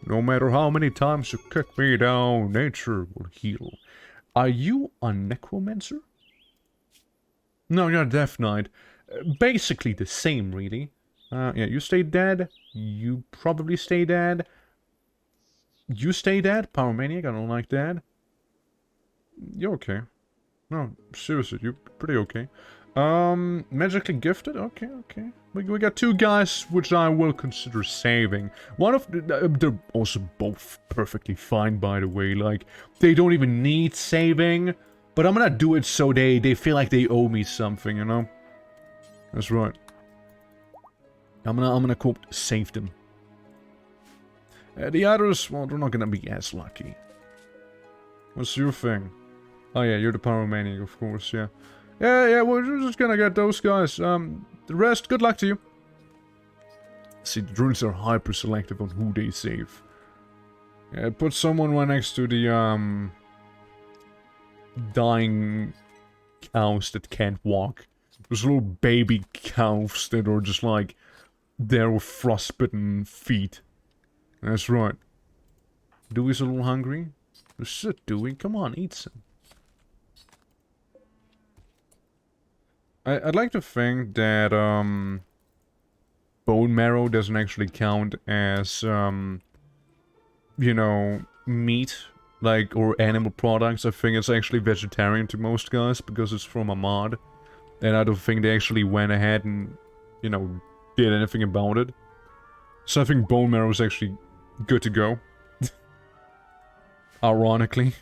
No matter how many times you kick me down, nature will heal. Are you a necromancer? No, you're a death knight. Basically the same, really. Yeah, you stay dead. You probably stay dead. You stay dead, Pyromaniac. I don't like that. You're okay. No, seriously, you're pretty okay. Magically gifted? Okay, okay. We got two guys which I will consider saving. One of they're also both perfectly fine, by the way. Like, they don't even need saving. But I'm gonna do it so they feel like they owe me something, you know? That's right. I'm gonna quote, save them. The others, well, they're not gonna be as lucky. What's your thing? Oh yeah, you're the Pyromaniac, of course, yeah. Yeah, we're just gonna get those guys. The rest, good luck to you. See, the Druids are hyper selective on who they save. Yeah, put someone right next to the, dying cows that can't walk. Those little baby cows that are just like, there with frostbitten feet. That's right. Dewey's a little hungry. Sit, Dewey. Come on, eat some. I'd like to think that, bone marrow doesn't actually count as, you know, meat, like, or animal products. I think it's actually vegetarian to most guys, because it's from a mod. And I don't think they actually went ahead and, you know, did anything about it. So I think bone marrow is actually good to go. Ironically.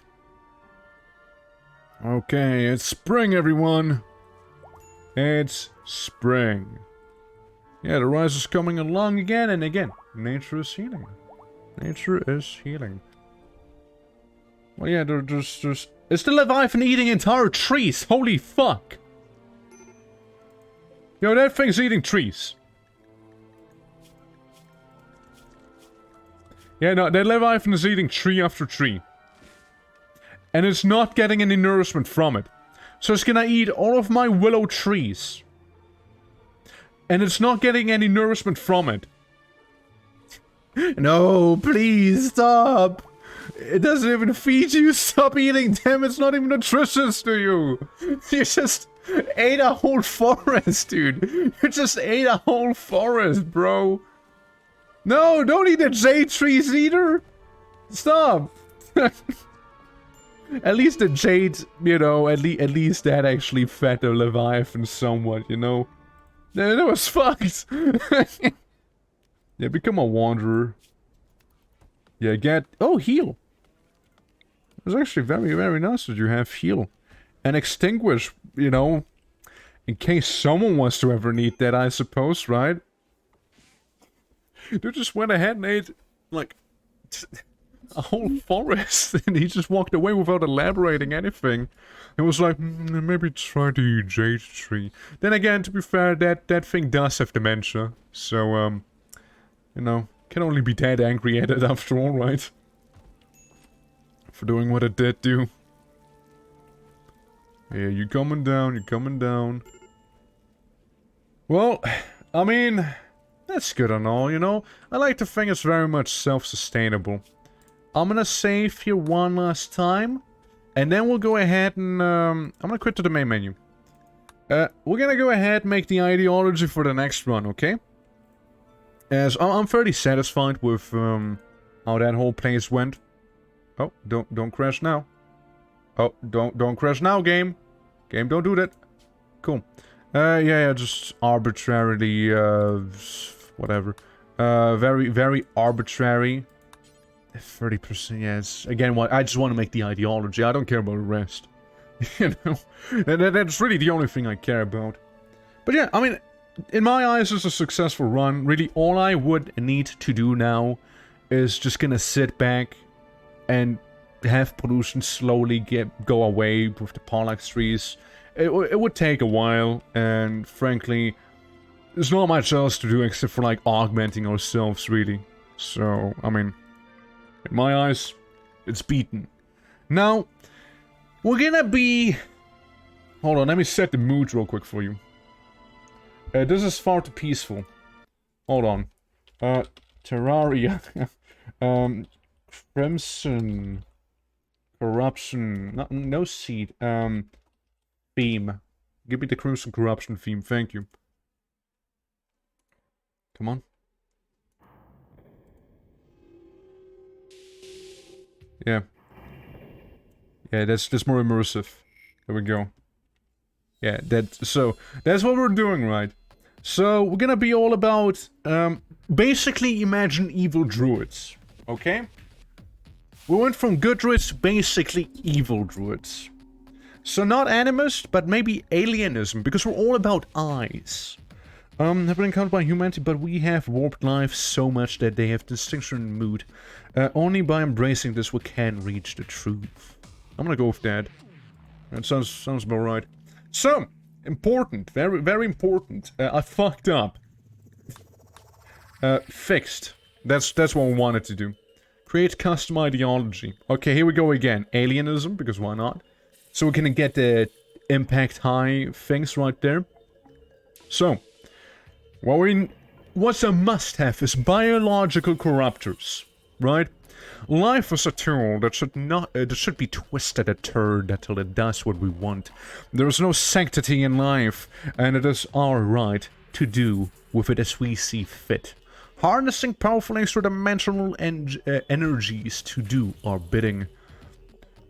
Okay, it's spring, everyone! It's spring. Yeah, the rise is coming along again and again. Nature is healing. Nature is healing. Well, yeah, there's... It's the Leviathan eating entire trees! Holy fuck! Yo, that thing's eating trees. Yeah, no, that Leviathan is eating tree after tree. And it's not getting any nourishment from it. So it's gonna eat all of my willow trees. And it's not getting any nourishment from it. No, please, stop! It doesn't even feed you, stop eating them, it's not even nutritious to you! You just ate a whole forest, dude! You just ate a whole forest, bro! No, don't eat the jade trees either! Stop! At least the jade, you know, at least that actually fed the Leviathan somewhat, you know? That was fucked! Yeah, become a wanderer. Yeah, get... Oh, heal! It's actually very, very nice that you have heal. And extinguish, you know, in case someone wants to ever need that, I suppose, right? They just went ahead and ate, like, a whole forest, and he just walked away without elaborating anything. It was like, maybe try the jade tree. Then again, to be fair, that thing does have dementia, so, you know, can only be that angry at it after all, right? For doing what it did do. Yeah, you're coming down, you're coming down. Well, I mean, that's good and all, you know? I like to think it's very much self-sustainable. I'm gonna save here one last time, and then we'll go ahead and, I'm gonna quit to the main menu. We're gonna go ahead and make the ideology for the next run, okay? As I'm fairly satisfied with, how that whole place went. Oh, don't crash now. Oh, don't crash now, game. Game, don't do that. Cool. Yeah, just arbitrarily, whatever. Very arbitrary. 30%, yes. Again, I just want to make the ideology. I don't care about the rest. You know? That's really the only thing I care about. But yeah, I mean, in my eyes, it's a successful run. Really, all I would need to do now is just gonna sit back and have pollution slowly go away with the Parallax trees. It would take a while, and frankly, there's not much else to do except for, like, augmenting ourselves, really. So, I mean, in my eyes, it's beaten. Now, we're gonna be... Hold on, let me set the mood real quick for you. This is far too peaceful. Hold on. Terraria. Crimson. Corruption. No seed. Theme. Give me the Crimson Corruption theme, thank you. Come on. Yeah. Yeah, that's more immersive. There we go. Yeah, that's what we're doing, right? So, we're gonna be all about, basically imagine evil druids, okay? We went from good druids to basically evil druids. So not animist, but maybe alienism, because we're all about eyes. Have been encountered by humanity, but we have warped life so much that they have distinction in mood. Only by embracing this we can reach the truth. I'm gonna go with that. That sounds about right. So, important, very important. I fucked up. Fixed. That's what we wanted to do. Create custom ideology. Okay, here we go again. Alienism, because why not? So we're gonna get the impact high things right there. So, what's a must-have is biological corruptors, right? Life is a tool that should be twisted and turned until it does what we want. There is no sanctity in life, and it is our right to do with it as we see fit. Harnessing powerful extra-dimensional energies to do our bidding.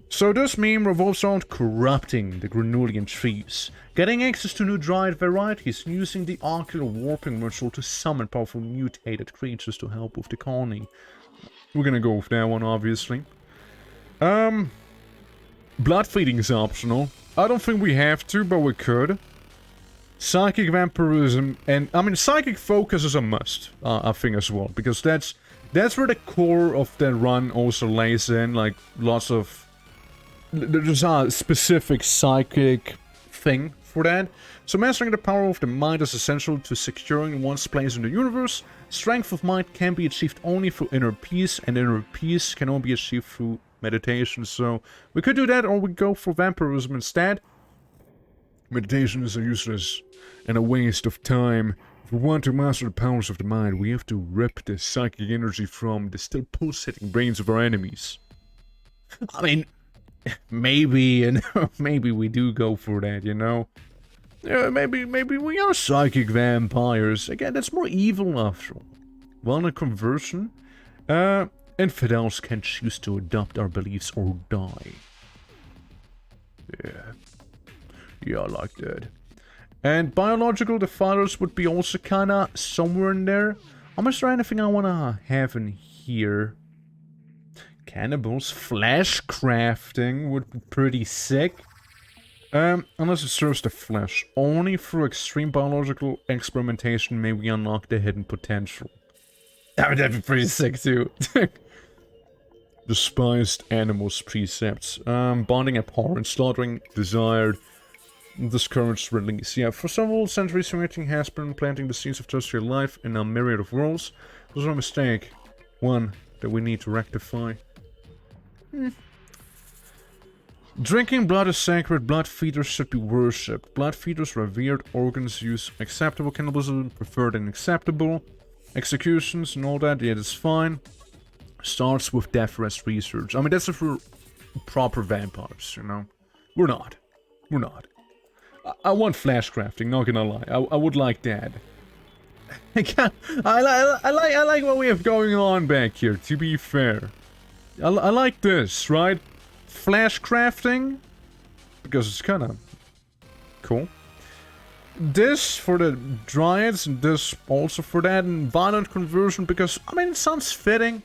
So this meme revolves around corrupting the Granulian trees, getting access to new Druid varieties, and using the ocular warping ritual to summon powerful mutated creatures to help with the colony. We're gonna go with that one, obviously. Blood feeding is optional. I don't think we have to, but we could. Psychic vampirism, and I mean, psychic focus is a must, I think as well, because that's where the core of the run also lays in, like, lots of... There's a specific psychic thing for that. So mastering the power of the mind is essential to securing one's place in the universe. Strength of mind can be achieved only through inner peace, and inner peace can only be achieved through meditation. So we could do that, or we go for vampirism instead. Meditation is useless and a waste of time. If we want to master the powers of the mind, we have to rip the psychic energy from the still pulsating brains of our enemies. I mean, maybe we do go for that, you know? Yeah, maybe we are psychic vampires. Again, that's more evil after all. Well, in a conversion, infidels can choose to adopt our beliefs or die. Yeah, I like that. And biological defilers would be also kinda somewhere in there. Is there anything I wanna have in here? Cannibals, flesh crafting would be pretty sick. Unless it serves the flesh. Only through extreme biological experimentation may we unlock the hidden potential. That'd be pretty sick too. Despised animals precepts. Bonding abhorrent, slaughtering desired, discouraged release. Yeah, for several centuries, humanity has been planting the seeds of terrestrial life in a myriad of worlds. There's no mistake. One that we need to rectify. Drinking blood is sacred. Blood feeders should be worshipped. Blood feeders revered. Organs used. Acceptable. Cannibalism preferred and acceptable. Executions and all that, yeah, that's fine. Starts with death rest research. I mean, that's for proper vampires, you know? We're not. We're not. I want flash crafting, not gonna lie. I would like that. I like what we have going on back here, to be fair. I like this, right? Flash crafting, because it's kind of cool. This for the Druids, and this also for that, and violent conversion, because, I mean, it sounds fitting.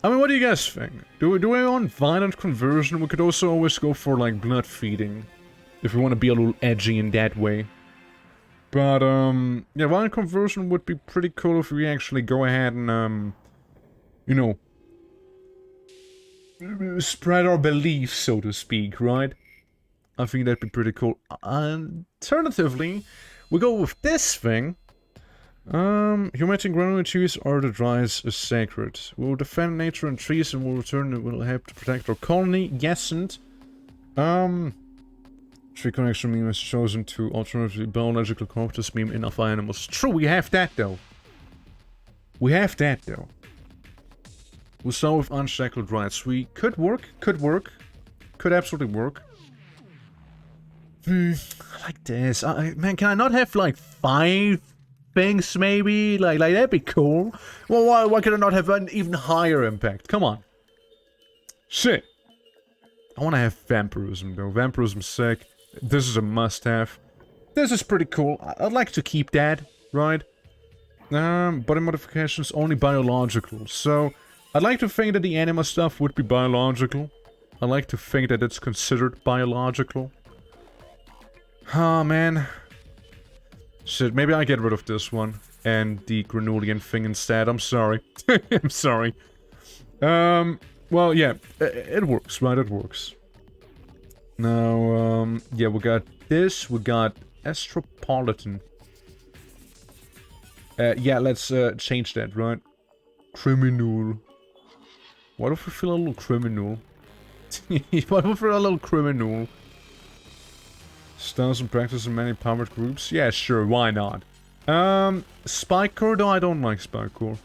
I mean, what do you guys think? Do we want violent conversion? We could also always go for, like, blood feeding, if we want to be a little edgy in that way. But, yeah, violent conversion would be pretty cool if we actually go ahead and, you know, spread our beliefs, so to speak, right? I think that'd be pretty cool. Alternatively, we go with this thing. Humanity and granular trees are the Druids is sacred. We'll defend nature and trees and we'll return and we'll help to protect our colony. Yes, and tree connection meme is chosen to alternatively biological corpus meme enough animals. True, we have that though. We have that though. We'll start with unshackled Druids. We could work, could absolutely work. I like this. Man, can I not have like 5 things maybe? Like that'd be cool. Well, why could I not have an even higher impact? Come on. Shit. I want to have vampirism though. Vampirism's sick. This is a must-have. This is pretty cool. I'd like to keep that, right? Body modifications only biological. So I'd like to think that the Anima stuff would be biological. I'd like to think that it's considered biological. Oh, man. Shit, maybe I get rid of this one. And the granulian thing instead. I'm sorry. I'm sorry. Well, yeah. It works, right? It works. Now, yeah, we got this. We got Astropolitan. Yeah, let's change that, right? Criminal. What if we feel a little criminal? What if we feel a little criminal? Stars and practice in many powered groups? Yeah, sure, why not? Spike core, though I don't like spike core.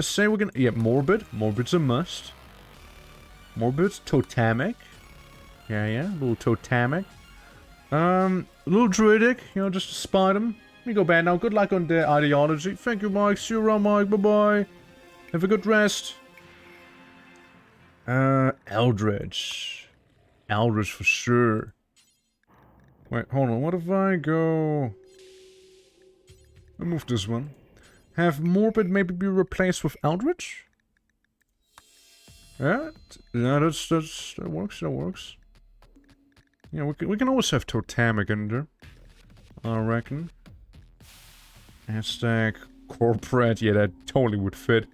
Say we're gonna... Yeah, morbid. Morbid's a must. Morbid, totemic. Yeah, a little totemic. A little druidic, you know, just to spite him. Let me go back now. Good luck on the ideology. Thank you, Mike. See you around, Mike. Bye-bye. Have a good rest. Eldritch. Eldritch for sure. Wait, hold on. What if I go... I'll move this one. Have Morbid maybe be replaced with Eldritch? Yeah, that works, that works. Yeah, we can always have Totemic in there. I reckon. Hashtag corporate, yeah, that totally would fit.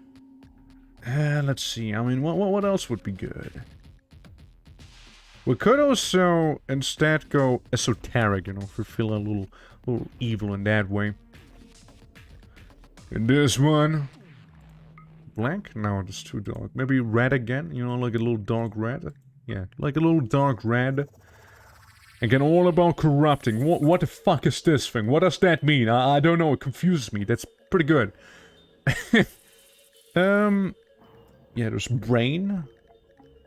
Let's see, I mean, what else would be good? We could also instead go esoteric, you know, if we feel a little evil in that way. And this one... Black? No, it's too dark. Maybe red again, you know, like a little dark red. Yeah, like a little dark red. Again, all about corrupting. What the fuck is this thing? What does that mean? I don't know, it confuses me. That's pretty good. Yeah, there's brain.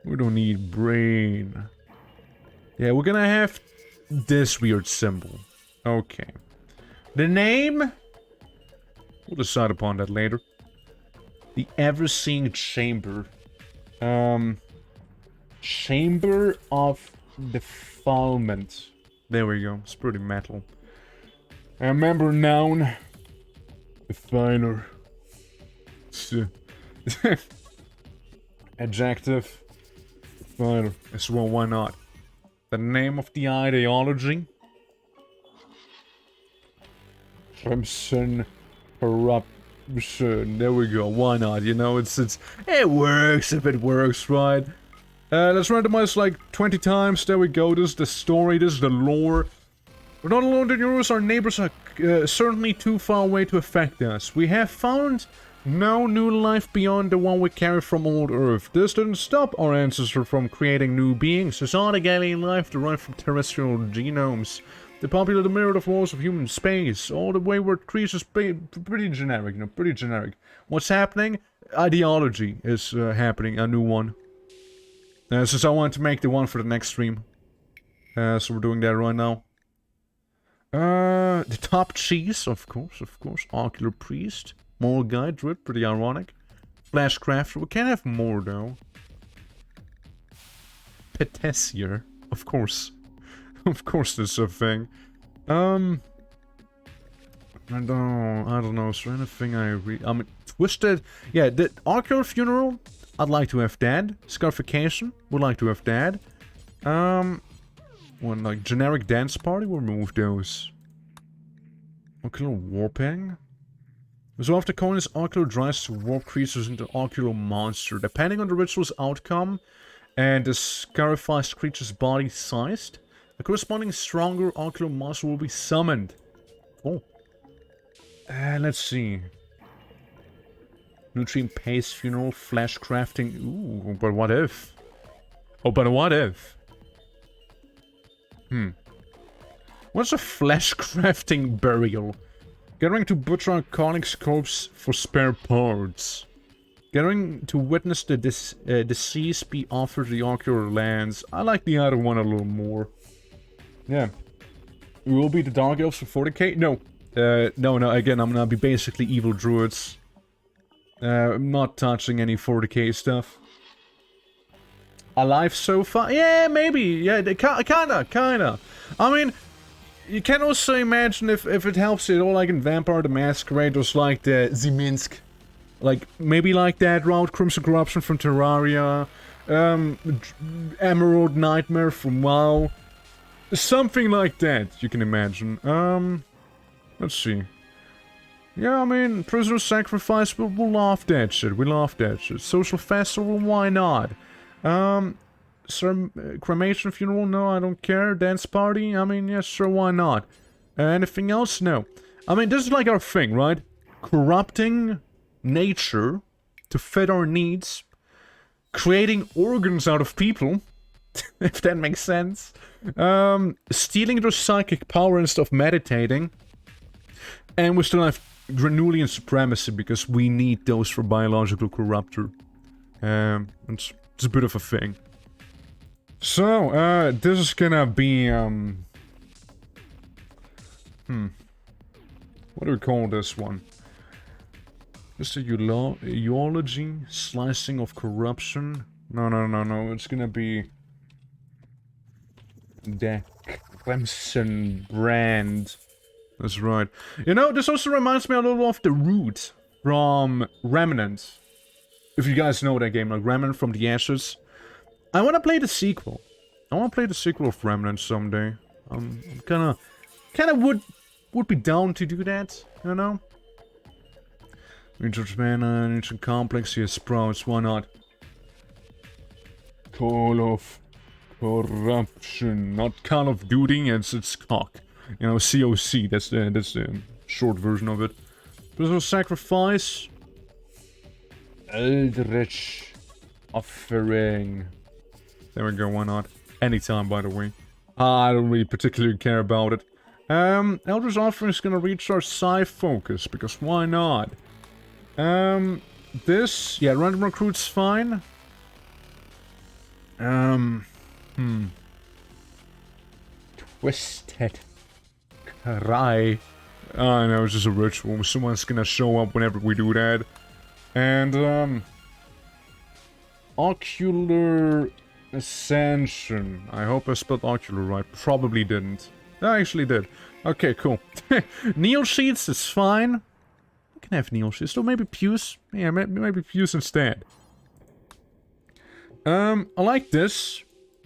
We don't need brain. Yeah, we're gonna have this weird symbol. Okay. The name? We'll decide upon that later. The Ever-Seeing Chamber. Chamber of Defilement. There we go. It's pretty metal. I remember noun. Definer. Adjective. Definer. As well, why not? The name of the ideology. Crimson Corrupt. Sure, there we go. Why not? You know, it works if it works, right? Let's randomize like 20 times. There we go. This is the story. This is the lore. We're not alone in yours. Our neighbors are certainly too far away to affect us. We have found no new life beyond the one we carry from old Earth. This didn't stop our ancestors from creating new beings. Exotic alien life derived from terrestrial genomes. They populate the mirror of walls of human space. All the wayward creatures, pretty generic, you know, pretty generic. What's happening? Ideology is happening, a new one. Since I want to make the one for the next stream. So we're doing that right now. The top cheese, of course. Ocular Priest. Moral Guide, Druid, pretty ironic. Flash Crafter, we can't have more though. Petessier, of course. Of course there's a thing. I don't know, is there anything I mean, Twisted, yeah, the Ocular Funeral, I'd like to have that. Scarification, would like to have that. One like generic dance party, we'll remove those. Ocular Warping. Resolve the coin's ocular drives to warp creatures into ocular monster. Depending on the ritual's outcome and the scarified creature's body sized, a corresponding stronger ocular monster will be summoned. Oh. Let's see. Nutrient Paste Funeral, Flash Crafting. Ooh, but what if? Oh, but what if? What's a Flash Crafting Burial? Gathering to butcher a colleague's corpse for spare parts. Gathering to witness the deceased be offered the ocular lands. I like the other one a little more. Yeah. We will be the Dark Elves for 40k? No. No, again, I'm gonna be basically evil druids. I'm not touching any 40k stuff. Alive so far? Yeah, maybe. Yeah, kinda. I mean, you can also imagine if it helps you at all, like in Vampire the Masquerade, there's like the Ziminsk. Like, maybe like that route, Crimson Corruption from Terraria, Emerald Nightmare from WoW. Something like that, you can imagine. Let's see. Yeah, I mean, Prisoner Sacrifice, we'll laugh that shit. Social Festival, why not? Cremation Funeral, no, I don't care. Dance Party, I mean, yeah, sure, why not? Anything else? No. I mean, this is like our thing, right? Corrupting nature to fit our needs. Creating organs out of people, if that makes sense. Stealing their psychic power instead of meditating. And we still have Granulian Supremacy, because we need those for biological corruptor. It's a bit of a thing. So, this is gonna be, what do we call this one? Just a eulogy, slicing of corruption. No, it's gonna be the Clemson brand. That's right. You know, this also reminds me a little of the Root from Remnant. If you guys know that game, like Remnant from the Ashes. I want to play the sequel. I want to play the sequel of Remnant someday. I'm kinda would be down to do that, you know? Ancient Mana, Ancient Complex, here sprouts, why not? Call of Corruption, not Call of Duty, it's cock. You know, COC, that's the short version of it. Personal Sacrifice. Eldritch Offering. There we go, why not? Anytime, by the way. I don't really particularly care about it. Eldritch Offering is gonna reach our Psi focus, because why not? This, yeah, random recruit's fine. Twisted Cry. Oh, no, it's just a ritual. Someone's gonna show up whenever we do that. And, Ocular Ascension. I hope I spelled ocular right. Probably didn't. I actually did. Okay, cool. Neil Sheets is fine. I can have Neil Sheets. Or maybe Puce. Yeah, maybe Puce instead. I like this.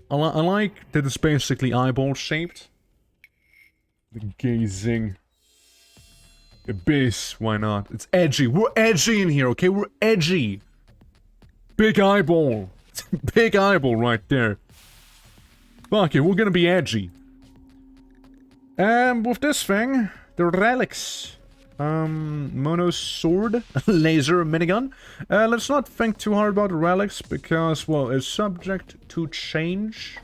I like that it's basically eyeball shaped. The gazing. Abyss, why not? It's edgy. We're edgy in here, okay? We're edgy. Big eyeball. Big eyeball right there. Fuck it, we're gonna be edgy. And with this thing, the relics. Mono sword, laser minigun. Let's not think too hard about the relics because, well, it's subject to change.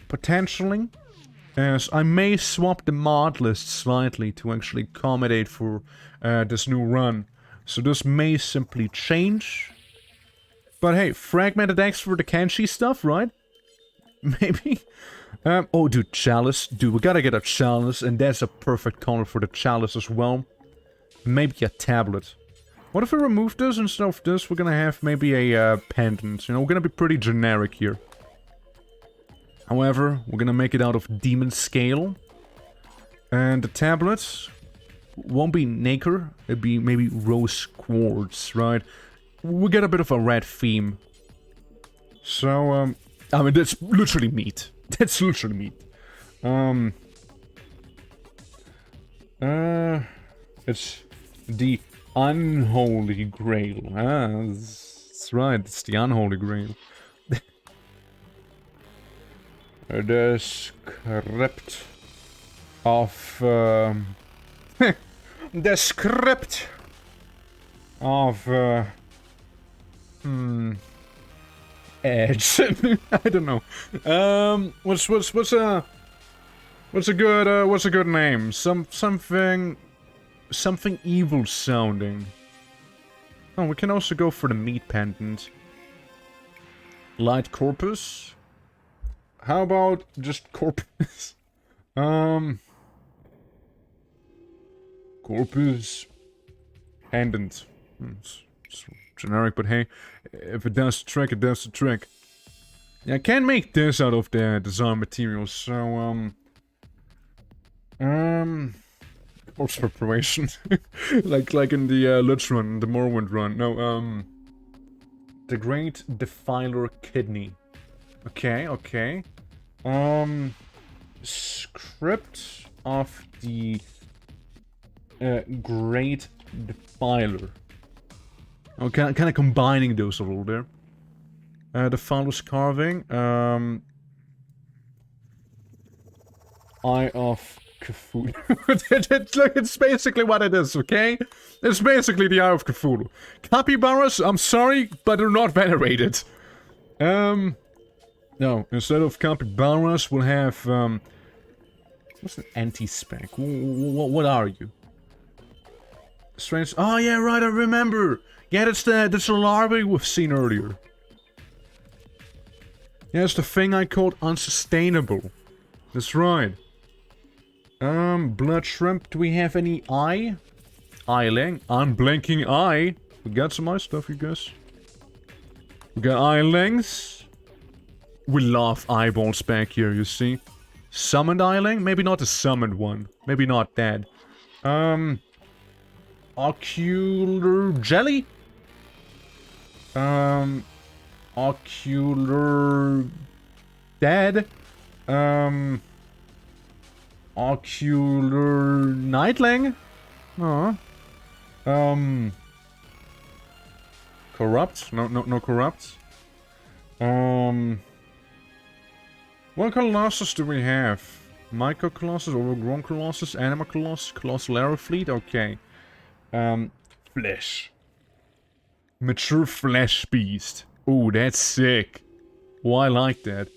Potentially. As I may swap the mod list slightly to actually accommodate for this new run. So this may simply change. But hey, fragmented X for the Kenshi stuff, right? Maybe? Oh, dude, chalice. Dude, we gotta get a chalice, and that's a perfect color for the chalice as well. Maybe a tablet. What if we remove this instead of this? We're gonna have maybe a pendant. You know, we're gonna be pretty generic here. However, we're gonna make it out of demon scale. And the tablet won't be nacre. It'd be maybe rose quartz, right? We get a bit of a red theme. So, I mean, that's literally meat. That's literally meat. It's the unholy grail. That's right, it's the unholy grail. The script of, the script of, Edge. I don't know. What's a good name? Something evil sounding. Oh, we can also go for the meat pendant. Light corpus. How about just corpus? Corpus pendant. It's generic, but hey, if it does the trick, it does the trick. Yeah, I can't make this out of the design materials, so, corpse preparation. like in the, Lich run, the Morrowind run. No, the Great Defiler Kidney. Okay. Script of the, Great Defiler. Oh, kind of combining those a little there. The phallus carving. Eye of Cthulhu. Look, it's basically what it is, okay? It's basically the Eye of Cthulhu. Capybaras, I'm sorry, but they're not venerated. No, instead of capybaras, we'll have, what's an anti-spec? What are you? Strange. Oh, yeah, right, I remember. Yeah, that's the larvae we've seen earlier. Yeah, it's the thing I called unsustainable. That's right. Blood shrimp. Do we have any eye? Eyeling. Unblinking eye. We got some eye stuff, you guys. We got eyelings. We love eyeballs back here, you see. Summoned eyeling? Maybe not the summoned one. Maybe not that. Ocular jelly? Ocular dead? Ocular nightling? Corrupt? No corrupt. What colossus do we have? Myco colossus, overgrown colossus, anima colossus, colossal arrow fleet? Okay. Flesh. Mature flesh beast. Oh, that's sick. Oh, I like that.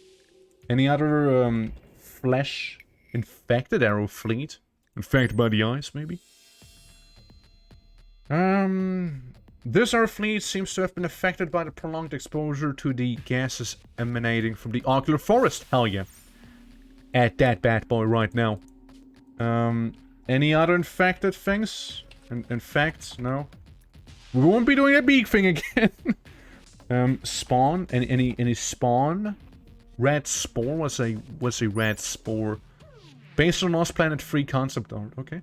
Any other, flesh infected arrow fleet? Infected by the ice, maybe? This arrow fleet seems to have been affected by the prolonged exposure to the gases emanating from the ocular forest. Hell yeah. Add that bad boy right now. Any other infected things? Infects? No. We won't be doing a big thing again. Spawn? Any spawn? Red spore? What's a red spore? Based on Lost Planet 3 concept art, okay.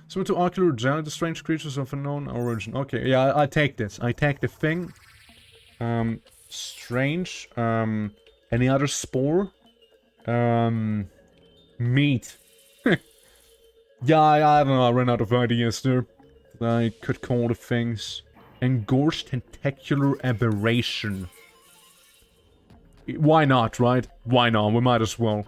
So to ocular jelly, the strange creatures of unknown origin. Okay, yeah, I take this. I take the thing. Strange. Any other spore? Meat. Yeah, I don't know, I ran out of ideas there. I could call the things. Engorged Tentacular Aberration. Why not, right? Why not? We might as well.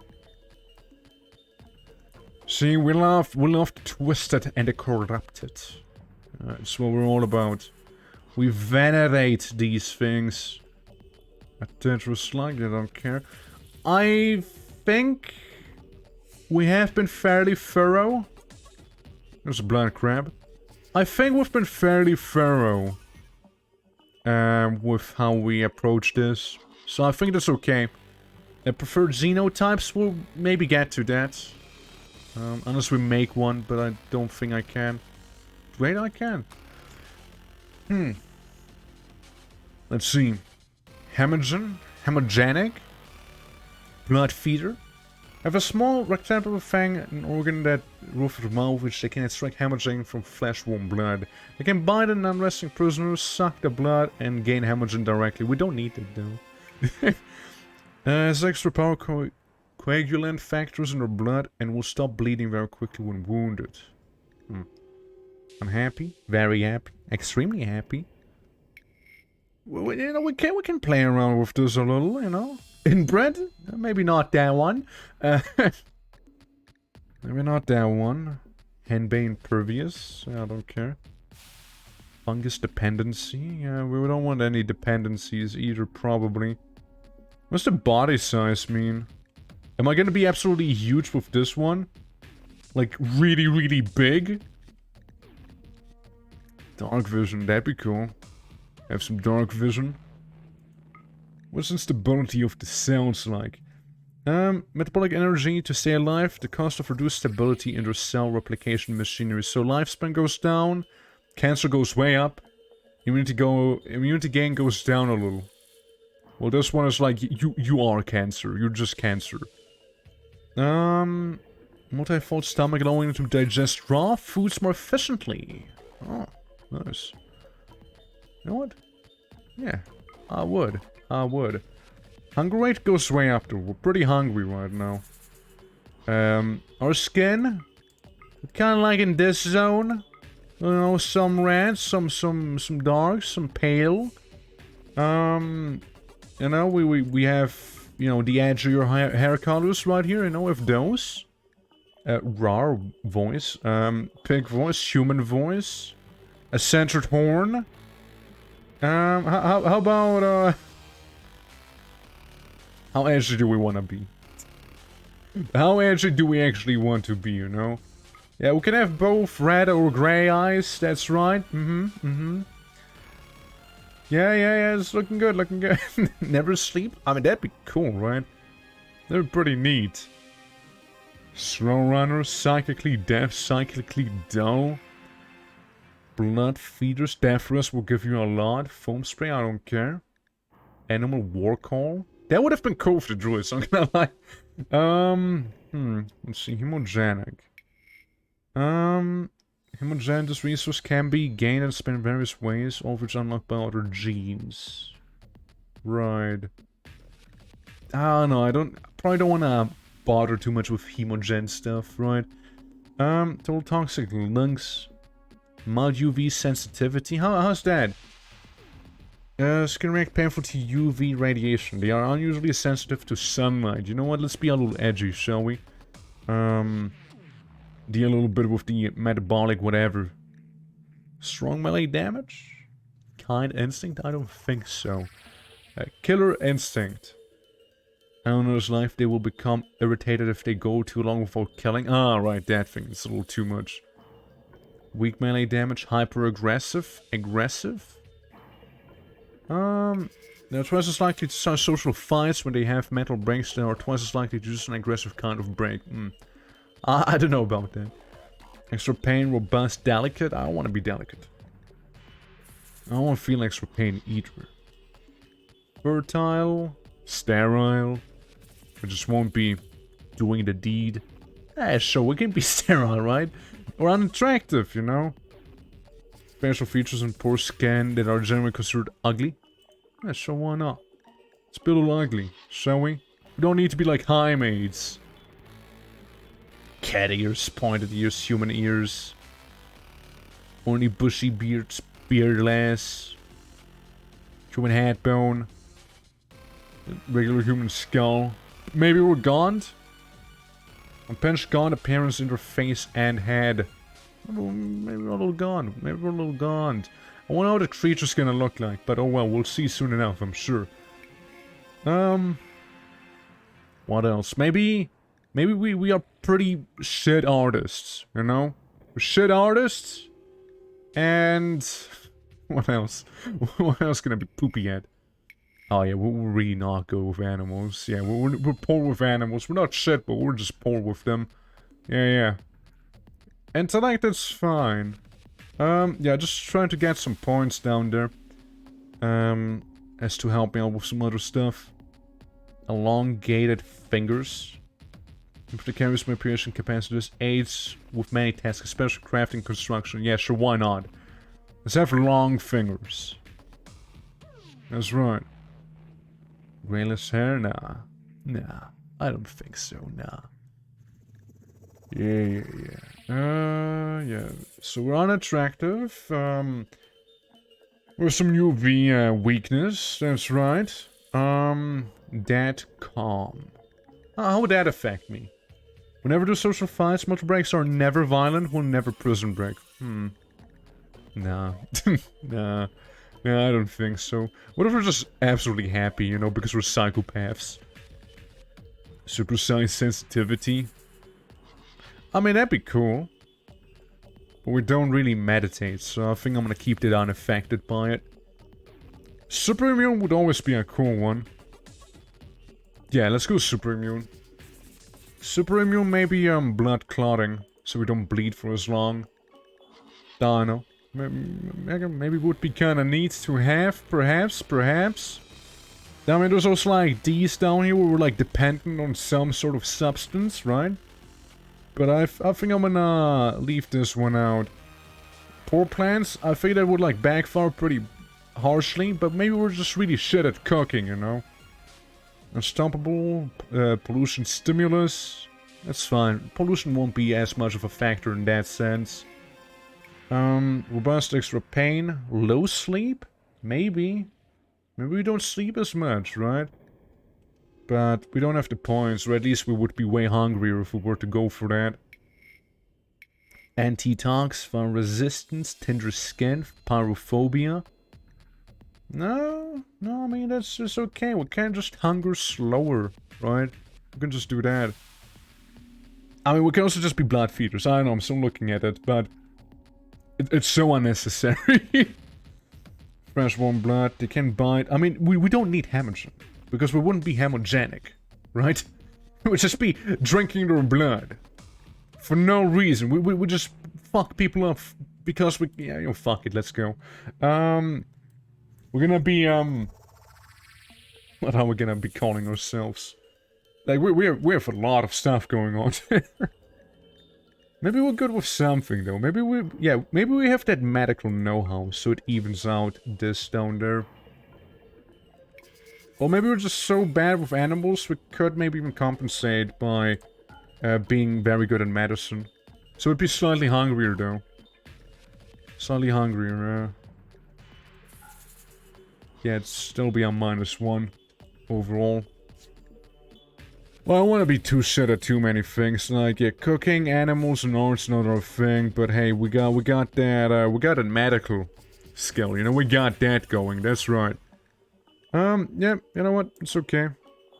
See, we love the twisted and the corrupted. That's what we're all about. We venerate these things. A dangerous like, I don't care. I think we have been fairly thorough. There's a blind crab. I think we've been fairly thorough with how we approach this. So I think that's okay. Preferred xenotypes, we'll maybe get to that. Unless we make one, but I don't think I can. Wait, I can. Let's see. Hemogenic. Blood feeder. Have a small rectangular fang, an organ that roof the mouth, which they can extract hemogen from flesh-warm blood. They can bite an unresting prisoner, suck the blood, and gain hemogen directly. We don't need it though. Has extra power coagulant factors in their blood and will stop bleeding very quickly when wounded. Unhappy, very happy, extremely happy. You know, we can play around with this a little, you know. Inbred? Maybe not that one. Maybe not that one. Henbane Pervious? I don't care. Fungus dependency? Yeah, we don't want any dependencies either, probably. What's the body size mean? Am I gonna be absolutely huge with this one? Like, really, really big? Dark vision, that'd be cool. Have some dark vision. What's the stability of the cells like? Metabolic energy to stay alive, the cost of reduced stability in their cell replication machinery. So lifespan goes down, cancer goes way up, immunity gain goes down a little. Well, this one is like, you are cancer, you're just cancer. Multifold stomach allowing to digest raw foods more efficiently. Oh, nice. You know what? Yeah, I would. Hunger rate goes way up though. We're pretty hungry right now. Our skin, kind of like in this zone. You know, some red, some dark, some pale. You know, we have, you know, the edgier hair colors right here. You know, with those. Raw voice, pig voice, human voice, a centered horn. How about how edgy do we want to be? How edgy do we actually want to be, you know? Yeah, we can have both red or gray eyes, that's right. Yeah, it's looking good, Never sleep? I mean, that'd be cool, right? That'd be pretty neat. Slow runner, psychically deaf, psychically dull. Blood feeders, deathress will give you a lot. Foam spray, I don't care. Animal war call. That would have been cool for the druids, I'm gonna lie. Let's see, hemogenic. Hemogenic, this resource can be gained and spent in various ways, all of which unlocked by other genes. Right. I don't know, probably don't wanna bother too much with hemogen stuff, right? Total toxic lungs. Mild UV sensitivity. How's that? Skin react painful to UV radiation. They are unusually sensitive to sunlight. You know what? Let's be a little edgy, shall we? Deal a little bit with the metabolic whatever. Strong melee damage? Kind instinct? I don't think so. Killer instinct. Owner's life, they will become irritated if they go too long without killing. Ah, right, that thing. It's a little too much. Weak melee damage, hyper aggressive. They're twice as likely to start social fights when they have mental breaks. They are twice as likely to use an aggressive kind of break. I don't know about that. Extra pain, robust, delicate. I don't want to be delicate. I don't want to feel extra pain either. Fertile, sterile. I just won't be doing the deed. Sure, we can be sterile, right? Or unattractive, you know? Special features and poor skin that are generally considered ugly. Yeah, sure, why not? Let's be a little ugly, shall we? We don't need to be like high maids. cat ears, pointed ears, human ears. Only bushy beards, beardless. Human head bone. Regular human skull. Maybe we're gaunt? Unpinched gaunt appearance, interface, and head. Maybe we're a little gaunt. Maybe we're a little gaunt. I wonder how the creature's gonna look like, but oh well, we'll see soon enough, I'm sure. What else? Maybe we are pretty shit artists, you know? We're shit artists, and what else? What else can I be poopy at? Oh yeah, we're really not good with animals. Yeah, we're poor with animals. We're not shit, but we're just poor with them. Yeah. Intellect, that's fine. Yeah, just trying to get some points down there. As to help me out with some other stuff. Elongated fingers. If the carries manipulation capacitors, aids with many tasks, especially crafting, construction. Yeah, sure, why not? Let's have long fingers. That's right. Grayless hair? Nah. Nah. I don't think so, nah. Yeah. Yeah. So we're unattractive. With some UV weakness, that's right. That calm. How would that affect me? Whenever do social fights, multiple breaks are never violent, will never prison break. Nah. Nah. Yeah, I don't think so. What if we're just absolutely happy, you know, because we're psychopaths? Super size sensitivity. I mean, that'd be cool. But we don't really meditate, so I think I'm gonna keep that unaffected by it. Super immune would always be a cool one. Yeah, let's go super immune. Super immune, maybe blood clotting, so we don't bleed for as long. Don't know. Maybe would be kind of neat to have, perhaps. I mean, there's also like these down here where we're like dependent on some sort of substance, right? But I think I'm gonna leave this one out. Poor plants, I think that would like backfire pretty harshly, but maybe we're just really shit at cooking, you know? Unstoppable, pollution stimulus, that's fine. Pollution won't be as much of a factor in that sense. Robust extra pain, low sleep? Maybe. Maybe we don't sleep as much, right? But we don't have the points, or at least we would be way hungrier if we were to go for that. Anti-tox, fire resistance, tender skin, pyrophobia. No, I mean, that's just okay. We can just hunger slower, right? We can just do that. I mean, we can also just be blood feeders. I don't know, I'm still looking at it, but it's so unnecessary. Fresh warm blood, they can bite. I mean, we don't need hemorrhaging, because we wouldn't be hemogenic, right? It would just be drinking their blood. For no reason. We would just fuck people up because we... Yeah, you know, fuck it, let's go. We're gonna be, what are we gonna be calling ourselves? Like, we have a lot of stuff going on. Maybe we're good with something, though. Maybe we have that medical know-how, so it evens out this down there. Or maybe we're just so bad with animals, we could maybe even compensate by being very good at medicine. So it'd be slightly hungrier, though. Slightly hungrier, yeah, it'd still be on -1 overall. Well, I don't want to be too shit at too many things. Like, yeah, cooking, animals, and art's not our thing. But hey, we got that medical skill. You know, we got that going. That's right. Yeah, you know what? It's okay.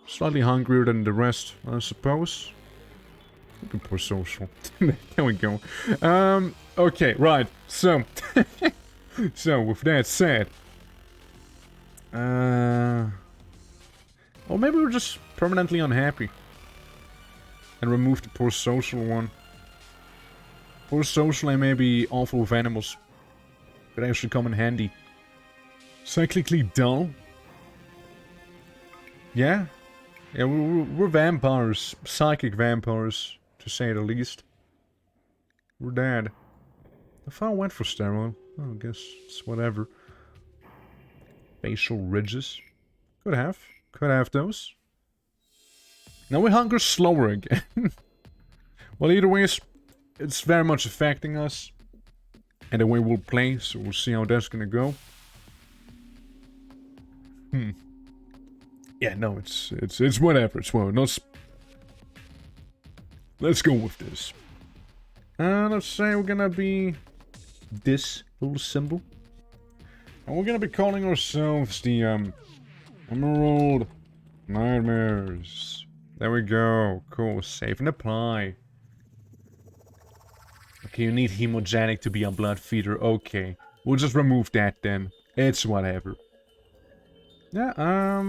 Slightly hungrier than the rest, I suppose. Poor social. There we go. Okay, right. So, so with that said, or maybe we're just permanently unhappy. And remove the poor social one. Poor social and maybe awful with animals. Could actually come in handy. Cyclically dull. Yeah? Yeah, we're vampires. Psychic vampires, to say the least. We're dead. If I went for sterile, well, I guess it's whatever. Facial ridges. Could have those. Now we hunger slower again. Well, either way, it's very much affecting us. And the way we'll play, so we'll see how that's gonna go. Yeah, no, it's whatever. It's well, let's go with this. Let's say we're gonna be this little symbol. And we're gonna be calling ourselves the, Emerald Nightmares. There we go. Cool. Save and apply. Okay, you need hemogenic to be a blood feeder. Okay. We'll just remove that then. It's whatever. Yeah,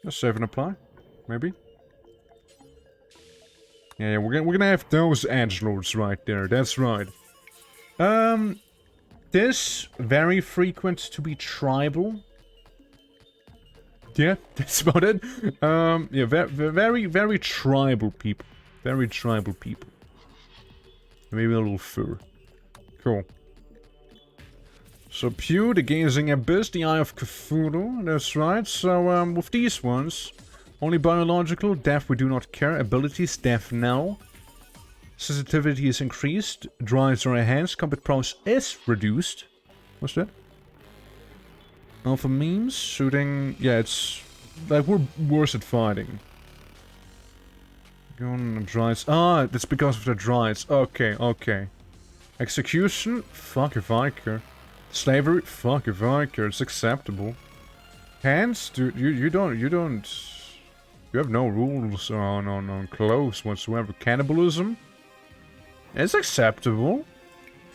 let's save and apply. Maybe. Yeah, we're gonna have those edgelords right there. That's right. This very frequent to be tribal. Yeah, that's about it. Yeah, very tribal people. Very tribal people. Maybe a little fur. Cool. So Pew, the Gazing Abyss, the Eye of Cthulhu, that's right. So, with these ones, only biological, death we do not care, abilities, death now. Sensitivity is increased, drives are enhanced, combat prowess is reduced. What's that? Alpha memes, shooting, yeah, it's, like, we're worse at fighting. Go on the Druids, that's because of the Druids, okay, okay. Execution, fuck if I care. Slavery, fuck if I care, it's acceptable. Hands, dude, you have no rules on clothes whatsoever. Cannibalism, it's acceptable.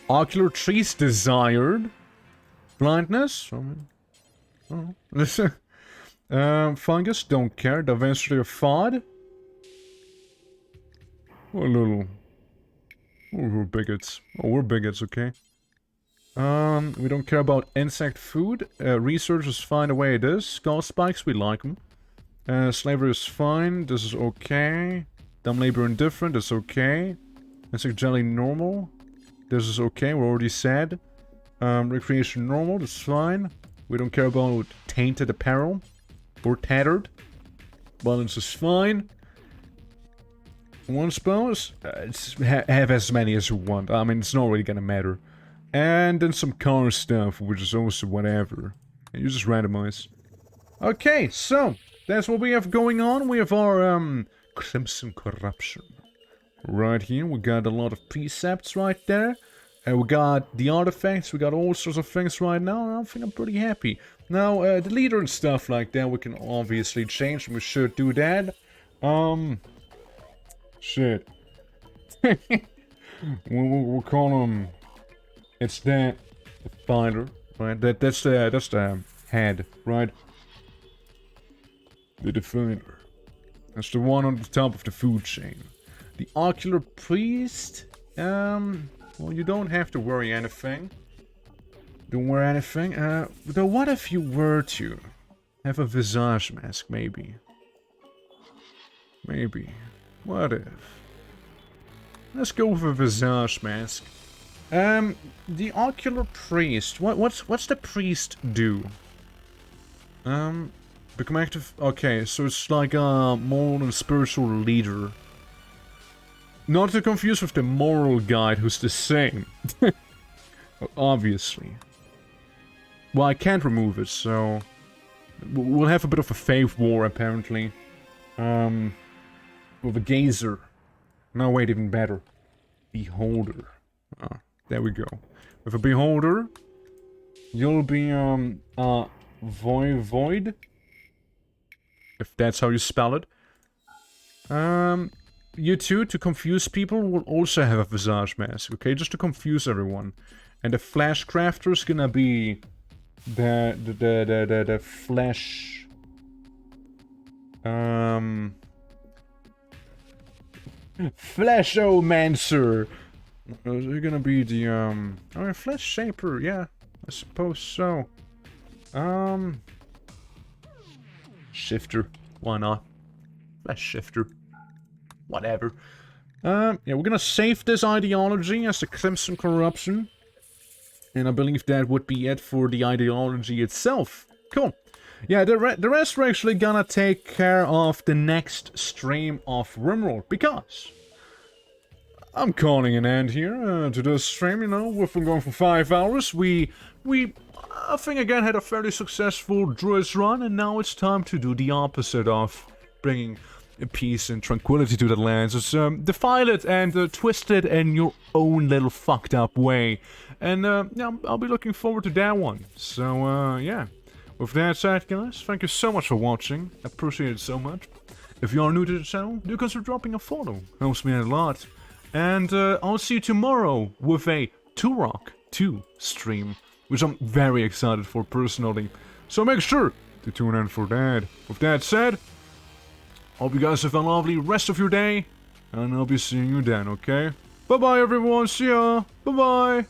Ocular trees desired. Blindness, fungus, don't care. Diversity of fod. We're bigots. Oh, we're bigots, okay. We don't care about insect food. Research is fine the way it is. Skull spikes, we like them. Slavery is fine. This is okay. Dumb labor indifferent, that's okay. Insect jelly normal. This is okay, we already said. Recreation normal, that's fine. We don't care about tainted apparel. Or tattered. Balance is fine. One spells? Have as many as you want. I mean, it's not really gonna matter. And then some car stuff, which is also whatever. And you just randomize. Okay, so that's what we have going on. We have our Crimson Corruption. Right here, we got a lot of precepts right there. And we got the artifacts, we got all sorts of things right now, and I think I'm pretty happy. Now, the leader and stuff like that, we can obviously change, and we should do that. Shit. we'll call him... It's the finder, right? That's the head, right? The defender. That's the one on the top of the food chain. The ocular priest. Well, you don't have to worry anything. Don't worry anything. Though, what if you were to have a visage mask? Maybe. Maybe. What if? Let's go with a visage mask. The ocular priest. What's the priest do? Become active. Okay, so it's like a moral and spiritual leader. Not to confuse with the moral guide, who's the same. Obviously. Well, I can't remove it, so we'll have a bit of a faith war apparently. With a gazer. No, wait, even better. Beholder. There we go. With a beholder, you'll be void, if that's how you spell it. You two, to confuse people, will also have a visage mask, okay? Just to confuse everyone. And the flesh crafter is gonna be the flesh. Fleshomancer. You're gonna be the oh, flesh shaper. Yeah, I suppose so. Shifter. Why not? Flesh shifter. Whatever. Yeah, we're gonna save this ideology as the Crimson Corruption. And I believe that would be it for the ideology itself. Cool. Yeah, the rest we're actually gonna take care of the next stream of RIMWORLD, because I'm calling an end here to this stream, you know. We've been going for 5 hours. I think again had a fairly successful Druids run, and now it's time to do the opposite of bringing peace and tranquility to that land. Just defile it and twist it in your own little fucked up way. And yeah, I'll be looking forward to that one. So yeah, with that said, guys, thank you so much for watching. I appreciate it so much. If you are new to the channel, do consider dropping a follow. Helps me out a lot. And I'll see you tomorrow with a Turok 2 stream, which I'm very excited for personally. So make sure to tune in for that. With that said, hope you guys have a lovely rest of your day, and I'll be seeing you then, okay? Bye-bye, everyone. See ya. Bye-bye.